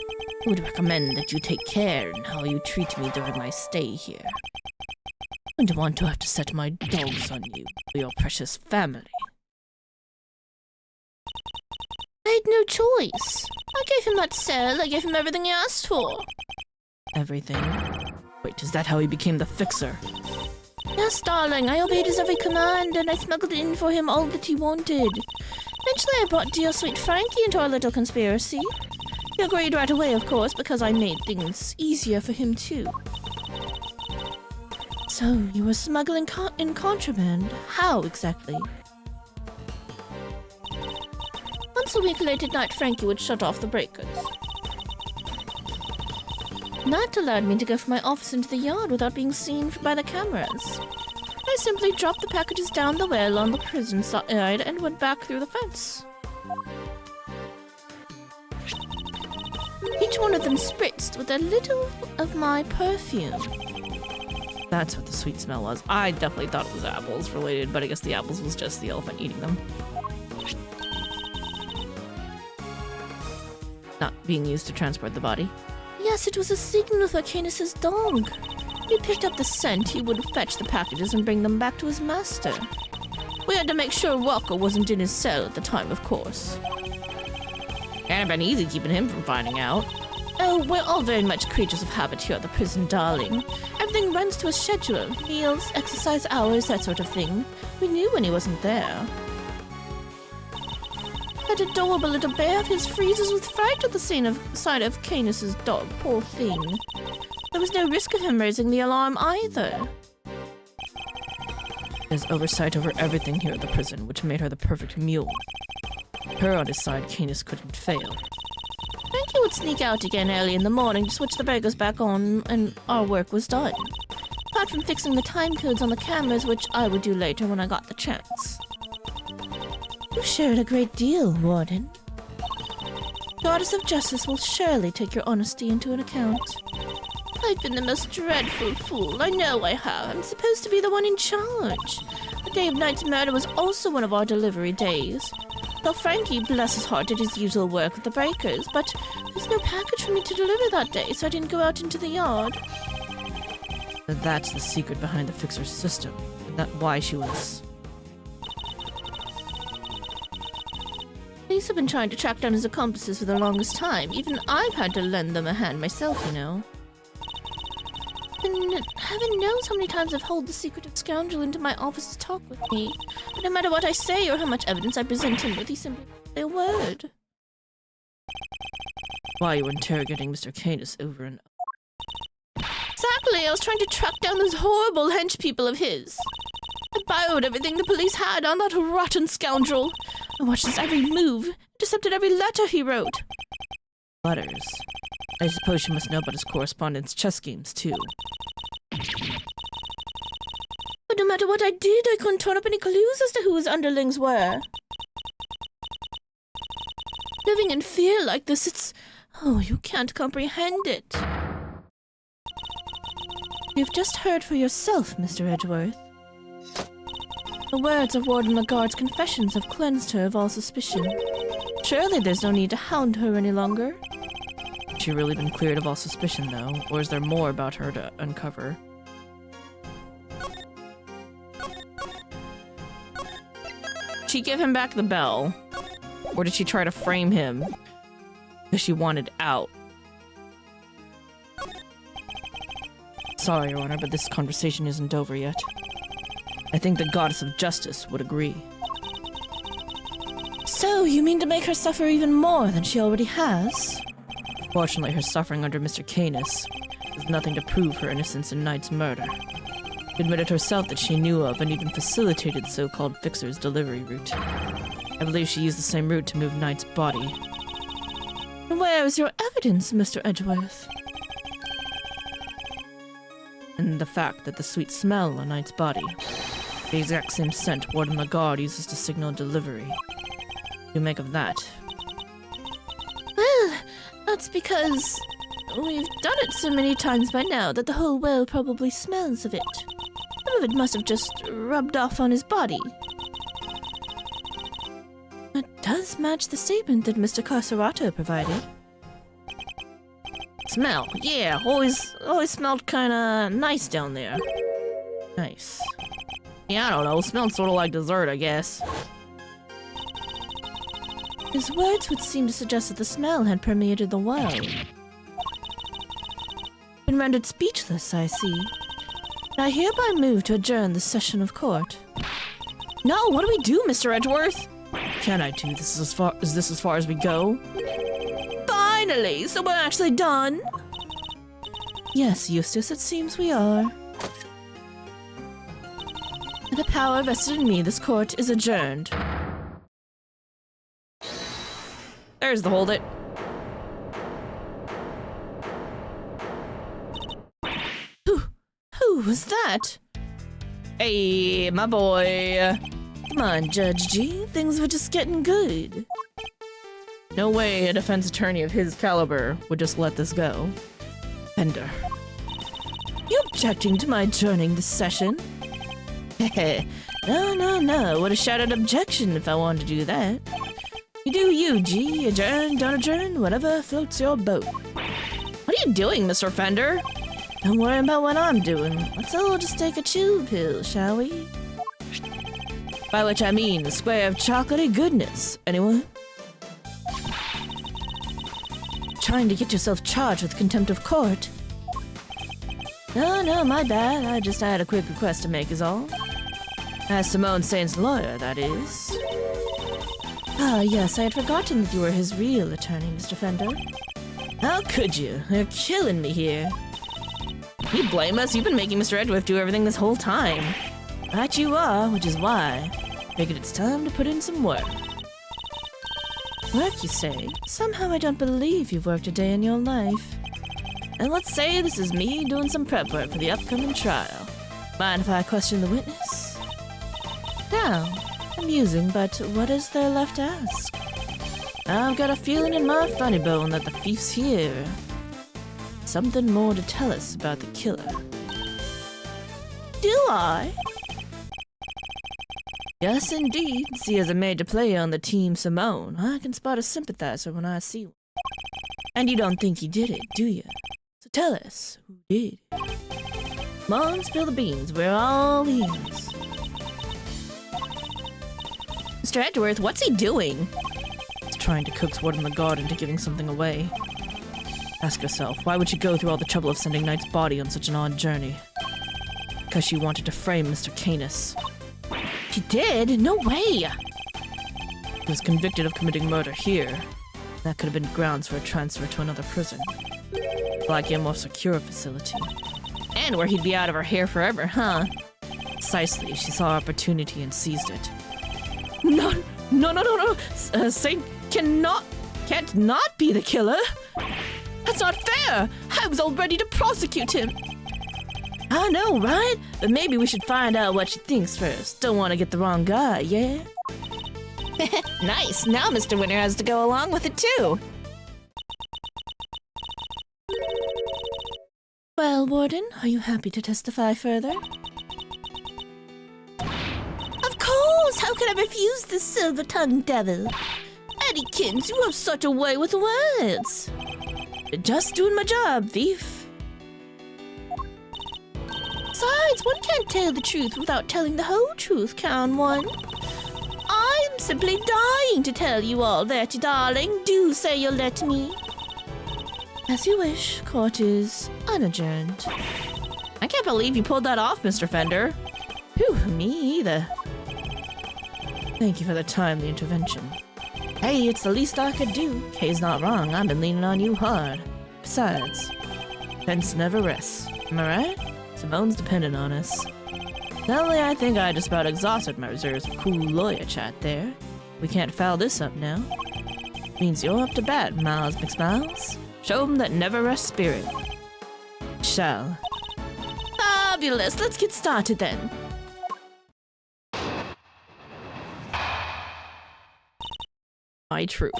I would recommend that you take care in how you treat me during my stay here. I don't want to have to set my dogs on you or your precious family. I had no choice. I gave him that cell. I gave him everything he asked for. Everything? Wait, is that how he became the fixer? Yes, darling. I obeyed his every command, and I smuggled in for him all that he wanted. Eventually, I brought dear sweet Frankie into our little conspiracy. He agreed right away, of course, because I made things easier for him, too. So, you were smuggling in contraband. How, exactly? Once a week late at night, Frankie would shut off the breakers. That allowed me to go from my office into the yard without being seen by the cameras. I simply dropped the packages down the well on the prison side and went back through the fence. Each one of them spritzed with a little of my perfume. That's what the sweet smell was. I definitely thought it was apples related, but I guess the apples was just the elephant eating them. Not being used to transport the body. Yes, it was a signal for Canis's dog. He picked up the scent, he would fetch the packages and bring them back to his master. We had to make sure Walker wasn't in his cell at the time, of course. Can't have been easy keeping him from finding out. Oh, we're all very much creatures of habit here at the prison, darling. Everything runs to a schedule. Meals, exercise hours, that sort of thing. We knew when he wasn't there. That adorable little bear of his freezes with fright at the sight of Canis's dog, poor thing. There was no risk of him raising the alarm either. There's oversight over everything here at the prison, which made her the perfect mule. Her on his side, Canis couldn't fail. Frankie would sneak out again early in the morning to switch the breakers back on, and our work was done. Apart from fixing the time codes on the cameras, which I would do later when I got the chance. You shared a great deal, Warden. Goddess of Justice will surely take your honesty into an account. I've been the most dreadful fool. I know I have. I'm supposed to be the one in charge. The day of Knight's murder was also one of our delivery days. Well, Frankie, bless his heart, did his usual work with the breakers, but there was no package for me to deliver that day, so I didn't go out into the yard. But that's the secret behind the Fixer's system. And that's why she was... Police have been trying to track down his accomplices for the longest time. Even I've had to lend them a hand myself, you know. And heaven knows how many times I've hauled the secretive scoundrel into my office to talk with me. But no matter what I say or how much evidence I present him with, he simply won't say a word. Why you were interrogating Mr. Canis over and... Exactly, I was trying to track down those horrible hench people of his. I borrowed everything the police had on that rotten scoundrel. I watched his every move, intercepted every letter he wrote. Letters. I suppose you must know about his correspondence chess games, too. But no matter what I did, I couldn't turn up any clues as to who his underlings were. Living in fear like this, it's... Oh, you can't comprehend it. You've just heard for yourself, Mr. Edgeworth. The words of Warden Lagarde's confessions have cleansed her of all suspicion. Surely there's no need to hound her any longer. Has she really been cleared of all suspicion, though? Or is there more about her to uncover? Did she give him back the bell? Or did she try to frame him because she wanted out? Sorry, Your Honor, but this conversation isn't over yet. I think the Goddess of Justice would agree. So, you mean to make her suffer even more than she already has? Fortunately, her suffering under Mr. Canis is nothing to prove her innocence in Knight's murder. She admitted herself that she knew of and even facilitated the so-called Fixer's delivery route. I believe she used the same route to move Knight's body. And where is your evidence, Mr. Edgeworth? And the fact that the sweet smell on Knight's body, the exact same scent Warden Lagarde uses to signal delivery. What do you make of that? Well, that's because we've done it so many times by now that the whole well probably smells of it. Some of it must have just rubbed off on his body. It does match the statement that Mr. Carcerato provided. Smell. Yeah, always smelled kinda nice down there. Nice. Yeah, I don't know, smelled sorta like dessert, I guess. His words would seem to suggest that the smell had permeated the well. Been rendered speechless, I see. I hereby move to adjourn the session of court. No, what do we do, Mr. Edgeworth? Can I do this as far as we go? Finally, so we're actually done? Yes, Eustace, it seems we are. With the power vested in me, this court is adjourned. There's the hold it. Who was that? Hey, my boy. Come on, Judge G. Things were just getting good. No way a defense attorney of his caliber would just let this go. Fender. You objecting to my adjourning this session? Heh. No. Would have shouted objection if I wanted to do that. You do you, G. Adjourn, don't adjourn, whatever floats your boat. What are you doing, Mr. Fender? Don't worry about what I'm doing. Let's all just take a chill pill, shall we? By which I mean a square of chocolatey goodness. Anyone? Trying to get yourself charged with contempt of court? No, my bad. I just had a quick request to make is all. As Simone Saint's lawyer, that is. Ah, yes, I had forgotten that you were his real attorney, Mr. Fender. How could you? You're killing me here. You blame us? You've been making Mr. Edgeworth do everything this whole time. That you are, which is why I figured it's time to put in some work. Work, you say? Somehow I don't believe you've worked a day in your life. And let's say this is me doing some prep work for the upcoming trial. Mind if I question the witness? Now, amusing, but what is there left to ask? I've got a feeling in my funny bone that the thief's here. Something more to tell us about the killer. Do I? Yes, indeed. See, as a major player on the team Simone, I can spot a sympathizer when I see one. And you don't think he did it, do you? So tell us, who did? Come on, spill the beans. We're all ears. Mr. Edgeworth, what's he doing? He's trying to coax word in the guard into giving something away. Ask yourself, why would she go through all the trouble of sending Knight's body on such an odd journey? Because she wanted to frame Mr. Canis. She did? No way! He was convicted of committing murder here. That could have been grounds for a transfer to another prison. Like a more secure facility. And where he'd be out of her hair forever, huh? Precisely, she saw opportunity and seized it. No. Saint can't not be the killer. That's not fair. I was all ready to prosecute him. I know, right? But maybe we should find out what she thinks first. Don't want to get the wrong guy, yeah? Nice, now Mr. Winter has to go along with it too. Well, Warden, are you happy to testify further? Of course! How could I refuse this silver-tongued devil? Eddykins, you have such a way with words. Just doing my job, thief. Besides, one can't tell the truth without telling the whole truth, can one? I'm simply dying to tell you all, Verty darling. Do say you'll let me. As you wish. Court is unadjourned. I can't believe you pulled that off, Mr. Fender. Whew, me either. Thank you for the timely intervention. Hey, it's the least I could do. Kay's not wrong. I've been leaning on you hard. Besides, fence never rests. Am I right? Simone's dependent on us. Suddenly, I think I just about exhausted my reserves of cool lawyer chat there. We can't foul this up now. Means you're up to bat, Miles McSmiles. Show 'em that never rest spirit. Shall. Fabulous. Let's get started then. My truth.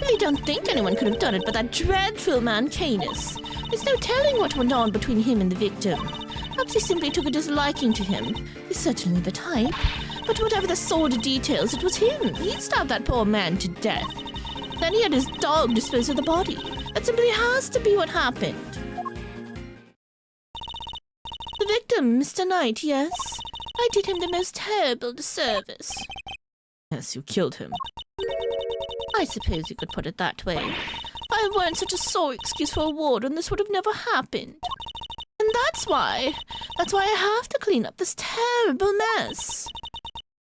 Really don't think anyone could have done it but that dreadful man Canis. There's no telling what went on between him and the victim. Perhaps he simply took a disliking to him. He's certainly the type. But whatever the sordid details, it was him. He stabbed that poor man to death. Then he had his dog dispose of the body. That simply has to be what happened. The victim, Mr. Knight, yes? I did him the most terrible disservice. Yes, you killed him. I suppose you could put it that way. If I weren't such a sore excuse for a warden, this would have never happened. And that's why I have to clean up this terrible mess.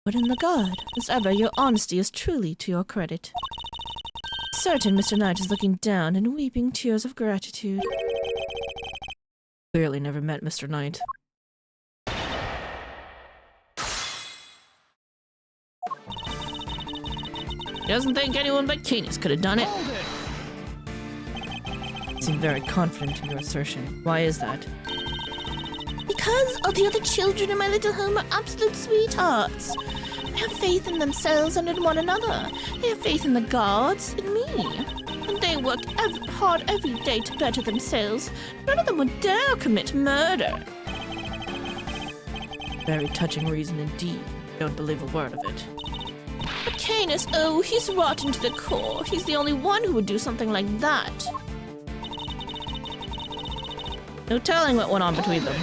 But in the guard, as ever, your honesty is truly to your credit. Certain Mr. Knight is looking down and weeping tears of gratitude. Clearly never met Mr. Knight. He doesn't think anyone but Canis could have done it. You seem very confident in your assertion. Why is that? Because all the other children in my little home are absolute sweethearts. They have faith in themselves and in one another. They have faith in the guards, in me. And they work hard every day to better themselves. None of them would dare commit murder. Very touching reason indeed. Don't believe a word of it. But Canis, oh, he's rotten to the core. He's the only one who would do something like that. No telling what went on between them.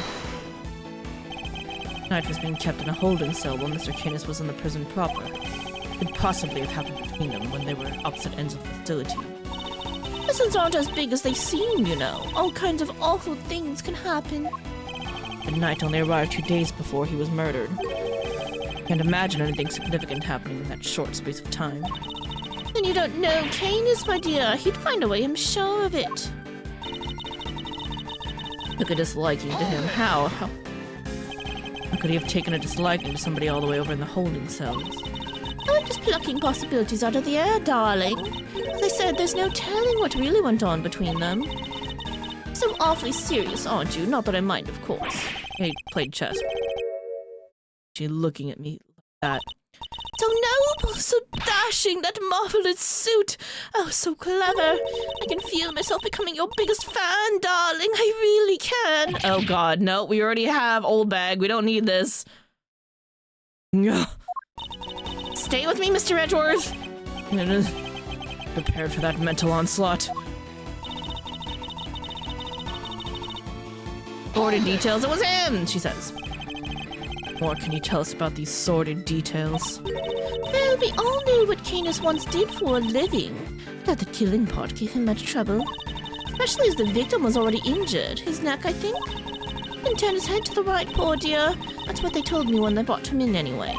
Knight was being kept in a holding cell while Mr. Canis was in the prison proper. It could possibly have happened between them when they were opposite ends of the facility. Prisons aren't as big as they seem, you know. All kinds of awful things can happen. The Knight only arrived 2 days before he was murdered. Can't imagine anything significant happening in that short space of time. Then you don't know Canis, my dear. He'd find a way, I'm sure of it. Took a disliking to him. How could he have taken a disliking to somebody all the way over in the holding cells? I'm just plucking possibilities out of the air, darling. As I said, there's no telling what really went on between them. So awfully serious, aren't you? Not that I mind, of course. He played chess. She looking at me like that. So noble, so dashing, that marvelous suit. Oh, so clever. I can feel myself becoming your biggest fan, darling. I really can. Oh god, no, we already have old bag. We don't need this. Stay with me, Mr. Edgeworth. Prepared for that mental onslaught. Sordid details, it was him, she says. What can you tell us about these sordid details? Well, we all knew what Canis once did for a living. That the killing part gave him much trouble. Especially as the victim was already injured. His neck, I think. Didn't turn his head to the right, poor dear. That's what they told me when they brought him in anyway.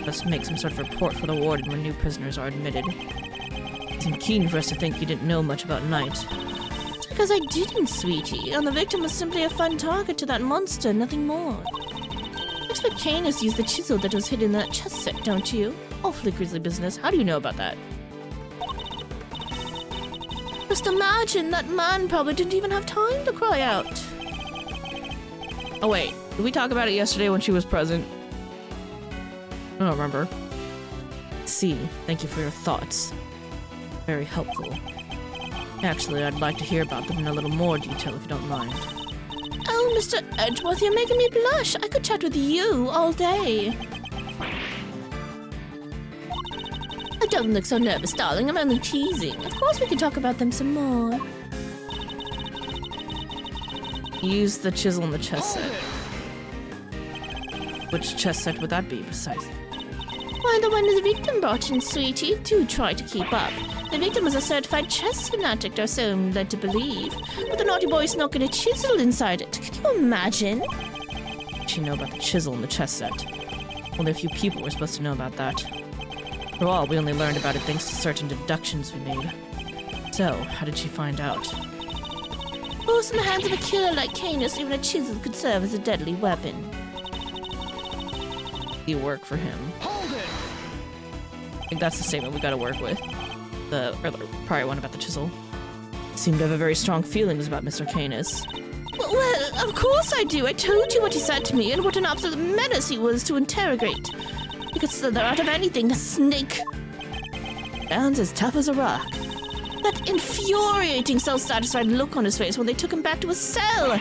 Let's make some sort of report for the warden when new prisoners are admitted. It seemed keen for us to think you didn't know much about Knight. It's because I didn't, sweetie, and the victim was simply a fun target to that monster, nothing more. I expect Canis used the chisel that was hidden in that chest set, don't you? Awfully grisly business. How do you know about that? Just imagine, that man probably didn't even have time to cry out. Oh wait, did we talk about it yesterday when she was present? I don't remember. See, thank you for your thoughts. Very helpful. Actually, I'd like to hear about them in a little more detail if you don't mind. Oh, Mr. Edgeworthy, you're making me blush. I could chat with you all day. Oh, don't look so nervous, darling. I'm only teasing. Of course we can talk about them some more. Use the chisel in the chest set. Which chest set would that be, precisely? Why, the one the victim brought in, sweetie. Do try to keep up. The victim was a certified chess fanatic, or so I'm led to believe. But the naughty boy snuck in a chisel inside it. Can you imagine? What did she know about the chisel in the chest set? Only a few people were supposed to know about that. After all, we only learned about it thanks to certain deductions we made. So, how did she find out? Of course, in the hands of a killer like Canis, even a chisel could serve as a deadly weapon. You work for him. I think that's the statement we gotta work with. The prior one about the chisel. Seemed to have a very strong feelings about Mr. Canis. Well, of course I do. I told you what he said to me and what an absolute menace he was to interrogate. He could slither out of anything, the snake. Sounds as tough as a rock. That infuriating, self-satisfied look on his face when they took him back to his cell.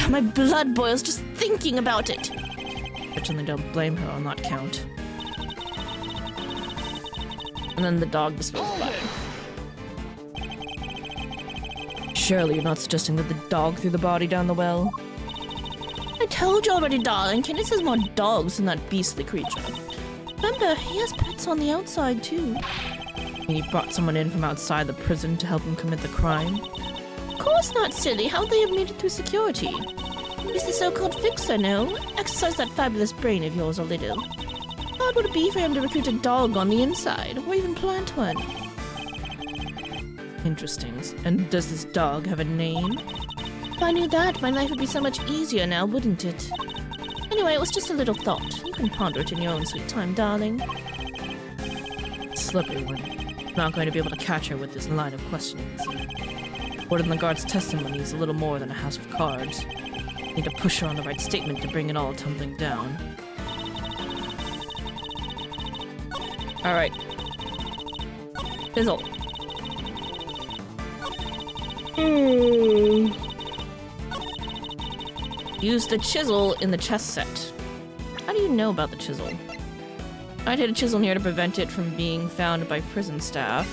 My blood boils just thinking about it. Certainly don't blame her on that count. And then the dog disposed by. Surely you're not suggesting that the dog threw the body down the well? I told you already, darling. Canis has more dogs than that beastly creature. Remember, he has pets on the outside, too. And he brought someone in from outside the prison to help him commit the crime? Of course not, silly. How would they have made it through security? He's the so-called fixer, no? Exercise that fabulous brain of yours a little. How hard would it be for him to recruit a dog on the inside, or even plant one? Interesting. And does this dog have a name? If I knew that, my life would be so much easier now, wouldn't it? Anyway, it was just a little thought. You can ponder it in your own sweet time, darling. Slippery one. Not going to be able to catch her with this line of questioning. Warden Lagarde's testimony is a little more than a house of cards. Need to push her on the right statement to bring it all tumbling down. Alright. Fizzle. Use the chisel in the chest set. How do you know about the chisel? I'd hid a chisel here to prevent it from being found by prison staff.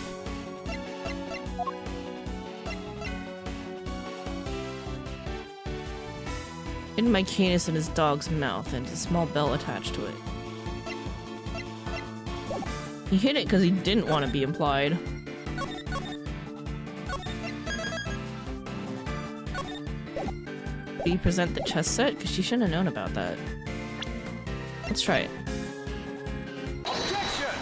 Hidden my Canis in his dog's mouth and a small bell attached to it. He hid it because he didn't want to be implied. Did he present the chess set? Because she shouldn't have known about that. Let's try it. Objection!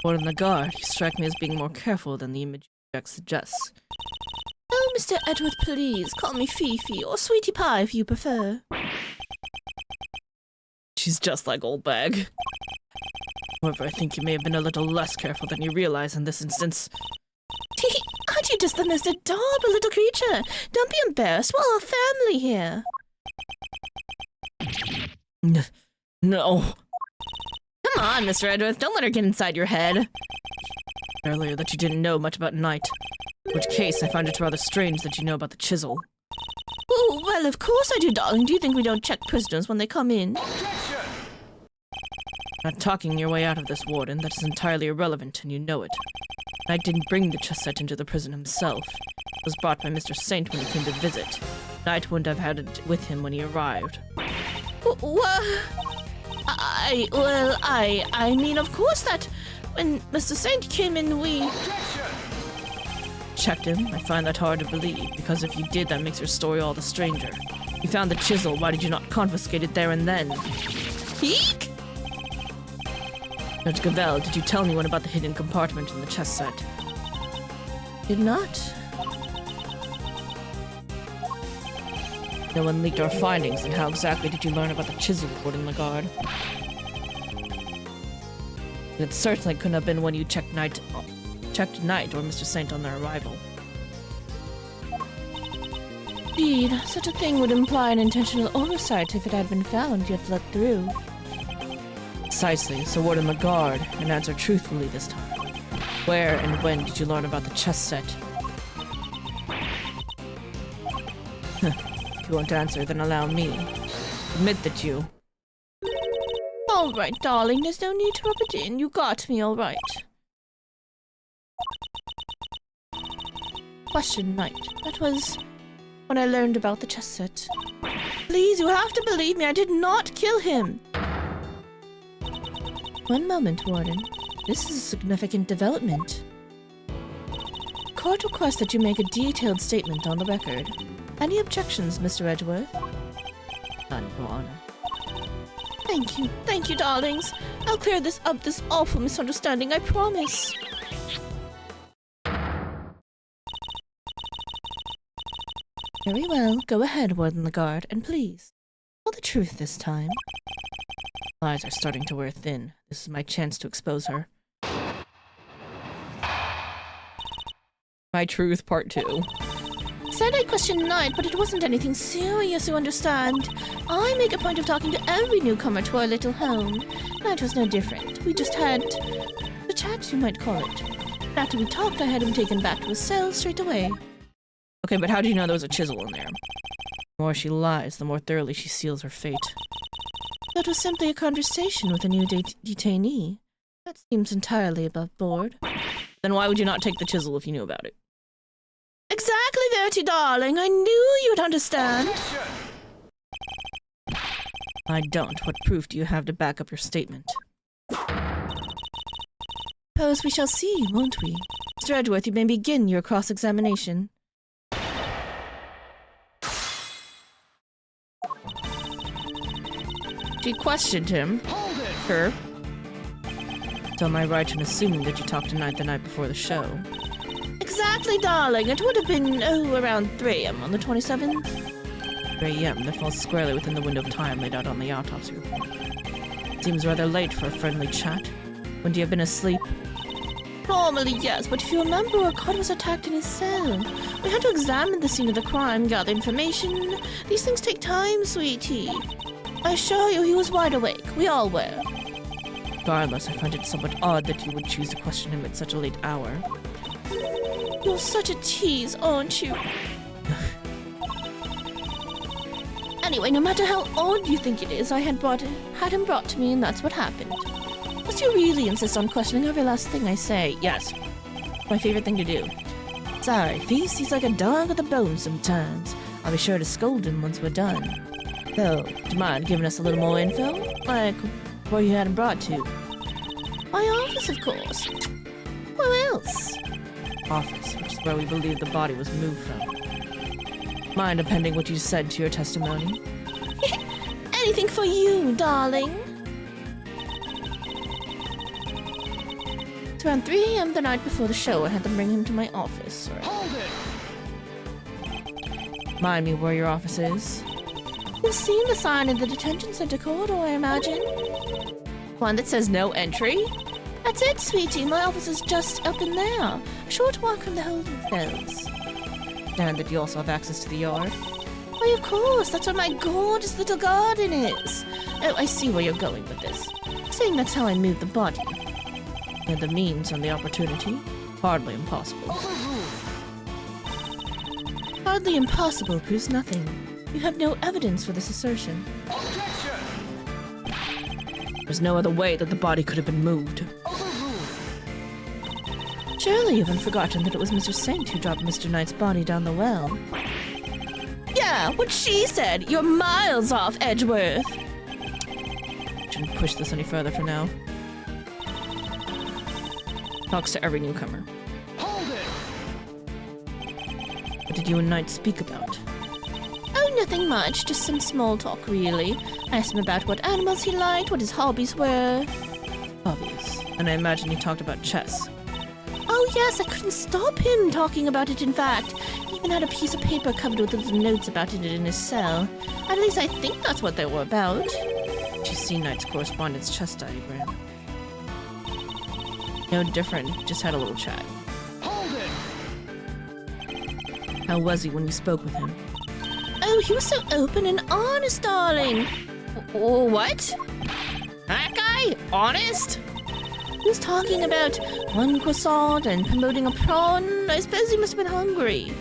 Warden Lagarde, you strike me as being more careful than the image suggests. Oh, Mr. Edward, please, call me Fifi, or Sweetie Pie if you prefer. She's just like Old Bag. However, I think you may have been a little less careful than you realize in this instance. Aren't you just the most adorable little creature? Don't be embarrassed, we're all family here. No. Come on, Mr. Edward, don't let her get inside your head. Earlier that you didn't know much about Knight. In which case, I find it rather strange that you know about the chisel. Oh, well, of course I do, darling. Do you think we don't check prisoners when they come in? Objection! Not talking your way out of this, Warden. That is entirely irrelevant, and you know it. Knight didn't bring the chess set into the prison himself. It was brought by Mr. Saint when he came to visit. Knight wouldn't have had it with him when he arrived. I mean, of course that when Mr. Saint came in, we... Checked him. I find that hard to believe, because if you did, that makes your story all the stranger. You found the chisel, why did you not confiscate it there and then? Eek! Judge Gavel, did you tell anyone about the hidden compartment in the chess set? Did not. No one leaked our findings, then how exactly did you learn about the chisel, Warden Lagarde? It certainly couldn't have been when you checked Knight or Mr. Saint on their arrival. Indeed, such a thing would imply an intentional oversight if it had been found yet let through. Precisely, so Warden Lagarde, and answer truthfully this time. Where and when did you learn about the chess set? If you won't answer, then allow me. Admit that you... All right, darling, there's no need to rub it in. You got me all right. Question Knight. That was when I learned about the chess set. Please, you have to believe me. I did not kill him. One moment, Warden. This is a significant development. Court requests that you make a detailed statement on the record. Any objections, Mr. Edgeworth? None, Your Honor. Thank you, darlings. I'll clear this awful misunderstanding, I promise. Very well, go ahead, Warden Lagarde, and please, tell the truth this time. Lies are starting to wear thin. This is my chance to expose her. My Truth, Part 2. Said I questioned Knight, but it wasn't anything serious, you understand. I make a point of talking to every newcomer to our little home. Knight was no different. We just had the chat, you might call it. After we talked, I had him taken back to his cell straight away. Okay, but how do you know there was a chisel in there? The more she lies, the more thoroughly she seals her fate. That was simply a conversation with a new detainee. That seems entirely above board. Then why would you not take the chisel if you knew about it? Exactly, Verity, darling. I knew you'd understand. I don't. What proof do you have to back up your statement? Suppose we shall see, won't we? Mr. Edgeworth, you may begin your cross-examination. She questioned him. Her. So am I right in assuming that you talked to Knight the night before the show? Exactly, darling. It would have been, around 3 a.m. on the 27th. 3 a.m. That falls squarely within the window of time laid out on the autopsy report. Seems rather late for a friendly chat. Wouldn't you have been asleep? Normally, yes, but if you remember, Akkad was attacked in his cell. We had to examine the scene of the crime, gather information. These things take time, sweetie. I assure you, he was wide awake. We all were. Regardless, I find it somewhat odd that you would choose to question him at such a late hour. You're such a tease, aren't you? Anyway, no matter how odd you think it is, I had him brought to me, and that's what happened. Must you really insist on questioning every last thing I say? Yes. My favorite thing to do. Sorry, Feast, he's like a dog with a bone sometimes. I'll be sure to scold him once we're done. So, do you mind giving us a little more info? Like, where you had him brought to? My office, of course. Where else? Office, which is where we believe the body was moved from. Mind appending what you said to your testimony? Anything for you, darling. It's around 3 a.m. the night before the show. I had them bring him to my office. Hold it! Mind me where your office is? You've seen the sign in the detention center corridor, I imagine. One that says no entry? That's it, sweetie. My office is just up in there. A short walk from the holding cells. And that you also have access to the yard? Why, of course. That's where my gorgeous little garden is. Oh, I see where you're going with this. Saying that's how I moved the body. And the means and the opportunity? Hardly impossible. Hardly impossible proves nothing. You have no evidence for this assertion. Objection! There's no other way that the body could have been moved. Surely you haven't forgotten that it was Mr. Saint who dropped Mr. Knight's body down the well. Yeah, what she said. You're miles off, Edgeworth. Shouldn't push this any further for now. Talks to every newcomer. Hold it! What did you and Knight speak about? Oh, nothing much, just some small talk, really. I asked him about what animals he liked, what his hobbies were. Obvious. And I imagine you talked about chess. Oh yes, I couldn't stop him talking about it, in fact. He even had a piece of paper covered with little notes about it in his cell. At least I think that's what they were about. She's seen Knight's correspondence chess diagram. No different, just had a little chat. Hold it! How was he when you spoke with him? Oh, he was so open and honest, darling. What? That guy? Honest? He was talking about one croissant and promoting a prawn. I suppose he must have been hungry.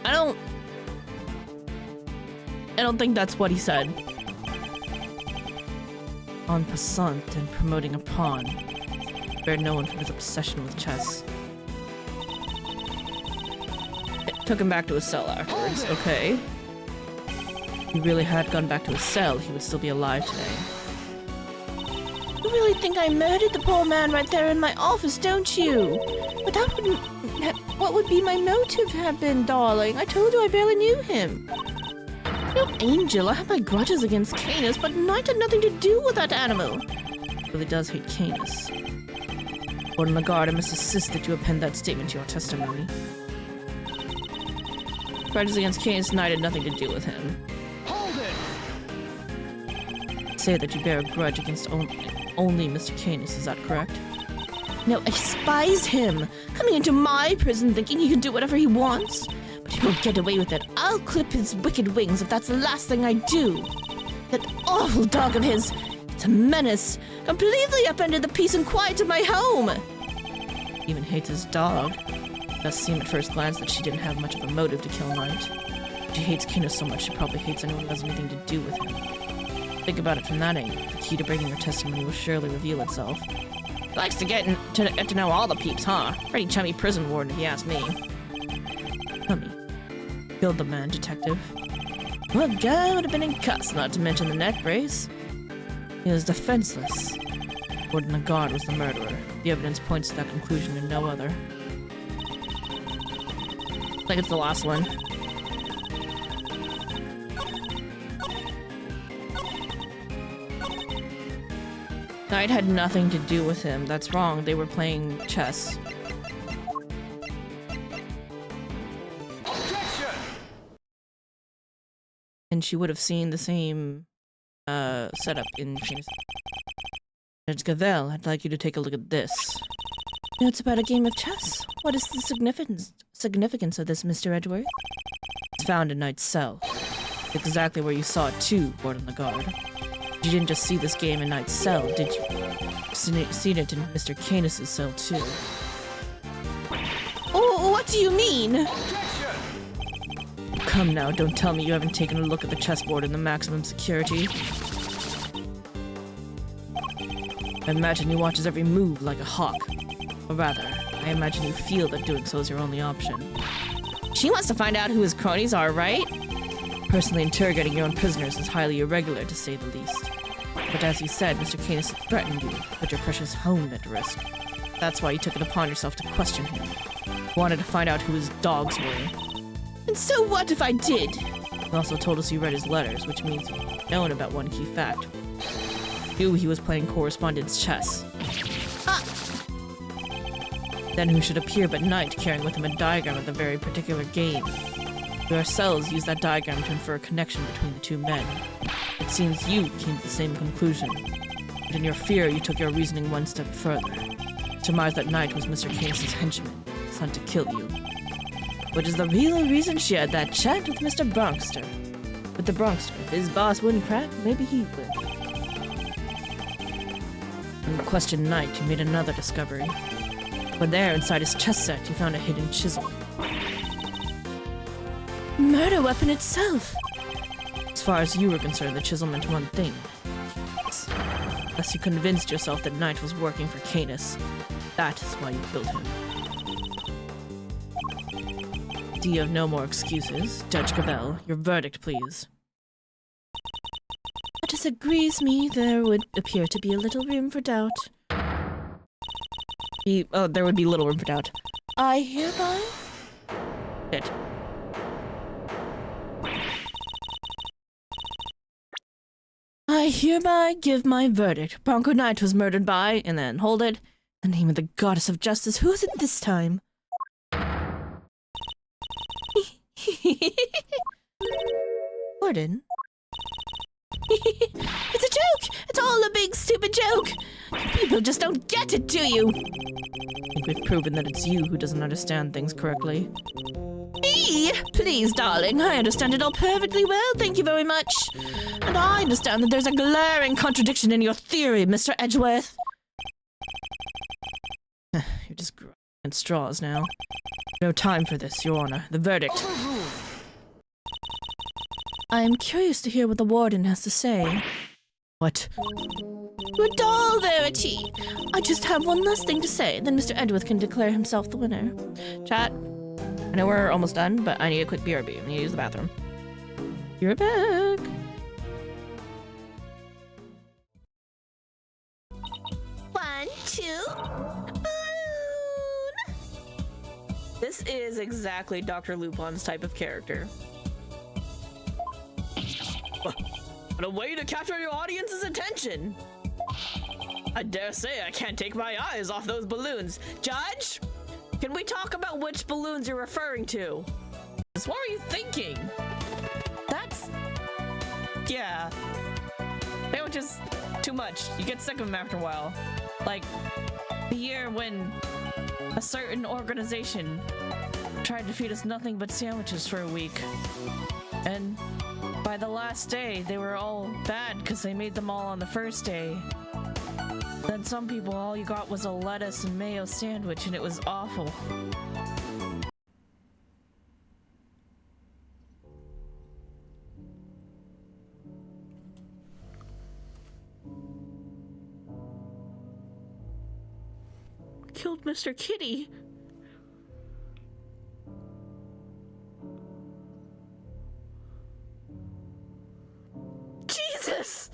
I don't think that's what he said. En passant and promoting a pawn. Spared no one from his obsession with chess. It took him back to his cell afterwards, okay. If he really had gone back to his cell, he would still be alive today. You really think I murdered the poor man right there in my office, don't you? But that wouldn't... What would be my motive have been, darling? I told you I barely knew him. No, Angel, I have my grudges against Canis, but Knight had nothing to do with that animal. He really does hate Canis. Warden Lagarde, I must insist that you append that statement to your testimony. Grudges against Canis, Knight had nothing to do with him. Hold it! Say that you bear a grudge against only Mr. Canis, is that correct? No, I despise him. Coming into my prison thinking he can do whatever he wants. But he won't get away with it. I'll clip his wicked wings if that's the last thing I do. That awful dog of his. It's a menace. Completely upended the peace and quiet of my home. He even hates his dog. It does seem at first glance that she didn't have much of a motive to kill Knight. She hates Canis so much she probably hates anyone who has anything to do with him. Think about it from that angle. The key to breaking your testimony will surely reveal itself. He likes to get to know all the peeps, huh? Pretty chummy prison warden, if you ask me. Chummy. Killed the man, detective. Well, guy would have been in cuffs, not to mention the neck brace. He was defenseless. Warden Lagarde was the murderer. The evidence points to that conclusion and no other. I think it's the last one. Knight had nothing to do with him. That's wrong. They were playing chess. Objection! And she would have seen the same setup in Canis. Judge Gavel, I'd like you to take a look at this. You know, it's about a game of chess. What is the significance of this, Mr. Edgeworth? It's found in Knight's cell. Exactly where you saw it too, Warden Lagarde. You didn't just see this game in Knight's cell, did you? You've seen it in Mr. Canis' cell too. Oh, what do you mean? Objection! Come now, don't tell me you haven't taken a look at the chessboard in the maximum security. I imagine he watches every move like a hawk. Or rather, I imagine you feel that doing so is your only option. She wants to find out who his cronies are, right? Personally interrogating your own prisoners is highly irregular, to say the least. But as you said, Mr. Canis threatened you, put your precious home at risk. That's why you took it upon yourself to question him. You wanted to find out who his dogs were. And so what if I did? You also told us you read his letters, which means you've known about one key fact. You knew he was playing correspondence chess. Then who should appear but Knight, carrying with him a diagram of the very particular game? You ourselves used that diagram to infer a connection between the two men. It seems you came to the same conclusion. But in your fear, you took your reasoning one step further. Surmised that Knight was Mr. Canis' henchman, sent to kill you. Which is the real reason she had that chat with Mr. Bronxter. With the Bronxter, if his boss wouldn't crack, maybe he would. When you questioned Knight, you made another discovery. But there, inside his chest set, you found a hidden chisel. Murder weapon itself! As far as you were concerned, the chisel meant one thing. Unless you convinced yourself that Knight was working for Canis. That is why you killed him. Do you have no more excuses? Judge Cavell, your verdict, please. That disagrees me. There would appear to be a little room for doubt. There would be little room for doubt. I hereby... It. I hereby give my verdict. Bronco Knight was murdered by, and then hold it, the name of the goddess of justice. Who is it this time? Gordon? It's a joke! It's all a big stupid joke! People just don't get it, do you? I think we've proven that it's you who doesn't understand things correctly. Me? Please, darling, I understand it all perfectly well, thank you very much. And I understand that there's a glaring contradiction in your theory, Mr. Edgeworth. You're just grasping at straws now. No time for this, Your Honor. The verdict. I am curious to hear what the warden has to say. What? With all verity. I just have one last thing to say, then Mr. Edgeworth can declare himself the winner. Chat. I know we're almost done, but I need a quick BRB. I need to use the bathroom. You're back. One, two. This is exactly Dr. Lupin's type of character. What a way to capture your audience's attention! I dare say I can't take my eyes off those balloons. Judge? Can we talk about which balloons you're referring to? What were you thinking? That's... yeah. They were just too much. You get sick of them after a while. Like, the year when a certain organization tried to feed us nothing but sandwiches for a week. And by the last day, they were all bad because they made them all on the first day. Then some people, all you got was a lettuce and mayo sandwich, and it was awful. Killed Mr. Kitty. Jesus!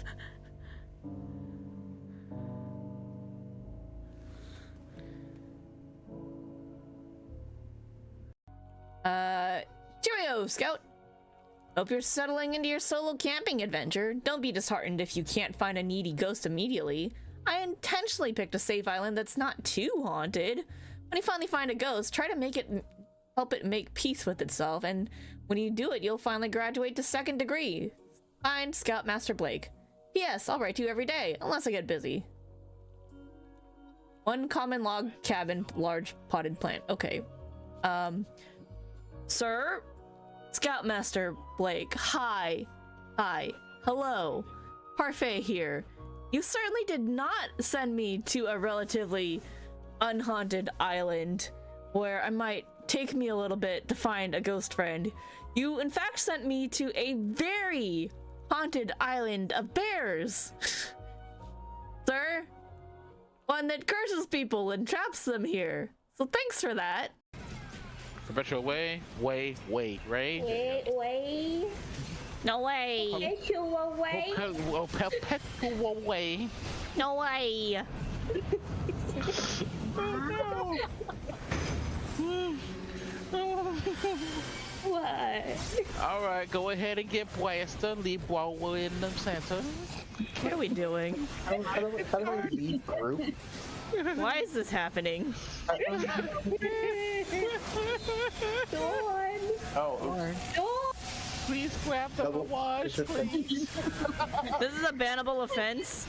Cheerio, Scout! Hope you're settling into your solo camping adventure. Don't be disheartened if you can't find a needy ghost immediately. I intentionally picked a safe island that's not too haunted. When you finally find a ghost, try to help it make peace with itself, and when you do it, you'll finally graduate to 2nd degree. Signed, Scoutmaster Blake. P.S. I'll write to you every day, unless I get busy. 1 common log cabin, large potted plant. Okay. Sir? Scoutmaster Blake. Hi. Hi. Hello. Parfait here. You certainly did not send me to a relatively unhaunted island where I might take me a little bit to find a ghost friend. You, in fact, sent me to a very haunted island of bears. Sir? One that curses people and traps them here. So thanks for that. Perpetual way, right? Wait. No way. Perpetual way. Perpetual way. No way. What? Alright, go ahead and get blasted. Leave while we're in the center. What are we doing? How do I leave group? Why is this happening? Dawn. Oh, Dawn. Please grab the wash, please. This is a bannable offense.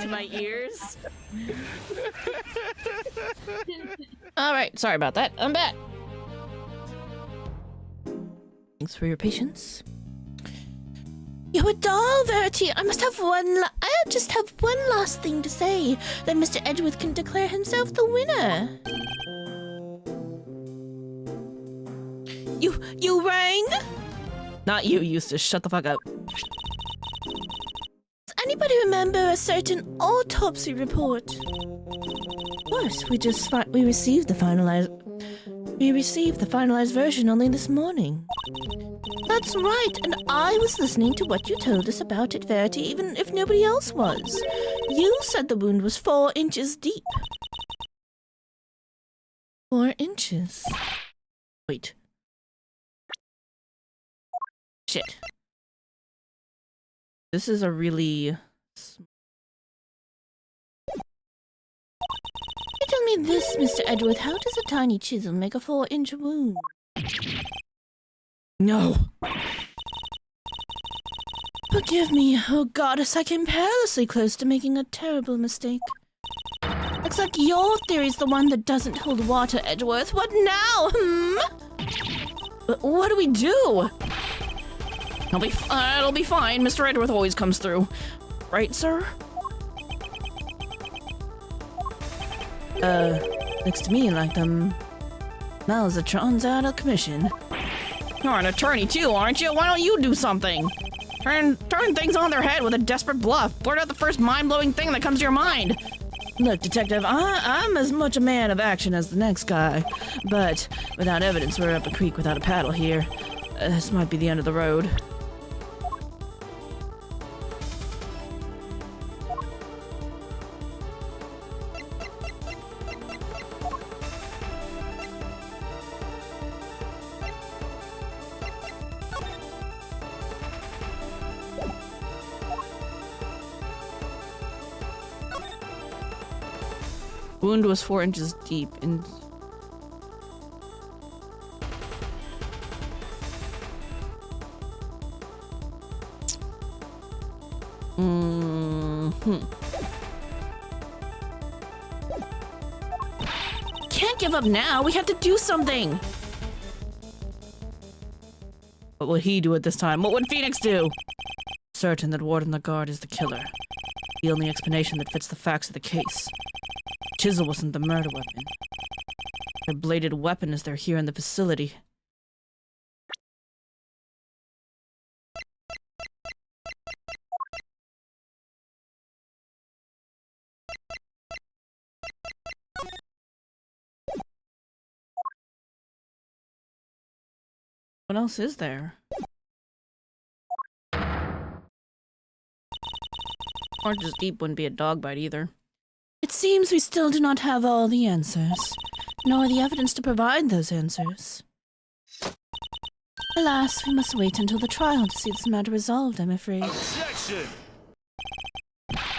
To my ears. Alright, sorry about that. I'm back. Thanks for your patience. You're a doll, Verity. I just have one last thing to say. Then Mr. Edgeworth can declare himself the winner. You rang? Not you, Eustace. Shut the fuck up. Does anybody remember a certain autopsy report? Of course, we received the finalized version only this morning. That's right, and I was listening to what you told us about it, Verity, even if nobody else was. You said the wound was 4 inches deep. 4 inches. Wait. Shit. This is a really... Tell me this, Mr. Edgeworth, how does a tiny chisel make a 4-inch wound? No. Forgive me, oh goddess, I came perilously close to making a terrible mistake. Looks like your theory's the one that doesn't hold water, Edgeworth. What now, What do we do? It'll be fine. Mr. Edgeworth always comes through. Right, sir? Looks to me like Malzatron's out of commission. You're an attorney too, aren't you? Why don't you do something? Turn things on their head with a desperate bluff. Blurt out the first mind-blowing thing that comes to your mind. Look, Detective, I'm as much a man of action as the next guy, but without evidence, we're up a creek without a paddle here. This might be the end of the road. Wound was 4 inches deep and... Can't give up now. We have to do something. What would he do at this time? What would Phoenix do? Certain that Warden the Guard is the killer. The only explanation that fits the facts of the case. Chisel wasn't the murder weapon. Their bladed weapon is there here in the facility. What else is there? Oranges deep wouldn't be a dog bite either. It seems we still do not have all the answers, nor the evidence to provide those answers. Alas, we must wait until the trial to see this matter resolved, I'm afraid. Objection!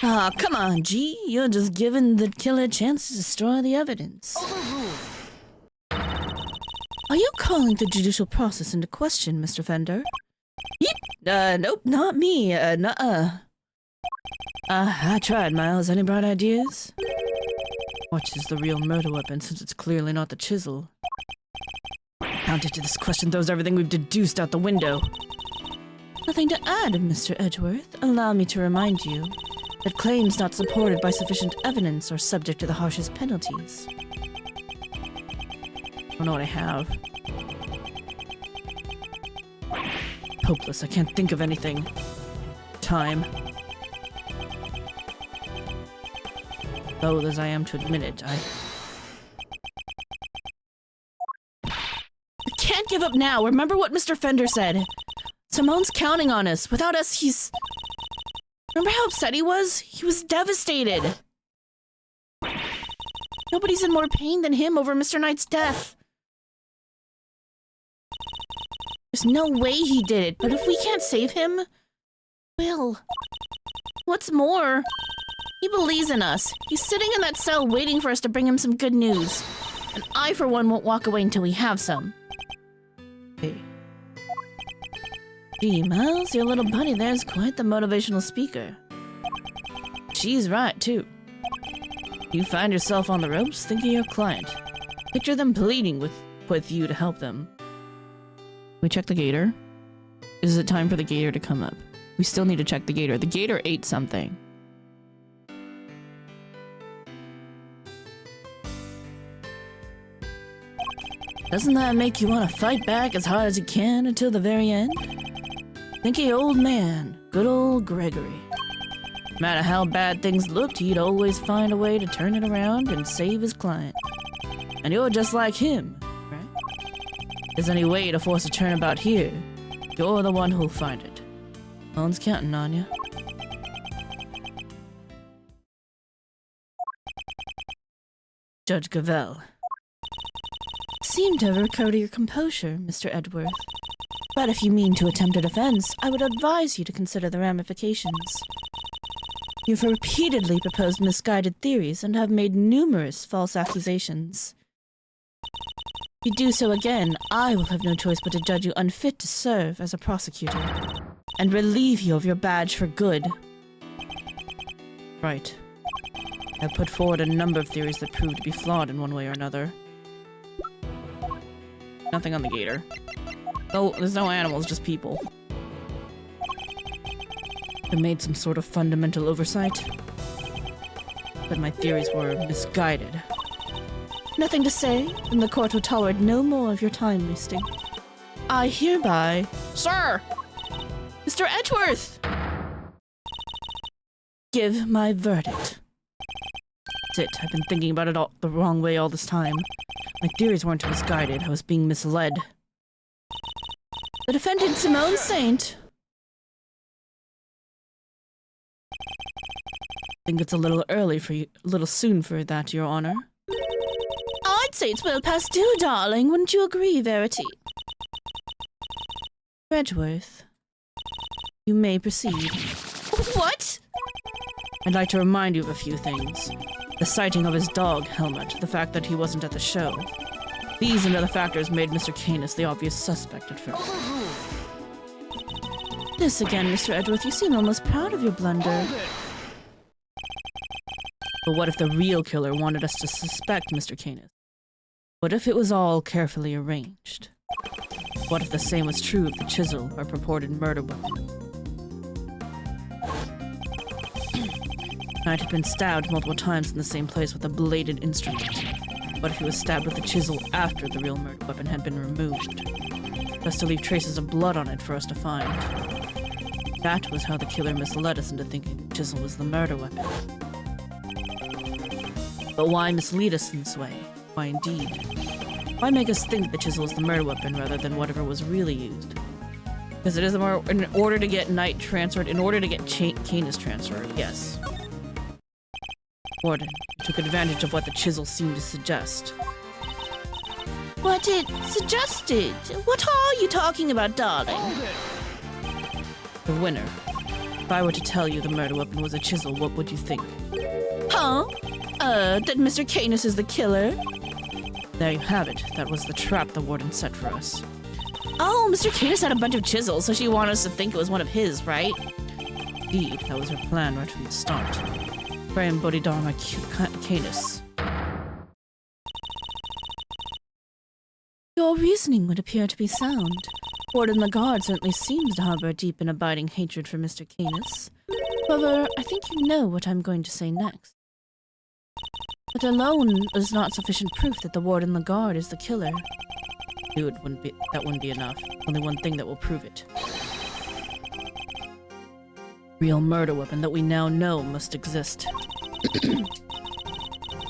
Ah, come on, G. You're just giving the killer a chance to destroy the evidence. Are you calling the judicial process into question, Mr. Fender? Yep. Nope, not me. Nuh-uh. I tried, Miles. Any bright ideas? What is the real murder weapon, since it's clearly not the chisel? Counter to this question throws everything we've deduced out the window. Nothing to add, Mr. Edgeworth. Allow me to remind you that claims not supported by sufficient evidence are subject to the harshest penalties. I don't know what I have. Hopeless. I can't think of anything. Time. Loath as I am to admit it, I can't give up now. Remember what Mr. Fender said. Simone's counting on us. Without us, he's... Remember how upset he was? He was devastated. Nobody's in more pain than him over Mr. Knight's death. There's no way he did it, but if we can't save him, we'll... What's more, he believes in us. He's sitting in that cell waiting for us to bring him some good news. And I, for one, won't walk away until we have some. Hey. Gee, Miles, your little bunny there's quite the motivational speaker. She's right, too. You find yourself on the ropes, think of your client. Picture them pleading with you to help them. We check the gator. Is it time for the gator to come up? We still need to check the gator. The gator ate something. Doesn't that make you want to fight back as hard as you can until the very end? Thinky old man, good old Gregory. No matter how bad things looked, he'd always find a way to turn it around and save his client. And you're just like him, right? If there's any way to force a turnabout here, you're the one who'll find it. No one's counting on you. Judge Gavell. Seem to have recovered your composure, Mr. Edgeworth. But if you mean to attempt a defense, I would advise you to consider the ramifications. You've repeatedly proposed misguided theories and have made numerous false accusations. If you do so again, I will have no choice but to judge you unfit to serve as a prosecutor, and relieve you of your badge for good. Right. I've put forward a number of theories that proved to be flawed in one way or another. Nothing on the gator. Oh, there's no animals, just people. I made some sort of fundamental oversight, but my theories were misguided. Nothing to say, and the court will tolerate no more of your time wasting. I hereby... Sir! Mr. Edgeworth! Give my verdict. That's it. I've been thinking about it all the wrong way all this time. My theories weren't misguided. I was being misled. The defendant, Simone Saint. I think it's a little early for you, a little soon for that, Your Honor. I'd say it's well past due, darling. Wouldn't you agree, Verity? Edgeworth, you may proceed. What? I'd like to remind you of a few things. The sighting of his dog, Helmut, the fact that he wasn't at the show. These and other factors made Mr. Canis the obvious suspect at first. This again, Mr. Edgeworth. You seem almost proud of your blunder. But what if the real killer wanted us to suspect Mr. Canis? What if it was all carefully arranged? What if the same was true of the chisel, our purported murder weapon? Knight had been stabbed multiple times in the same place with a bladed instrument. What if he was stabbed with the chisel after the real murder weapon had been removed? Just to leave traces of blood on it for us to find. That was how the killer misled us into thinking the chisel was the murder weapon. But why mislead us in this way? Why indeed? Why make us think the chisel is the murder weapon rather than whatever was really used? Because it is more in order to get Knight transferred, in order to get Canis transferred, yes. Warden took advantage of what the chisel seemed to suggest. What it suggested? What are you talking about, darling? The winner. If I were to tell you the murder weapon was a chisel, what would you think? Huh? That Mr. Canis is the killer? There you have it. That was the trap the warden set for us. Oh, Mr. Canis had a bunch of chisels, so she wanted us to think it was one of his, right? Indeed, that was her plan right from the start. Graham Bodhidharma Canis. Your reasoning would appear to be sound. Warden Lagarde certainly seems to harbor a deep and abiding hatred for Mr. Canis. However, I think you know what I'm going to say next. But alone is not sufficient proof that the Warden Lagarde is the killer. Dude, that wouldn't be enough. Only one thing that will prove it. Real murder weapon that we now know must exist.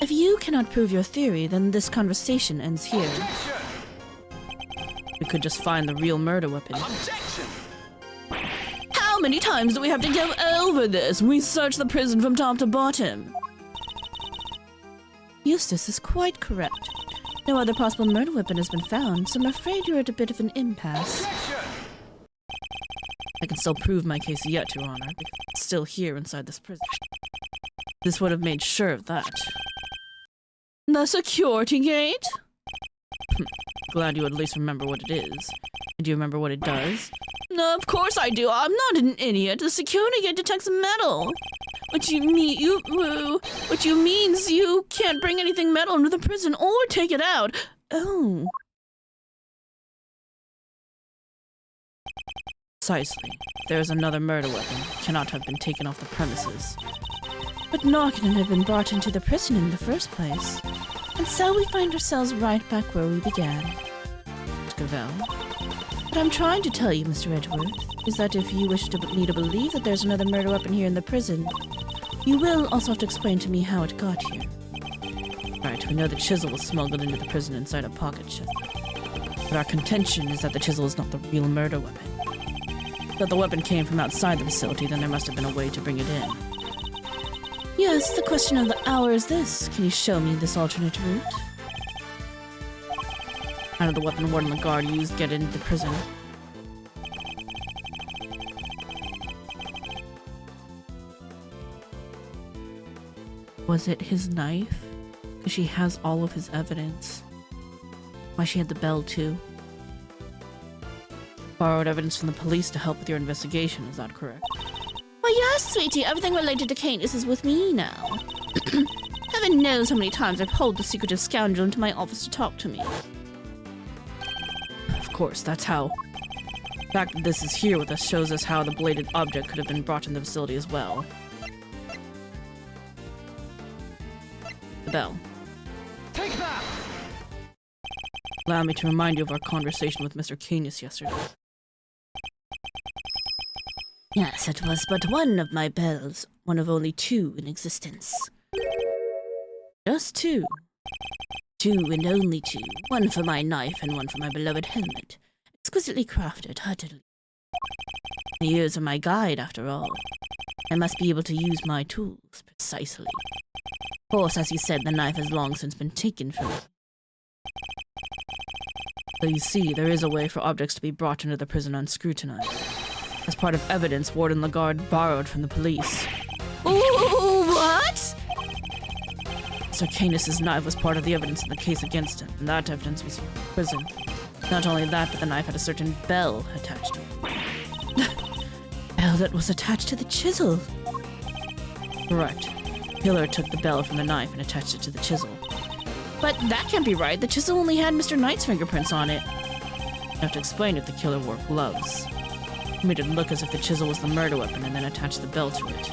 If you cannot prove your theory, then this conversation ends here. We could just find the real murder weapon. Objection! How many times do we have to go over this? We searched the prison from top to bottom. Eustace is quite correct. No other possible murder weapon has been found, so I'm afraid you're at a bit of an impasse. I can still prove my case yet, Your Honor, because it's still here inside this prison. This would have made sure of that. The security gate? Glad you at least remember what it is. Do you remember what it does? No, of course I do. I'm not an idiot. The security gate detects metal. Which means you can't bring anything metal into the prison or take it out. Oh. Precisely. If there is another murder weapon, it cannot have been taken off the premises. But nor can it have been brought into the prison in the first place. And so we find ourselves right back where we began. Gavel. What I'm trying to tell you, Mr. Edgeworth, is that if you wish me to believe that there's another murder weapon here in the prison, you will also have to explain to me how it got here. Right, we know the chisel was smuggled into the prison inside a pocket chest. But our contention is that the chisel is not the real murder weapon. If the weapon came from outside the facility, then there must have been a way to bring it in. Yes, the question of the hour is this. Can you show me this alternate route? How did the weapon Warden the guard used to get into the prison? Was it his knife? Because she has all of his evidence. Why she had the bell too? Borrowed evidence from the police to help with your investigation, is that correct? Why, yes, sweetie. Everything related to Canis is with me now. Heaven knows how many times I've pulled the secretive scoundrel into my office to talk to me. Of course, that's how. The fact that this is here with us shows us how the bladed object could have been brought in the facility as well. The bell. Take that! Allow me to remind you of our conversation with Mr. Canis yesterday. Yes, it was but one of my bells, one of only two in existence. Just two. Two and only two. One for my knife and one for my beloved helmet. Exquisitely crafted, utterly. The ears are my guide, after all. I must be able to use my tools, precisely. Of course, as you said, the knife has long since been taken from me. So you see, there is a way for objects to be brought into the prison unscrutinized. As part of evidence, Warden Lagarde borrowed from the police. Ooh, what? Mr. Canis' knife was part of the evidence in the case against him, and that evidence was in prison. Not only that, but the knife had a certain bell attached to it. Bell that was attached to the chisel. Correct. Killer took the bell from the knife and attached it to the chisel. But that can't be right. The chisel only had Mr. Knight's fingerprints on it. You have to explain if the killer wore gloves. He made it look as if the chisel was the murder weapon and then attached the bell to it.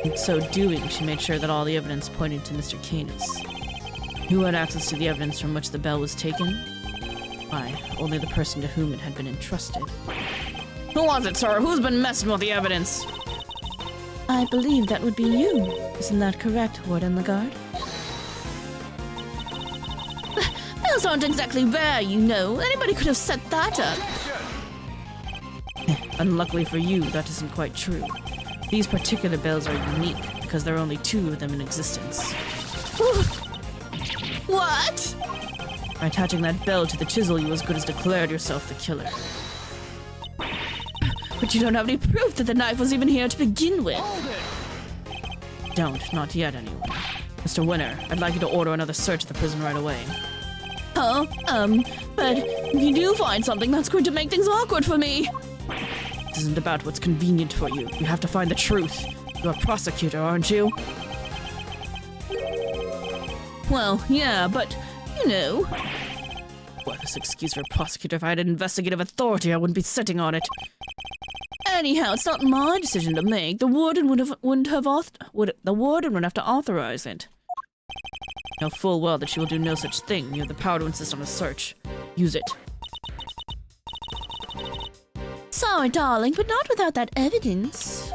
In so doing, she made sure that all the evidence pointed to Mr. Canis. Who had access to the evidence from which the bell was taken? Why, only the person to whom it had been entrusted. Who was it, sir? Who's been messing with the evidence? I believe that would be you. Isn't that correct, Warden Lagarde? Bells aren't exactly rare, you know. Anybody could have set that up. Unluckily for you, that isn't quite true. These particular bells are unique because there are only two of them in existence. What? By attaching that bell to the chisel, you as good as declared yourself the killer. But you don't have any proof that the knife was even here to begin with. Hold it! Don't, not yet anyway. Mr. Winner, I'd like you to order another search of the prison right away. Huh? But if you do find something, that's going to make things awkward for me. This isn't about what's convenient for you. You have to find the truth. You're a prosecutor, aren't you? Well, yeah, but, you know. What this excuse for a prosecutor? If I had investigative authority, I wouldn't be sitting on it. Anyhow, it's not my decision to make. The warden would have to authorize it. You know full well that she will do no such thing. You have the power to insist on a search. Use it. Sorry, darling, but not without that evidence.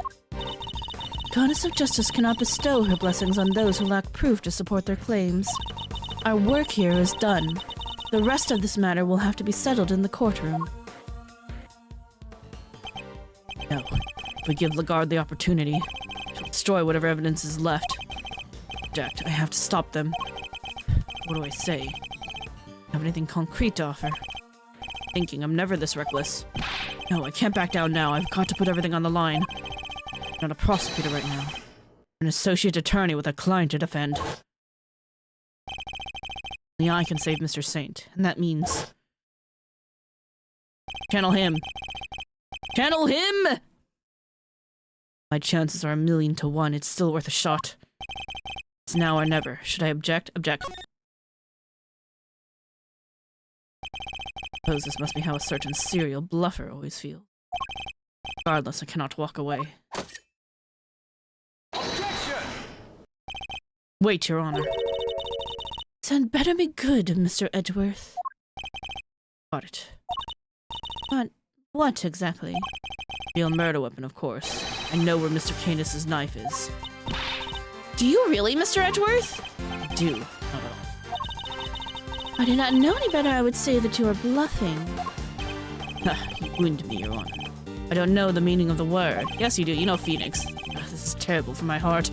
Goddess of Justice cannot bestow her blessings on those who lack proof to support their claims. Our work here is done. The rest of this matter will have to be settled in the courtroom. No. If we give Lagarde the opportunity, she'll destroy whatever evidence is left. Object. I have to stop them. What do I say? Have anything concrete to offer? Thinking I'm never this reckless. No, I can't back down now. I've got to put everything on the line. I'm not a prosecutor right now. I'm an associate attorney with a client to defend. Only I can save Mr. Saint, and that means... Channel him! Channel him! My chances are 1,000,000 to 1. It's still worth a shot. It's now or never. Should I object? Object. Suppose this must be how a certain serial bluffer always feels. Regardless, I cannot walk away. Objection! Wait, Your Honor. Then better be good, Mr. Edgeworth. Got it. What exactly? Real murder weapon, of course. I know where Mr. Canis's knife is. Do you really, Mr. Edgeworth? I do. Not at all. If I did not know any better, I would say that you are bluffing. You wound me, Your Honor. I don't know the meaning of the word. Yes, you do. You know Phoenix. This is terrible for my heart.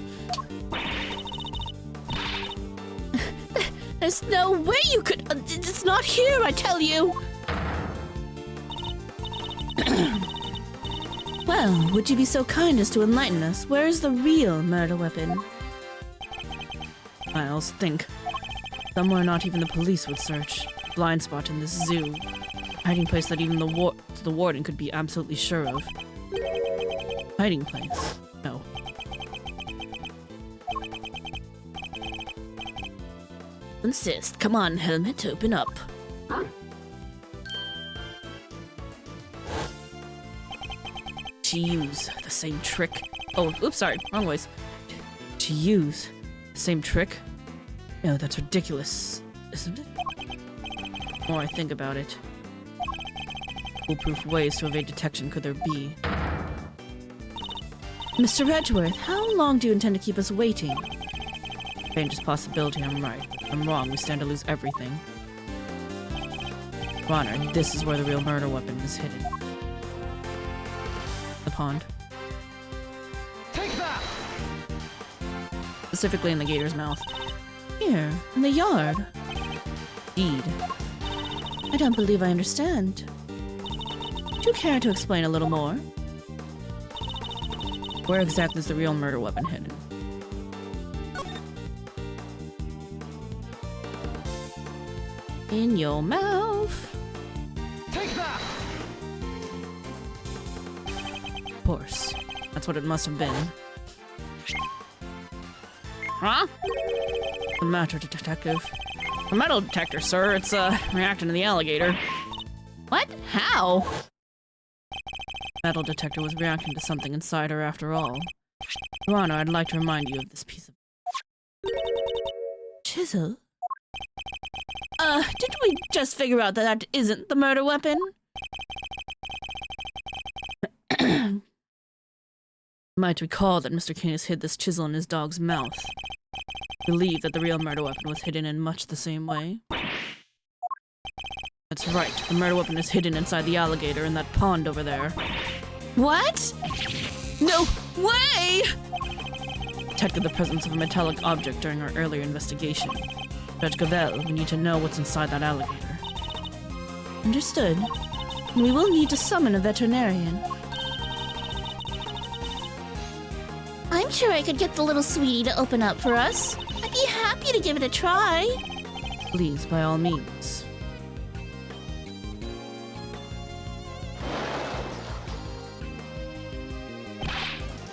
There's no way you could. It's not here, I tell you. Well, would you be so kind as to enlighten us? Where is the real murder weapon? Miles, think. Somewhere not even the police would search. Blind spot in this zoo. Hiding place that even the warden could be absolutely sure of. Hiding place? No. Insist. Come on, helmet, open up. To use the same trick. Oh, oops, sorry, wrong ways. To use the same trick? No, that's ridiculous, isn't it? The more I think about it, foolproof ways to evade detection could there be? Mr. Edgeworth, how long do you intend to keep us waiting? Dangerous possibility, I'm right. If I'm wrong, we stand to lose everything. Your Honor, this is where the real murder weapon is hidden. The pond. Take that! Specifically in the gator's mouth. Here, in the yard. Indeed. I don't believe I understand. Would you care to explain a little more? Where exactly is the real murder weapon hidden? In your mouth. Take that! Of course. That's what it must have been. Huh? The matter, detective. A metal detector, sir. It's, reacting to the alligator. What? How? Metal detector was reacting to something inside her after all. Your Honor, I'd like to remind you of this piece of... Chisel? Didn't we just figure out that that isn't the murder weapon? You might recall that Mr. Canis hid this chisel in his dog's mouth. I believe that the real murder weapon was hidden in much the same way. That's right, the murder weapon is hidden inside the alligator in that pond over there. What? No way! Detected the presence of a metallic object during our earlier investigation. Judge Gavel, we need to know what's inside that alligator. Understood. We will need to summon a veterinarian. I'm sure I could get the little sweetie to open up for us. I'd be happy to give it a try. Please, by all means.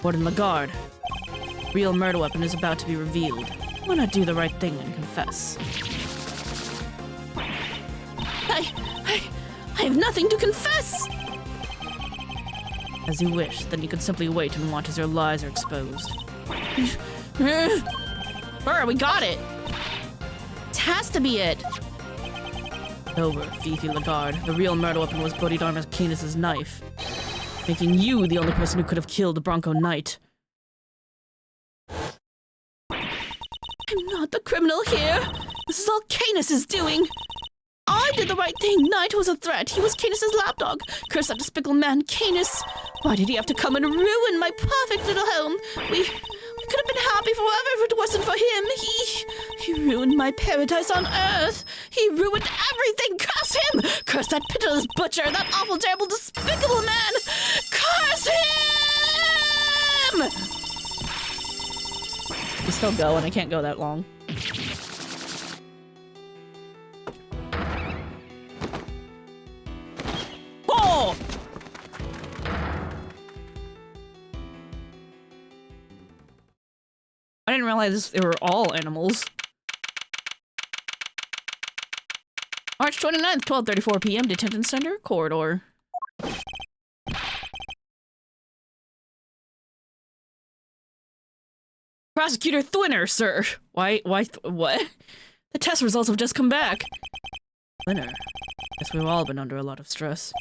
Warden Lagarde. Real murder weapon is about to be revealed. Why not do the right thing and confess? I have nothing to confess! As you wish, then you can simply wait and watch as your lies are exposed. Burr, we got it! It has to be it! Over, Fifi Lagarde. The real murder weapon was Bodhidharma Canis's knife, making you the only person who could have killed Bronco Knight. I'm not the criminal here! This is all Canis' doing! I did the right thing! Knight was a threat! He was Canis' lapdog! Curse that despicable man, Canis! Why did he have to come and ruin my perfect little home? We could have been happy forever if it wasn't for him! He ruined my paradise on Earth! He ruined everything! Curse him! Curse that pitiless butcher! That awful, terrible, despicable man! Curse him! We still go, and I can't go that long. Oh! I didn't realize they were all animals. March 29th, 12:34 p.m. Detention Center Corridor. Prosecutor Thwinner, sir. What? The test results have just come back. Thwinner. Guess we've all been under a lot of stress.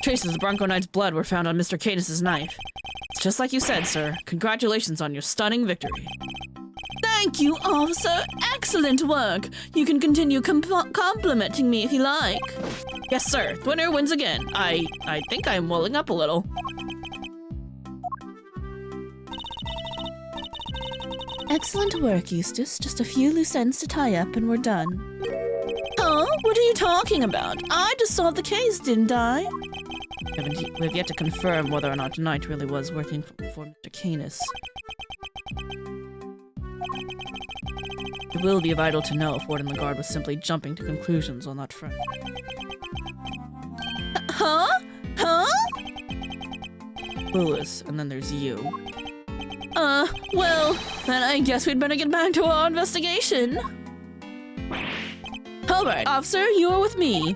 Traces of Bronco Knight's blood were found on Mr. Cadis's knife. It's just like you said, sir. Congratulations on your stunning victory. Thank you, officer. Excellent work. You can continue complimenting me if you like. Yes, sir. Thwinner wins again. I think I'm welling up a little. Excellent work, Eustace. Just a few loose ends to tie up and we're done. Huh? What are you talking about? I just solved the case, didn't I? We've yet to confirm whether or not Knight really was working for Mr. Canis. It will be vital to know if Ward and Lagarde was simply jumping to conclusions on that front. Huh? Lewis, and then there's you. Well, then I guess we'd better get back to our investigation. Alright, officer, you're with me.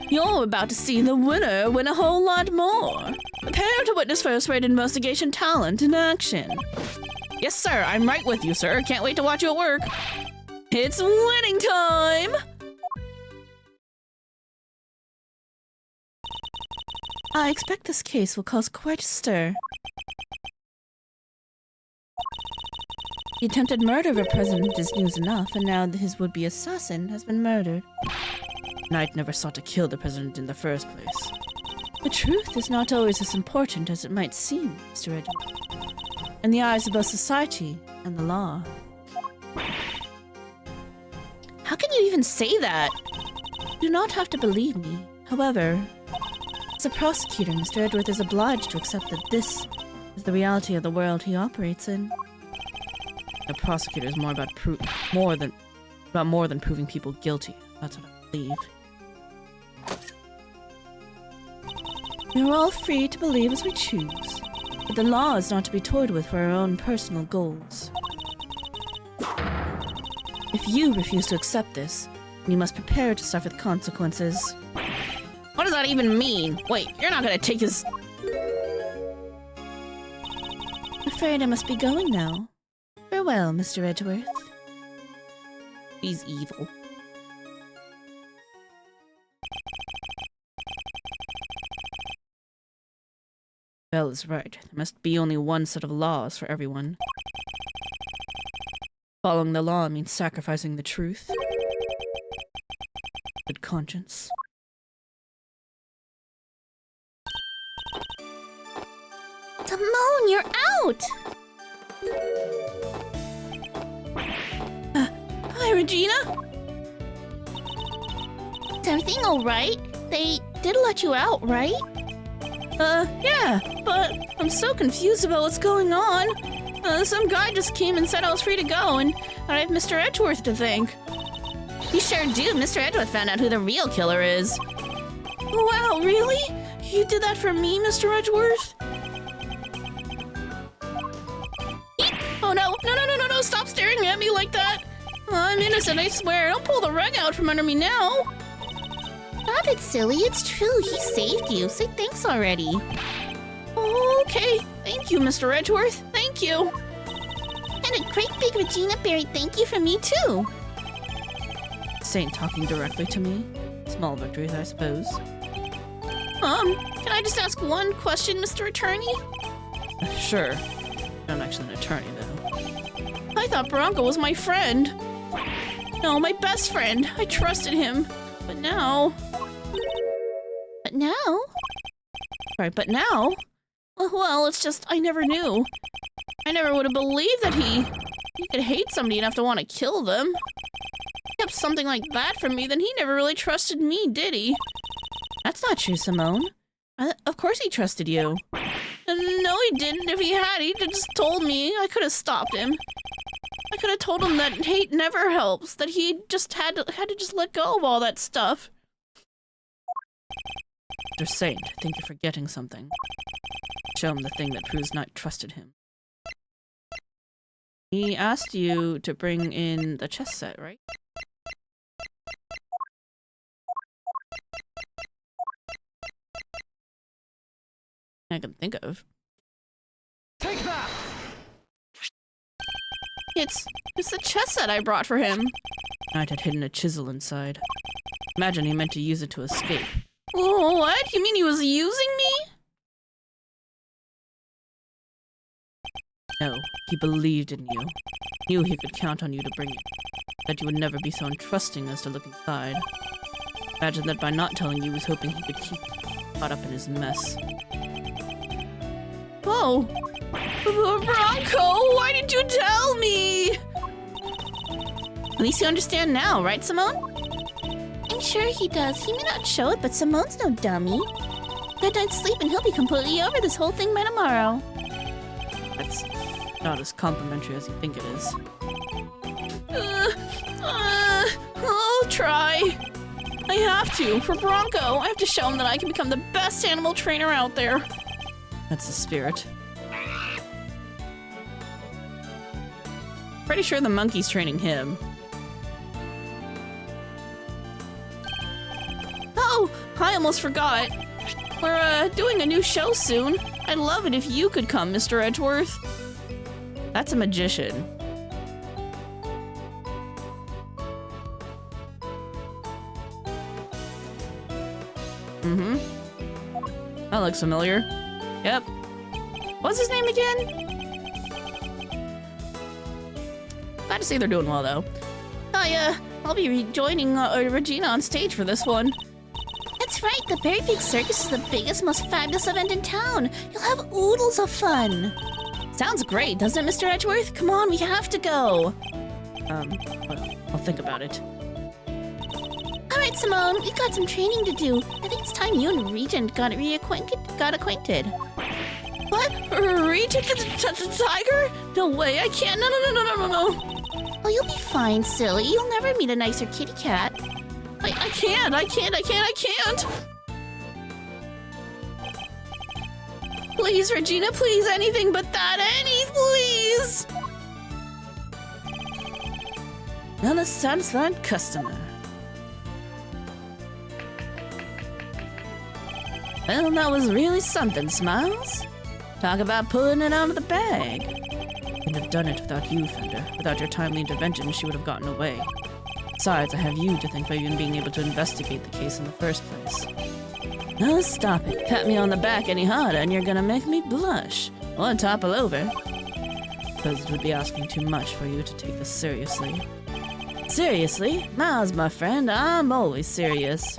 You're about to see the winner win a whole lot more. Prepare to witness first-rate investigation talent in action. Yes, sir. I'm right with you, sir. Can't wait to watch you at work. It's winning time! I expect this case will cause quite a stir. The attempted murder of a president is news enough, and now his would-be assassin has been murdered. Knight never sought to kill the president in the first place. The truth is not always as important as it might seem, Mr. Edgeworthy. In the eyes of both society and the law. How can you even say that? You do not have to believe me. However, as a prosecutor, Mr. Edgeworth is obliged to accept that this is the reality of the world he operates in. A prosecutor is more about more than proving people guilty. That's what I believe. We are all free to believe as we choose, but the law is not to be toyed with for our own personal goals. If you refuse to accept this, you must prepare to suffer the consequences. What does that even mean? Wait, you're not gonna take his... I'm afraid I must be going now. Farewell, Mr. Edgeworth. He's evil. Bell is right. There must be only one set of laws for everyone. Following the law means sacrificing the truth. Good conscience. Timon, you're out! Hi, Regina? Is everything alright? They did let you out, right? Yeah, but I'm so confused about what's going on. Some guy just came and said I was free to go, and I have Mr. Edgeworth to thank. You sure do. Mr. Edgeworth found out who the real killer is. Wow, really? You did that for me, Mr. Edgeworth? Oh no, no, stop staring at me like that! I'm innocent, I swear. Don't pull the rug out from under me now. Stop it, silly. It's true. He saved you. Say thanks already. Okay. Thank you, Mr. Edgeworth. Thank you. And a great big Regina Berry thank you from me, too. Saint talking directly to me. Small victories, I suppose. Can I just ask one question, Mr. Attorney? Sure. I'm actually an attorney, though. I thought Bronco was my friend. No, my best friend. I trusted him. But now... But now? Right, but now? Well, it's just, I never knew. I never would have believed that he could hate somebody enough to want to kill them. He kept something like that from me, then he never really trusted me, did he? That's not true, Simone. Of course he trusted you. No, he didn't. If he had, he'd have just told me. I could have stopped him. I could have told him that hate never helps, that he just had to just let go of all that stuff. Mr. Saint, I think you're forgetting something. Show him the thing that proves Knight trusted him. He asked you to bring in the chess set, right? I can think of. Take that! It's the chess set I brought for him. Knight had hidden a chisel inside. Imagine he meant to use it to escape. Oh, what? You mean he was using me? No, he believed in you. Knew he could count on you to bring it. That you would never be so untrusting as to look inside. Imagine that by not telling you, he was hoping he could keep caught up in his mess. Oh! Bronco, why didn't you tell me? At least you understand now, right, Simone? I'm sure he does. He may not show it, but Simone's no dummy. Good night's sleep and he'll be completely over this whole thing by tomorrow. That's not as complimentary as you think it is. I'll try. I have to. For Bronco, I have to show him that I can become the best animal trainer out there. That's the spirit. Pretty sure the monkey's training him. Oh, I almost forgot. We're doing a new show soon. I'd love it if you could come, Mr. Edgeworth. That's a magician. Mm-hmm. That looks familiar. Yep. What's his name again? Glad to see they're doing well, though. I'll be rejoining Regina on stage for this one. That's right, the Very Big Circus is the biggest, most fabulous event in town. You'll have oodles of fun. Sounds great, doesn't it, Mr. Edgeworth? Come on, we have to go. I'll think about it. All right, Simone, we've got some training to do. I think it's time you and Regent got acquainted. What? Regent the tiger? No way, I can't. No. Oh, you'll be fine, silly. You'll never meet a nicer kitty cat. I can't. Please, Regina, please, anything but that. Please. Another satisfied customer. Well, that was really something, Smiles. Talk about pulling it out of the bag. Couldn't have done it without you, Fender. Without your timely intervention, she would have gotten away. Besides, I have you to thank for even being able to investigate the case in the first place. Now stop it. Pat me on the back any harder and you're gonna make me blush. Or topple over. Because it would be asking too much for you to take this seriously. Seriously? Miles, my friend, I'm always serious.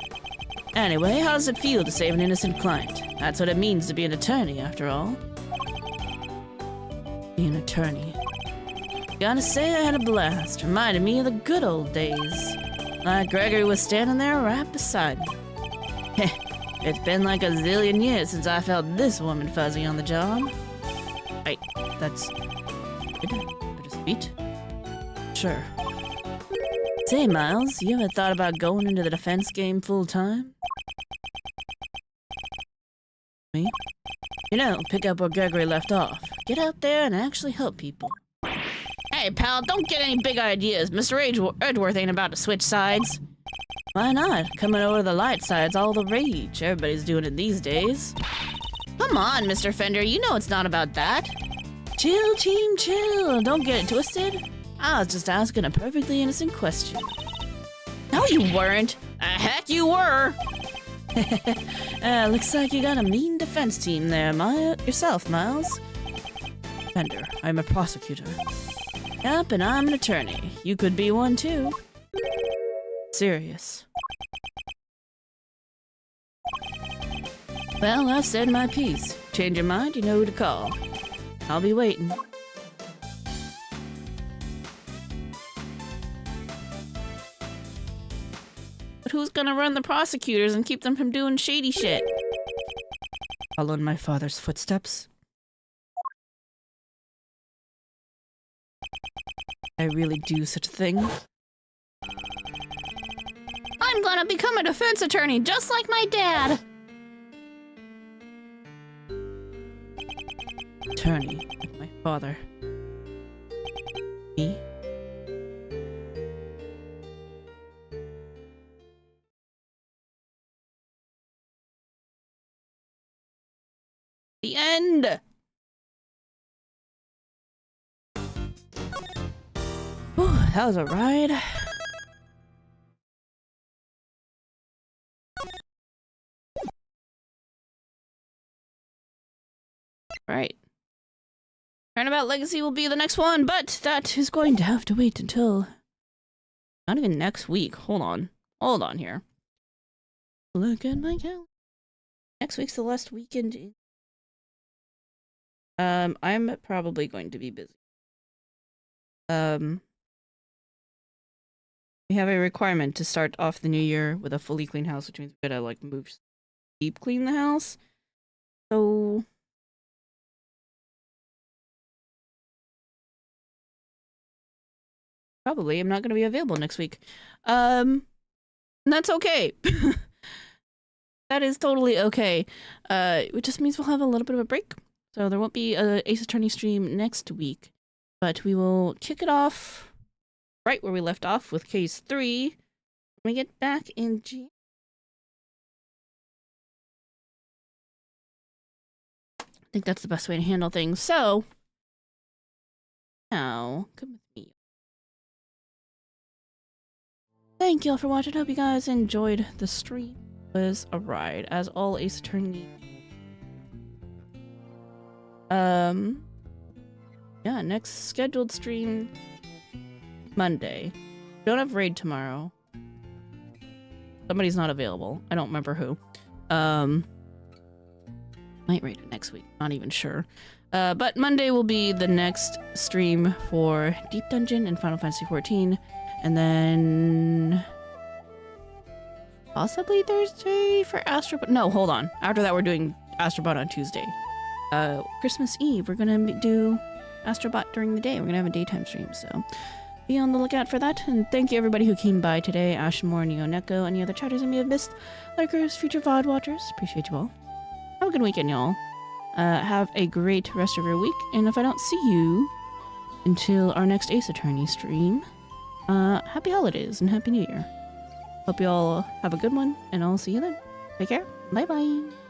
Anyway, how does it feel to save an innocent client? That's what it means to be an attorney, after all. Be an attorney. Gotta say I had a blast. Reminded me of the good old days. Like Gregory was standing there right beside me. Heh, it's been like a zillion years since I felt this warm and fuzzy on the job. Wait, that's... Bit of sweet? Sure. Say, Miles, you ever thought about going into the defense game full time? Me? You know, pick up where Gregory left off. Get out there and actually help people. Hey, pal, don't get any big ideas. Mr. Edgeworth ain't about to switch sides. Why not? Coming over to the light side's all the rage. Everybody's doing it these days. Come on, Mr. Fender, you know it's not about that. Chill, team, chill. Don't get it twisted. I was just asking a perfectly innocent question. No, you weren't. Heck, you were. Looks like you got a mean defense team there, yourself, Miles. Fender, I'm a prosecutor. Yep, and I'm an attorney. You could be one too. Serious. Well, I've said my piece. Change your mind, you know who to call. I'll be waiting. But who's gonna run the prosecutors and keep them from doing shady shit? Follow in my father's footsteps. I really do such a thing. I'm gonna become a defense attorney just like my dad. Attorney, like my father. Me? The end! that was a ride. Right. Turnabout Legacy will be the next one, but that is going to have to wait until not even next week. Hold on. Hold on here. Look at my calendar. Next week's the last weekend. I'm probably going to be busy. We have a requirement to start off the new year with a fully clean house, which means we gotta like move deep clean the house. So probably I'm not gonna be available next week. And that's okay. That is totally okay. It just means we'll have a little bit of a break. So there won't be a Ace Attorney stream next week, but we will kick it off right where we left off with case 3 when we get back in G. I think that's the best way to handle things. So now, come with me. Thank you all for watching. Hope you guys enjoyed the stream. It was a ride, as all Ace Attorney. Yeah, next scheduled stream Monday. Don't have raid tomorrow. Somebody's not available. I don't remember who. Might raid it next week. Not even sure. But Monday will be the next stream for Deep Dungeon and Final Fantasy XIV. And then possibly Thursday for Astrobot. No, hold on. After that, we're doing Astrobot on Tuesday. Christmas Eve, we're gonna do Astrobot during the day. We're gonna have a daytime stream, so be on the lookout for that. And thank you everybody who came by today. Ashmore, Neoneko, any other chatters I may have missed, lurkers, future VoD watchers. Appreciate you all. Have a good weekend, y'all. Have a great rest of your week. And if I don't see you until our next Ace Attorney stream, happy holidays and happy new year. Hope you all have a good one, and I'll see you then. Take care. Bye bye.